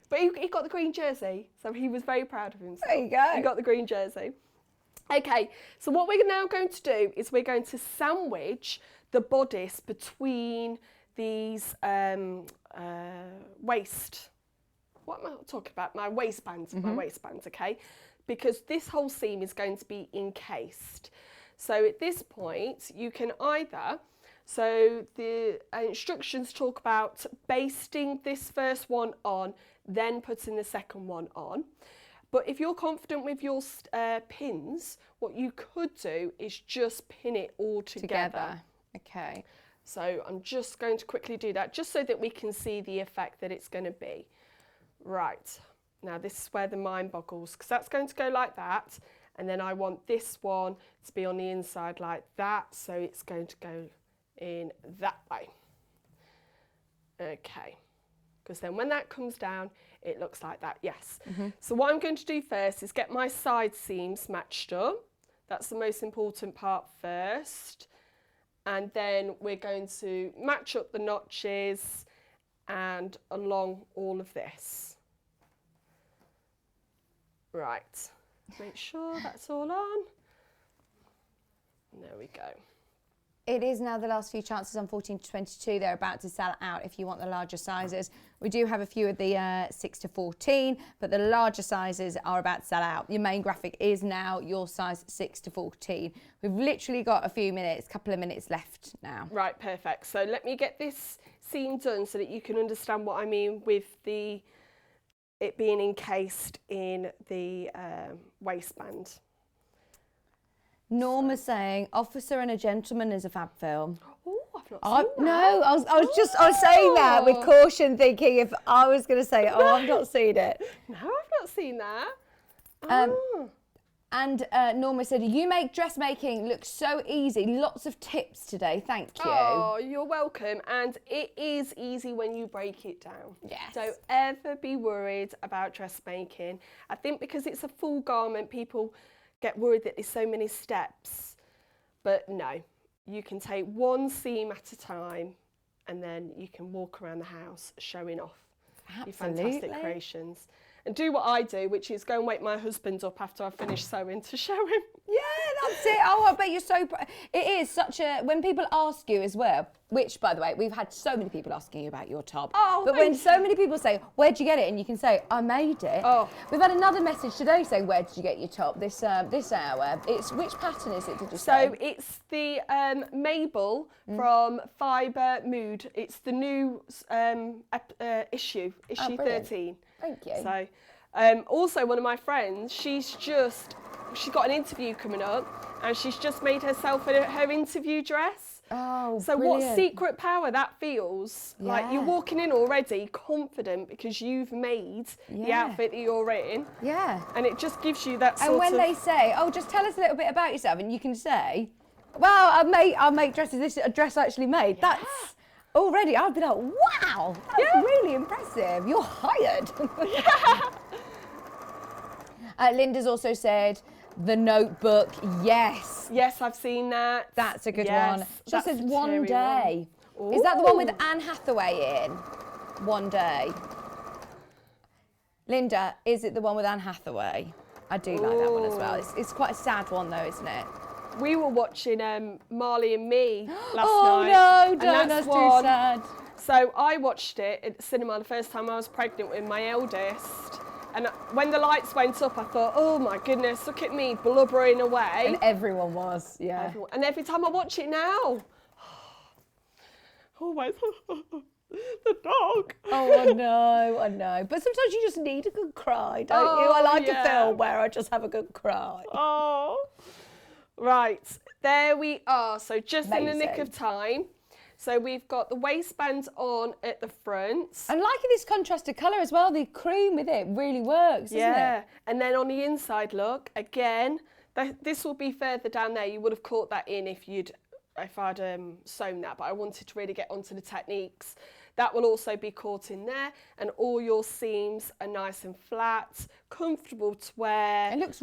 Speaker 4: But he got the green jersey, so he was very proud of himself.
Speaker 1: There you go.
Speaker 4: He got the green jersey. Okay, so what we're now going to do is we're going to sandwich the bodice between these waist. What am I talking about? My waistbands, okay? Because this whole seam is going to be encased. So at this point, you can either, so the instructions talk about basting this first one on, then putting the second one on. But if you're confident with your pins, what you could do is just pin it all together.
Speaker 1: Okay.
Speaker 4: So I'm just going to quickly do that, just so that we can see the effect that it's going to be. Right, now this is where the mind boggles, because that's going to go like that. And then I want this one to be on the inside like that, so it's going to go in that way. Okay, because then when that comes down, it looks like that, yes. So what I'm going to do first is get my side seams matched up. That's the most important part first. And then we're going to match up the notches and along all of this. Right. Make sure that's all on. There we go.
Speaker 1: It is now the last few chances on 14 to 22. They're about to sell out if you want the larger sizes. We do have a few of the 6 to 14, but the larger sizes are about to sell out. Your main graphic is now your size 6 to 14. We've literally got a couple of minutes left now.
Speaker 4: Right, perfect. So let me get this seam done so that you can understand what I mean with it being encased in the waistband.
Speaker 1: Norma's saying Officer and a Gentleman is a fab film.
Speaker 4: Oh, I've not seen that.
Speaker 1: No, I was saying that with caution, thinking if I was going to say, I've not seen it.
Speaker 4: No, I've not seen that.
Speaker 1: And Norma said, you make dressmaking look so easy. Lots of tips today. Thank you.
Speaker 4: Oh, you're welcome. And it is easy when you break it down.
Speaker 1: Yes.
Speaker 4: Don't ever be worried about dressmaking. I think because it's a full garment, people get worried that there's so many steps. But no, you can take one seam at a time, and then you can walk around the house showing off your fantastic creations. And do what I do, which is go and wake my husband up after I've finished sewing to show him.
Speaker 1: Yeah, that's it. Oh, I bet you're so... It is such a... When people ask you as well, which, by the way, we've had so many people asking you about your top.
Speaker 4: Oh,
Speaker 1: but when so many people say, where'd you get it? And you can say, I made it.
Speaker 4: Oh.
Speaker 1: We've had another message today saying, where did you get your top this hour? It's which pattern is it, did you say?
Speaker 4: So it's the Mabel from Fibre Mood. It's the new issue
Speaker 1: brilliant.
Speaker 4: 13.
Speaker 1: Thank you.
Speaker 4: So also one of my friends, she's got an interview coming up and she's just made herself her interview dress.
Speaker 1: Oh,
Speaker 4: so
Speaker 1: brilliant.
Speaker 4: what secret power that feels. Like you're walking in already confident because you've made the outfit that you're in.
Speaker 1: Yeah.
Speaker 4: And it just gives you that sort
Speaker 1: And when
Speaker 4: of...
Speaker 1: they say, oh, just tell us a little bit about yourself, and you can say, well, I'll make dresses, this a dress I actually made.
Speaker 4: Yeah.
Speaker 1: That's already, I'd be like, wow, that's really impressive. You're hired. Linda's also said, The Notebook, yes.
Speaker 4: Yes, I've seen that.
Speaker 1: That's a good
Speaker 4: Yes,
Speaker 1: one. She
Speaker 4: that's
Speaker 1: says
Speaker 4: a
Speaker 1: One
Speaker 4: cheery
Speaker 1: Day.
Speaker 4: one.
Speaker 1: Is that the one with
Speaker 4: Ooh.
Speaker 1: Anne Hathaway in? One Day. Linda, is it the one with Anne Hathaway? I do like that one as well. It's quite a sad one though, isn't it?
Speaker 4: We were watching Marley and Me last night.
Speaker 1: Oh no,
Speaker 4: and
Speaker 1: don't, that's too sad.
Speaker 4: So I watched it at the cinema the first time I was pregnant with my eldest. And when the lights went up, I thought, oh my goodness, look at me blubbering away.
Speaker 1: And everyone was, yeah.
Speaker 4: And every time I watch it now, always, the dog.
Speaker 1: Oh, I know. But sometimes you just need a good cry, don't you? I like a film where I just have a good cry.
Speaker 4: Oh. Right, there we are. So just in the nick
Speaker 1: Amazing.
Speaker 4: of time. So we've got the waistband on at the front.
Speaker 1: I'm liking this contrasted colour as well. The cream with it really works, doesn't it?
Speaker 4: And then on the inside look, again, this will be further down there. You would have caught that in if I'd sewn that, but I wanted to really get onto the techniques. That will also be caught in there, and all your seams are nice and flat, comfortable to wear.
Speaker 1: It looks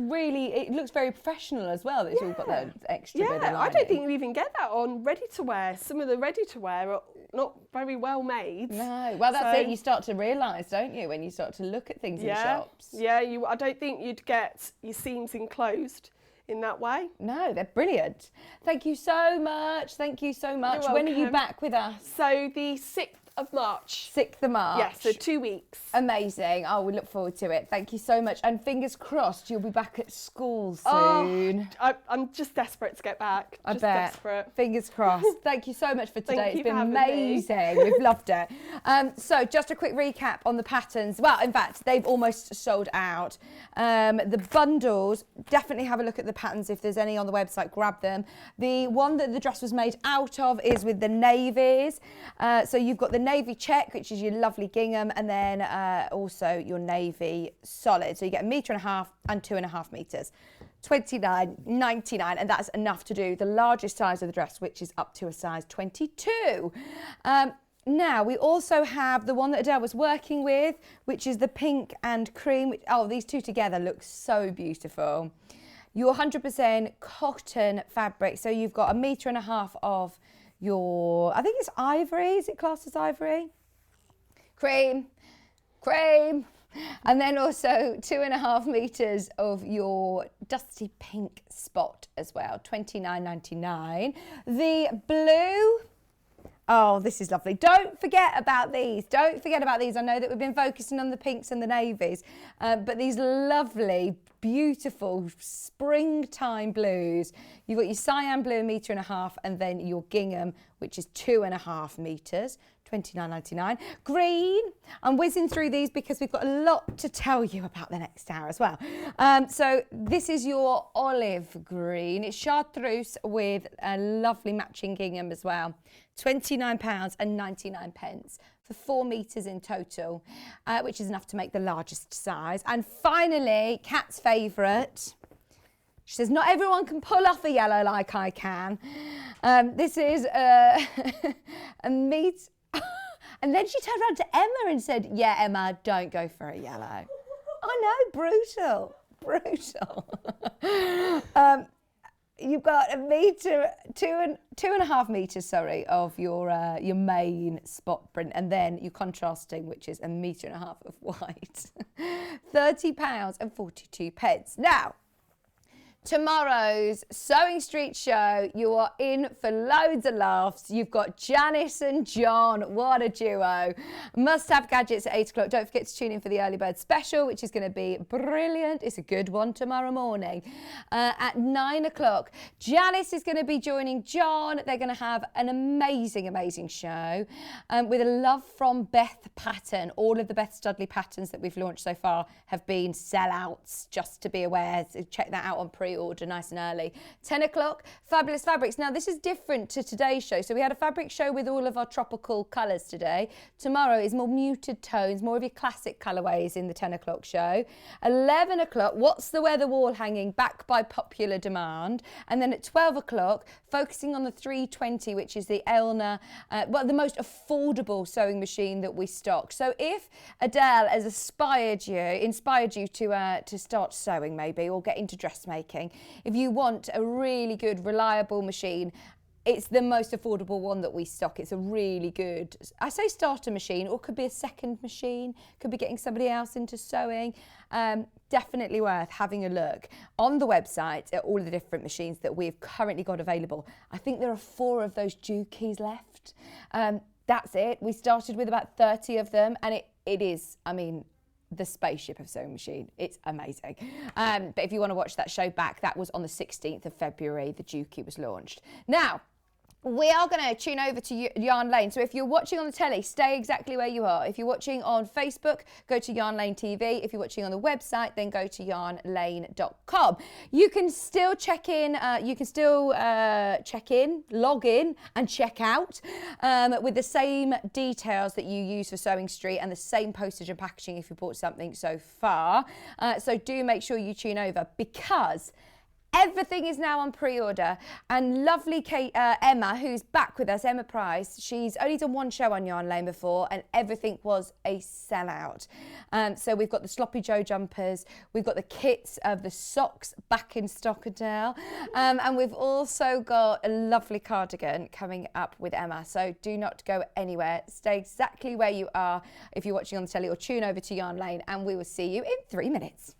Speaker 1: very professional as well. It's all got that extra bit of lining.
Speaker 4: I don't think you even get that on ready to wear. Some of the ready to wear are not very well made.
Speaker 1: No, well that's it. You start to realise, don't you, when you start to look at things in shops.
Speaker 4: Yeah, I don't think you'd get your seams enclosed in that way.
Speaker 1: No, they're brilliant. Thank you so much. Thank you so much.
Speaker 4: You're
Speaker 1: When are you
Speaker 4: welcome.
Speaker 1: back with us?
Speaker 4: So the 6th of March.
Speaker 1: 6th of March.
Speaker 4: Yes, so 2 weeks.
Speaker 1: Amazing. Oh, we look forward to it. Thank you so much. And fingers crossed you'll be back at school soon.
Speaker 4: I'm just desperate to get back.
Speaker 1: I
Speaker 4: Just
Speaker 1: bet.
Speaker 4: desperate.
Speaker 1: Fingers crossed. Thank you so much for today.
Speaker 4: Thank you
Speaker 1: It's been
Speaker 4: for having me.
Speaker 1: amazing. We've loved it. So just a quick recap on the patterns. Well, in fact, they've almost sold out. The bundles, definitely have a look at the patterns. If there's any on the website, grab them. The one that the dress was made out of is with the navies. So you've got the navy check, which is your lovely gingham, and then also your navy solid. So you get 1.5 meters and 2.5 meters. $29.99, and that's enough to do the largest size of the dress, which is up to a size 22. Now, we also have the one that Adelle was working with, which is the pink and cream. These two together look so beautiful. Your 100% cotton fabric. So you've got 1.5 meters of your, I think it's ivory. Is it classed as ivory? Cream. And then also 2.5 meters of your dusty pink spot as well, $29.99. The blue, oh, this is lovely. Don't forget about these. I know that we've been focusing on the pinks and the navies, but these lovely, beautiful springtime blues. You've got your cyan blue, 1.5 meters, and then your gingham, which is 2.5 meters. $29.99. Green, I'm whizzing through these because we've got a lot to tell you about the next hour as well. So this is your olive green. It's chartreuse with a lovely matching gingham as well. £29.99 for 4 meters in total, which is enough to make the largest size. And finally, Kat's favourite. She says, not everyone can pull off a yellow like I can. This is a meat. And then she turned around to Emma and said, yeah, Emma, don't go for a yellow. I know, brutal. You've got 2.5 meters, of your main spot print, and then your contrasting, which is 1.5 meters of white. £30.42. Now, Tomorrow's Sewing Street show, you are in for loads of laughs. You've got Janice and John. What a duo. Must have gadgets at 8 o'clock. Don't forget to tune in for the early bird special, which is going to be brilliant. It's a good one tomorrow morning. At 9 o'clock, Janice is going to be joining John. They're going to have an amazing, amazing show with a love from Beth pattern. All of the Beth Studley patterns that we've launched so far have been sellouts, just to be aware. So check that out on pre-order nice and early. 10 o'clock, Fabulous Fabrics. Now this is different to today's show. So we had a fabric show with all of our tropical colours today. Tomorrow is more muted tones, more of your classic colourways in the 10 o'clock show. 11 o'clock, What's the Weather wall hanging, back by popular demand. And then at 12 o'clock, focusing on the 320, which is the Elna, the most affordable sewing machine that we stock. So if Adelle has inspired you to start sewing maybe, or get into dressmaking, if you want a really good, reliable machine, it's the most affordable one that we stock. It's a really good, I say starter machine, or could be a second machine, could be getting somebody else into sewing. Definitely worth having a look on the website at all of the different machines that we've currently got available. I think there are 4 of those Jukies left. That's it. We started with about 30 of them, and it is, I mean, the spaceship of sewing machine. It's amazing. But if you want to watch that show back, that was on the 16th of February, the Juki was launched. Now, we are going to tune over to Yarn Lane. So if you're watching on the telly, stay exactly where you are. If you're watching on Facebook, go to Yarn Lane TV. If you're watching on the website, then go to yarnlane.com. You can still check in, log in and check out with the same details that you use for Sewing Street and the same postage and packaging if you bought something so far. So do make sure you tune over, because everything is now on pre-order, and lovely Emma, who's back with us, Emma Price, she's only done one show on Yarn Lane before, and everything was a sellout. So we've got the Sloppy Joe jumpers, we've got the kits of the socks back in stock, Adele, and we've also got a lovely cardigan coming up with Emma. So do not go anywhere. Stay exactly where you are if you're watching on the telly, or tune over to Yarn Lane, and we will see you in 3 minutes.